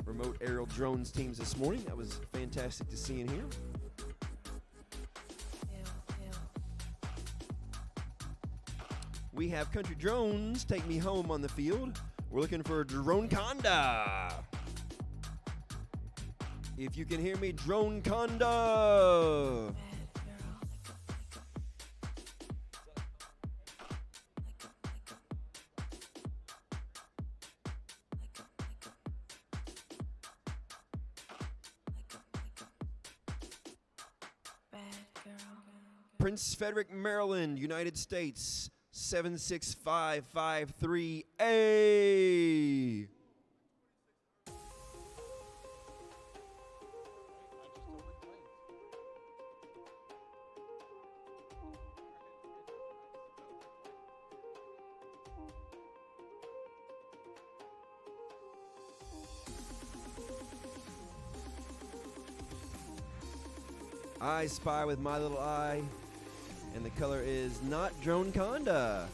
remote aerial drones teams this morning. That was fantastic to see in here. We have Country Drones Take Me Home on the field. We're looking for Droneconda. If you can hear me, Droneconda. Prince Frederick, Maryland, United States, 76553A. I spy with my little eye, and the color is not Droneconda.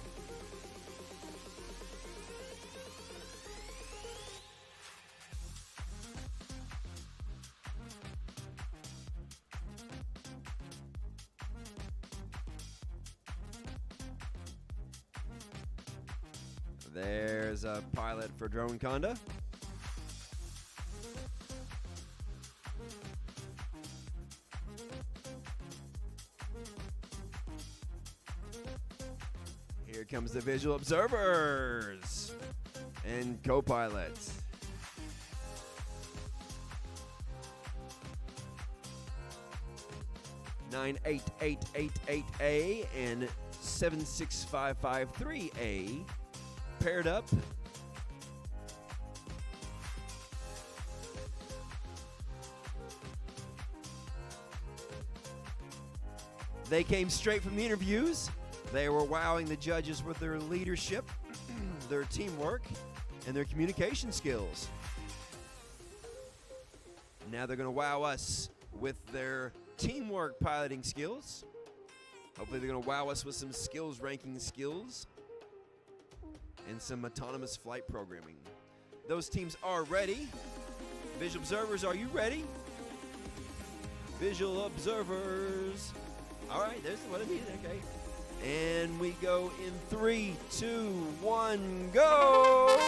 There's a pilot for Droneconda. Here comes the visual observers and co-pilots. (98888A) and 76553A paired up. They came straight from the interviews. They were wowing the judges with their leadership, their teamwork, and their communication skills. Now they're going to wow us with their teamwork piloting skills. Hopefully they're going to wow us with some skills ranking skills and some autonomous flight programming. Those teams are ready. Visual observers, are you ready? Visual observers. All right, there's what I need, okay. And we go in 3, 2, 1, go!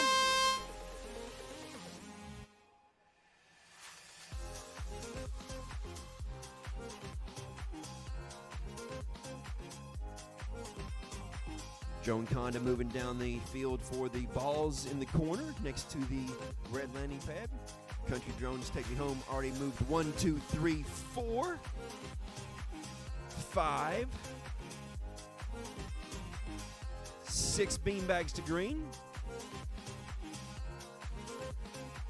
Droneconda moving down the field for the balls in the corner next to the red landing pad. Country Drones Take Me Home already moved 1, 2, 3, 4, 5, 6 beanbags to green.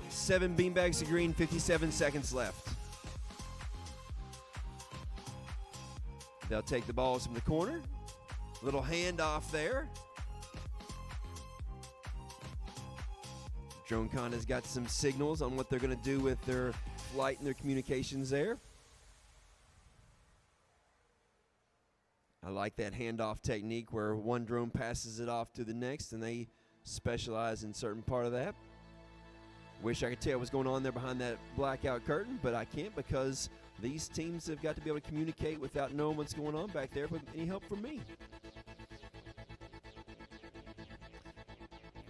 7 beanbags to green, 57 seconds left. They'll take the balls from the corner. Little handoff there. Droneconda's got some signals on what they're going to do with their flight and their communications there. I like that handoff technique where one drone passes it off to the next and they specialize in certain part of that. Wish I could tell what's going on there behind that blackout curtain, but I can't because these teams have got to be able to communicate without knowing what's going on back there with any help from me.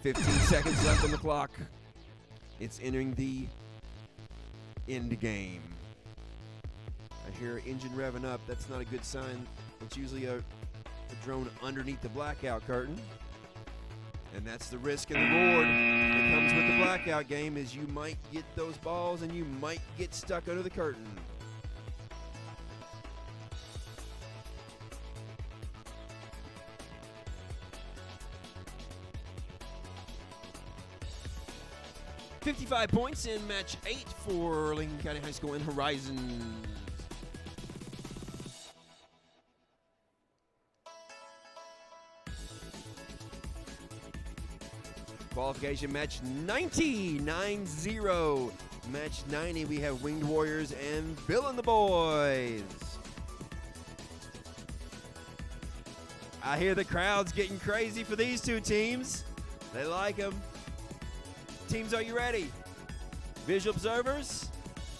15 seconds left on the clock. It's entering the end game. I hear engine revving up. That's not a good sign. It's usually a drone underneath the blackout curtain. And that's the risk and the reward that comes with the blackout game is you might get those balls and you might get stuck under the curtain. $55 points in match 8 for Lincoln County High School and Horizons. Qualification match 90, 9-0. Match 90, we have Winged Warriors and Bill and the Boys. I hear the crowd's getting crazy for these two teams. They like them. Teams, are you ready? Visual observers,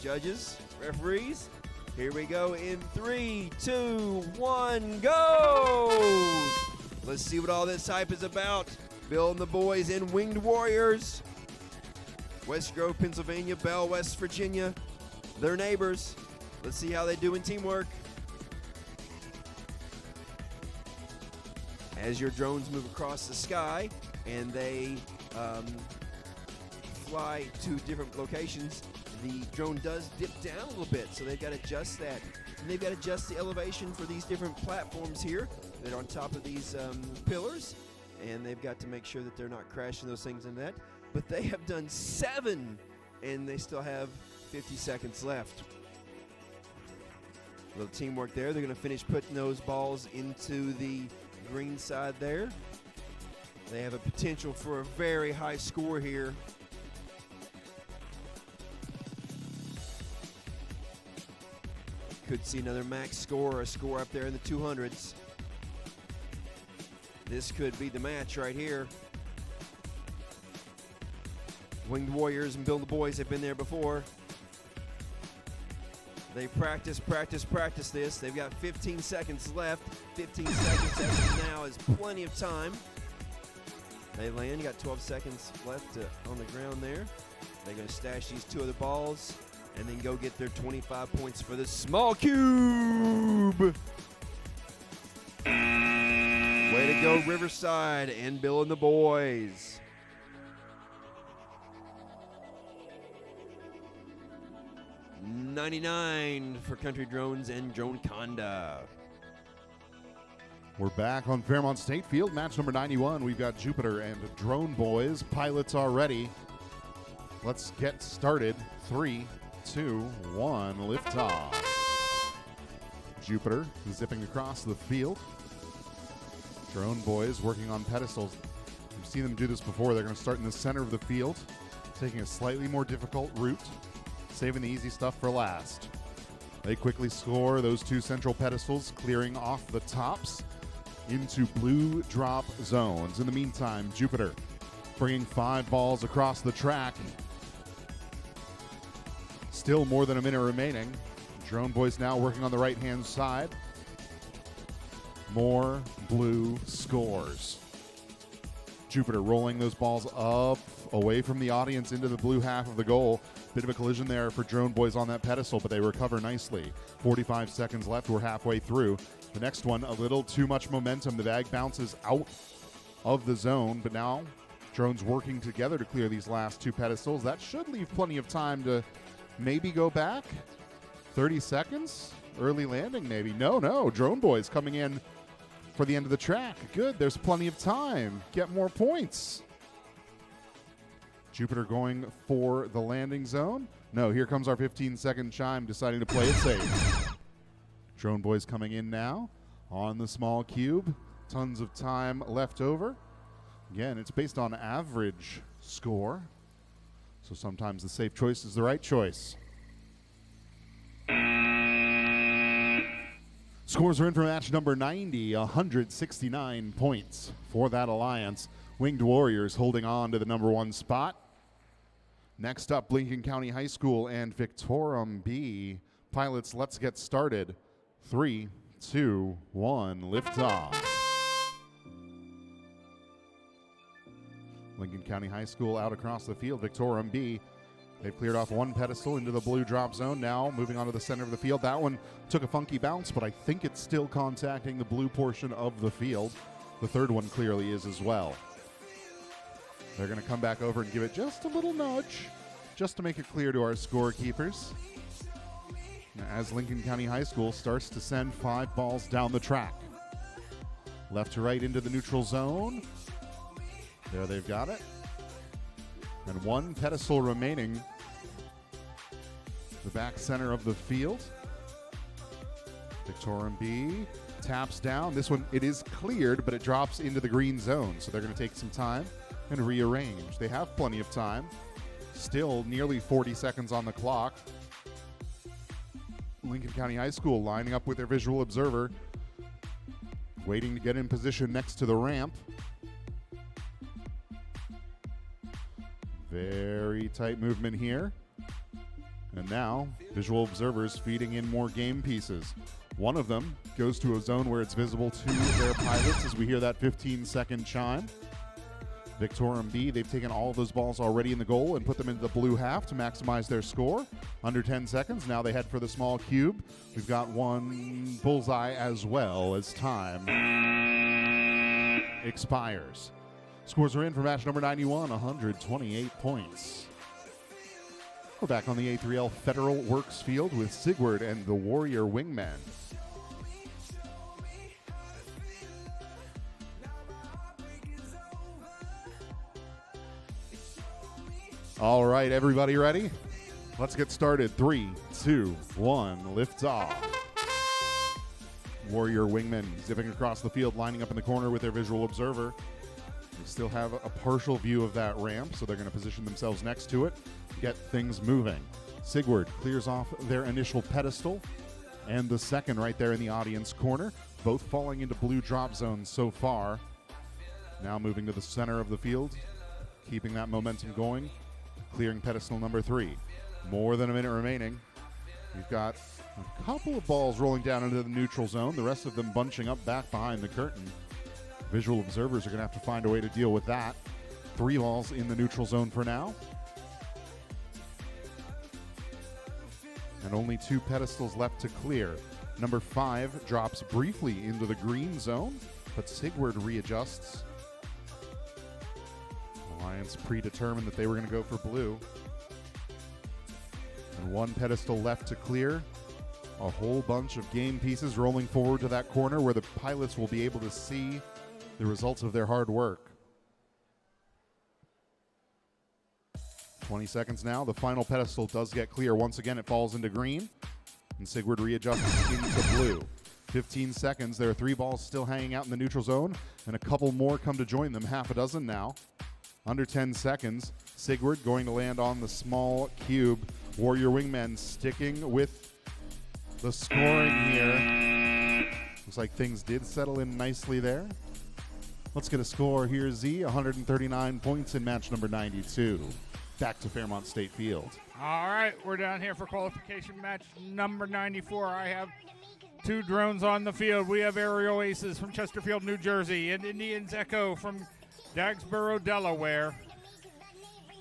judges, referees. Here we go in 3, 2, 1, go! Let's see what all this hype is about. Bill and the Boys in Winged Warriors. West Grove, Pennsylvania, Bell, West Virginia. They're neighbors. Let's see how they do in teamwork. As your drones move across the sky and they fly to different locations, the drone does dip down a little bit, so they've got to adjust that. And they've got to adjust the elevation for these different platforms here that are on top of these pillars, and they've got to make sure that they're not crashing those things in that. But they have done 7, and they still have 50 seconds left. A little teamwork there. They're going to finish putting those balls into the green side there. They have a potential for a very high score here. Could see another max score, a score up there in the 200s. This could be the match right here. Winged Warriors and Bill the Boys have been there before. They practice this. They've got 15 seconds left. 15 seconds as of now is plenty of time. They land. You got 12 seconds left on the ground there. They're going to stash these 2 other balls and then go get their 25 points for the small cube. Way to go, Riverside and Bill and the Boys. $99 for Country Drones and Drone Conda. We're back on Fairmont State Field, match number 91. We've got Jupiter and Drone Boys. Pilots are ready. Let's get started. 3, 2, 1, liftoff. Jupiter zipping across the field. Drone Boys working on pedestals. We've seen them do this before. They're going to start in the center of the field, taking a slightly more difficult route, saving the easy stuff for last. They quickly score those 2 central pedestals, clearing off the tops into blue drop zones. In the meantime, Jupiter bringing 5 balls across the track. Still more than a minute remaining. Drone Boys now working on the right-hand side. More blue scores. Jupiter rolling those balls up away from the audience into the blue half of the goal. Bit of a collision there for Drone Boys on that pedestal, but they recover nicely. 45 seconds left. We're halfway through. The next one, a little too much momentum. The bag bounces out of the zone, but now drones working together to clear these last 2 pedestals. That should leave plenty of time to maybe go back. 30 seconds? Early landing, maybe. No. Drone Boys coming in for the end of the track. Good. There's plenty of time. Get more points. Jupiter going for the landing zone. No, here comes our 15-second chime deciding to play it safe. Drone Boys coming in now on the small cube. Tons of time left over. Again, it's based on average score, so sometimes the safe choice is the right choice. Scores are in for match number 90, 169 points for that alliance. Winged Warriors holding on to the number 1 spot. Next up, Lincoln County High School and Victorum B. Pilots, let's get started. 3, 2, 1, liftoff. Lincoln County High School out across the field. Victorum B, they've cleared off 1 pedestal into the blue drop zone. Now moving on to the center of the field. That one took a funky bounce, but I think it's still contacting the blue portion of the field. The third one clearly is as well. They're going to come back over and give it just a little nudge, just to make it clear to our scorekeepers. As Lincoln County High School starts to send 5 balls down the track. Left to right into the neutral zone. There they've got it. And 1 pedestal remaining. The back center of the field. Victorum B taps down. This one, it is cleared, but it drops into the green zone. So they're going to take some time and rearrange. They have plenty of time. Still nearly 40 seconds on the clock. Lincoln County High School lining up with their visual observer, waiting to get in position next to the ramp. Very tight movement here. And now, visual observers feeding in more game pieces. One of them goes to a zone where it's visible to their pilots as we hear that 15-second chime. Victorium B, they've taken all of those balls already in the goal and put them into the blue half to maximize their score. Under 10 seconds, now they head for the small cube. We've got one bullseye as well as time expires. Scores are in for match number 91, 128 points. We're back on the A3L Federal Works field with Sigward and the Warrior Wingmen. All right, everybody ready? Let's get started. 3, 2, 1, lift off. Warrior Wingmen zipping across the field, lining up in the corner with their visual observer. They still have a partial view of that ramp, so they're going to position themselves next to it, get things moving. Sigward clears off their initial pedestal, and the second right there in the audience corner, both falling into blue drop zones so far. Now moving to the center of the field, keeping that momentum going, clearing pedestal number 3. More than a minute remaining. We've got a couple of balls rolling down into the neutral zone, the rest of them bunching up back behind the curtain. Visual observers are going to have to find a way to deal with that. 3 balls in the neutral zone for now. And only 2 pedestals left to clear. Number 5 drops briefly into the green zone, but Sigward readjusts. Alliance predetermined that they were going to go for blue. And 1 pedestal left to clear. A whole bunch of game pieces rolling forward to that corner where the pilots will be able to see the results of their hard work. 20 seconds now. The final pedestal does get clear. Once again, it falls into green, and Sigward readjusts into blue. 15 seconds. There are 3 balls still hanging out in the neutral zone, and a couple more come to join them. Half a dozen now. Under 10 seconds. Sigward going to land on the small cube. Warrior Wingmen sticking with the scoring here. Looks like things did settle in nicely there. Let's get a score here, Z. 139 points in match number 92. Back to Fairmont State Field. All right, we're down here for qualification match number 94. I have 2 drones on the field. We have Aerial Aces from Chesterfield, New Jersey, and Indians Echo from Dagsboro, Delaware.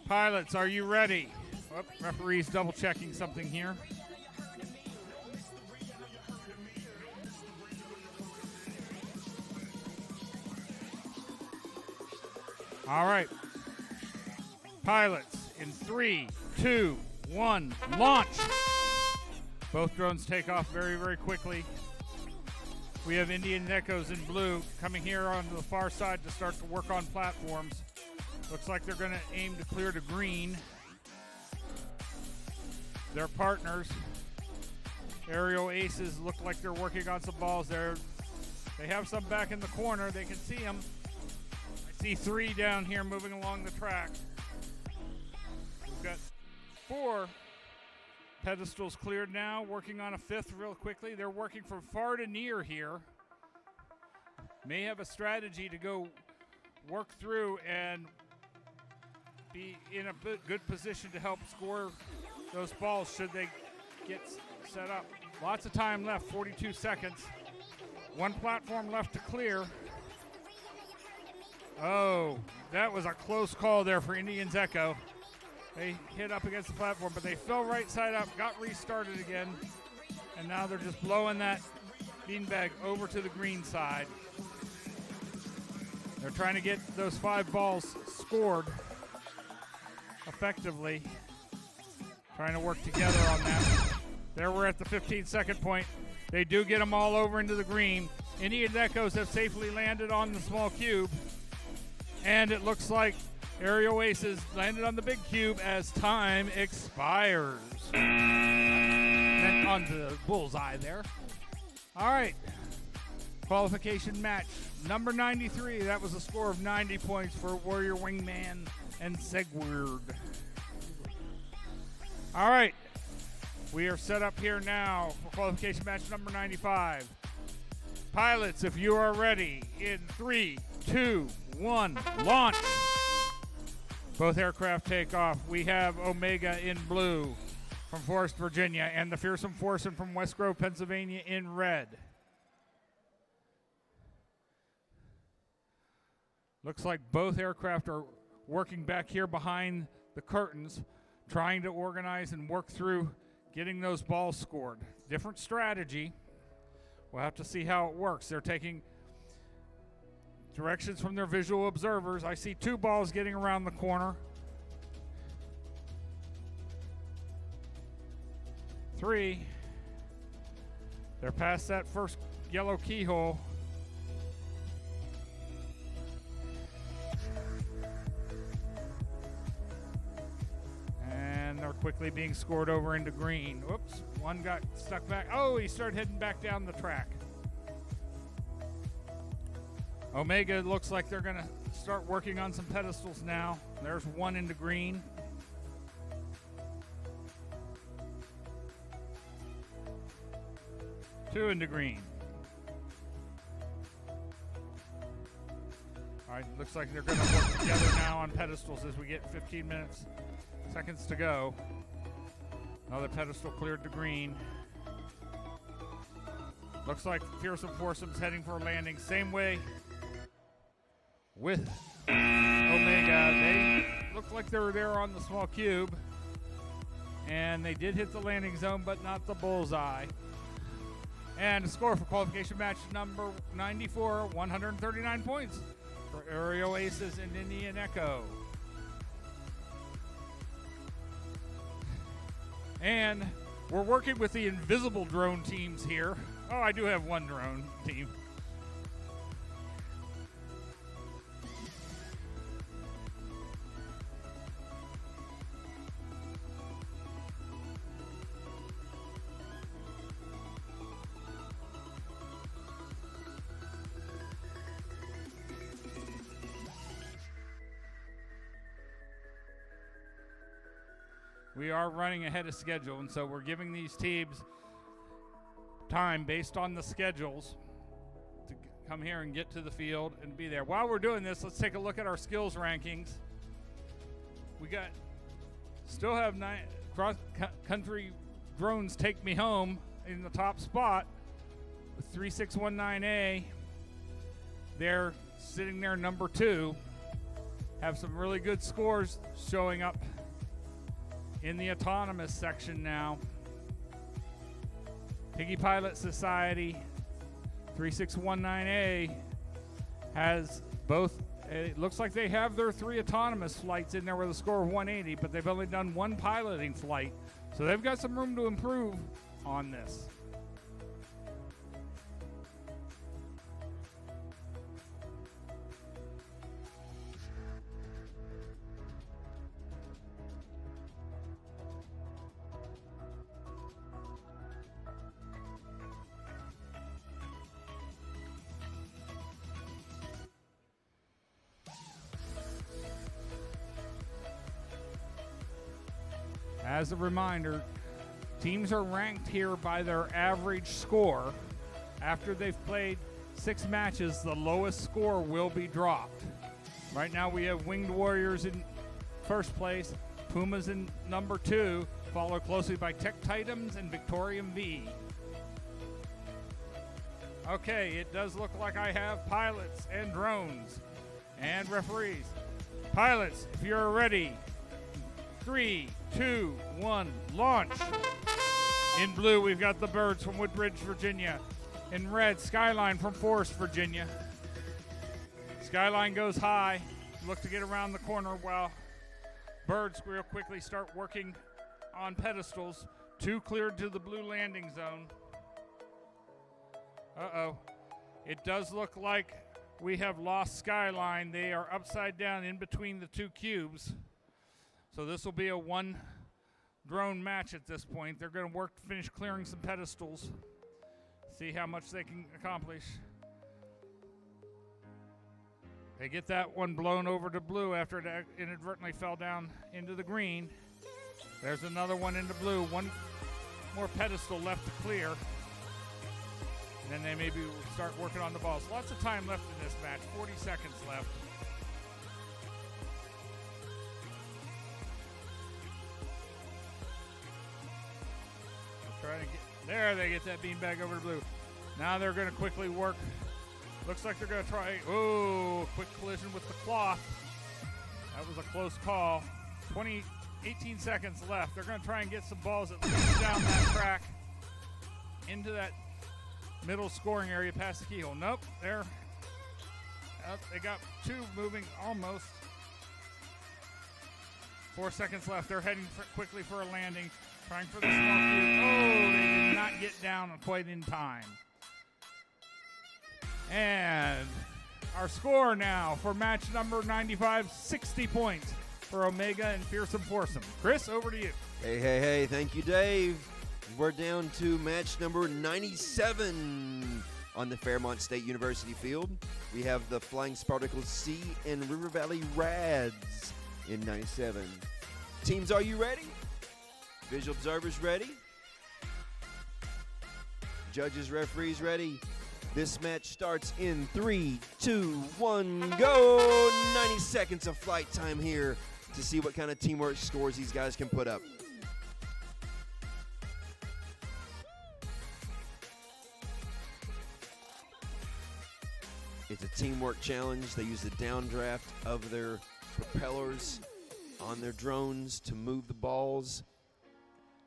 Pilots, are you ready? Oh, referee's double checking something here. All right. Pilots, in 3, 2, 1, launch. Both drones take off very, very quickly. We have Indian Echoes in blue coming here onto the far side to start to work on platforms. Looks like they're going to aim to clear to green. Their partners, Aerial Aces, look like they're working on some balls there. They have some back in the corner. They can see them. I see 3 down here moving along the track. We've got 4 pedestals cleared now, working on a 5th real quickly. They're working from far to near here. May have a strategy to go work through and be in a good position to help score those balls should they get set up. Lots of time left, 42 seconds. 1 platform left to clear. Oh, that was a close call there for Indians Echo. They hit up against the platform, but they fell right side up, got restarted again, and now they're just blowing that beanbag over to the green side. They're trying to get those 5 balls scored effectively. Trying to work together on that. There we're at the 15-second point. They do get them all over into the green. Indian Echoes have safely landed on the small cube. And it looks like Aerial Aces landed on the big cube as time expires. And onto the bullseye there. All right. Qualification match number 93. That was a score of 90 points for Warrior Wingman and Sigward. All right. We are set up here now for qualification match number 95. Pilots, if you are ready, in 3, 2, 1, launch. Both aircraft take off. We have Omega in blue from Forest, Virginia, and the Fearsome Foursome from West Grove, Pennsylvania in red. Looks like both aircraft are working back here behind the curtains, trying to organize and work through getting those balls scored. Different strategy. We'll have to see how it works. They're taking directions from their visual observers. I see 2 balls getting around the corner. 3. They're past that first yellow keyhole. And they're quickly being scored over into green. Whoops, one got stuck back. Oh, he started heading back down the track. Omega looks like they're going to start working on some pedestals now. There's one into green. Two into green. All right, looks like they're going to work together now on pedestals as we get 15 seconds to go. Another pedestal cleared to green. Looks like Fearsome Foursome's heading for a landing. Same way with Omega. They looked like they were there on the small cube. And they did hit the landing zone, but not the bullseye. And the score for qualification match number 94, 139 points for Aerial Aces and Indian Echo. And we're working with the invisible drone teams here. Oh, I do have one drone team. We are running ahead of schedule, and so we're giving these teams time based on the schedules to come here and get to the field and be there. While we're doing this, let's take a look at our skills rankings. We still have 9 cross-country drones take me home in the top spot with 3619A. They're sitting there number 2. Have some really good scores showing up in the autonomous section now. Piggy Pilot Society 3619A has both. It looks like they have their 3 autonomous flights in there with a score of 180, but they've only done 1 piloting flight. So they've got some room to improve on this. As a reminder, teams are ranked here by their average score. After they've played 6 matches, the lowest score will be dropped. Right now we have Winged Warriors in first place, Pumas in number 2, followed closely by Tech Titans and Victorium V. Okay, it does look like I have pilots and drones and referees. Pilots, if you're ready, 3, 2, 1, launch. In blue, we've got the Birds from Woodbridge, Virginia. In red, Skyline from Forest, Virginia. Skyline goes high. Look to get around the corner while Birds real quickly start working on pedestals. 2 cleared to the blue landing zone. Uh-oh. It does look like we have lost Skyline. They are upside down in between the 2 cubes. So this will be a 1 drone match at this point. They're going to work to finish clearing some pedestals. See how much they can accomplish. They get that one blown over to blue after it inadvertently fell down into the green. There's another one into blue. One more pedestal left to clear. And then they maybe start working on the balls. Lots of time left in this match. 40 seconds left. Try to get there. They get that beanbag over to blue. Now they're going to quickly work. Looks like they're going to try. Oh, quick collision with the cloth. That was a close call. 18 seconds left. They're going to try and get some balls at least down that track into that middle scoring area past the keyhole. Nope, they're up. They got two moving almost. 4 seconds left. They're heading quickly for a landing, trying for the small cube. Oh, they did not get down quite in time. And our score now for match number 95, 60 points for Omega and Fearsome Foursome. Chris, over to you. Hey, thank you, Dave. We're down to match number 97 on the Fairmont State University field. We have the Flying Spartacles C and River Valley Rads in 97. Teams, are you ready? Visual observers ready? Judges, referees ready? This match starts in 3, 2, 1, go! 90 seconds of flight time here to see what kind of teamwork scores these guys can put up. It's a teamwork challenge. They use the downdraft of their propellers on their drones to move the balls,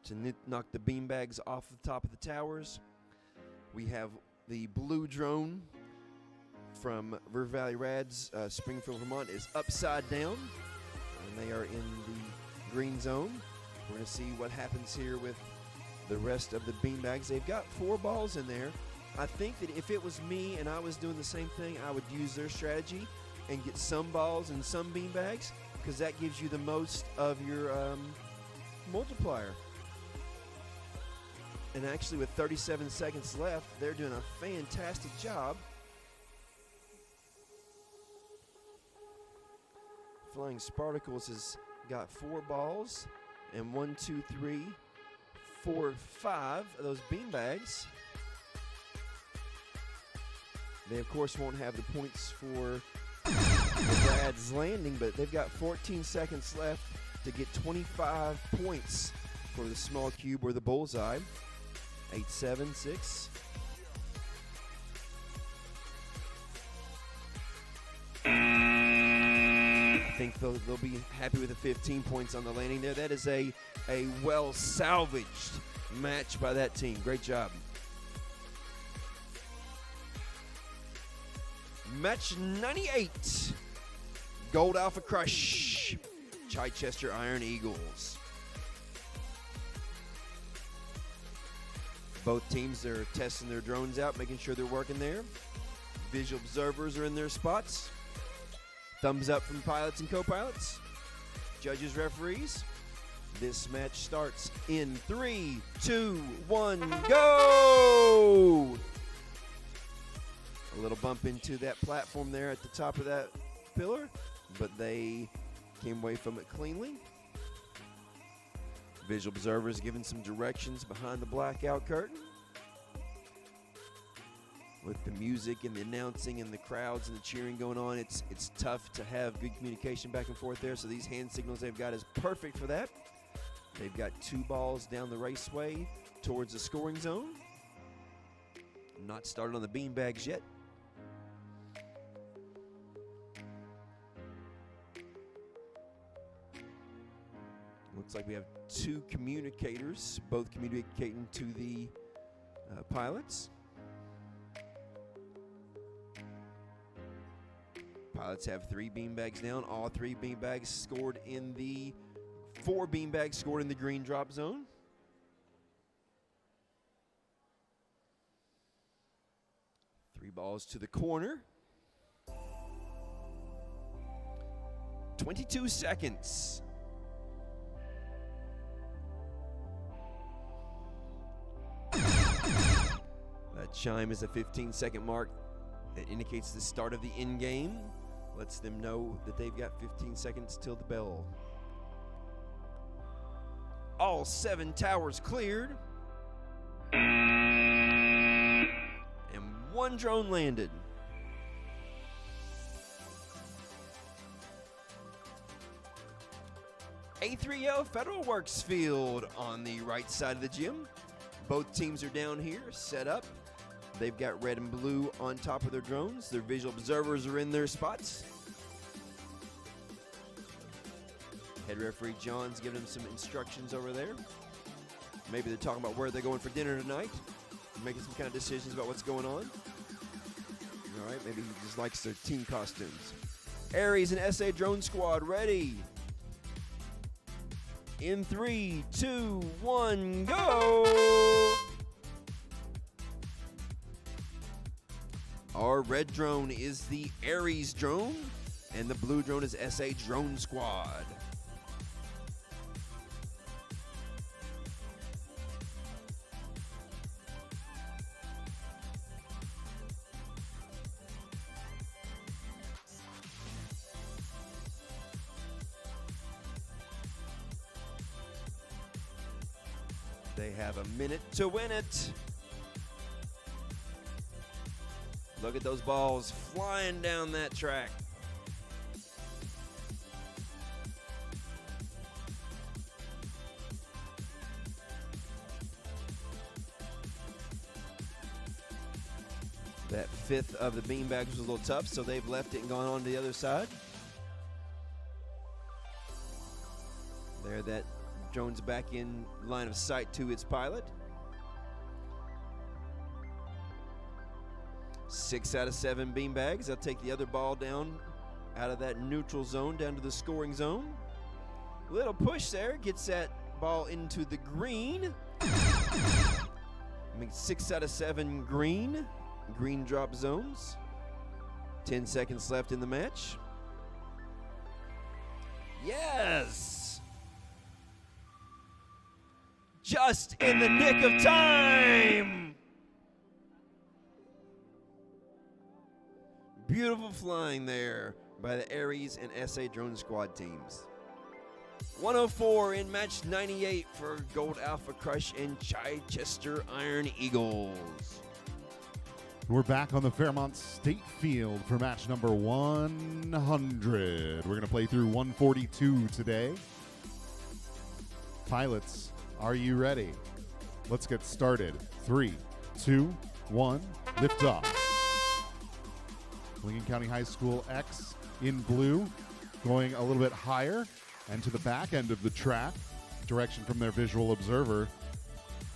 to knock the beanbags off the top of the towers. We have the blue drone from River Valley Rads, Springfield, Vermont, is upside down, and they are in the green zone. We're going to see what happens here with the rest of the beanbags. They've got 4 balls in there. I think that if it was me and I was doing the same thing, I would use their strategy and get some balls and some beanbags, because that gives you the most of your multiplier. And actually, with 37 seconds left, they're doing a fantastic job. Flying Spartacles has got 4 balls and 1, 2, 3, 4, 5 of those beanbags. They, of course, won't have the points for the Rads landing, but they've got 14 seconds left to get 25 points for the small cube or the bullseye. 8, 7, 6. I think they'll be happy with the 15 points on the landing there. That is a well salvaged match by that team. Great job. Match 98. Gold Alpha Crush. Chichester Iron Eagles. Both teams are testing their drones out, making sure they're working there. Visual observers are in their spots. Thumbs up from pilots and co-pilots. Judges, referees. This match starts in 3, 2, 1, go! A little bump into that platform there at the top of that pillar, but they came away from it cleanly. Visual observers giving some directions behind the blackout curtain. With the music and the announcing and the crowds and the cheering going on, it's tough to have good communication back and forth there, so these hand signals they've got is perfect for that. They've got 2 balls down the raceway towards the scoring zone. Not started on the beanbags yet. Looks like we have 2 communicators, both communicating to the pilots. Pilots have 3 beanbags down. All 3 beanbags scored in the 4 beanbags scored in the green drop zone. Three balls to the corner. 22 seconds. That chime is a 15-second mark that indicates the start of the end game. Lets them know that they've got 15 seconds till the bell. All 7 towers cleared. And 1 drone landed. A3L Federal Works field on the right side of the gym. Both teams are down here, set up. They've got red and blue on top of their drones. Their visual observers are in their spots. Head referee John's giving them some instructions over there. Maybe they're talking about where they're going for dinner tonight. Making some kind of decisions about what's going on. All right, maybe he just likes their team costumes. Aries and SA drone squad ready. In 3, 2, 1, go! Our red drone is the Aries drone, and the blue drone is SA drone squad. They have a minute to win it. Look at those balls flying down that track. That 5th of the beanbags was a little tough, so they've left it and gone on to the other side. There, that drone's back in line of sight to its pilot. 6 out of 7 beanbags. They'll take the other ball down out of that neutral zone down to the scoring zone. Little push there, gets that ball into the green. I mean, 6 out of 7 green. Green drop zones. 10 seconds left in the match. Yes! Just in the nick of time! Beautiful flying there by the Aries and SA Drone Squad teams. 104 in match 98 for Gold Alpha Crush and Chichester Iron Eagles. We're back on the Fairmont State Field for match number 100. We're going to play through 142 today. Pilots, are you ready? Let's get started. 3, 2, 1, lift off. Lincoln County High School X in blue, going a little bit higher and to the back end of the track, direction from their visual observer.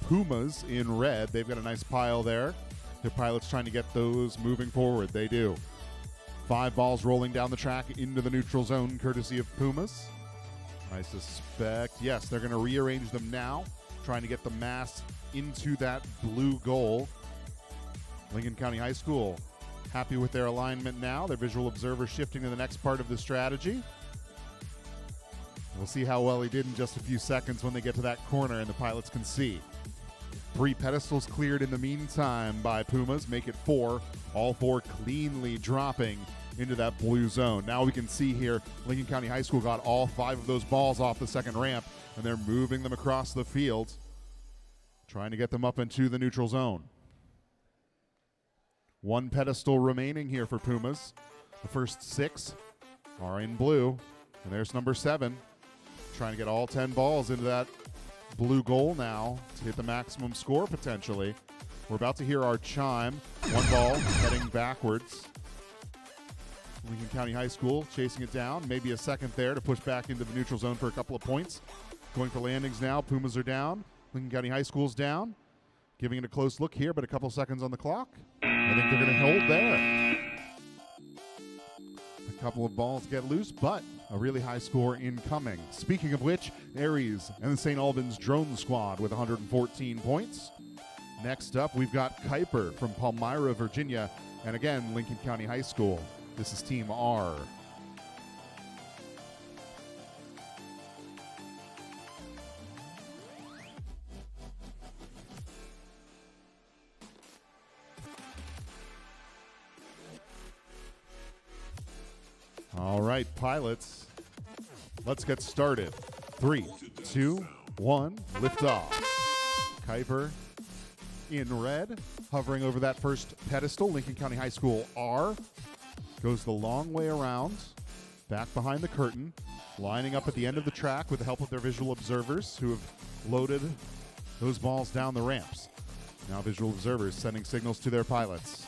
Pumas in red, they've got a nice pile there. Their pilots trying to get those moving forward. They do. 5 balls rolling down the track into the neutral zone, courtesy of Pumas. I suspect, yes, they're going to rearrange them now, trying to get the mass into that blue goal. Lincoln County High School happy with their alignment now. Their visual observer shifting to the next part of the strategy. We'll see how well he did in just a few seconds when they get to that corner and the pilots can see. 3 pedestals cleared in the meantime by Pumas, make it 4. All 4 cleanly dropping into that blue zone. Now we can see here Lincoln County High School got all 5 of those balls off the second ramp, and they're moving them across the field, trying to get them up into the neutral zone. 1 pedestal remaining here for Pumas. The first 6 are in blue, and there's number 7, trying to get all 10 balls into that blue goal now to hit the maximum score potentially. We're about to hear our chime. 1 ball heading backwards. Lincoln County High School chasing it down. Maybe a second there to push back into the neutral zone for a couple of points. Going for landings now. Pumas are down. Lincoln County High School's down. Giving it a close look here, but a couple seconds on the clock. I think they're going to hold there. A couple of balls get loose, but a really high score incoming. Speaking of which, Aries and the St. Albans Drone Squad with 114 points. Next up, we've got Kuiper from Palmyra, Virginia, and again, Lincoln County High School. This is Team R. All right, pilots, let's get started. 3, 2, 1, lift off. Kuiper in red, hovering over that first pedestal. Lincoln County High School R goes the long way around, back behind the curtain, lining up at the end of the track with the help of their visual observers who have loaded those balls down the ramps. Now visual observers sending signals to their pilots.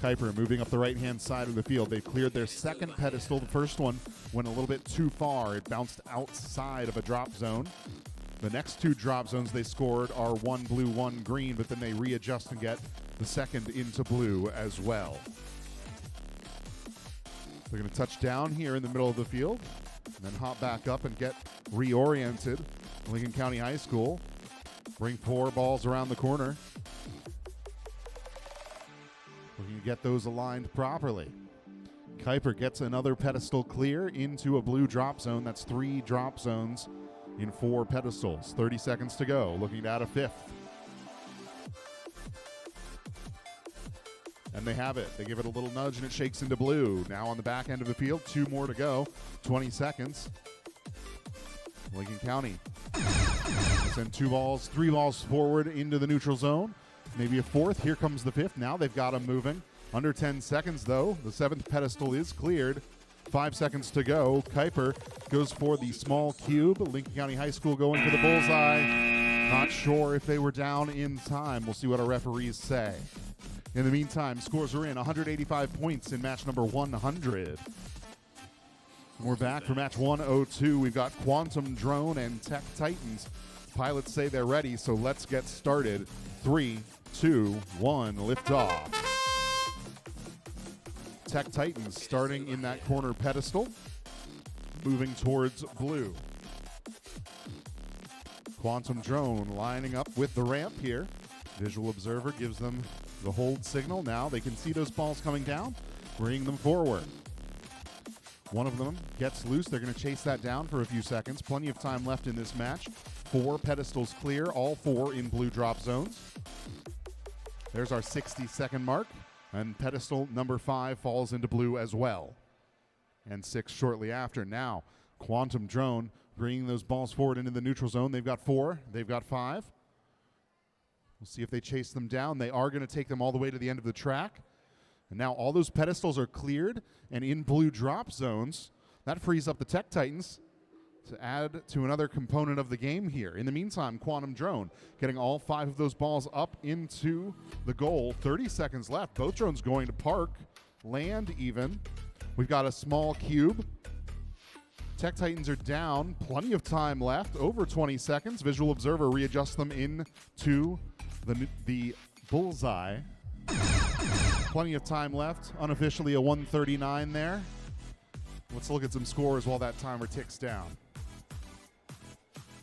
Kuiper moving up the right-hand side of the field. They cleared their second pedestal. The first one went a little bit too far. It bounced outside of a drop zone. The next two drop zones they scored are one blue, one green, but then they readjust and get the second into blue as well. They're going to touch down here in the middle of the field and then hop back up and get reoriented. Lincoln County High School bring 4 balls around the corner. Looking to get those aligned properly. Kuiper gets another pedestal clear into a blue drop zone. That's 3 drop zones in 4 pedestals. 30 seconds to go. Looking to add a 5th. And they have it. They give it a little nudge and it shakes into blue. Now on the back end of the field, 2 more to go. 20 seconds. Lincoln County send 3 balls forward into the neutral zone. Maybe a 4th. Here comes the 5th. Now they've got them moving. Under 10 seconds, though. The 7th pedestal is cleared. 5 seconds to go. Kuiper goes for the small cube. Lincoln County High School going for the bullseye. Not sure if they were down in time. We'll see what our referees say. In the meantime, scores are in. 185 points in match number 100. We're back for match 102. We've got Quantum Drone and Tech Titans. Pilots say they're ready, so let's get started. 3, 2, 1, lift off. Tech Titans starting in that corner pedestal, moving towards blue. Quantum Drone lining up with the ramp here. Visual observer gives them the hold signal. Now they can see those balls coming down, bringing them forward. One of them gets loose. They're going to chase that down for a few seconds. Plenty of time left in this match. 4 pedestals clear, all 4 in blue drop zones. There's our 60-second mark, and pedestal number 5 falls into blue as well. And 6 shortly after. Now, Quantum Drone bringing those balls forward into the neutral zone. They've got 4. They've got 5. We'll see if they chase them down. They are going to take them all the way to the end of the track. And now all those pedestals are cleared and in blue drop zones. That frees up the Tech Titans to add to another component of the game here. In the meantime, Quantum Drone getting all 5 of those balls up into the goal. 30 seconds left. Both drones going to park, land even. We've got a small cube. Tech Titans are down. Plenty of time left. Over 20 seconds. Visual observer readjusts them into the bullseye. Plenty of time left. Unofficially a 139 there. Let's look at some scores while that timer ticks down.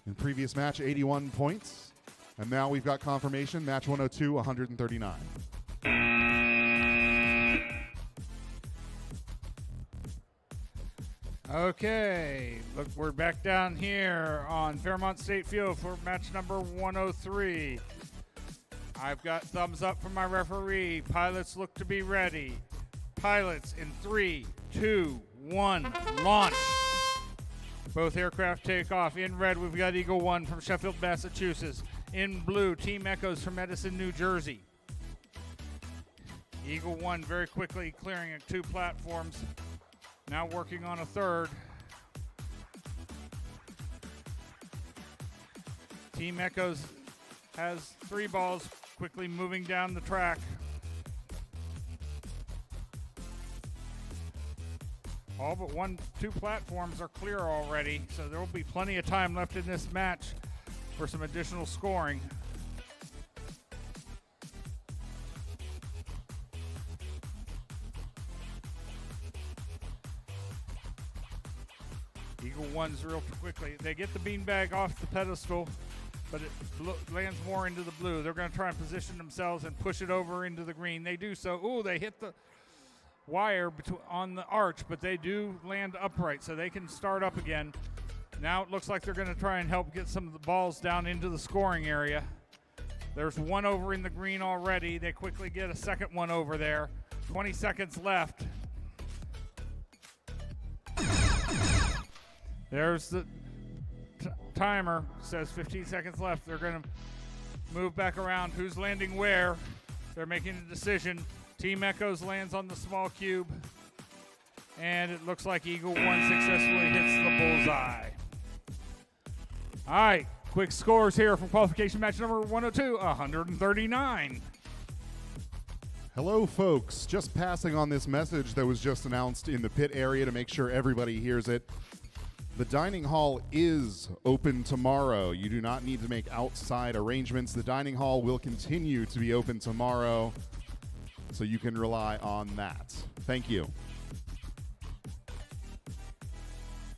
In previous match, 81 points. And now we've got confirmation. Match 102, 139. Okay, look, we're back down here on Fairmont State Field for match number 103. I've got thumbs up from my referee. Pilots look to be ready. Pilots in 3, 2, 1, launch. Both aircraft take off. In red, we've got Eagle 1 from Sheffield, Massachusetts. In blue, Team Echoes from Edison, New Jersey. Eagle 1 very quickly clearing 2 platforms. Now working on a 3rd. Team Echoes has 3 balls quickly moving down the track. All but 2 platforms are clear already, so there will be plenty of time left in this match for some additional scoring. Eagle 1's real quickly. They get the beanbag off the pedestal, but it lands more into the blue. They're going to try and position themselves and push it over into the green. They do so. Ooh, they hit the wire on the arch, but they do land upright, so they can start up again. Now it looks like they're going to try and help get some of the balls down into the scoring area. There's 1 over in the green already. They quickly get a second one over there. 20 seconds left. There's the timer. Says 15 seconds left. They're going to move back around. Who's landing where? They're making a decision. Team Echoes lands on the small cube. And it looks like Eagle 1 successfully hits the bullseye. All right, quick scores here from qualification match number 102, 139. Hello, folks. Just passing on this message that was just announced in the pit area to make sure everybody hears it. The dining hall is open tomorrow. You do not need to make outside arrangements. The dining hall will continue to be open tomorrow, so you can rely on that. Thank you.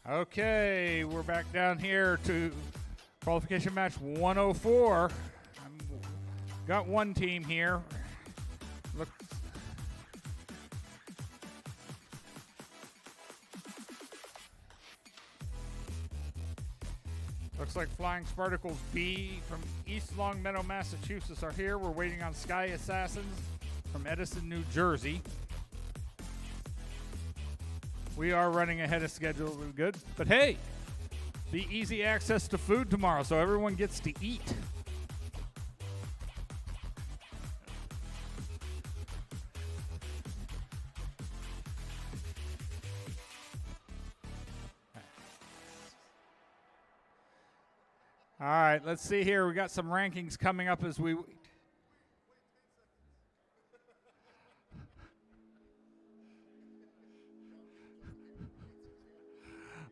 Okay, we're back down here to qualification match 104. Got one team here. Looks like Flying Spartacles B from East Longmeadow, Massachusetts are here. We're waiting on Sky Assassins from Edison, New Jersey. We are running ahead of schedule. We're good. But hey, be easy access to food tomorrow, so everyone gets to eat. All right, let's see here. We got some rankings coming up as we... All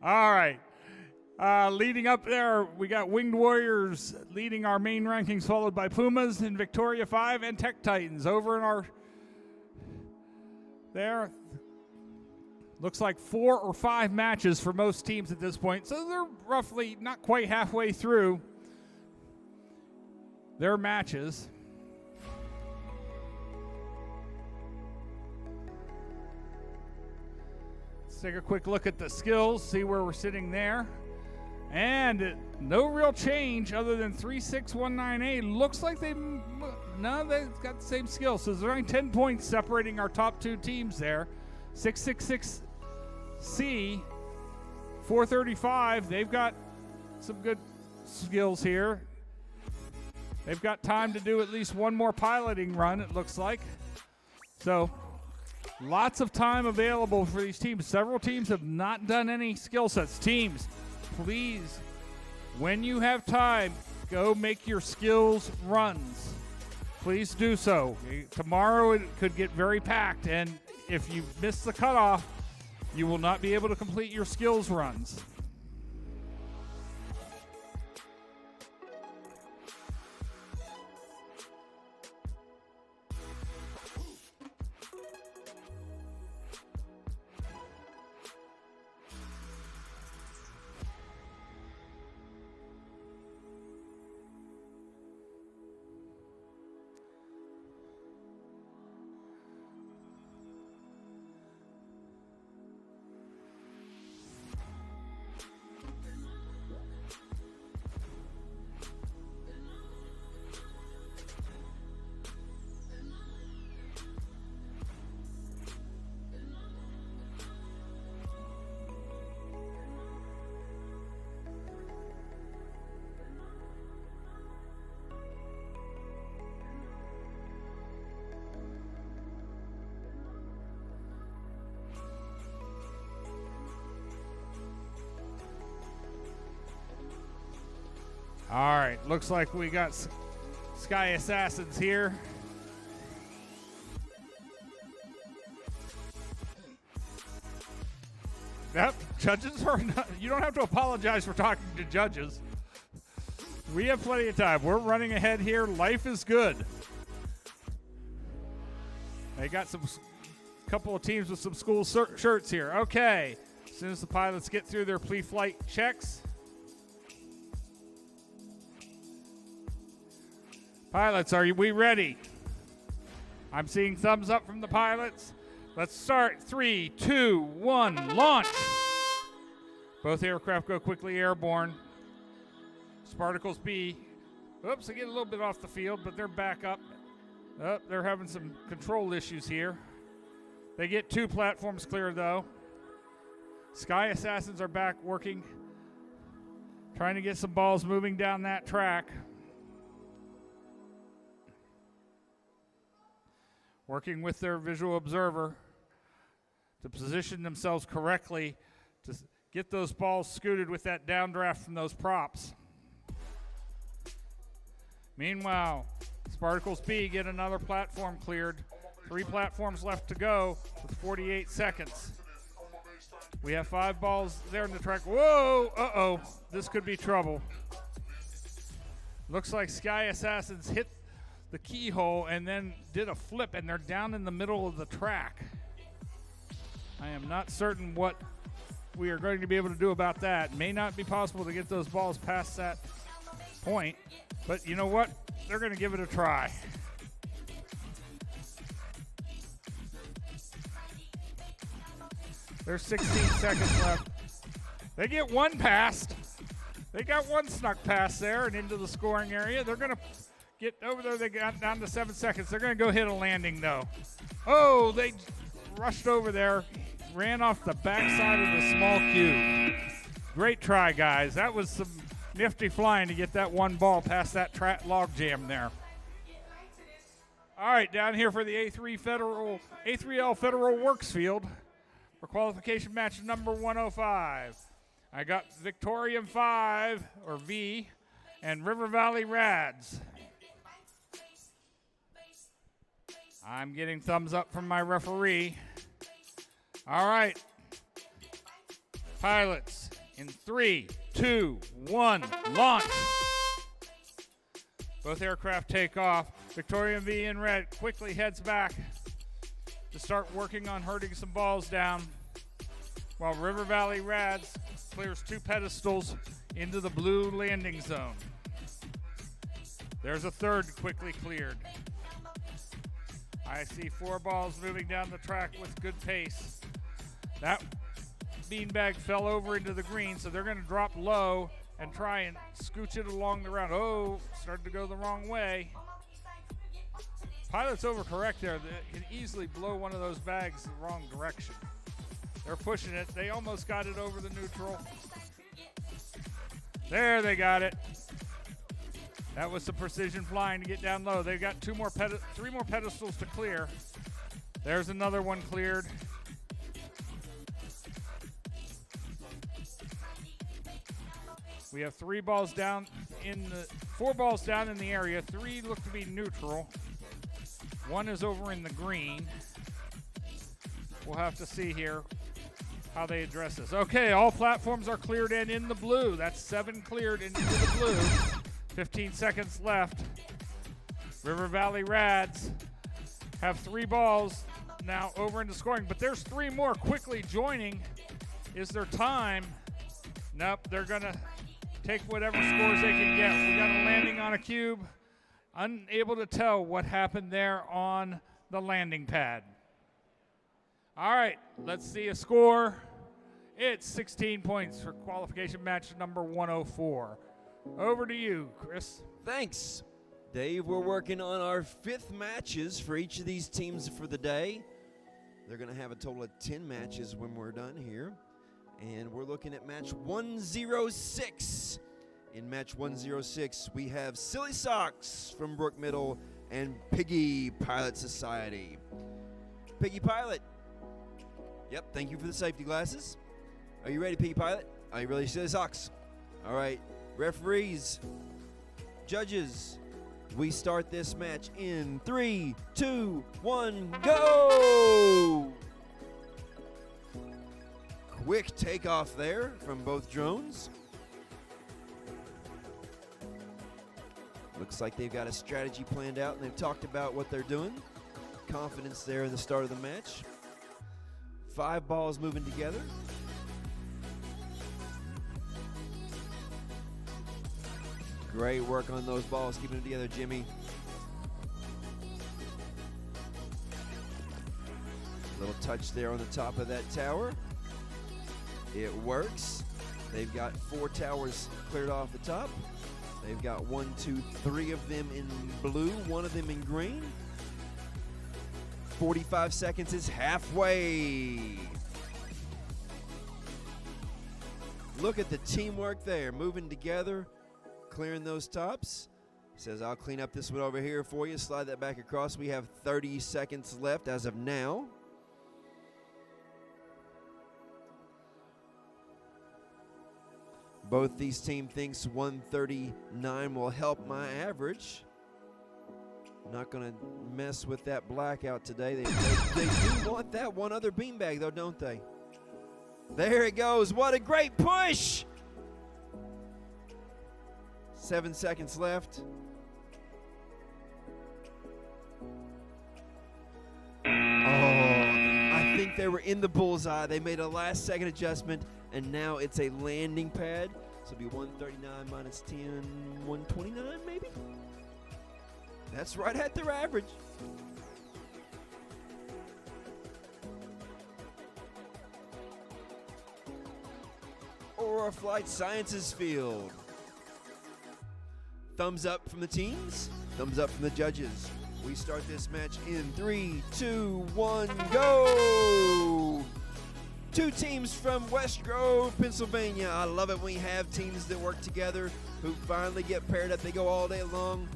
right. Leading up there, we got Winged Warriors leading our main rankings, followed by Pumas and Victoria 5 and Tech Titans. Over in our... There. Looks like 4 or 5 matches for most teams at this point. So they're roughly not quite halfway through their matches. Let's take a quick look at the skills, see where we're sitting there. And no real change other than 3619A. Looks like they've got the same skills. So there's only 10 points separating our top 2 teams there. 666C, 435. They've got some good skills here. They've got time to do at least one more piloting run, it looks like. So lots of time available for these teams. Several teams have not done any skill sets. Teams, please, when you have time, go make your skills runs. Please do so. Tomorrow it could get very packed, and if you miss the cutoff, you will not be able to complete your skills runs. All right, looks like we got Sky Assassins here. Yep, judges are not, you don't have to apologize for talking to judges. We have plenty of time. We're running ahead here. Life is good. They got some couple of teams with some school shirts here. Okay, as soon as the pilots get through their pre-flight checks. Pilots, are we ready? I'm seeing thumbs up from the pilots. Let's start. 3, 2, 1, launch. Both aircraft go quickly airborne. Spartacles B. Oops, they get a little bit off the field, but they're back up. Oh, they're having some control issues here. They get 2 platforms clear, though. Sky Assassins are back working Trying to get some balls moving down that track. Working with their visual observer to position themselves correctly to get those balls scooted with that downdraft from those props. Meanwhile, Spartacles B get another platform cleared. 3 platforms left to go with 48 seconds. We have 5 balls there in the track. Whoa, uh-oh, this could be trouble. Looks like Sky Assassins hit the keyhole and then did a flip, and they're down in the middle of the track. I am not certain what we are going to be able to do about that. May not be possible to get those balls past that point, but you know what? They're going to give it a try. There's 16 seconds left. They get one past. They got one snuck past there and into the scoring area. They're going to get over there. They got down to 7 seconds. They're going to go hit a landing, though. Oh, they rushed over there, ran off the backside of the small cube. Great try, guys. That was some nifty flying to get that one ball past that log jam there. All right, down here for the A3L Federal Works Field for qualification match number 105. I got Victorium 5, or V, and River Valley Rads. I'm getting thumbs up from my referee. All right. Pilots, in 3, 2, 1, launch. Both aircraft take off. Victorium V in red quickly heads back to start working on herding some balls down, while River Valley Rads clears 2 pedestals into the blue landing zone. There's a third quickly cleared. I see 4 balls moving down the track with good pace. That beanbag fell over into the green, so they're going to drop low and try and scooch it along the route. Oh, started to go the wrong way. Pilots overcorrect there. They can easily blow one of those bags the wrong direction. They're pushing it. They almost got it over the neutral. There, they got it. That was some precision flying to get down low. They've got 3 more pedestals to clear. There's another one cleared. We have 4 balls down in the area. 3 look to be neutral. 1 is over in the green. We'll have to see here how they address this. Okay, all platforms are cleared and in the blue. That's 7 cleared into the blue. 15 seconds left. River Valley Rads have 3 balls now over into scoring, but there's 3 more quickly joining. Is there time? Nope, they're going to take whatever scores they can get. We got a landing on a cube. Unable to tell what happened there on the landing pad. All right, let's see a score. It's 16 points for qualification match number 104. Over to you, Chris. Thanks, Dave. We're working on our 5th matches for each of these teams for the day. They're going to have a total of 10 matches when we're done here. And we're looking at match 106. In match 106, we have Silly Socks from Brook Middle and Piggy Pilot Society. Piggy Pilot. Yep, thank you for the safety glasses. Are you ready, Piggy Pilot? Are you ready, Silly Socks? All right. Referees, judges, we start this match in 3, 2, 1, go! Quick takeoff there from both drones. Looks like they've got a strategy planned out and they've talked about what they're doing. Confidence there in the start of the match. 5 balls moving together. Great work on those balls, keeping it together, Jimmy. Little touch there on the top of that tower. It works. They've got 4 towers cleared off the top. They've got 1, 2, 3 of them in blue, 1 of them in green. 45 seconds is halfway. Look at the teamwork there, moving together, clearing those tops. Says, I'll clean up this one over here for you. Slide that back across. We have 30 seconds left as of now. Both these team thinks 139 will help my average. Not going to mess with that blackout today. They do want that one other beanbag, though, don't they? There it goes. What a great push. 7 seconds left. Oh, I think they were in the bullseye. They made a last-second adjustment, and now it's a landing pad. So it'll be 139 minus 10, 129 maybe? That's right at their average. Aurora Flight Sciences field. Thumbs up from the teams, thumbs up from the judges. We start this match in 3, 2, 1, go! Two teams from West Grove, Pennsylvania. I love it when we have teams that work together who finally get paired up. They go all day long,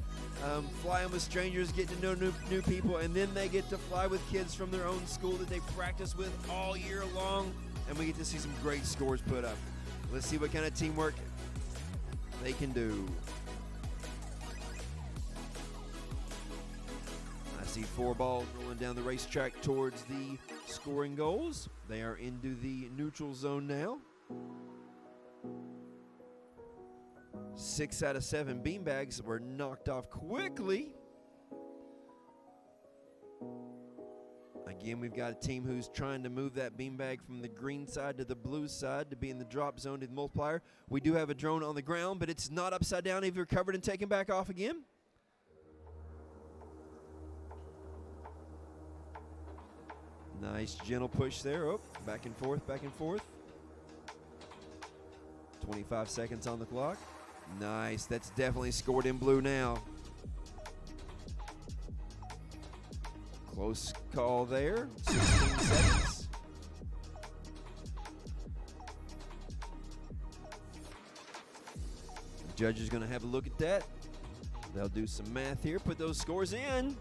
flying with strangers, getting to know new people, and then they get to fly with kids from their own school that they practice with all year long, and we get to see some great scores put up. Let's see what kind of teamwork they can do. I see 4 balls rolling down the racetrack towards the scoring goals. They are into the neutral zone now. 6 out of 7 beanbags were knocked off quickly. Again, we've got a team who's trying to move that beanbag from the green side to the blue side to be in the drop zone to the multiplier. We do have a drone on the ground, but it's not upside down. Either recovered and taken back off again. Nice gentle push there. Oh, back and forth, back and forth. 25 seconds on the clock. Nice. That's definitely scored in blue now. Close call there. 16 seconds. The judge is going to have a look at that. They'll do some math here, put those scores in.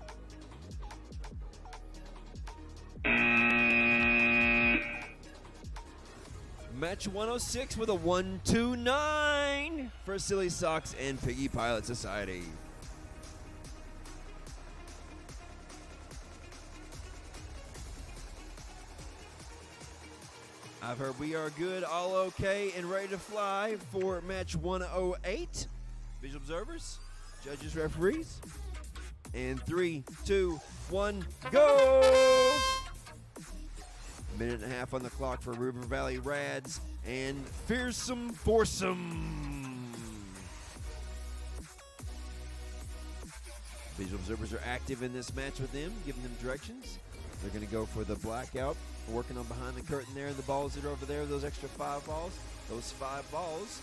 Match 106 with a 1-2-9 for Silly Socks and Piggy Pilot Society. I've heard we are good, all okay, and ready to fly for match 108. Visual observers, judges, referees. And 3, 2, 1, go! Minute and a half on the clock for River Valley Rads and Fearsome Foursome. Visual observers are active in this match with them, giving them directions. They're going to go for the blackout, working on behind the curtain there, and the balls that are over there, those extra 5 balls. Those 5 balls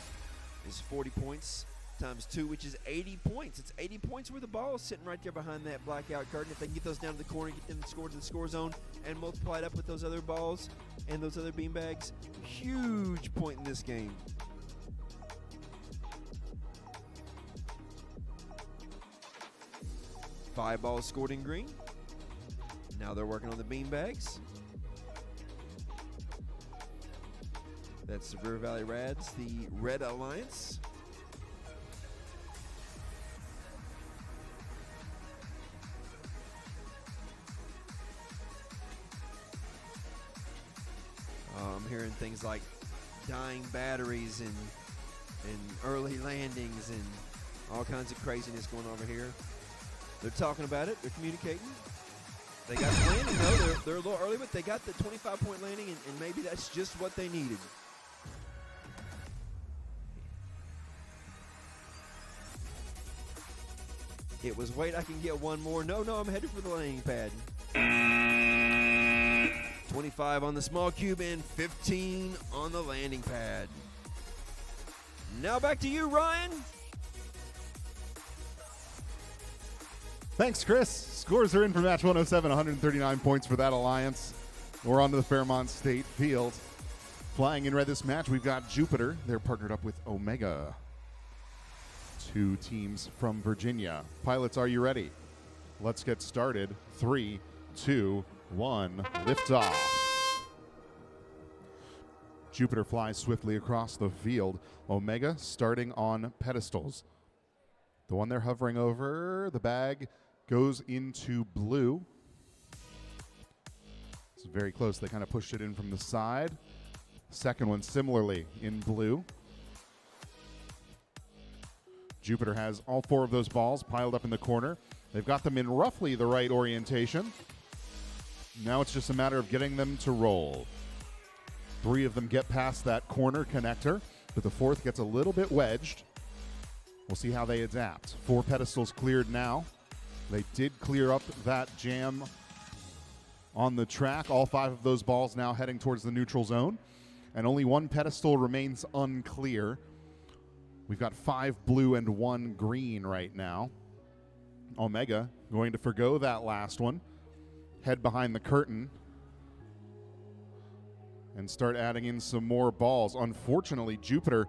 is 40 points times 2, which is 80 points. It's 80 points worth of balls sitting right there behind that blackout curtain. If they can get those down to the corner, get them scored to the score zone, and multiply it up with those other balls and those other beanbags, huge point in this game. Five balls scored in green. Now they're working on the beanbags. That's the River Valley Rads, the Red Alliance. I'm hearing things like dying batteries and early landings and all kinds of craziness going over here. They're talking about it. They're communicating. They got the landing, though. They're a little early, but they got the 25-point landing, and maybe that's just what they needed. It was, wait, I can get one more. No, I'm headed for the landing pad. 25 on the small cube and 15 on the landing pad. Now back to you, Ryan. Thanks, Chris. Scores are in for match 107, 139 points for that alliance. We're on to the Fairmont State Field. Flying in red this match, we've got Jupiter. They're partnered up with Omega. Two teams from Virginia. Pilots, are you ready? Let's get started. 3, 2, 1, liftoff. Jupiter flies swiftly across the field. Omega starting on pedestals. The one they're hovering over, the bag goes into blue. It's very close. They kind of pushed it in from the side. Second one similarly in blue. Jupiter has all 4 of those balls piled up in the corner. They've got them in roughly the right orientation. Now it's just a matter of getting them to roll. 3 of them get past that corner connector, but the 4th gets a little bit wedged. We'll see how they adapt. 4 pedestals cleared now. They did clear up that jam on the track. All 5 of those balls now heading towards the neutral zone. And only 1 pedestal remains unclear. We've got 5 blue and 1 green right now. Omega going to forgo that last one. Head behind the curtain. And start adding in some more balls. Unfortunately, Jupiter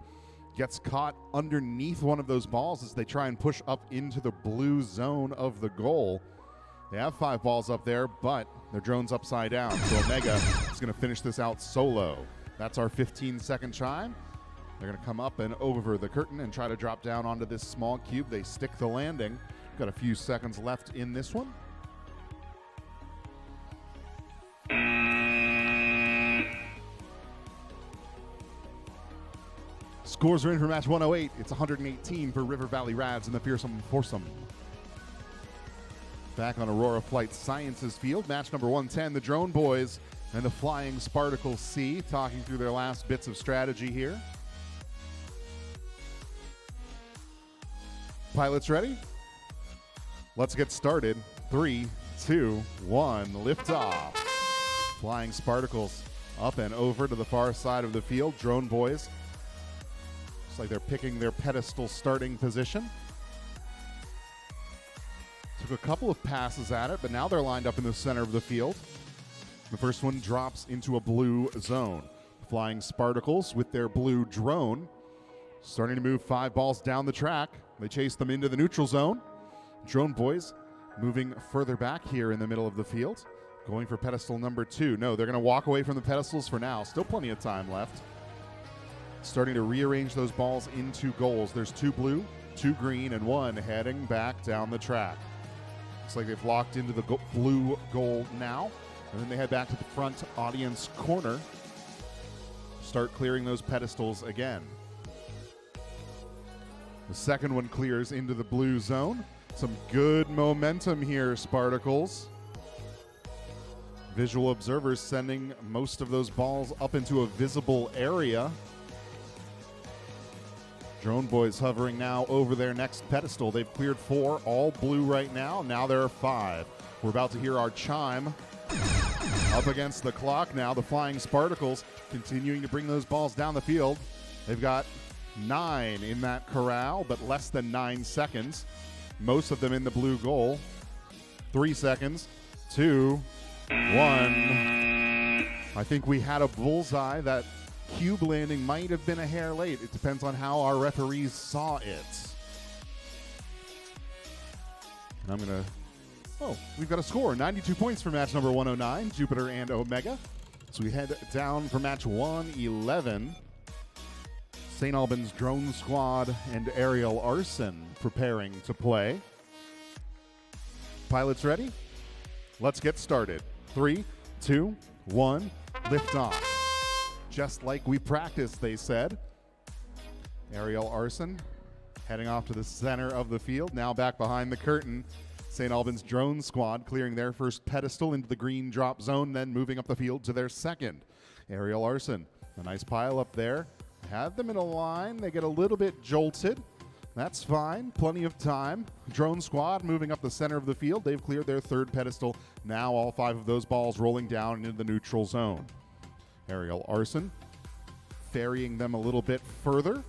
gets caught underneath one of those balls as they try and push up into the blue zone of the goal. They have 5 balls up there, but their drone's upside down. So Omega is going to finish this out solo. That's our 15-second chime. They're going to come up and over the curtain and try to drop down onto this small cube. They stick the landing. Got a few seconds left in this one. Scores are in for match 108. It's 118 for River Valley Rads and the Fearsome Foursome. Back on Aurora Flight Sciences Field, match number 110, the Drone Boys and the Flying Spartacle C, talking through their last bits of strategy here. Pilots ready? Let's get started. 3, 2, 1, liftoff. Flying Spartacles up and over to the far side of the field. Drone Boys, looks like they're picking their pedestal starting position. Took a couple of passes at it, but now they're lined up in the center of the field. The first one drops into a blue zone. Flying Spartacles with their blue drone starting to move 5 balls down the track. They chase them into the neutral zone. Drone Boys moving further back here in the middle of the field. Going for pedestal number 2. No, they're going to walk away from the pedestals for now. Still plenty of time left. Starting to rearrange those balls into goals. There's 2 blue, 2 green, and 1 heading back down the track. Looks like they've locked into the blue goal now. And then they head back to the front audience corner. Start clearing those pedestals again. The second one clears into the blue zone. Some good momentum here, Spartacles. Visual observers sending most of those balls up into a visible area. Drone Boys hovering now over their next pedestal. They've cleared 4, all blue right now. Now there are 5. We're about to hear our chime. Up against the clock now, the Flying Spartacles continuing to bring those balls down the field. They've got 9 in that corral, but less than 9 seconds. Most of them in the blue goal. 3 seconds, 2, 1. I think we had a bullseye. That cube landing might have been a hair late. It depends on how our referees saw it. And I'm going to... Oh, we've got a score. 92 points for match number 109, Jupiter and Omega. So we head down for match 111. St. Albans Drone Squad and Aerial Arson preparing to play. Pilots ready? Let's get started. 3, 2, 1, lift off. Just like we practiced, they said. Aerial Arson heading off to the center of the field, now back behind the curtain. St. Albans Drone Squad clearing their first pedestal into the green drop zone, then moving up the field to their second. Aerial Arson, a nice pile up there. Had them in a line. They get a little bit jolted. That's fine. Plenty of time. Drone Squad moving up the center of the field. They've cleared their third pedestal. Now all 5 of those balls rolling down into the neutral zone. Aerial Arson ferrying them a little bit further.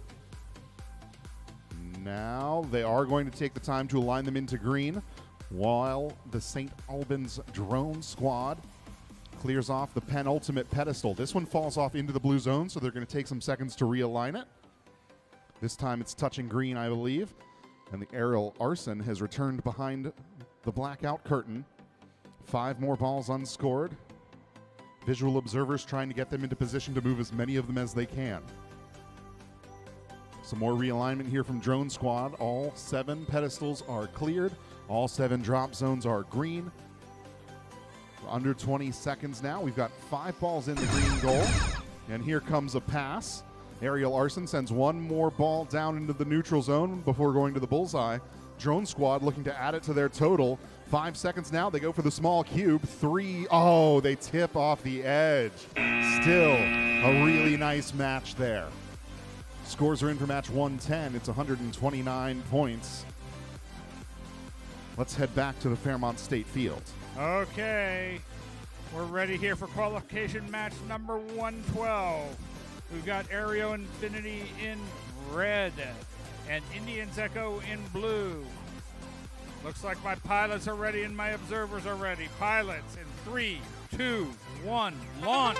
Now they are going to take the time to align them into green, while the St. Albans Drone Squad Clears off the penultimate pedestal. This one falls off into the blue zone, so they're going to take some seconds to realign it. This time it's touching green, I believe. And the aerial arson has returned behind the blackout curtain. 5 more balls unscored. Visual observers trying to get them into position to move as many of them as they can. Some more realignment here from Drone Squad. All 7 pedestals are cleared. All 7 drop zones are green. Under 20 seconds now. We've got 5 balls in the green goal. And here comes a pass. Aerial arson sends 1 more ball down into the neutral zone before going to the bullseye. Drone Squad looking to add it to their total. 5 seconds now. They go for the small cube. 3. Oh, they tip off the edge. Still a really nice match there. Scores are in for match 110. It's 129 points. Let's head back to the Fairmont State Field. Okay, we're ready here for qualification match number 112. We've got Aero Infinity in red and Indians Echo in blue. Looks like my pilots are ready and my observers are ready. Pilots in 3, 2, 1, launch.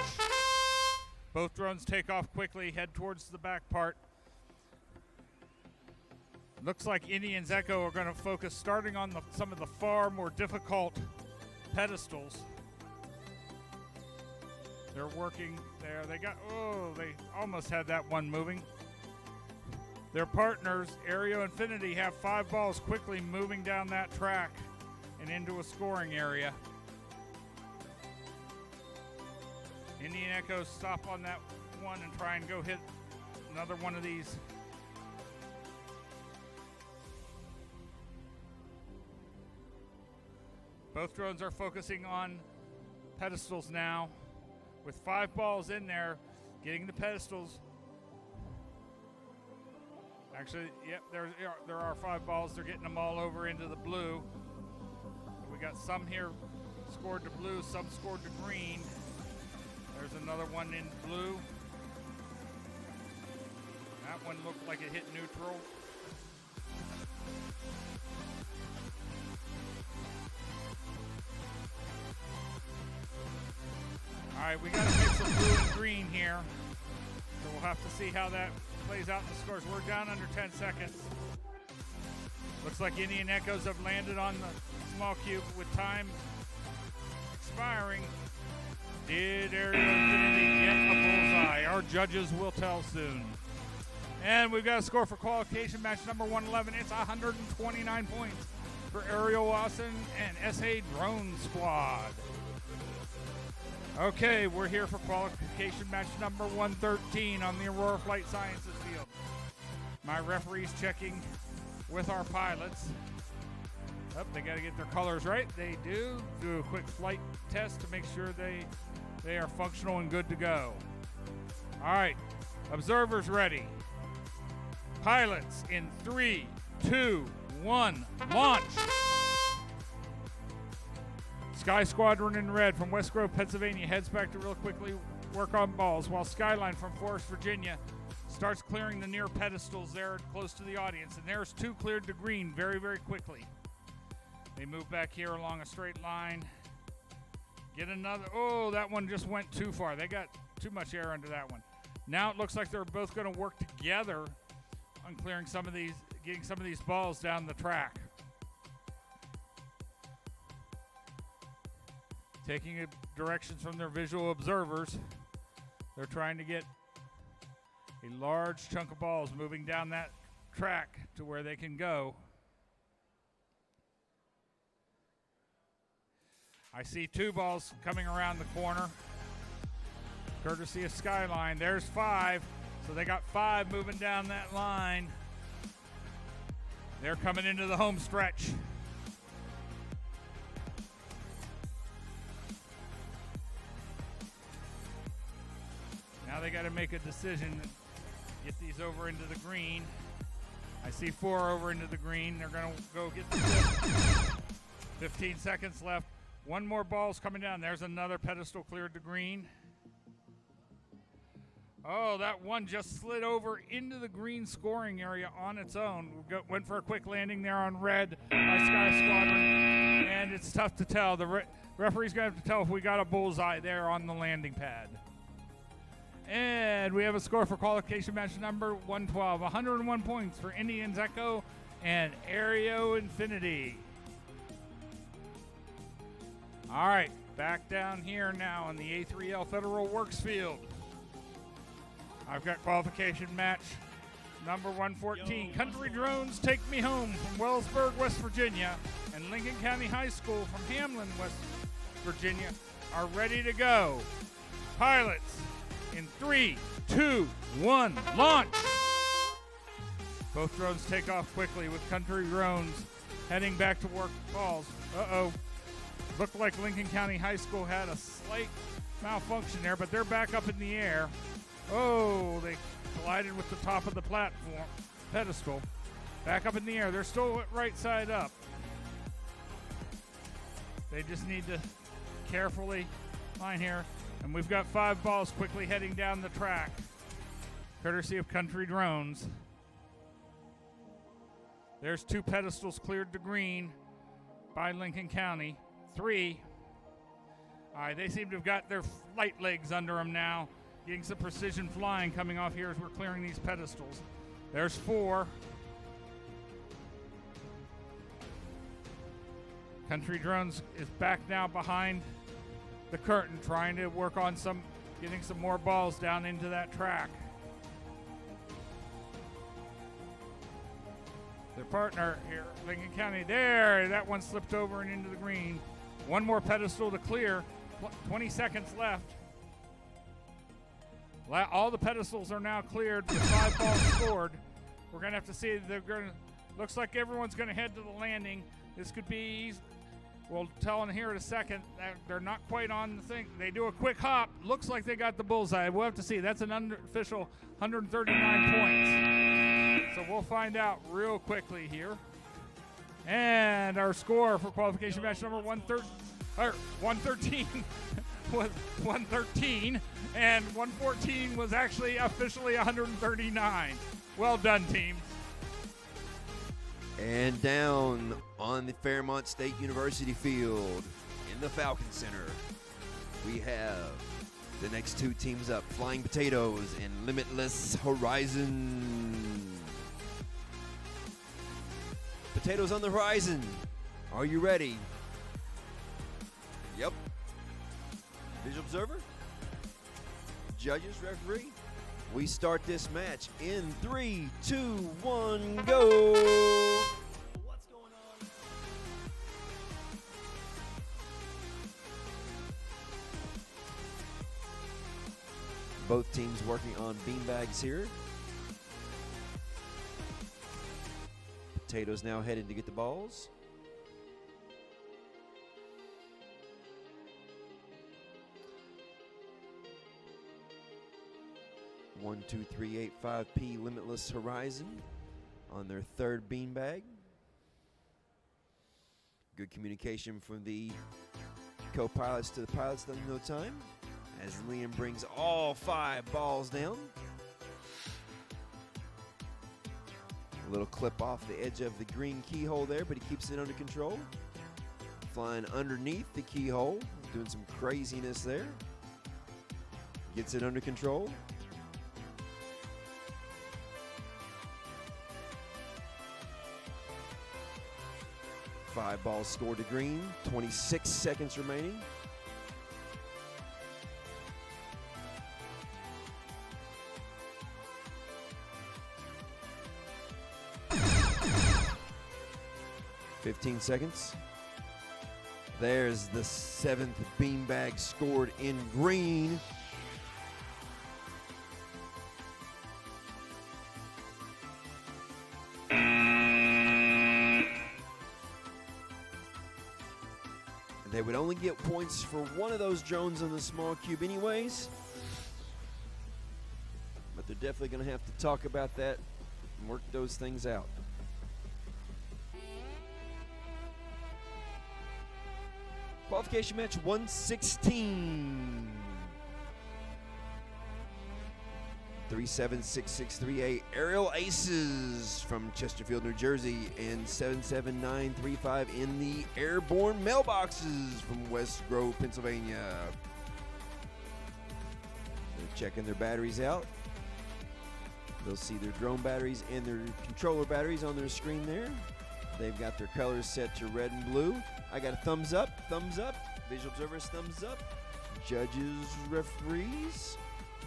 Both drones take off quickly, head towards the back part. Looks like Indians Echo are going to focus starting on some of the far more difficult pedestals. They're working there. They almost had that one moving. Their partners, Aero Infinity, have 5 balls quickly moving down that track and into a scoring area. Indian Echo stop on that one and try and go hit another one of these. Both drones are focusing on pedestals now. With 5 balls in there, getting the pedestals. Actually, yep, there are 5 balls. They're getting them all over into the blue. We got some here scored to blue, some scored to green. There's another one in blue. That one looked like it hit neutral. All right, we got to mix of blue and green here. So we'll have to see how that plays out in the scores. We're down under 10 seconds. Looks like Indian Echoes have landed on the small cube with time expiring. Did Aero Infinity get a bullseye? Our judges will tell soon. And we've got a score for qualification match number 111. It's 129 points for Aerial Austin and SA Drone Squad. Okay, we're here for qualification match number 113 on the Aurora Flight Sciences field. My referee's checking with our pilots. Oh, they got to get their colors right. They do. Do a quick flight test to make sure they are functional and good to go. All right, observers ready. Pilots in 3, 2, 1, launch. Sky Squadron in red from West Grove, Pennsylvania heads back to real quickly work on balls, while Skyline from Forest, Virginia starts clearing the near pedestals there close to the audience. And there's 2 cleared to green very, very quickly. They move back here along a straight line. Get another. Oh, that one just went too far. They got too much air under that one. Now it looks like they're both going to work together on clearing some of these, getting some of these balls down the track. Taking directions from their visual observers. They're trying to get a large chunk of balls moving down that track to where they can go. I see 2 balls coming around the corner, courtesy of Skyline. There's 5, so they got 5 moving down that line. They're coming into the home stretch. Now they got to make a decision, get these over into the green. I see 4 over into the green. They're going to go get the 5th. 15 seconds left. 1 more ball's coming down. There's another pedestal cleared to green. Oh, that one just slid over into the green scoring area on its own. Went for a quick landing there on red by Sky Squadron. And it's tough to tell. Referee's going to have to tell if we got a bullseye there on the landing pad. And we have a score for qualification match number 112. 101 points for Indians Echo and Aereo Infinity. All right, back down here now on the A3L Federal Works Field. I've got qualification match number 114. Country Drones Take Me Home from Wellsburg, West Virginia, and Lincoln County High School from Hamlin, West Virginia are ready to go. Pilots, in 3, 2, 1, launch! Both drones take off quickly with Country Drones heading back to work balls. Uh-oh. Looked like Lincoln County High School had a slight malfunction there, but they're back up in the air. Oh, they collided with the top of the platform, pedestal. Back up in the air. They're still right side up. They just need to carefully line here. And we've got 5 balls quickly heading down the track, courtesy of Country Drones. There's 2 pedestals cleared to green by Lincoln County. 3. All right, they seem to have got their flight legs under them now. Getting some precision flying coming off here as we're clearing these pedestals. There's 4. Country Drones is back now behind the curtain, trying to work on getting some more balls down into that track. Their partner here, Lincoln County, there, that one slipped over and into the green. 1 more pedestal to clear, 20 seconds left. All the pedestals are now cleared with 5 balls scored. We're gonna have to see, looks like everyone's gonna head to the landing. This could be, we'll tell in here in a second, they're not quite on the thing. They do a quick hop, looks like they got the bullseye. We'll have to see, that's an unofficial 139 points. So we'll find out real quickly here. And our score for qualification match number 113 was 113, and 114 was actually officially 139. Well done, team. And down on the Fairmont State University field in the Falcon Center, we have the next 2 teams up, Flying Potatoes and Limitless Horizon. Potatoes on the horizon. Are you ready? Yep. Visual observer? Judges, referee? We start this match in 3, 2, 1, go! What's going on? Both teams working on beanbags here. Potatoes now headed to get the balls. One, 2, 3, 8, 5P Limitless Horizon on their 3rd beanbag. Good communication from the co-pilots to the pilots, letting no time as Liam brings all 5 balls down. A little clip off the edge of the green keyhole there, but he keeps it under control. Flying underneath the keyhole, doing some craziness there. Gets it under control. Five balls scored to green, 26 seconds remaining. $15 seconds. There's the 7th beanbag scored in green. They would only get points for one of those drones on the small cube anyways. But they're definitely going to have to talk about that and work those things out. Qualification match 116. 376638 Aerial Aces from Chesterfield, New Jersey, and 77935 in the Airborne Mailboxes from West Grove, Pennsylvania. They're checking their batteries out. They'll see their drone batteries and their controller batteries on their screen there. They've got their colors set to red and blue. I got a thumbs up. Visual observers, thumbs up. Judges, referees.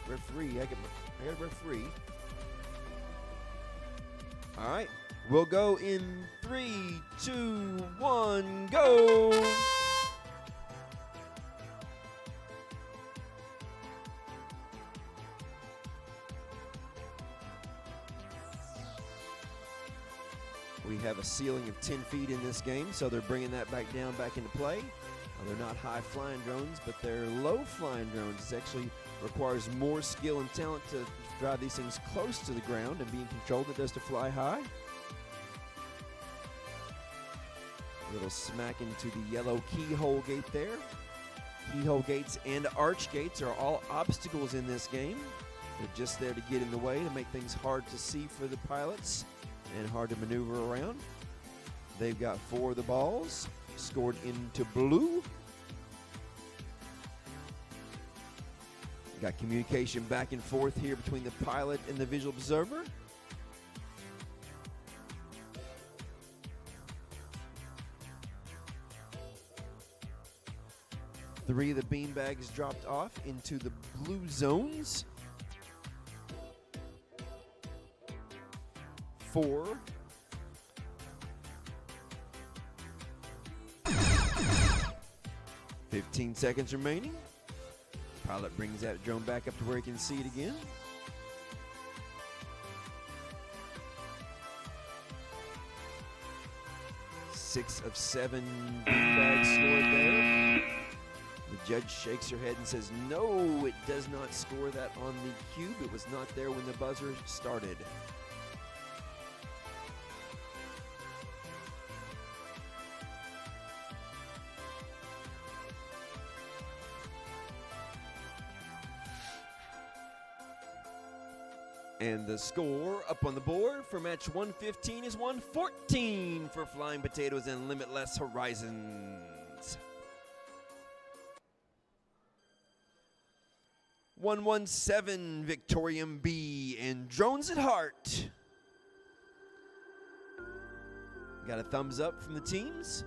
Referee, I got a referee. All right, we'll go in 3, 2, 1, go. We have a ceiling of 10 feet in this game, so they're bringing that back into play. They're not high-flying drones, but they're low-flying drones. It actually requires more skill and talent to drive these things close to the ground and being controlled than it does to fly high. A little smack into the yellow keyhole gate there. Keyhole gates and arch gates are all obstacles in this game. They're just there to get in the way, to make things hard to see for the pilots and hard to maneuver around. They've got 4 of the balls scored into blue. Got communication back and forth here between the pilot and the visual observer. Three of the beanbags dropped off into the blue zones. 4. 15 seconds remaining. Pilot brings that drone back up to where he can see it again. Six of 7 beanbags scored there. The judge shakes her head and says, no, it does not score that on the cube. It was not there when the buzzer started. And the score up on the board for match 115 is 114 for Flying Potatoes and Limitless Horizons. 117 Victorium B and Drones at Heart. Got a thumbs up from the teams,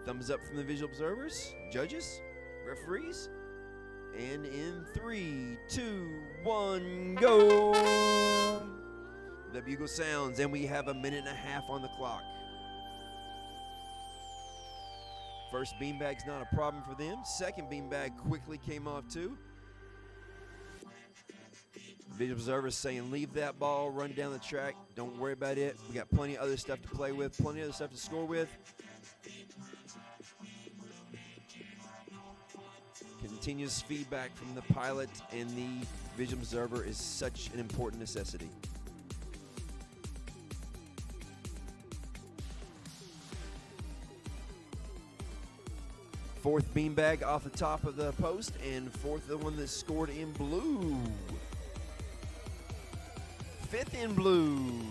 thumbs up from the visual observers, judges, referees. And in 3, 2, 1, go! The bugle sounds, and we have a minute and a half on the clock. First beanbag's not a problem for them. Second beanbag quickly came off too. Visual observers saying, leave that ball, run down the track. Don't worry about it. We got plenty of other stuff to play with, plenty of other stuff to score with. Continuous feedback from the pilot and the visual observer is such an important necessity. Fourth beanbag off the top of the post, and fourth the one that scored in blue. Fifth in blue.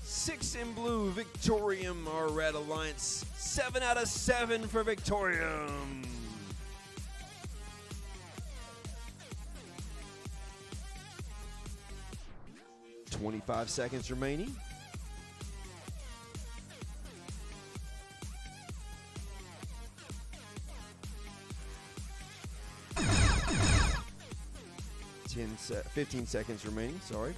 6 in blue, Victorium, our Red Alliance. 7 out of 7 for Victorium. $25 seconds remaining. 15 seconds remaining, sorry.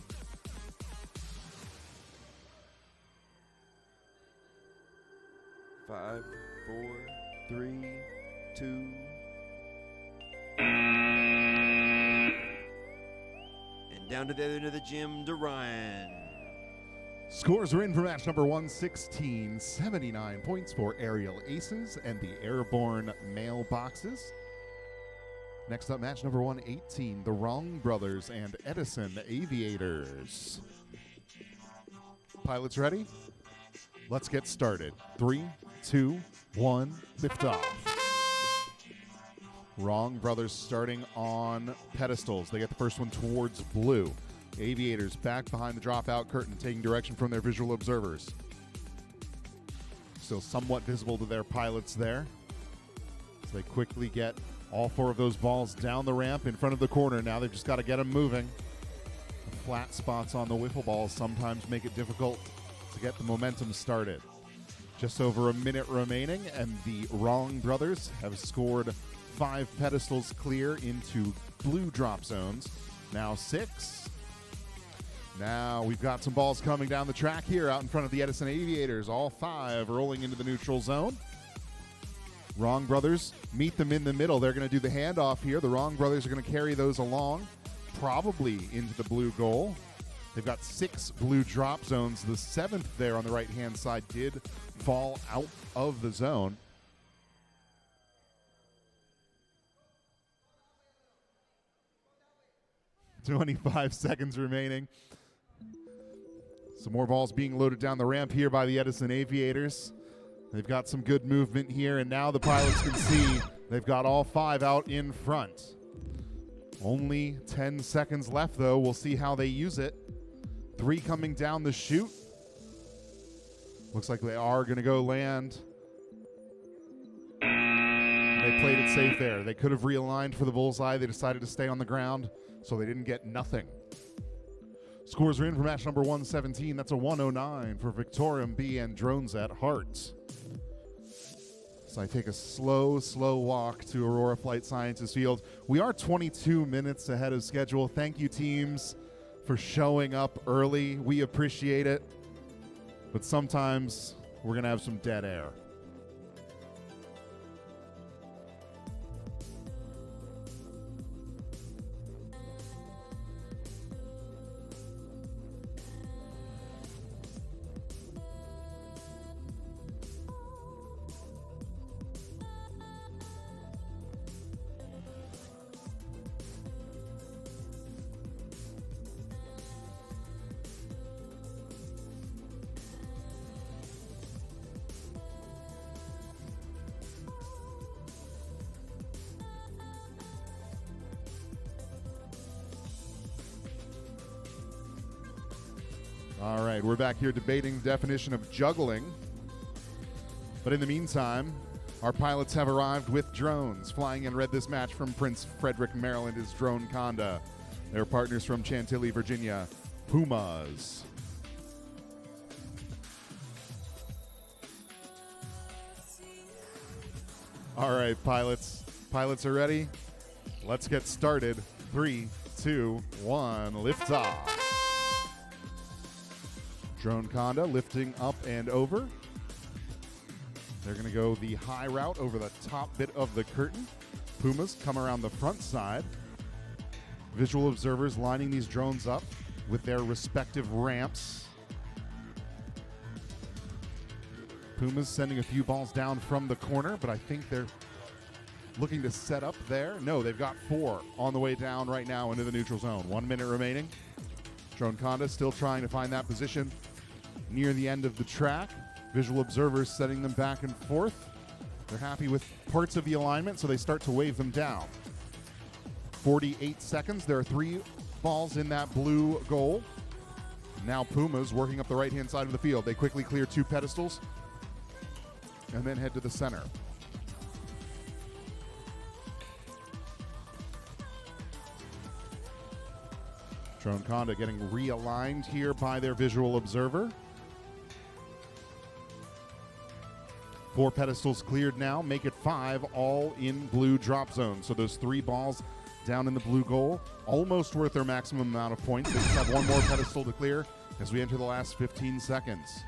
5, 4, 3, 2. And down to the other end of the gym to Ryan. Scores are in for match number 116. 79 points for Aerial Aces and the Airborne Mailboxes. Next up, match number 118, the Wrong Brothers and Edison Aviators. Pilots ready? Let's get started. 3, 2, 1, lift off. Wrong Brothers starting on pedestals. They get the first one towards blue. Aviators back behind the dropout curtain, taking direction from their visual observers. Still somewhat visible to their pilots there. So they quickly get all 4 of those balls down the ramp in front of the corner. Now they've just got to get them moving. The flat spots on the wiffle balls sometimes make it difficult to get the momentum started. Just over a minute remaining, and the Wrong Brothers have scored 5 pedestals clear into blue drop zones. Now 6. Now we've got some balls coming down the track here out in front of the Edison Aviators. All 5 rolling into the neutral zone. Wrong Brothers meet them in the middle. They're going to do the handoff here. The Wrong Brothers are going to carry those along, probably into the blue goal. They've got 6 blue drop zones. The 7th there on the right-hand side did fall out of the zone. "25 seconds remaining. Some more balls being loaded down the ramp here by the Edison Aviators. They've got some good movement here, and now the pilots can see they've got all 5 out in front. Only 10 seconds left, though. We'll see how they use it. 3 coming down the chute. Looks like they are going to go land. They played it safe there. They could have realigned for the bullseye. They decided to stay on the ground, so they didn't get nothing. Scores are in for match number 117. That's a 109 for Victorium B and Drones at Heart. So I take a slow walk to Aurora Flight Sciences Field. We are 22 minutes ahead of schedule. Thank you, teams, for showing up early. We appreciate it. But sometimes we're going to have some dead air. All right, we're back here debating the definition of juggling. But in the meantime, our pilots have arrived with drones. Flying in red this match from Prince Frederick, Maryland is Drone Conda. Their partners from Chantilly, Virginia, Pumas. All right, pilots. Pilots are ready. Let's get started. 3, 2, 1, liftoff. Drone Conda lifting up and over. They're going to go the high route over the top bit of the curtain. Pumas come around the front side. Visual observers lining these drones up with their respective ramps. Pumas sending a few balls down from the corner, but I think they're looking to set up there. No, they've got 4 on the way down right now into the neutral zone. 1 minute remaining. Drone Conda still trying to find that position near the end of the track. Visual observers setting them back and forth. They're happy with parts of the alignment, so they start to wave them down. 48 seconds. There are 3 balls in that blue goal. Now Pumas working up the right-hand side of the field. They quickly clear 2 pedestals and then head to the center. Drone Conda getting realigned here by their visual observer. 4 pedestals cleared now, make it 5, all in blue drop zone. So those 3 balls down in the blue goal, almost worth their maximum amount of points. They just have 1 more pedestal to clear as we enter the last 15 seconds.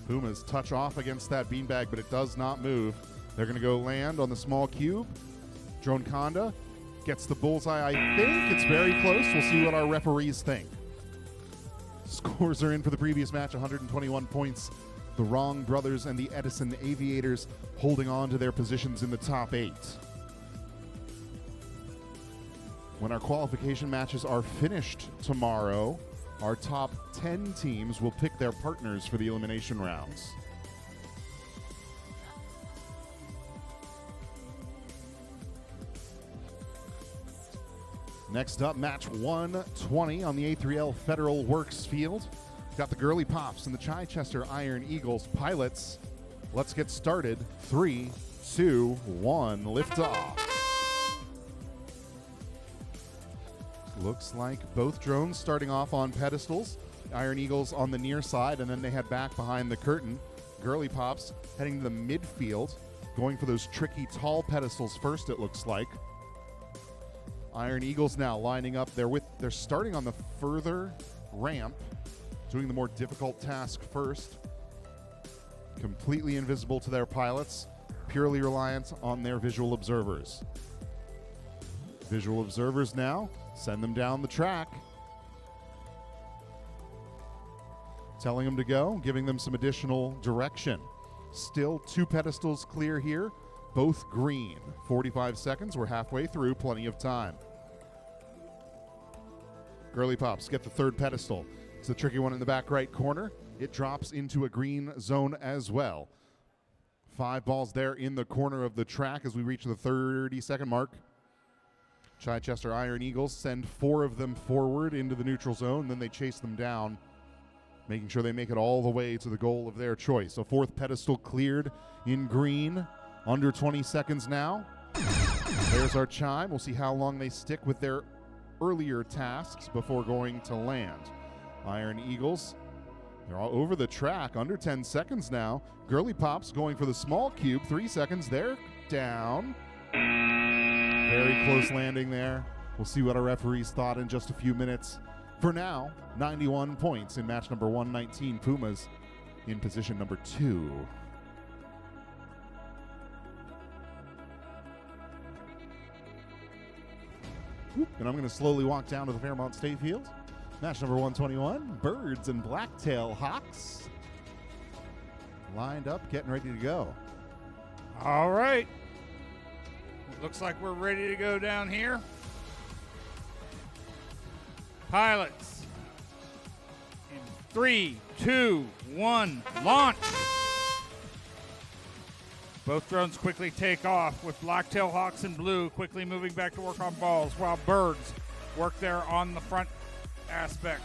Pumas touch off against that beanbag, but it does not move. They're going to go land on the small cube. Drone Conda gets the bullseye, I think. It's very close. We'll see what our referees think. Scores are in for the previous match, 121 points. The Wrong Brothers and the Edison Aviators holding on to their positions in the top 8. When our qualification matches are finished tomorrow, our top 10 teams will pick their partners for the elimination rounds. Next up, match 120 on the A3L Federal Works field. We've got the Girly Pops and the Chichester Iron Eagles pilots. Let's get started. 3, 2, 1, lift off. Looks like both drones starting off on pedestals. Iron Eagles on the near side, and then they head back behind the curtain. Girly Pops heading to the midfield, going for those tricky tall pedestals first, it looks like. Iron Eagles now lining up. They're starting on the further ramp, doing the more difficult task first. Completely invisible to their pilots, purely reliant on their visual observers. Visual observers now send them down the track, telling them to go, giving them some additional direction. Still 2 pedestals clear here, both green. 45 seconds, we're halfway through, plenty of time. Girly Pops get the 3rd pedestal. It's the tricky one in the back right corner. It drops into a green zone as well. 5 balls there in the corner of the track as we reach the 30-second mark. Chichester Iron Eagles send 4 of them forward into the neutral zone, then they chase them down, making sure they make it all the way to the goal of their choice. So 4th pedestal cleared in green. Under 20 seconds now. There's our chime. We'll see how long they stick with their earlier tasks before going to land. Iron Eagles, they're all over the track. Under 10 seconds now. Girly Pops going for the small cube. 3 seconds. They're down. Very close landing there. We'll see what our referees thought in just a few minutes. For now, 91 points in match number 119. Pumas in position number 2. And I'm going to slowly walk down to the Fairmont State Field. Match number 121, Birds and Blacktail Hawks. Lined up, getting ready to go. All right. Looks like we're ready to go down here. Pilots. In 3, 2, 1, launch. Both drones quickly take off with Blacktail Hawks in blue quickly moving back to work on balls while Birds work there on the front aspect.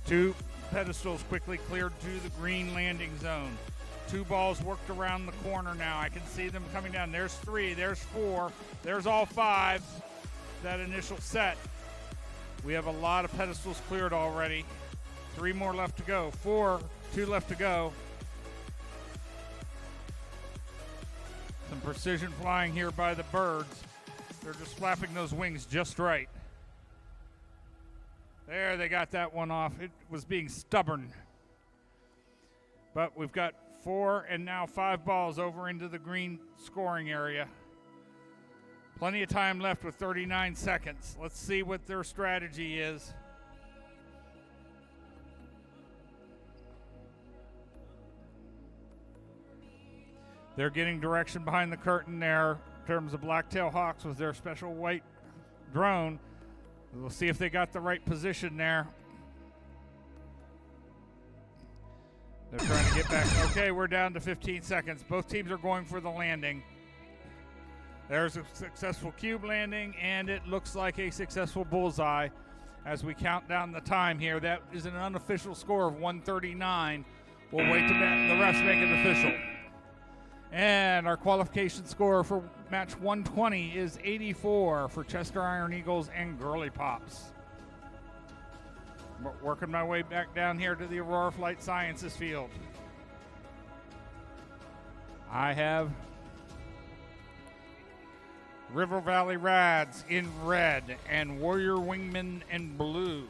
2 pedestals quickly cleared to the green landing zone. 2 balls worked around the corner now. I can see them coming down. There's 3, there's 4, there's all 5. That initial set. We have a lot of pedestals cleared already. 3 more left to go. 4, 2 left to go. Some precision flying here by the Birds. They're just flapping those wings just right. There, they got that one off. It was being stubborn. But we've got 4 and now 5 balls over into the green scoring area. Plenty of time left with 39 seconds. Let's see what their strategy is. They're getting direction behind the curtain there in terms of Blacktail Hawks with their special white drone. We'll see if they got the right position there. They're trying to get back. Okay, we're down to 15 seconds. Both teams are going for the landing. There's a successful cube landing, and it looks like a successful bullseye as we count down the time here. That is an unofficial score of 139. We'll wait to the refs make it official. And our qualification score for match 120 is 84 for Chester Iron Eagles and Girly Pops. Working my way back down here to the Aurora Flight Sciences field. I have River Valley Rads in red and Warrior Wingman in blue.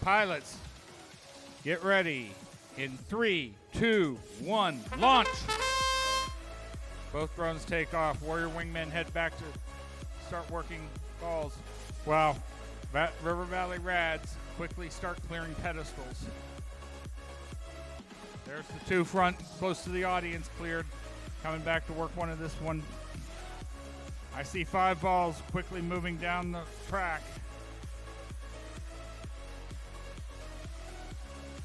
Pilots, get ready. In 3, 2, 1, launch. Both drones take off. Warrior Wingmen head back to start working balls. Wow. River Valley Rads quickly start clearing pedestals. There's the 2 front, close to the audience, cleared. Coming back to work one of this one. I see 5 balls quickly moving down the track.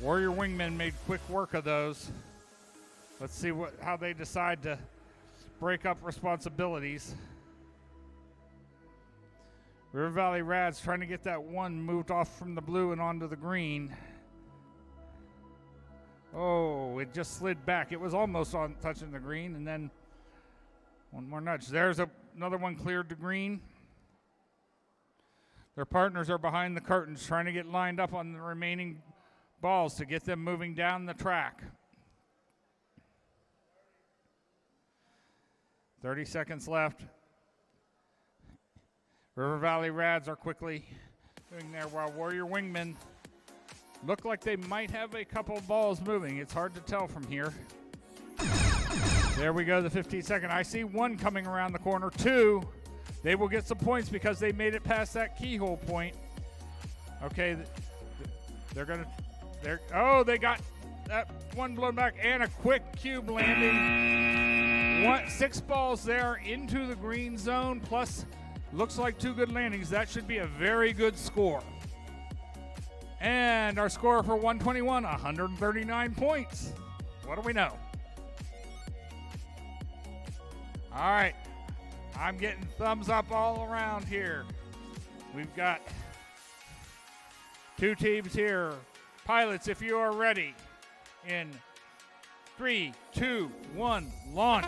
Warrior Wingmen made quick work of those. Let's see how they decide to break up responsibilities. River Valley Rads trying to get that one moved off from the blue and onto the green. Oh, it just slid back. It was almost on touching the green, and then one more nudge. There's another one cleared to green. Their partners are behind the curtains trying to get lined up on the remaining balls to get them moving down the track. 30 seconds left. River Valley Rads are quickly doing there while Warrior Wingmen look like they might have a couple balls moving. It's hard to tell from here. There we go, the 15-second. I see one coming around the corner. Two. They will get some points because they made it past that keyhole point. Okay, they're going to... Oh, they got that one blown back and a quick cube landing. 6 balls there into the green zone, plus looks like 2 good landings. That should be a very good score. And our score for 121, 139 points. What do we know? All right, I'm getting thumbs up all around here. We've got 2 teams here. Pilots, if you are ready, in 3, 2, 1, launch.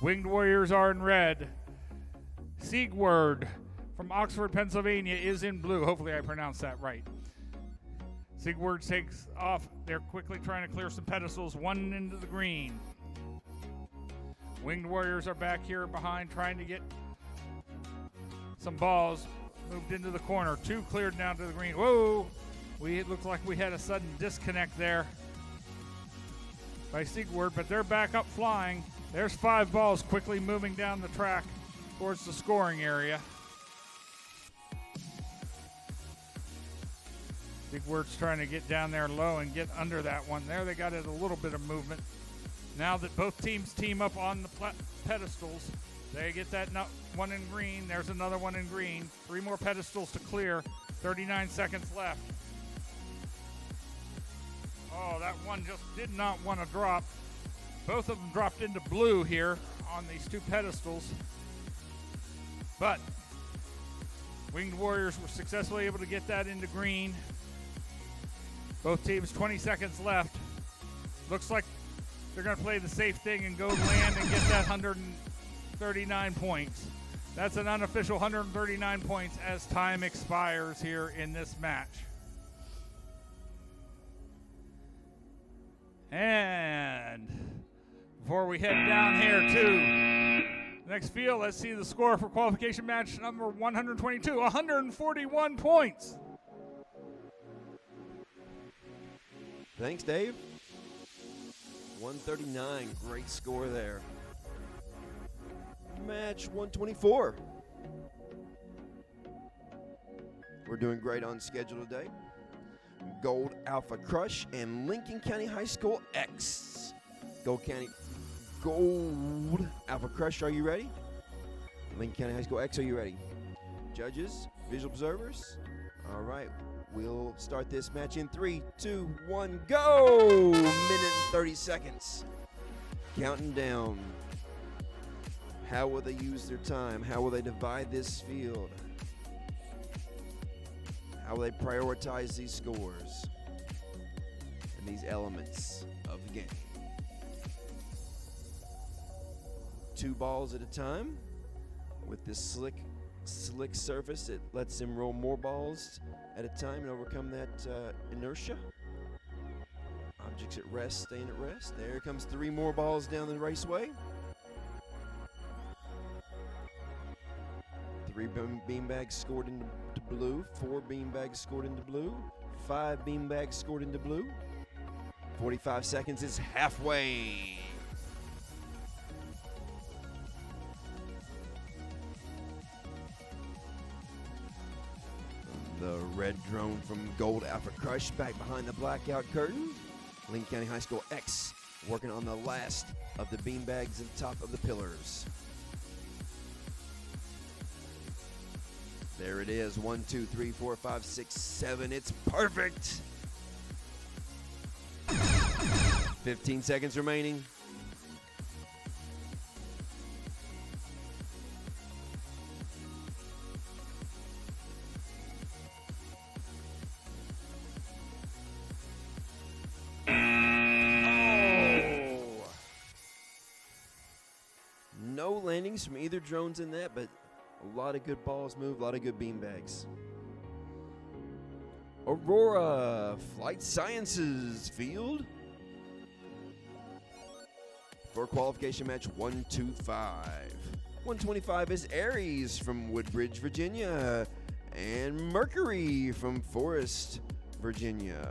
Winged Warriors are in red. Siegward from Oxford, Pennsylvania is in blue. Hopefully I pronounced that right. Siegward takes off. They're quickly trying to clear some pedestals. One into the green. Winged Warriors are back here behind trying to get some balls moved into the corner. 2 cleared down to the green. Whoa! It looked like we had a sudden disconnect there by Siegward, but they're back up flying. There's 5 balls quickly moving down the track towards the scoring area. Siegward's trying to get down there low and get under that one. There they got it a little bit of movement. Now that both teams team up on the pedestals, they get that one in green. There's another one in green. 3 more pedestals to clear. 39 seconds left. Oh, that one just did not want to drop. Both of them dropped into blue here on these 2 pedestals. But Winged Warriors were successfully able to get that into green. Both teams, 20 seconds left. Looks like they're going to play the safe thing and go land and get that 139 points. That's an unofficial 139 points as time expires here in this match. And before we head down here to the next field, let's see the score for qualification match number 122, 141 points. Thanks, Dave. 139, great score there. Match 124. We're doing great on schedule today. Gold Alpha Crush and Lincoln County High School X. Gold Alpha Crush, are you ready? Lincoln County High School X, are you ready? Judges, visual observers, all right. We'll start this match in 3, 2, 1, go! Minute and 30 seconds. Counting down. How will they use their time? How will they divide this field? How will they prioritize these scores and these elements of the game? 2 balls at a time. With this slick surface, it lets them roll more balls at a time and overcome that inertia. Objects at rest, staying at rest. There comes 3 more balls down the raceway. 3 beanbags scored into blue, 4 beanbags scored into blue, 5 beanbags scored into blue. 45 seconds is halfway. The red drone from Gold Alpha Crush back behind the blackout curtain. Lincoln County High School X working on the last of the beanbags at the top of the pillars. There it is. 1, 2, 3, 4, 5, 6, 7. It's perfect. 15 seconds remaining. No landings from either drones in that, but a lot of good balls moved, a lot of good beanbags. Aurora Flight Sciences field for qualification match 125. 125 is Aries from Woodbridge, Virginia, and Mercury from Forest, Virginia.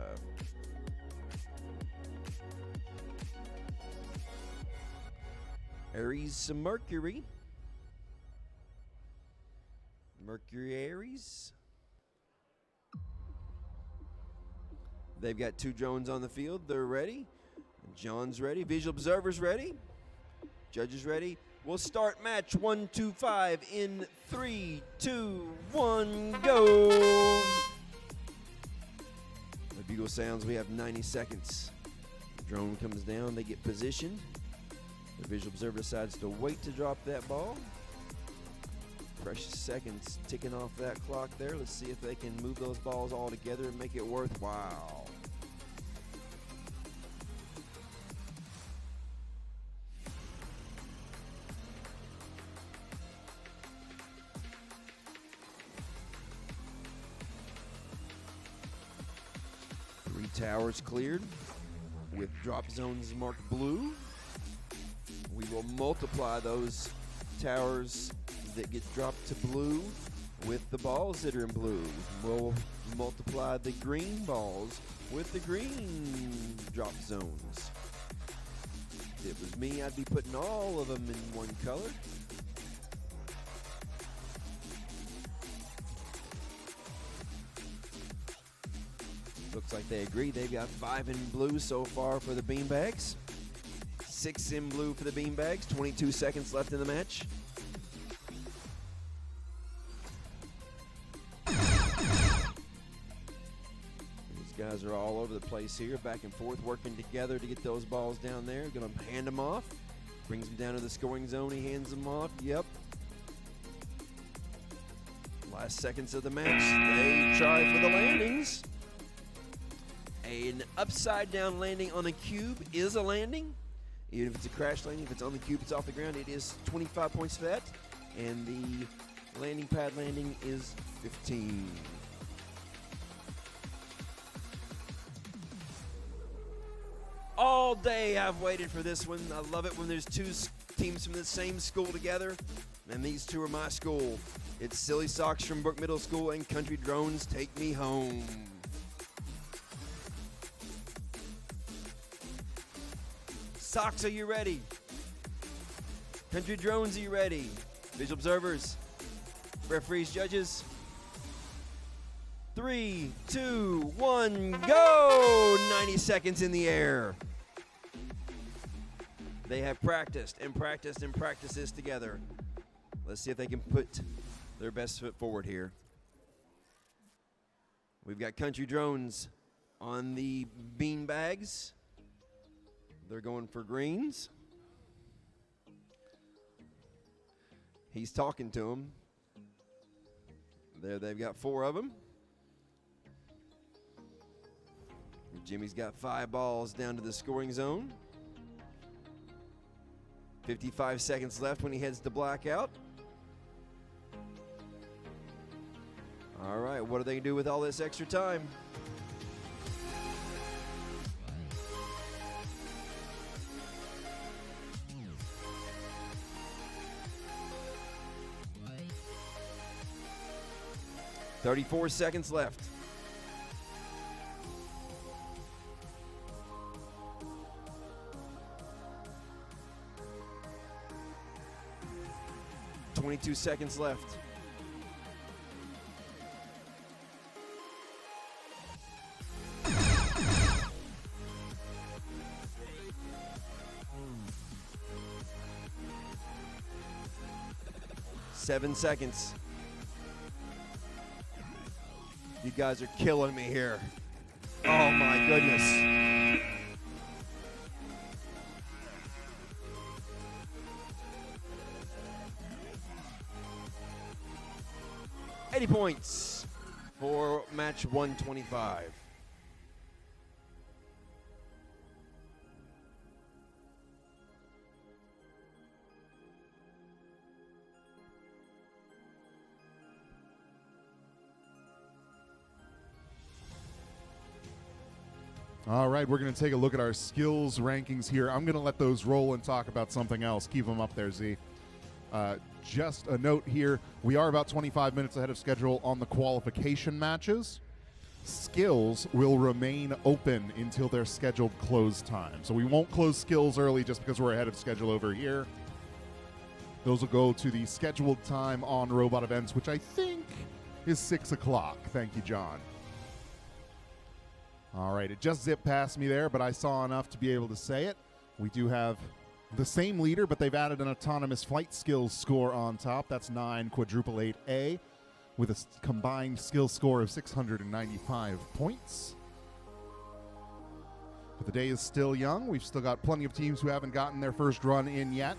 Aries to Mercury. Mercury Aries. They've got 2 drones on the field. They're ready. John's ready. Visual observers ready. Judges ready. We'll start match 125 in 3, 2, 1, go. The bugle sounds. We have 90 seconds. The drone comes down. They get positioned. The visual observer decides to wait to drop that ball. Precious seconds ticking off that clock there. Let's see if they can move those balls all together and make it worthwhile. Three towers cleared with drop zones marked blue. We will multiply those towers that get dropped to blue with the balls that are in blue. We'll multiply the green balls with the green drop zones. If it was me, I'd be putting all of them in one color. Looks like they agree. They've got 5 in blue so far for the beanbags. 6 in blue for the beanbags. 22 seconds left in the match. These guys are all over the place here, back and forth, working together to get those balls down there. Gonna hand them off. Brings them down to the scoring zone. He hands them off. Yep. Last seconds of the match. They try for the landings. An upside down landing on a cube is a landing. Even if it's a crash landing, if it's on the cube, it's off the ground, it is 25 points for that. And the landing pad landing is 15. All day I've waited for this one. I love it when there's 2 teams from the same school together. And these 2 are my school. It's Silly Socks from Brook Middle School and Country Drones Take Me Home. Socks, are you ready? Country Drones, are you ready? Visual observers, referees, judges. 3, 2, 1, go! 90 seconds in the air. They have practiced and practiced and practiced this together. Let's see if they can put their best foot forward here. We've got Country Drones on the bean bags. They're going for greens. He's talking to them. There, they've got 4 of them. Jimmy's got 5 balls down to the scoring zone. 55 seconds left when he heads to blackout. All right, what are they going to do with all this extra time? .34 seconds left. .22 seconds left. Seven seconds. You guys are killing me here. Oh my goodness. 90 points for match 125. All right, we're going to take a look at our skills rankings here. I'm going to let those roll and talk about something else. Keep them up there, Z. Just a note here, we are about 25 minutes ahead of schedule on the qualification matches. Skills will remain open until their scheduled close time. So we won't close skills early just because we're ahead of schedule over here. Those will go to the scheduled time on robot events, which I think is 6 o'clock. Thank you, John. All right, it just zipped past me there, but I saw enough to be able to say it. We do have the same leader, but they've added an autonomous flight skills score on top. That's 9 quadruple 8A with a combined skill score of 695 points. But the day is still young. We've still got plenty of teams who haven't gotten their first run in yet.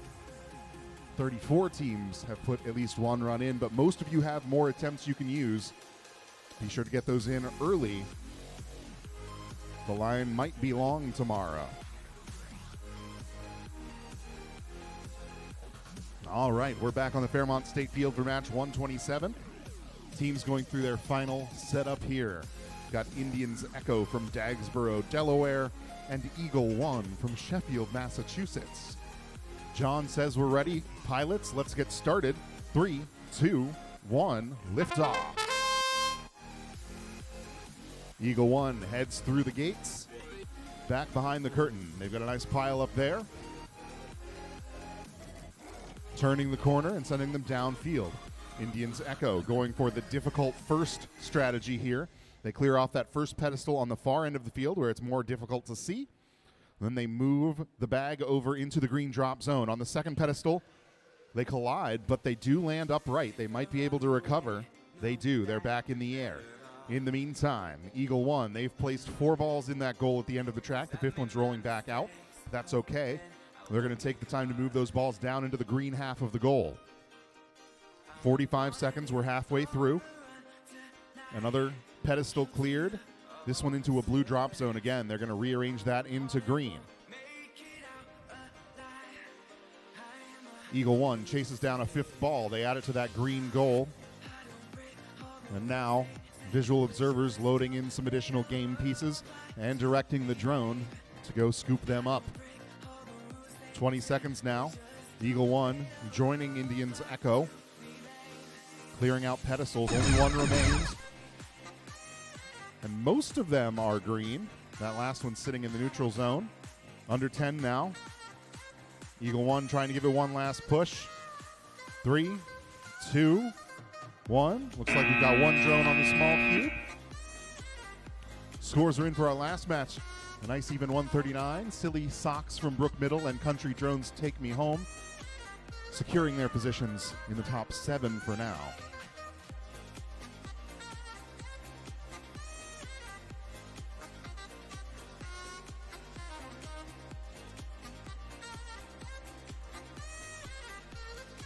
34 teams have put at least one run in, but most of you have more attempts you can use. Be sure to get those in early. The line might be long tomorrow. All right, we're back on the Fairmont State Field for match 127. Teams going through their final setup here. Got Indians Echo from Dagsboro, Delaware, and Eagle One from Sheffield, Massachusetts. John says we're ready. Pilots, let's get started. 3, 2, 1, liftoff. Eagle One heads through the gates, back behind the curtain. They've got a nice pile up there. Turning the corner and sending them downfield. Indians Echo going for the difficult first strategy here. They clear off that first pedestal on the far end of the field where it's more difficult to see. Then they move the bag over into the green drop zone. On the second pedestal, they collide, but they do land upright. They might be able to recover. They do. They're back in the air. In the meantime, Eagle One, they've placed 4 balls in that goal at the end of the track. The 5th one's rolling back out. That's okay. They're going to take the time to move those balls down into the green half of the goal. 45 seconds, we're halfway through. Another pedestal cleared. This one into a blue drop zone again. They're going to rearrange that into green. Eagle One chases down a 5th ball. They add it to that green goal. And now visual observers loading in some additional game pieces and directing the drone to go scoop them up. 20 seconds now. Eagle One joining Indians Echo. Clearing out pedestals. Only one remains. And most of them are green. That last one's sitting in the neutral zone. Under 10 now. Eagle One trying to give it one last push. 3, 2, 1. Looks like we've got one drone on the small cube. Scores are in for our last match. A nice even 139. Silly Socks from Brook Middle and Country Drones Take Me Home, securing their positions in the top 7 for now.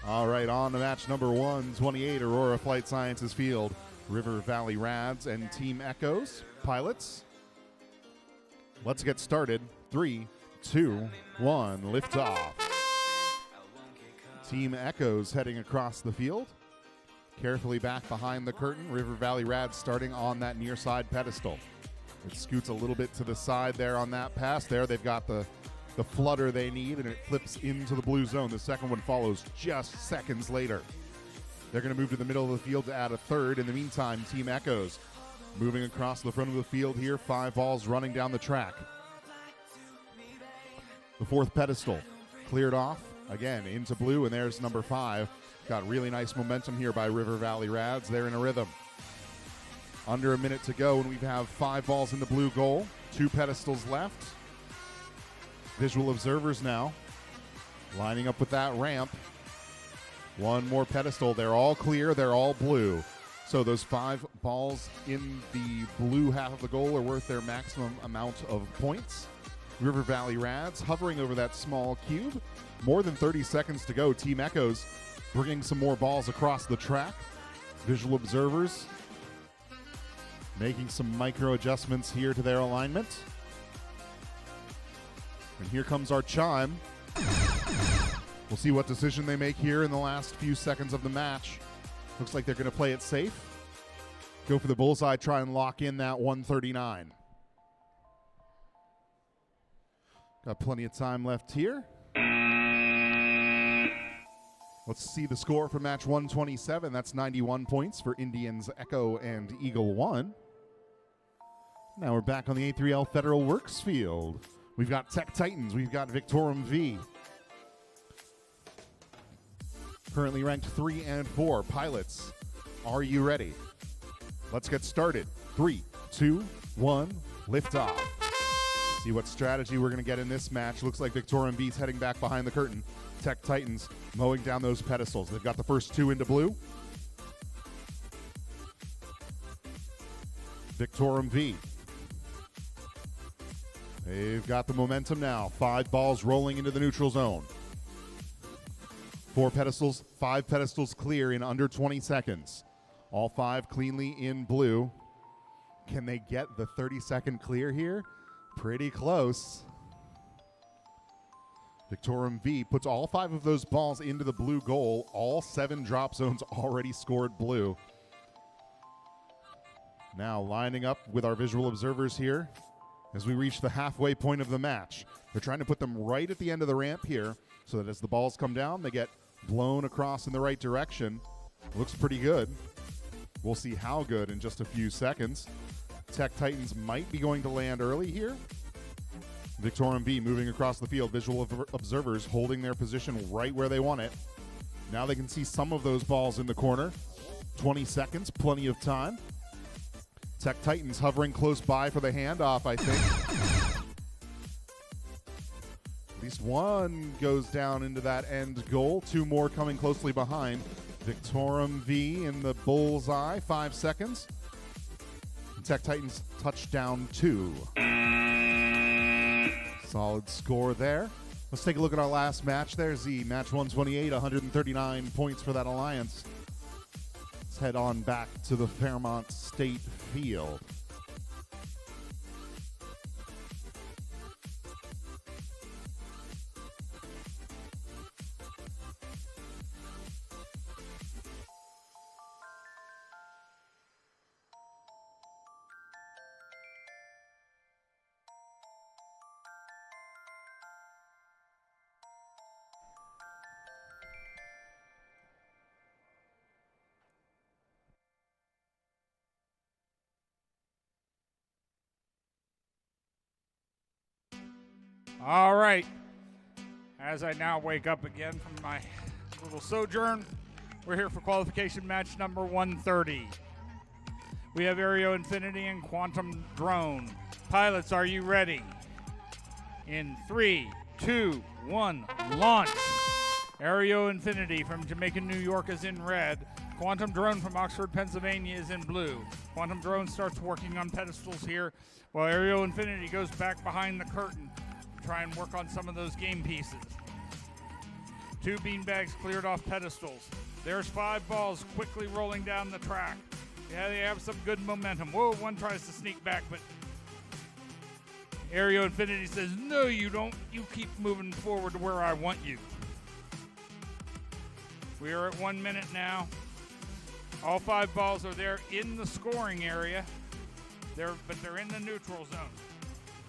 All right, on to match number 128, Aurora Flight Sciences Field. River Valley Rads and Team Echoes. Pilots, let's get started. 3, 2, 1, liftoff. Team Echoes heading across the field. Carefully back behind the curtain. River Valley Rads starting on that near side pedestal. It scoots a little bit to the side there on that pass there. They've got the flutter they need, and it flips into the blue zone. The second one follows just seconds later. They're going to move to the middle of the field to add a third. In the meantime, Team Echoes moving across the front of the field here. 5 balls running down the track. The 4th pedestal cleared off. Again, into blue, and there's number 5. Got really nice momentum here by River Valley Rads. They're in a rhythm. Under a minute to go, and we have 5 balls in the blue goal. 2 pedestals left. Visual observers now lining up with that ramp. 1 more pedestal. They're all clear. They're all blue. So those 5 balls in the blue half of the goal are worth their maximum amount of points. River Valley Rads hovering over that small cube. More than 30 seconds to go. Team Echoes bringing some more balls across the track. visual observers making some micro adjustments here to their alignment. And here comes our chime. We'll see what decision they make here in the last few seconds of the match. Looks like they're going to play it safe. Go for the bullseye, try and lock in that 139. Got plenty of time left here. Let's see the score for match 127. That's 91 points for Indians Echo and Eagle 1. Now we're back on the A3L Federal Works field. We've got Tech Titans. We've got Victorum V. Currently ranked 3 and 4. Pilots, are you ready? Let's get started. 3, 2, 1, lift off. See what strategy we're going to get in this match. Looks like Victorum V's heading back behind the curtain. Tech Titans mowing down those pedestals. They've got the first 2 into blue. Victorum V. They've got the momentum now. 5 balls rolling into the neutral zone. 4 pedestals, 5 pedestals clear in under 20 seconds. All 5 cleanly in blue. Can they get the 30-second clear here? Pretty close. Victorum V puts all 5 of those balls into the blue goal. All 7 drop zones already scored blue. Now lining up with our visual observers here as we reach the halfway point of the match. They're trying to put them right at the end of the ramp here so that as the balls come down, they get blown across in the right direction. Looks pretty good. We'll see how good in just a few seconds. Tech Titans might be going to land early here. Victorum V moving across the field. Visual observers holding their position right where they want it. Now they can see some of those balls in the corner. 20 seconds, plenty of time. Tech Titans hovering close by for the handoff, I think. At least one goes down into that end goal. 2 more coming closely behind. Victorum V in the bullseye, 5 seconds. And Tech Titans touchdown 2. Solid score there. Let's take a look at our last match there. Z, match 128, 139 points for that alliance. Let's head on back to the Fairmont State Field. All right. As I now wake up again from my little sojourn, we're here for qualification match number 130. We have Aereo Infinity and Quantum Drone. Pilots, are you ready? In 3, 2, 1, launch. Aereo Infinity from Jamaica, New York is in red. Quantum Drone from Oxford, Pennsylvania is in blue. Quantum Drone starts working on pedestals here, while Aereo Infinity goes back behind the curtain to try and work on some of those game pieces. 2 beanbags cleared off pedestals. There's 5 balls quickly rolling down the track. Yeah, they have some good momentum. Whoa, one tries to sneak back, but Aereo Infinity says, no, you don't. You keep moving forward to where I want you. We are at 1 minute now. All 5 balls are there in the scoring area, but they're in the neutral zone.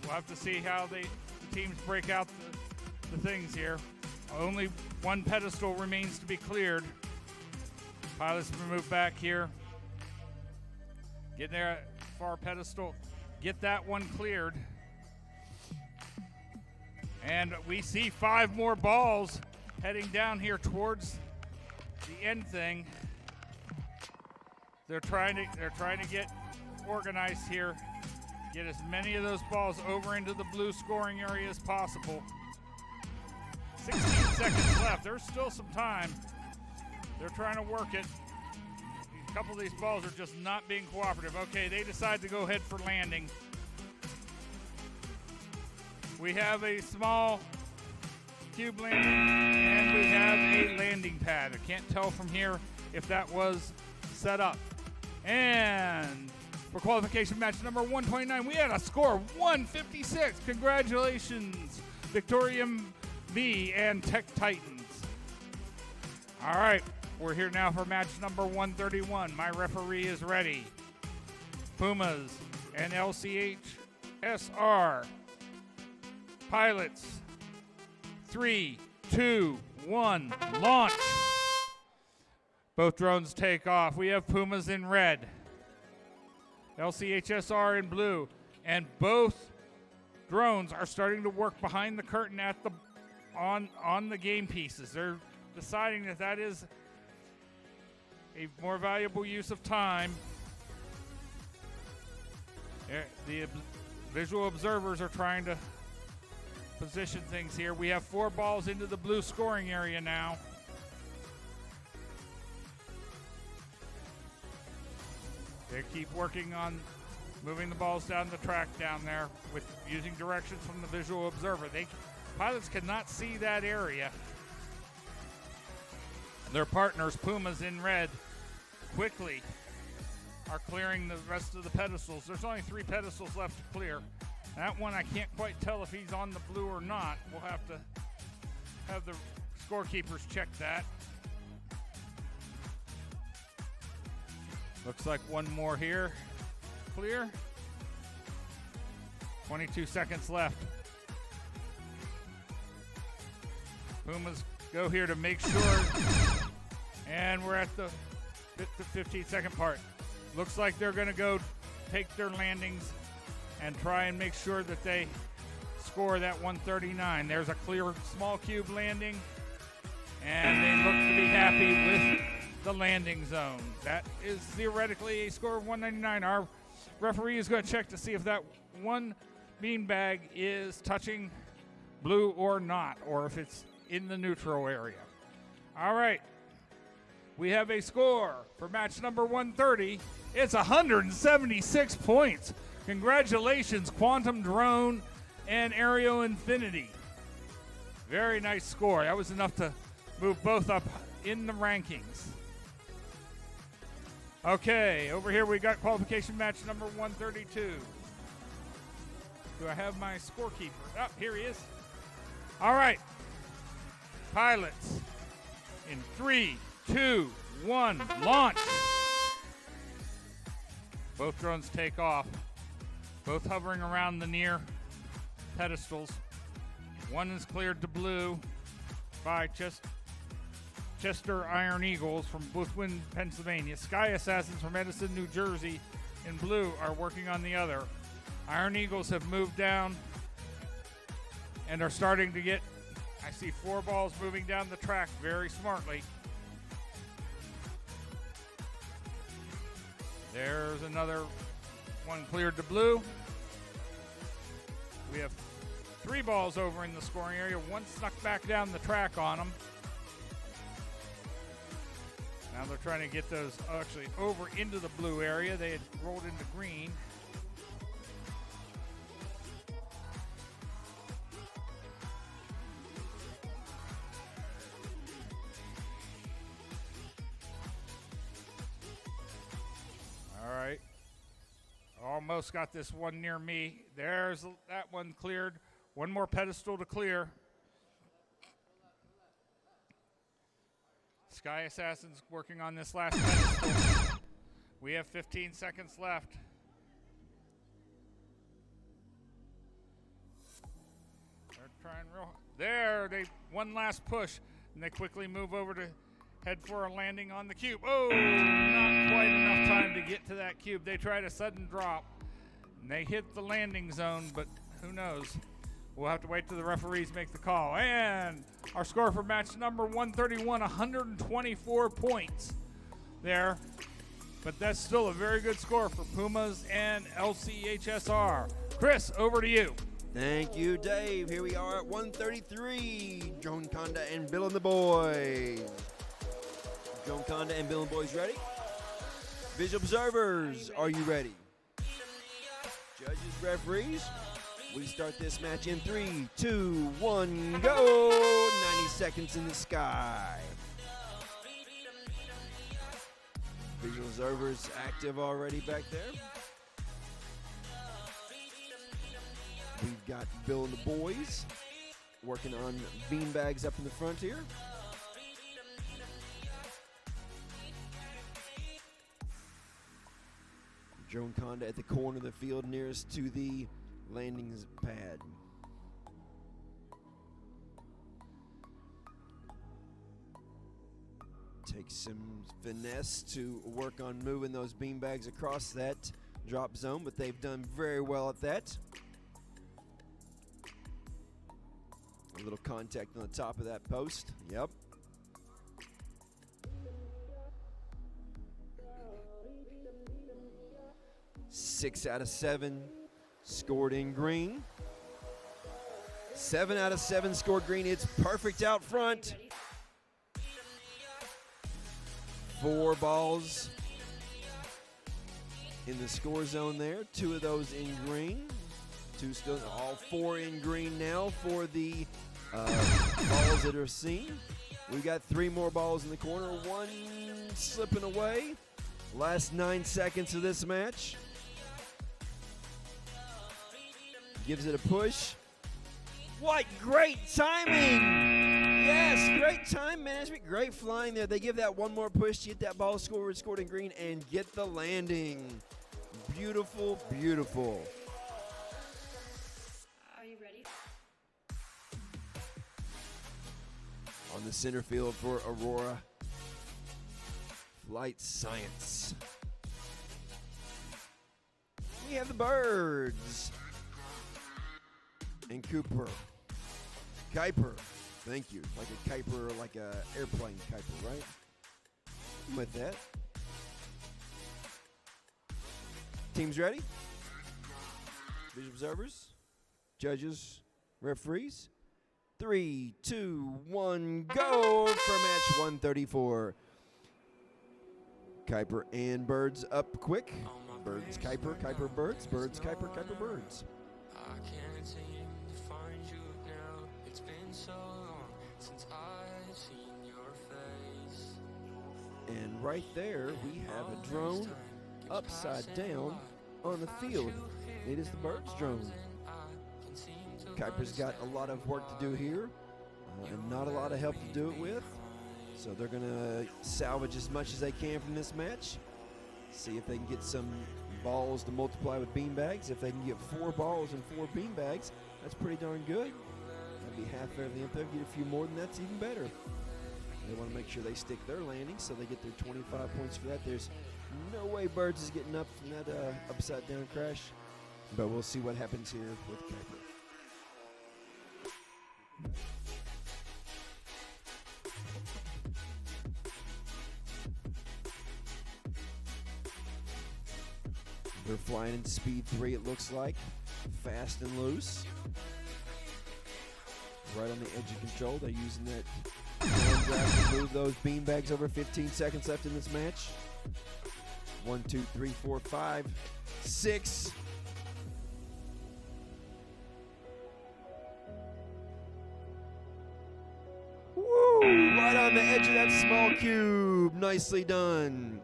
We'll have to see how the teams break out the things here. Only 1 pedestal remains to be cleared. Pilots move back here. Get there, far pedestal. Get that one cleared. And we see 5 more balls heading down here towards the end thing. They're trying to get organized here. Get as many of those balls over into the blue scoring area as possible. 16 seconds left. There's still some time. They're trying to work it. A couple of these balls are just not being cooperative. Okay, they decide to go ahead for landing. We have a small cube landing, and we have a landing pad. I can't tell from here if that was set up. And for qualification match number 129, we had a score of 156. Congratulations, Victorium V and Tech Titans. All right, we're here now for match number 131. My referee is ready. Pumas and LCHSR pilots. 3, 2, 1, launch. Both drones take off. We have Pumas in red, LCHSR in blue, and both drones are starting to work behind the curtain at the on the game pieces. They're deciding that that is a more valuable use of time. The visual observers are trying to position things here. We have 4 balls into the blue scoring area now. They keep working on moving the balls down the track down there with using directions from the visual observer. Pilots cannot see that area. Their partners, Pumas in red, quickly are clearing the rest of the pedestals. There's only 3 pedestals left to clear. That one I can't quite tell if he's on the blue or not. We'll have to have the scorekeepers check that. Looks like one more here. Clear. 22 seconds left. Pumas go here to make sure. And we're at the 15-second part. Looks like they're going to go take their landings and try and make sure that they score that 139. There's a clear small cube landing, and they look to be happy with the landing zone. That is theoretically a score of 199. Our referee is going to check to see if that one beanbag is touching blue or not, or if it's in the neutral area. All right. We have a score for match number 130. It's 176 points. Congratulations, Quantum Drone and Aero Infinity. Very nice score. That was enough to move both up in the rankings. Okay, over here we got qualification match number 132. Do I have my scorekeeper? Oh, here he is. All right. Pilots in 3, 2, 1, launch. Both drones take off. Both hovering around the near pedestals. One is cleared to blue by Chester Iron Eagles from Boothwyn, Pennsylvania. Sky Assassins from Edison, New Jersey in blue are working on the other. Iron Eagles have moved down and are starting to get, I see 4 balls moving down the track very smartly. There's another one cleared to blue. We have 3 balls over in the scoring area. One snuck back down the track on them. Now they're trying to get those actually over into the blue area. They had rolled into green. All right. Almost got this one near me. There's that one cleared. One more pedestal to clear. Sky Assassin's working on this last pedestal. We have 15 seconds left. They're trying real. There, one last push, and they quickly move over to head for a landing on the cube. Oh, not quite enough time to get to that cube. They tried a sudden drop, and they hit the landing zone, but who knows? We'll have to wait till the referees make the call. And our score for match number 131, 124 points there. But that's still a very good score for Pumas and LCHSR. Chris, over to you. Thank you, Dave. Here we are at 133. Drone Conda and Bill and the Boys. Drone Conda and Bill and the Boys ready? Visual observers, are you ready? Judges, referees, we start this match in 3, 2, 1, go! 90 seconds in the sky. Visual observers active already back there. We've got Bill and the boys working on beanbags up in the front here. Drone Conda at the corner of the field nearest to the landing pad. Takes some finesse to work on moving those beanbags across that drop zone, but they've done very well at that. A little contact on the top of that post. Yep. Six out of 7 scored in green. 7 out of 7 scored green. It's perfect out front. 4 balls in the score zone there. 2 of those in green. 2 still, all 4 in green now for the balls that are seen. We've got 3 more balls in the corner. 1 slipping away. Last 9 seconds of this match. Gives it a push. What great timing! Yes, great time management, great flying there. They give that one more push to get that ball scored in green and get the landing. Beautiful, beautiful. Are you ready? On the center field for Aurora Flight Science. We have the Birds. And Cooper. Kuiper. Thank you. Like a Kuiper, like a airplane Kuiper, right? I'm with that. Teams ready? Visual observers, judges, referees. 3, 2, 1, go for match 134. Kuiper and Birds up quick. Birds, Kuiper, Kuiper, Birds, Birds, Kuiper, Kuiper, Birds. I can't seem to find you now. It's been so long since I've seen your face. And right there, we have a drone upside down on the field. It is the Birds drone. Kuiper's got a lot of work to do here and not a lot of help to do it with. So they're going to salvage as much as they can from this match. See if they can get some balls to multiply with beanbags. If they can get 4 balls and 4 beanbags, that's pretty darn good. That'd be half fair. If they get a few more, then that's even better. They want to make sure they stick their landing, so they get their 25 points for that. There's no way Birds is getting up from that upside down crash, but we'll see what happens here with Kuiper. They're flying in speed 3, it looks like. Fast and loose. Right on the edge of control. They're using that down draft to move those beanbags over. 15 seconds left in this match. 1, 2, 3, 4, 5, 6. Woo! Right on the edge of that small cube. Nicely done.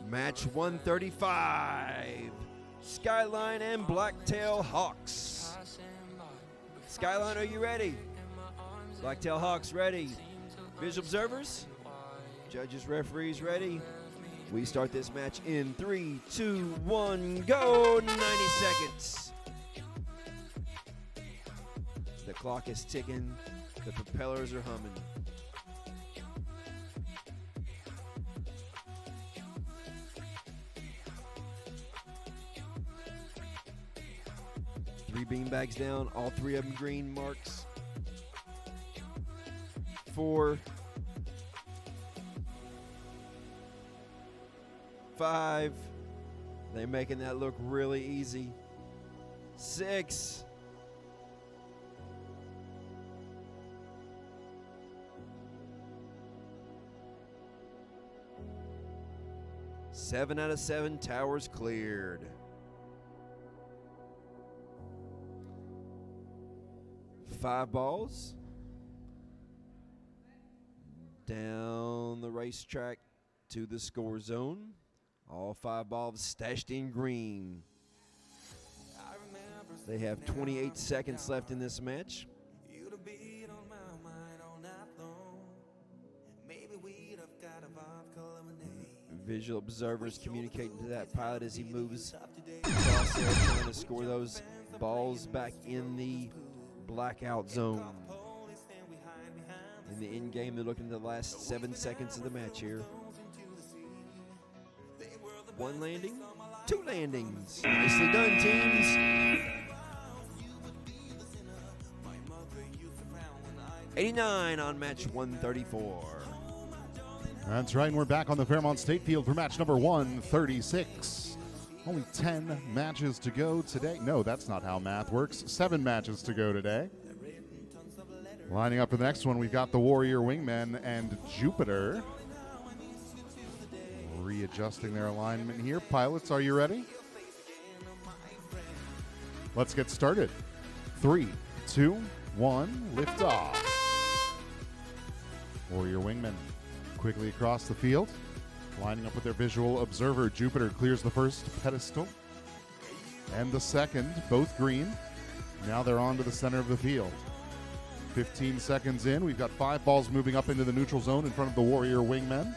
Match 135. Skyline and Blacktail Hawks. Skyline, are you ready? Blacktail Hawks ready. Visual observers, judges, referees ready. We start this match in 3, 2, 1, go. 90 seconds. The clock is ticking. The propellers are humming. Three beanbags down, all 3 of them green marks. 4, 5. They're making that look really easy. 6. 7 out of 7 towers cleared. 5 balls. Down the racetrack to the score zone. All 5 balls stashed in green. They have 28 seconds left in this match. Visual observers communicating to that pilot as he moves across there, trying to score those balls back in the blackout zone. In the end game, they're looking at the last 7 seconds of the match here. 1 landing, 2 landings. Nicely done, teams. 89 on match 134. That's right, and we're back on the Fairmont State Field for match number 136. Only 10 matches to go today. No, that's not how math works. 7 matches to go today. Lining up for the next one, we've got the Warrior Wingmen and Jupiter. Readjusting their alignment here. Pilots, are you ready? Let's get started. 3, 2, 1, lift off. Warrior Wingmen quickly across the field, lining up with their visual observer. Jupiter clears the first pedestal and the second, both green. Now they're on to the center of the field. 15 seconds in, we've got 5 balls moving up into the neutral zone in front of the Warrior Wingmen.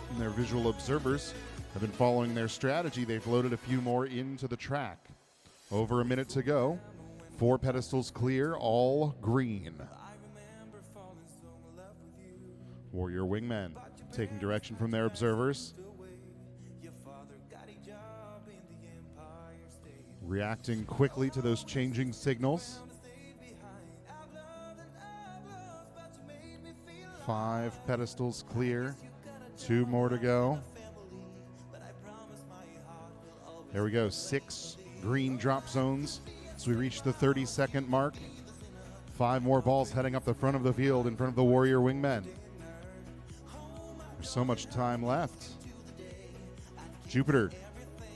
And their visual observers have been following their strategy. They've loaded a few more into the track. Over a minute to go. 4 pedestals clear, all green. Warrior Wingmen taking direction from their observers. Reacting quickly to those changing signals. 5 pedestals clear. 2 more to go. There we go, 6 green drop zones as we reach the 30-second mark. 5 more balls heading up the front of the field in front of the Warrior Wingmen. There's so much time left. Jupiter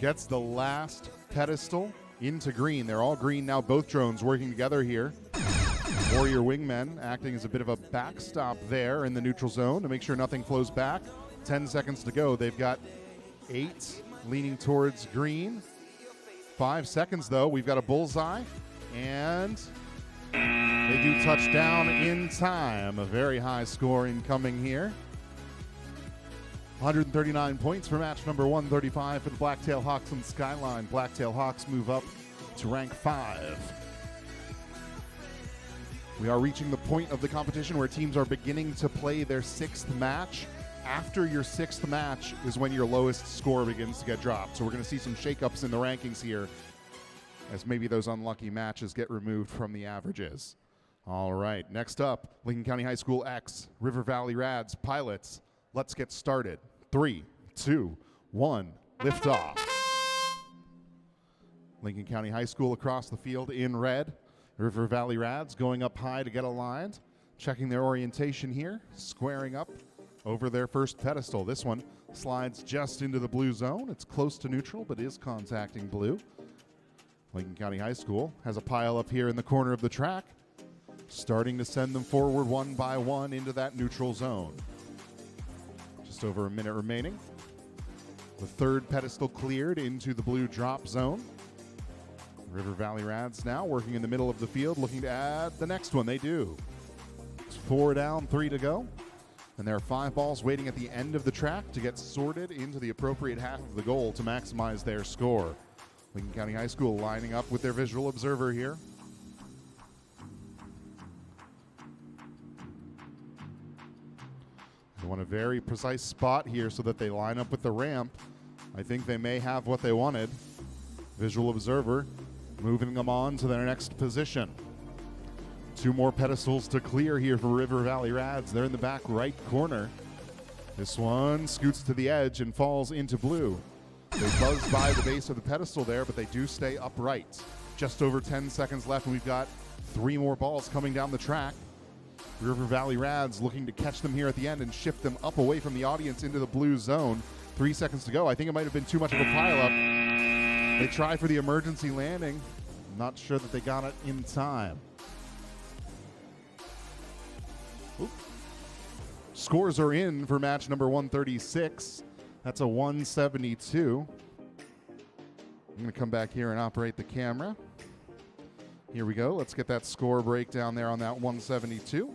gets the last pedestal into green. They're all green now, both drones working together here. Warrior Wingmen acting as a bit of a backstop there in the neutral zone to make sure nothing flows back. 10 seconds to go. They've got 8 leaning towards green. 5 seconds though. We've got a bullseye, and they do touchdown in time. A very high score incoming here. 139 points for match number 135 for the Blacktail Hawks and Skyline. Blacktail Hawks move up to rank 5. We are reaching the point of the competition where teams are beginning to play their 6th match. After your 6th match is when your lowest score begins to get dropped. So we're going to see some shakeups in the rankings here as maybe those unlucky matches get removed from the averages. All right, next up, Lincoln County High School X, River Valley Rads, Pilots. Let's get started. 3, 2, 1, lift off. Lincoln County High School across the field in red. River Valley Rads going up high to get aligned. Checking their orientation here, squaring up over their first pedestal. This one slides just into the blue zone. It's close to neutral, but is contacting blue. Lincoln County High School has a pile up here in the corner of the track, starting to send them forward one by one into that neutral zone. Just over a minute remaining. The 3rd pedestal cleared into the blue drop zone. River Valley Rads now working in the middle of the field, looking to add the next one. They do. It's 4 down, 3 to go. And there are 5 balls waiting at the end of the track to get sorted into the appropriate half of the goal to maximize their score. Lincoln County High School lining up with their visual observer here. They want a very precise spot here so that they line up with the ramp. I think they may have what they wanted. Visual observer moving them on to their next position. 2 more pedestals to clear here for River Valley Rads. They're in the back right corner. This one scoots to the edge and falls into blue. They buzz by the base of the pedestal there, but they do stay upright. Just over 10 seconds left, and we've got 3 more balls coming down the track. River Valley Rads looking to catch them here at the end and shift them up away from the audience into the blue zone. 3 seconds to go. I think it might have been too much of a pileup. They try for the emergency landing. Not sure that they got it in time. Oop. Scores are in for match number 136. That's a 172. I'm going to come back here and operate the camera. Here we go. Let's get that score breakdown there on that 172.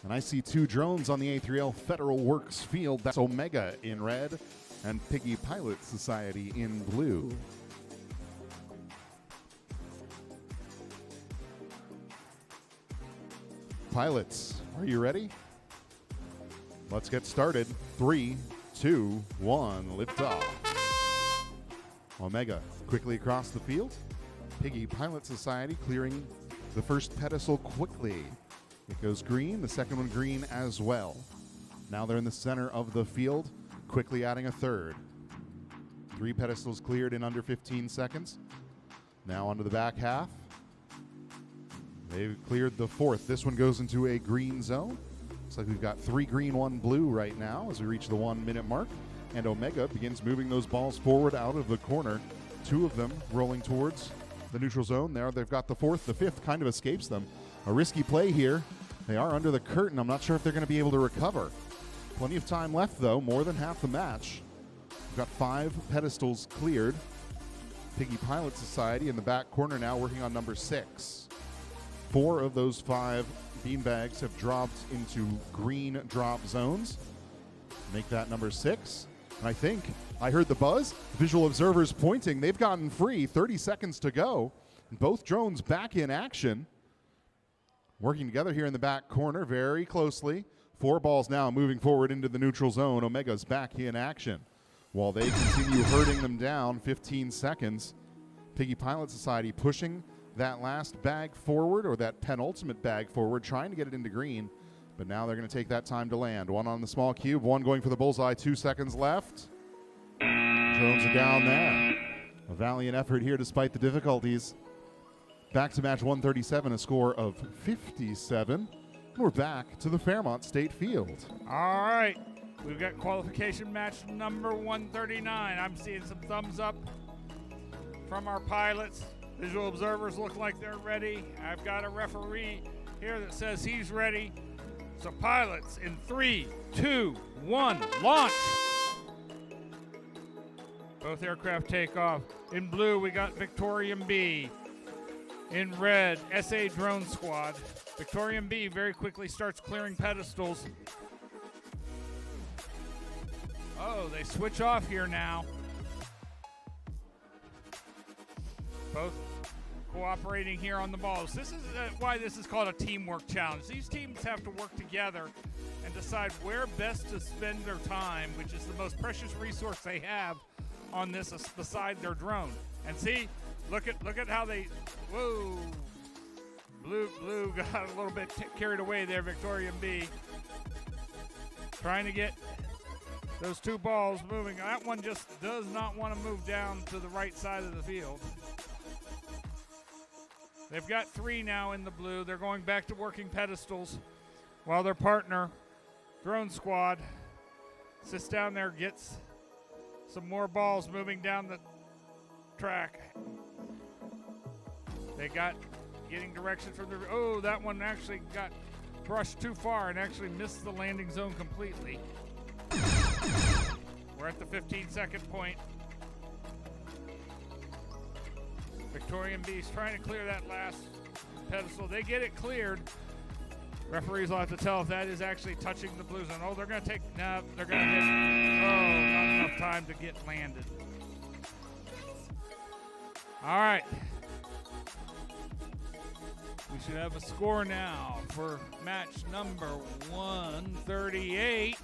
And I see two drones on the A3L Federal Works field. That's Omega in red and Piggy Pilot Society in blue. Pilots, are you ready? Let's get started. 3, 2, 1, liftoff. Omega quickly across the field. Piggy Pilot Society clearing the first pedestal quickly. It goes green, the second one green as well. Now they're in the center of the field, quickly adding a third. 3 pedestals cleared in under 15 seconds. Now onto the back half. They've cleared the fourth. This one goes into a green zone. Looks like we've got 3 green, 1 blue right now as we reach the 1 minute mark. And Omega begins moving those balls forward out of the corner. 2 of them rolling towards the neutral zone there. They've got the fourth. The fifth kind of escapes them. A risky play here. They are under the curtain. I'm not sure if they're going to be able to recover. Plenty of time left, though. More than half the match. We've got 5 pedestals cleared. Piggy Pilot Society in the back corner now working on number 6. 4 of those 5 beanbags have dropped into green drop zones. Make that number 6. And I think I heard the buzz. Visual observers pointing. They've gotten free. 30 seconds to go. And both drones back in action. Working together here in the back corner very closely. 4 balls now moving forward into the neutral zone. Omega's back in action. While they continue herding them down, 15 seconds. Piggy Pilot Society pushing that last bag forward, or that penultimate bag forward, trying to get it into green. But now they're going to take that time to land. 1 on the small cube, 1 going for the bullseye, 2 seconds left. Drones are down there. A valiant effort here despite the difficulties. Back to match 137, a score of 57. We're back to the Fairmont State Field. All right. We've got qualification match number 139. I'm seeing some thumbs up from our pilots. Visual observers look like they're ready. I've got a referee here that says he's ready. So pilots in 3, 2, 1, launch. Both aircraft take off. In blue, we got Victorian B. In red, SA Drone Squad. Victorian B very quickly starts clearing pedestals. Oh, they switch off here now. Both cooperating here on the balls. This is why this is called a teamwork challenge. These teams have to work together and decide where best to spend their time, which is the most precious resource they have on this beside their drone. And see, look at how they, whoa. Blue got a little bit carried away there, Victorian B. Trying to get those 2 balls moving. That one just does not want to move down to the right side of the field. They've got 3 now in the blue. They're going back to working pedestals while their partner, Drone Squad, sits down there, gets some more balls moving down the track. They got getting direction from the, oh, that one actually got brushed too far and actually missed the landing zone completely. We're at the 15-second point. Victorian B's trying to clear that last pedestal. They get it cleared. Referees will have to tell if that is actually touching the blue zone. Oh, they're going to take, no, they're going to hit. Oh, not enough time to get landed. All right. We should have a score now for match number 138.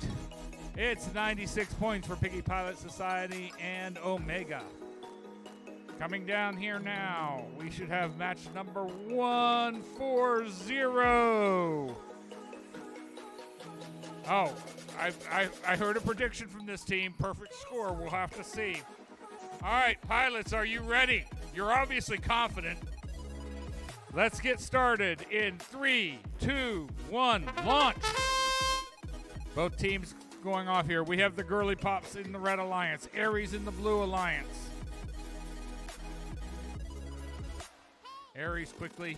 It's 96 points for Piggy Pilot Society and Omega. Coming down here now, we should have match number 140. Oh, I heard a prediction from this team. Perfect score. We'll have to see. All right, pilots, are you ready? You're obviously confident. Let's get started in 3, 2, 1, launch. Both teams going off here. We have the Girly Pops in the red alliance, Aries in the blue alliance. Aries quickly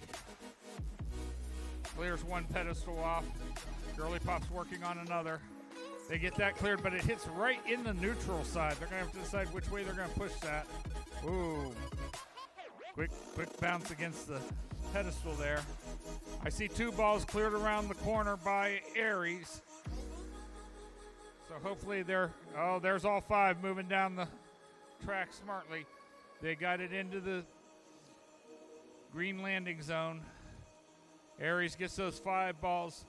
clears one pedestal off. Girly Pop's working on another. They get that cleared, but it hits right in the neutral side. They're going to have to decide which way they're going to push that. Ooh. Quick bounce against the pedestal there. I see 2 balls cleared around the corner by Aries. So hopefully there's all 5 moving down the track smartly. They got it into the green landing zone. Aries gets those 5 balls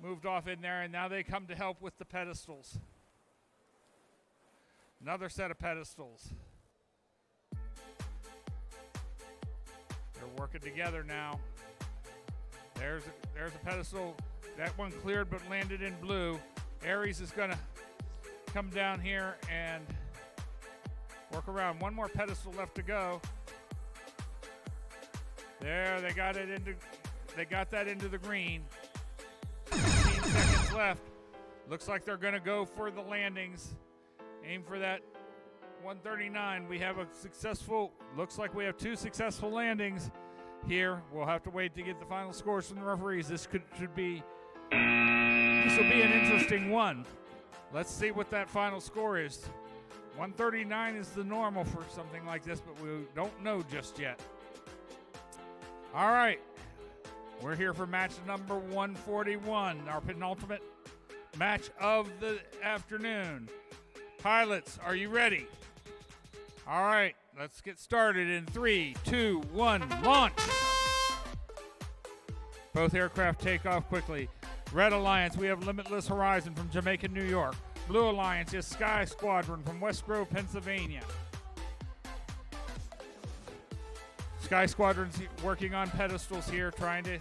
moved off in there, and now they come to help with the pedestals. Another set of pedestals. They're working together now. There's a pedestal. That one cleared but landed in blue. Aries is going to come down here and work around. One more pedestal left to go. There, they got that into the green. 15 seconds left. Looks like they're going to go for the landings. Aim for that 139. We have looks like we have 2 successful landings here. We'll have to wait to get the final scores from the referees. This will be an interesting one. Let's see what that final score is. 139 is the normal for something like this, but we don't know just yet. All right. We're here for match number 141, our penultimate match of the afternoon. Pilots, are you ready? All right, let's get started in 3, 2, 1, launch. Both aircraft take off quickly. Red Alliance, we have Limitless Horizon from Jamaica, New York. Blue Alliance is Sky Squadron from West Grove, Pennsylvania. Sky Squadron's working on pedestals here, trying to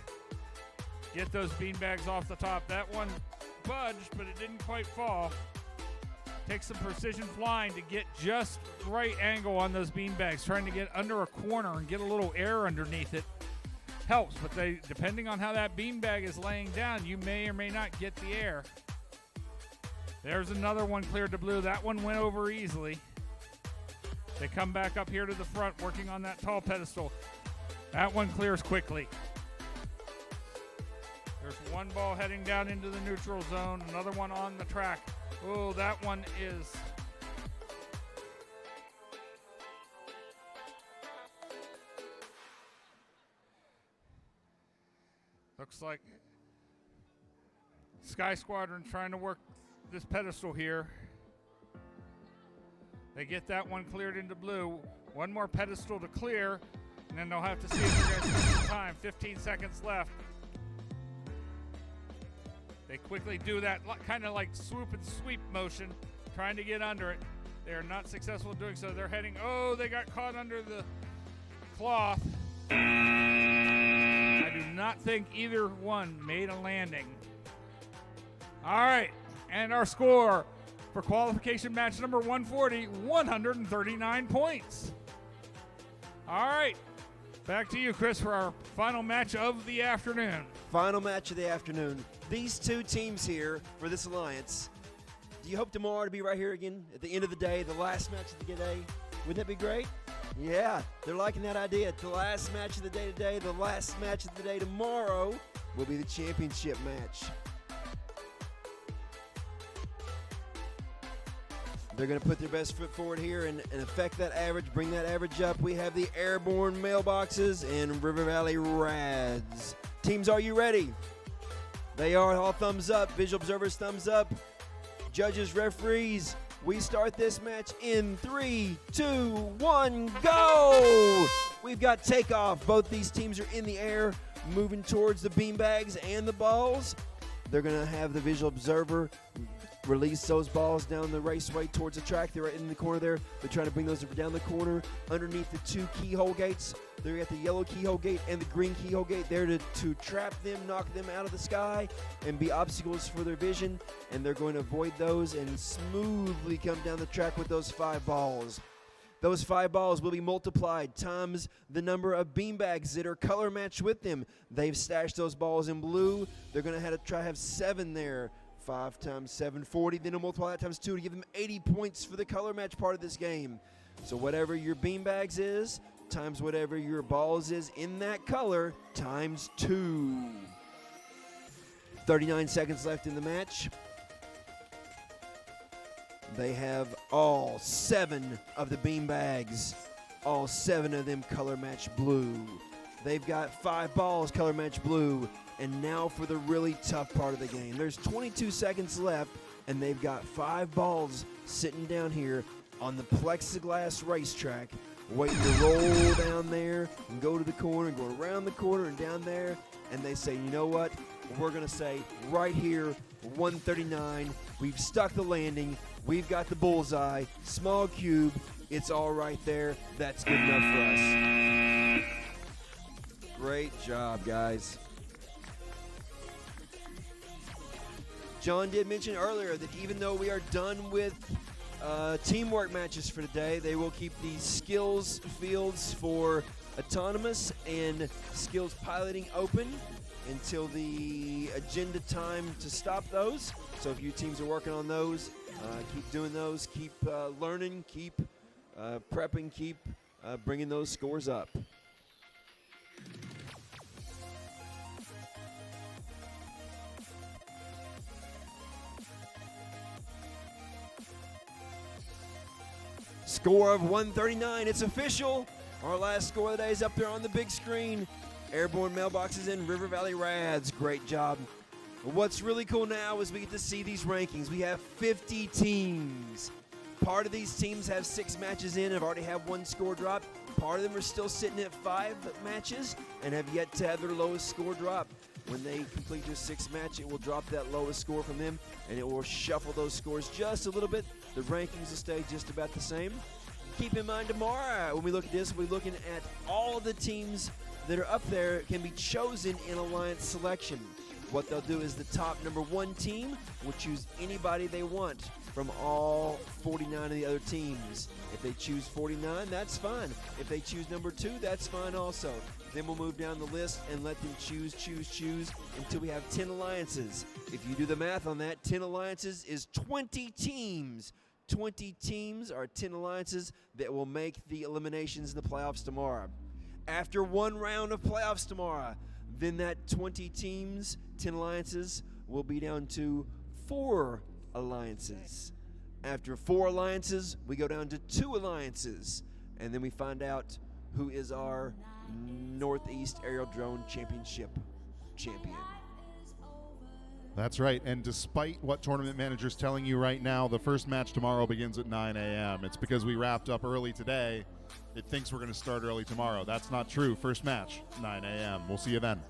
get those beanbags off the top. That one budged, but it didn't quite fall. Takes some precision flying to get just right angle on those beanbags, trying to get under a corner and get a little air underneath it. Helps, but depending on how that beanbag is laying down, you may or may not get the air. There's another one cleared to blue. That one went over easily. They come back up here to the front, working on that tall pedestal. That one clears quickly. There's one ball heading down into the neutral zone, another one on the track. Oh, that one is... Looks like Sky Squadron trying to work this pedestal here. They get that one cleared into blue. One more pedestal to clear, and then they'll have to see if they're going to spend time. 15 seconds left. They quickly do that kind of like swoop and sweep motion, trying to get under it. They are not successful in doing so. They're heading, they got caught under the cloth. I do not think either one made a landing. All right, and our score for qualification match number 140, 139 points. All right, back to you, Chris, for our final match of the afternoon. Final match of the afternoon. These 2 teams here for this alliance, do you hope tomorrow to be right here again at the end of the day, the last match of the day? Wouldn't that be great? Yeah, they're liking that idea. The last match of the day today, the last match of the day tomorrow will be the championship match. They're going to put their best foot forward here and affect that average, bring that average up. We have the Airborne Mailboxes and River Valley Rads. Teams, are you ready? They are. All thumbs up. Visual observers, thumbs up. Judges, referees, we start this match in 3, 2, 1, go! We've got takeoff. Both these teams are in the air, moving towards the beanbags and the balls. They're going to have the visual observer release those balls down the raceway towards the track. They're right in the corner there. They're trying to bring those down the corner underneath the 2 keyhole gates. They're at the yellow keyhole gate and the green keyhole gate there to trap them, knock them out of the sky, and be obstacles for their vision. And they're going to avoid those and smoothly come down the track with those 5 balls. Those 5 balls will be multiplied times the number of beanbags that are color matched with them. They've stashed those balls in blue. They're going to have 7 there 5 times 7, 40. Then we'll multiply that times 2 to give them 80 points for the color match part of this game. So whatever your beanbags is, times whatever your balls is in that color, times 2. 39 seconds left in the match. They have all 7 of the beanbags, all 7 of them color match blue. They've got 5 balls color match blue. And now for the really tough part of the game. There's 22 seconds left, and they've got 5 balls sitting down here on the plexiglass racetrack, waiting to roll down there and go to the corner and go around the corner and down there. And they say, you know what? We're going to say right here, 139. We've stuck the landing. We've got the bullseye. Small cube. It's all right there. That's good enough for us. Great job, guys. John did mention earlier that even though we are done with teamwork matches for today, they will keep the skills fields for autonomous and skills piloting open until the agenda time to stop those. So if you teams are working on those, keep doing those, keep learning, keep prepping, keep bringing those scores up. Score of 139. It's official. Our last score of the day is up there on the big screen. Airborne Mailboxes and River Valley Rads. Great job. What's really cool now is we get to see these rankings. We have 50 teams. Part of these teams have 6 matches in and have already had 1 score drop. Part of them are still sitting at 5 matches and have yet to have their lowest score drop. When they complete their 6th match, it will drop that lowest score from them, and it will shuffle those scores just a little bit. The rankings will stay just about the same. Keep in mind tomorrow, when we look at this, we're looking at all the teams that are up there can be chosen in alliance selection. What they'll do is the top number 1 team will choose anybody they want from all 49 of the other teams. If they choose 49, that's fine. If they choose number 2, that's fine also. Then we'll move down the list and let them choose until we have 10 alliances. If you do the math on that, 10 alliances is 20 teams. 20 teams are 10 alliances that will make the eliminations in the playoffs tomorrow. After 1 round of playoffs tomorrow, then that 20 teams, 10 alliances, will be down to 4 alliances. After 4 alliances, we go down to 2 alliances. And then we find out who is our Northeast Aerial Drone Championship champion. That's right. And despite what Tournament Manager's telling you right now, the first match tomorrow begins at 9 a.m. It's because we wrapped up early today. It thinks we're going to start early tomorrow. That's not true. First match, 9 a.m. We'll see you then.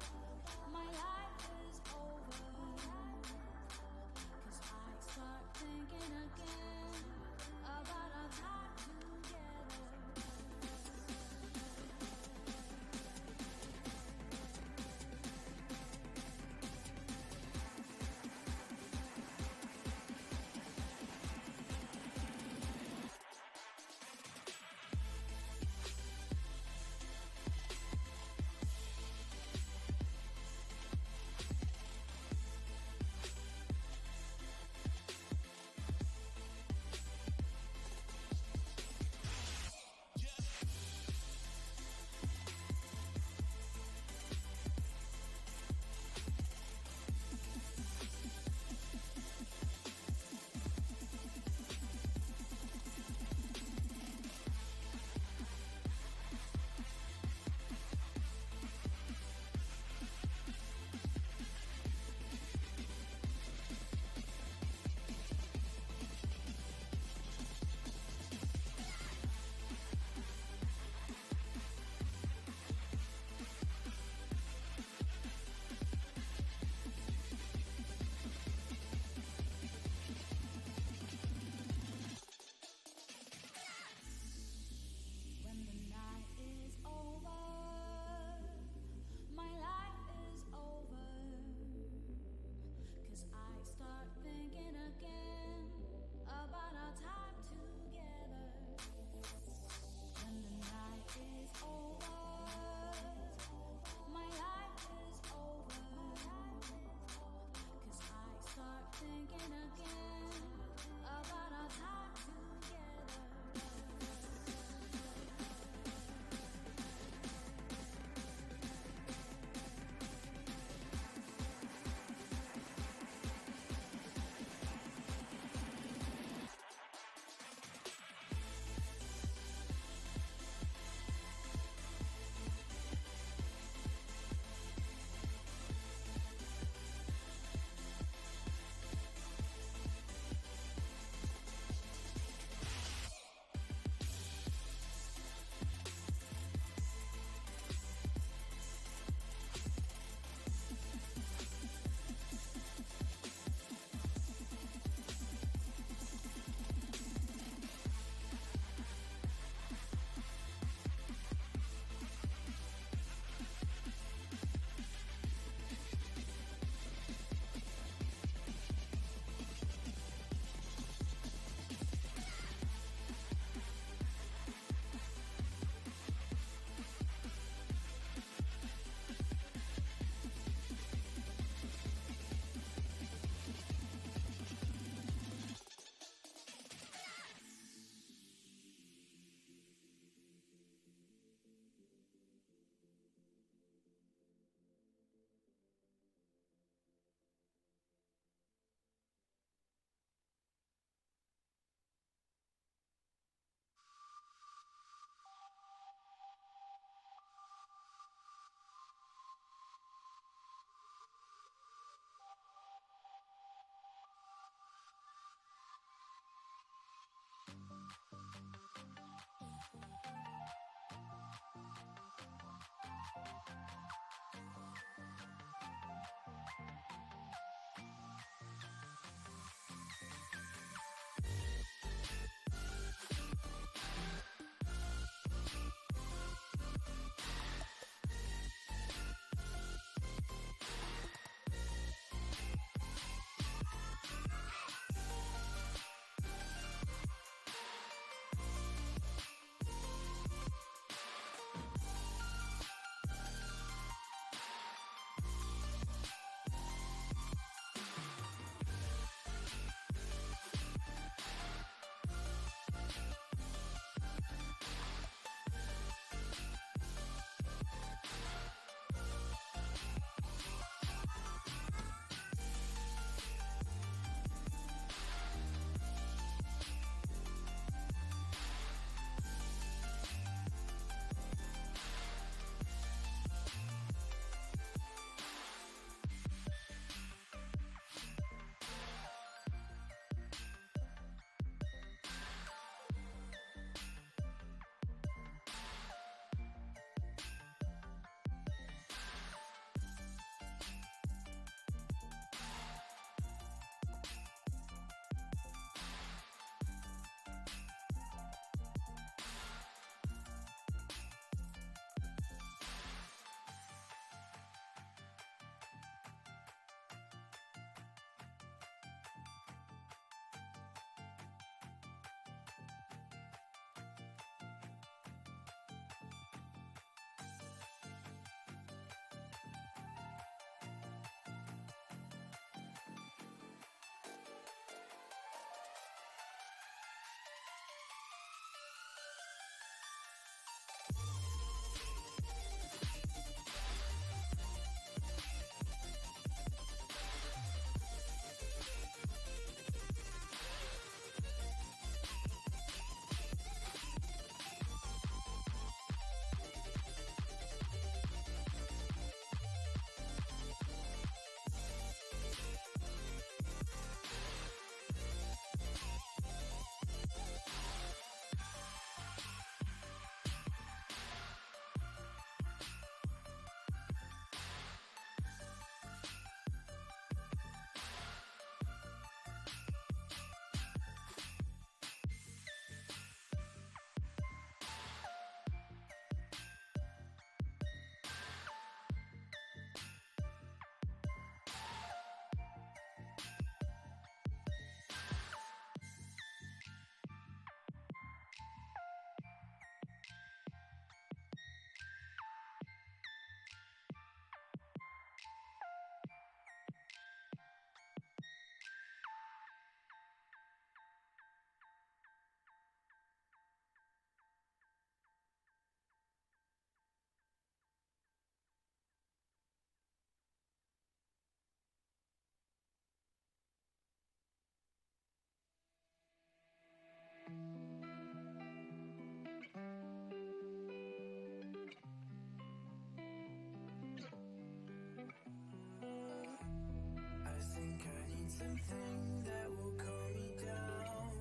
something that will calm me down.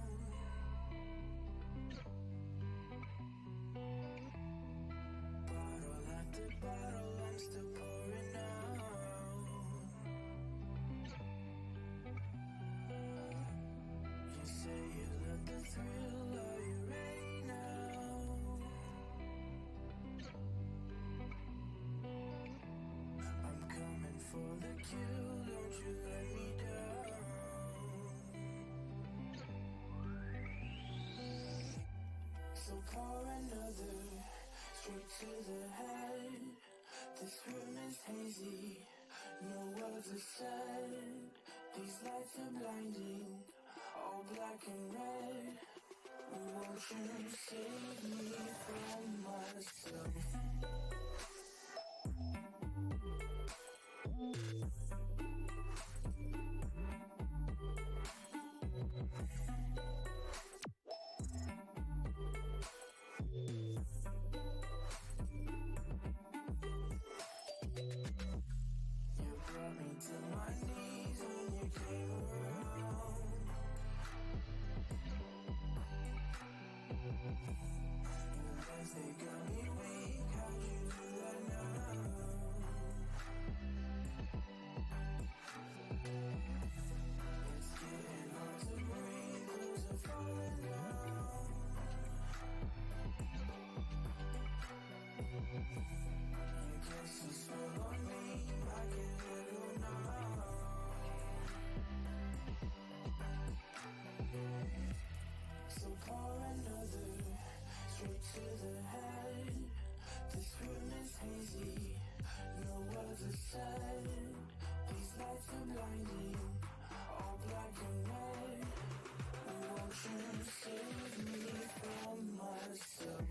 Bottle after bottle, I'm still pouring out. You say you love the thrill, are you ready now? I'm coming for the kill, don't you let me down. So pour another, straight to the head. This room is hazy, no words are said. These lights are blinding, all black and red. Won't you save me from myself? You brought me to my knees when you came around. Your legs, they got me weak. How'd you do that now? It's getting hard to breathe. Clothes are falling down. You cast a spell on me. I can't let go now. So pour another, straight to the head. This room is hazy, no words are said. These lights are blinding, all black and red. Won't you save me from myself?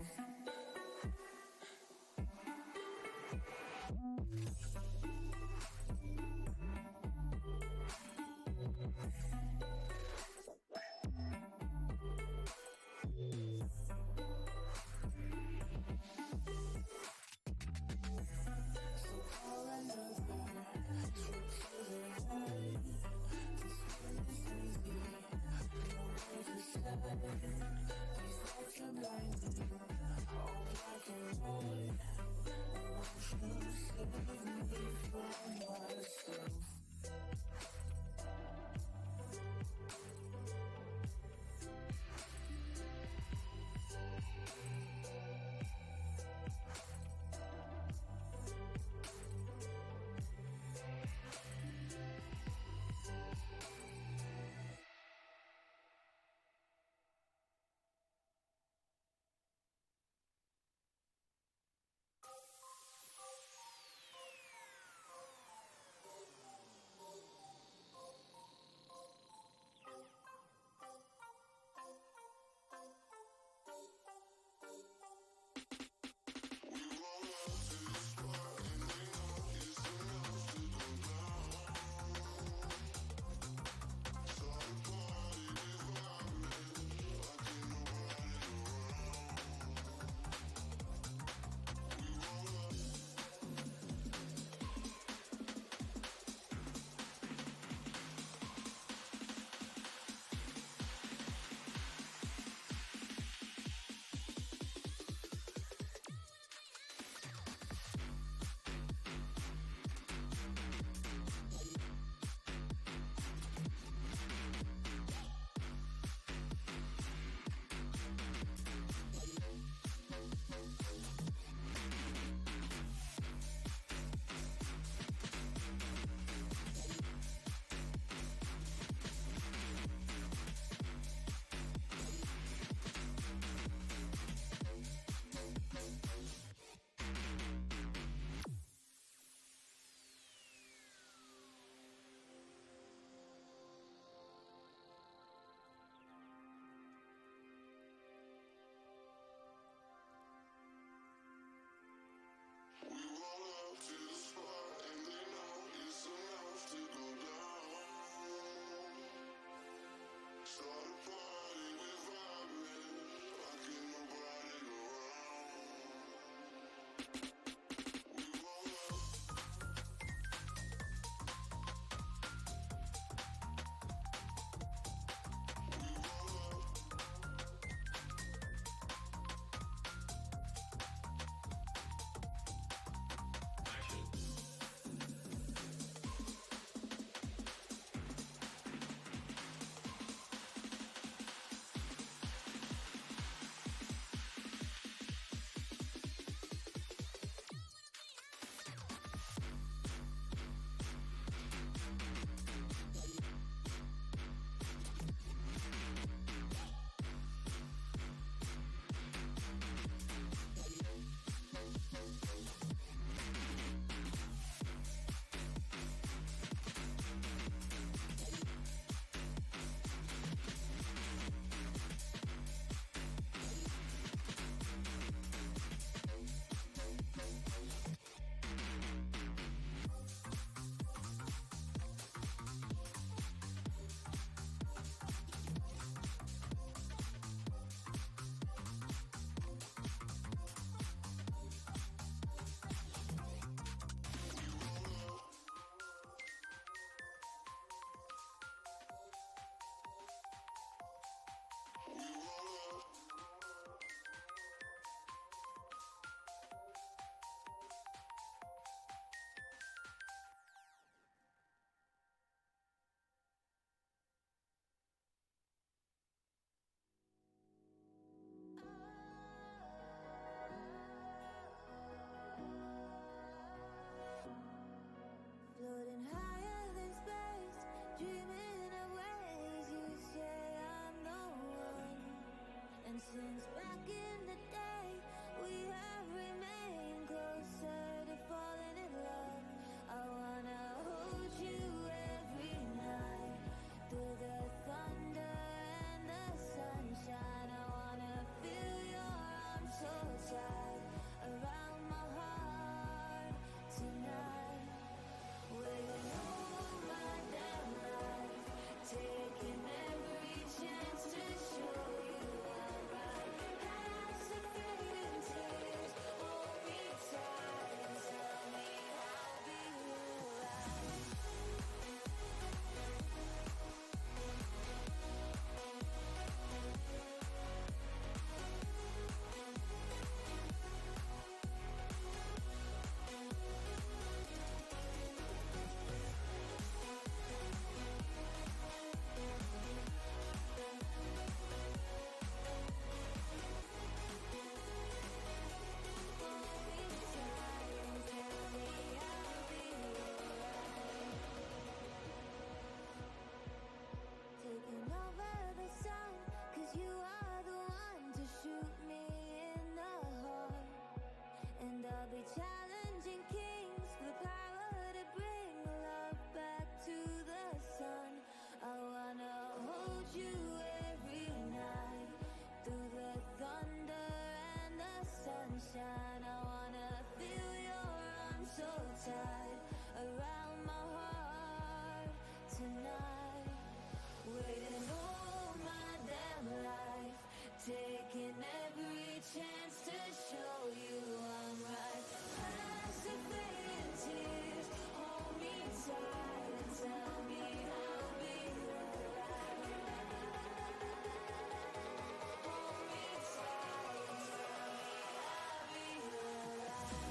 So pour another, straight to the head. This room is hazy, no words are said. These lights are blinding, all black and red. Won't you save me from myself? sunshine. I wanna feel your arms so tight around my heart tonight. Waiting all my damn life, taking every chance to show you I'm right. Past the fading tears, hold me tight and tell me I'll be alright. Hold me tight and tell me I'll be alright.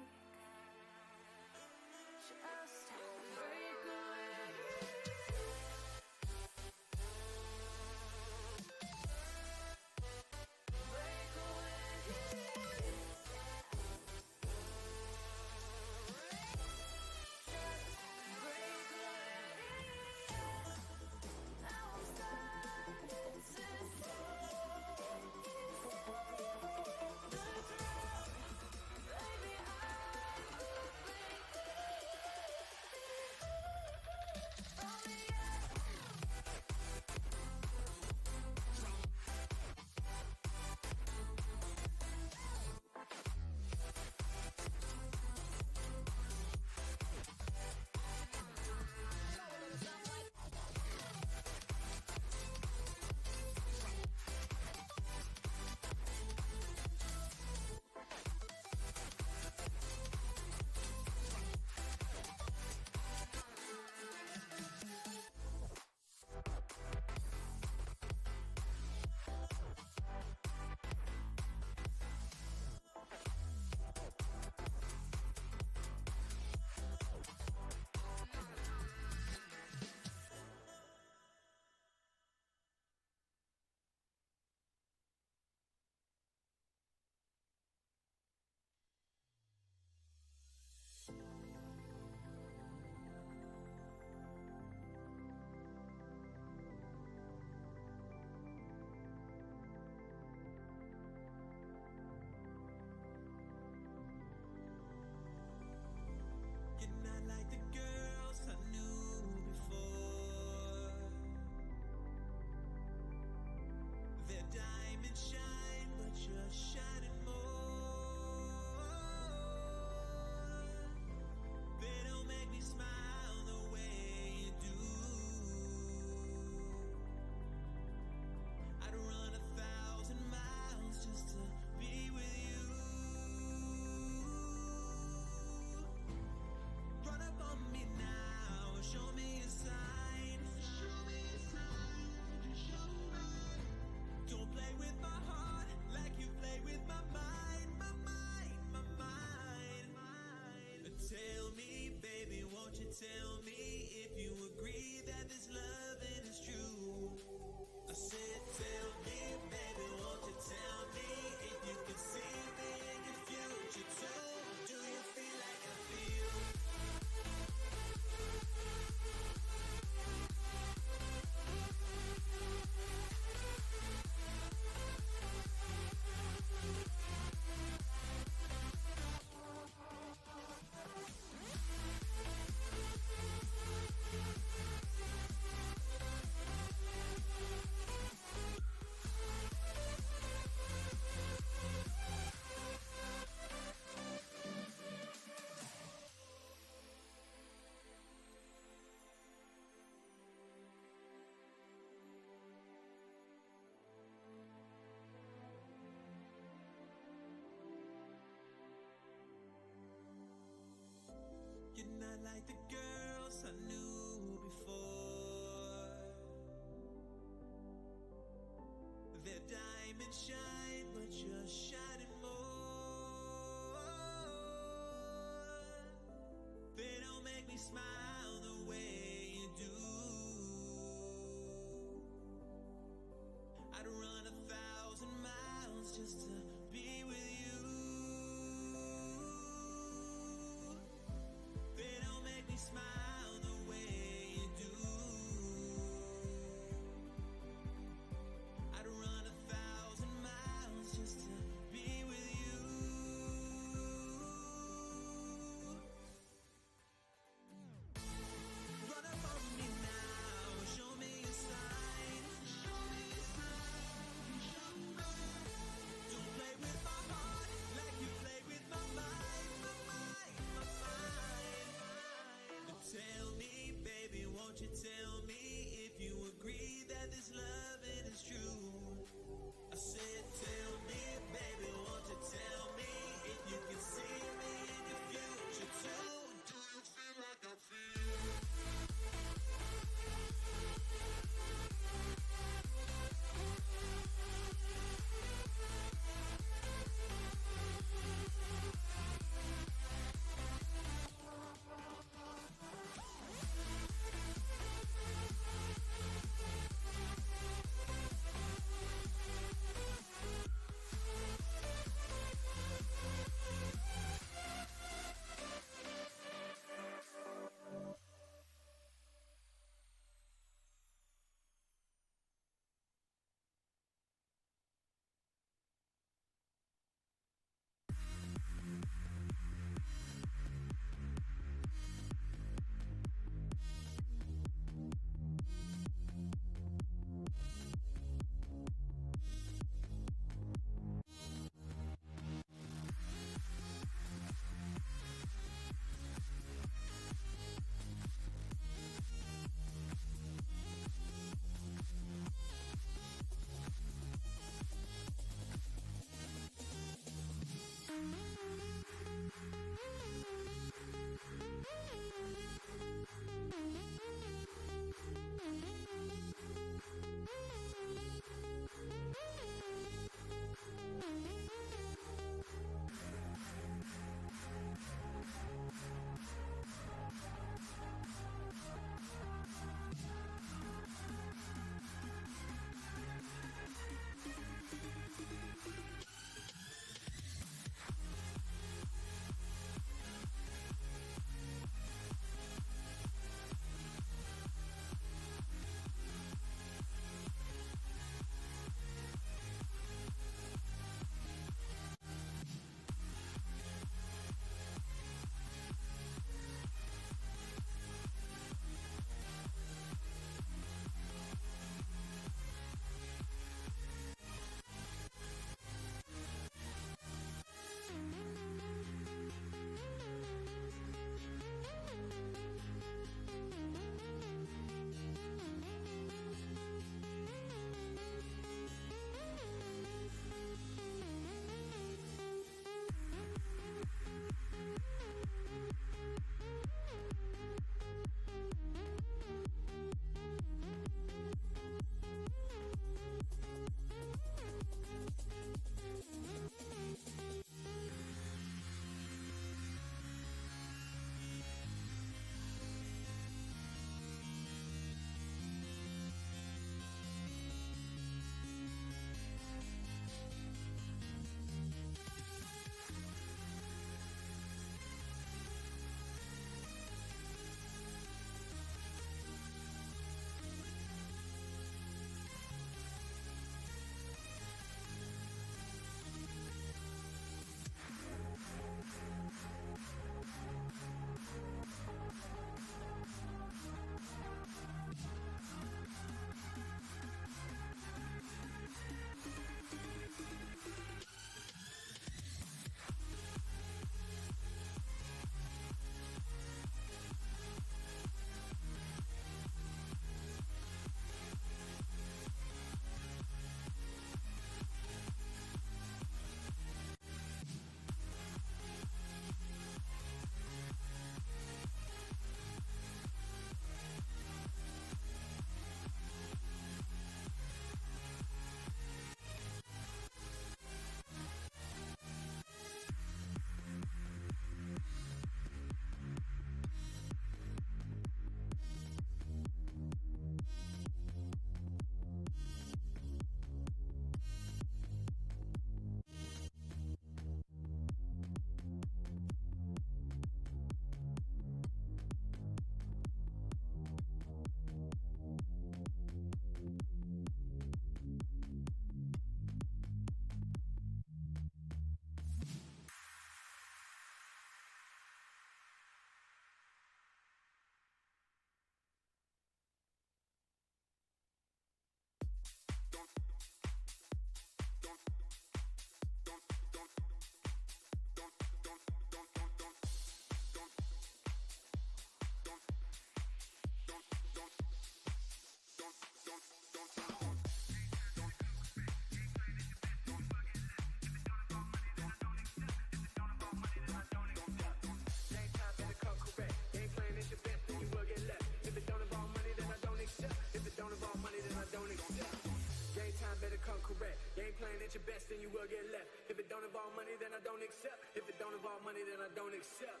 at your best, then you will get left. If it don't involve money, then I don't accept. If it don't involve money, then I don't accept.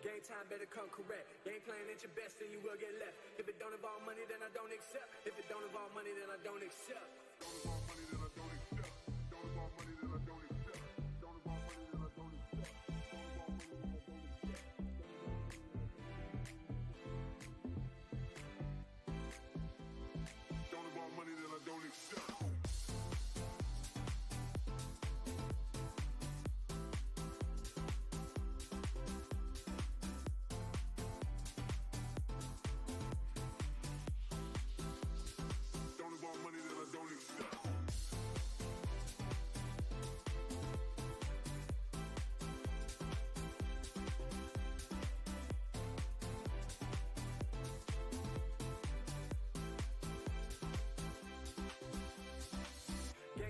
Game time better come correct. Game playing at your best, then you will get left. If it don't involve money, then I don't accept. If it don't involve money, then I don't accept. Don't involve money, then I don't accept. Don't involve money, then I don't accept. Don't involve money, then I don't accept. Don't involve money, then I don't accept.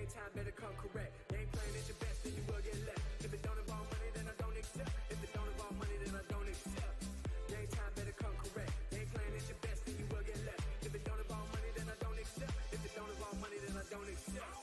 Time better come correct. Game playing at your best, then you will get left. If it don't involve money, then I don't accept. If it don't involve money, then I don't accept. Game time better come correct. Game playing at your best, then you will get left. If it don't involve money, then I don't accept. If it don't involve money, then I don't accept.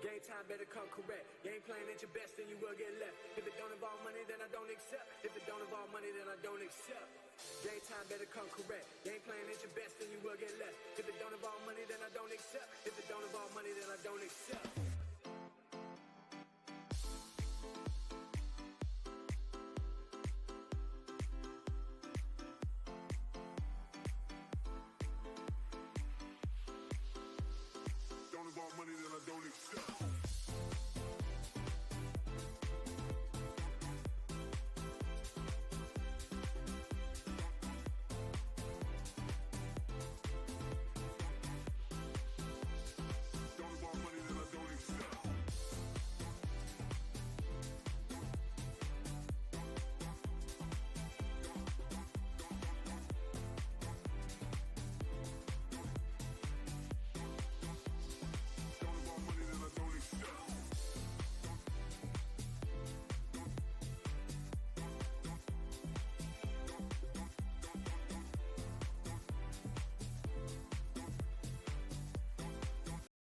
Game time better come correct. Game playing at your best, then you will get left. If it don't involve money, then I don't accept. If it don't involve money, then I don't accept. Game time better come correct. Game playing at your best, then you will get left. If it don't involve money, then I don't accept. If it don't involve money, then I don't accept.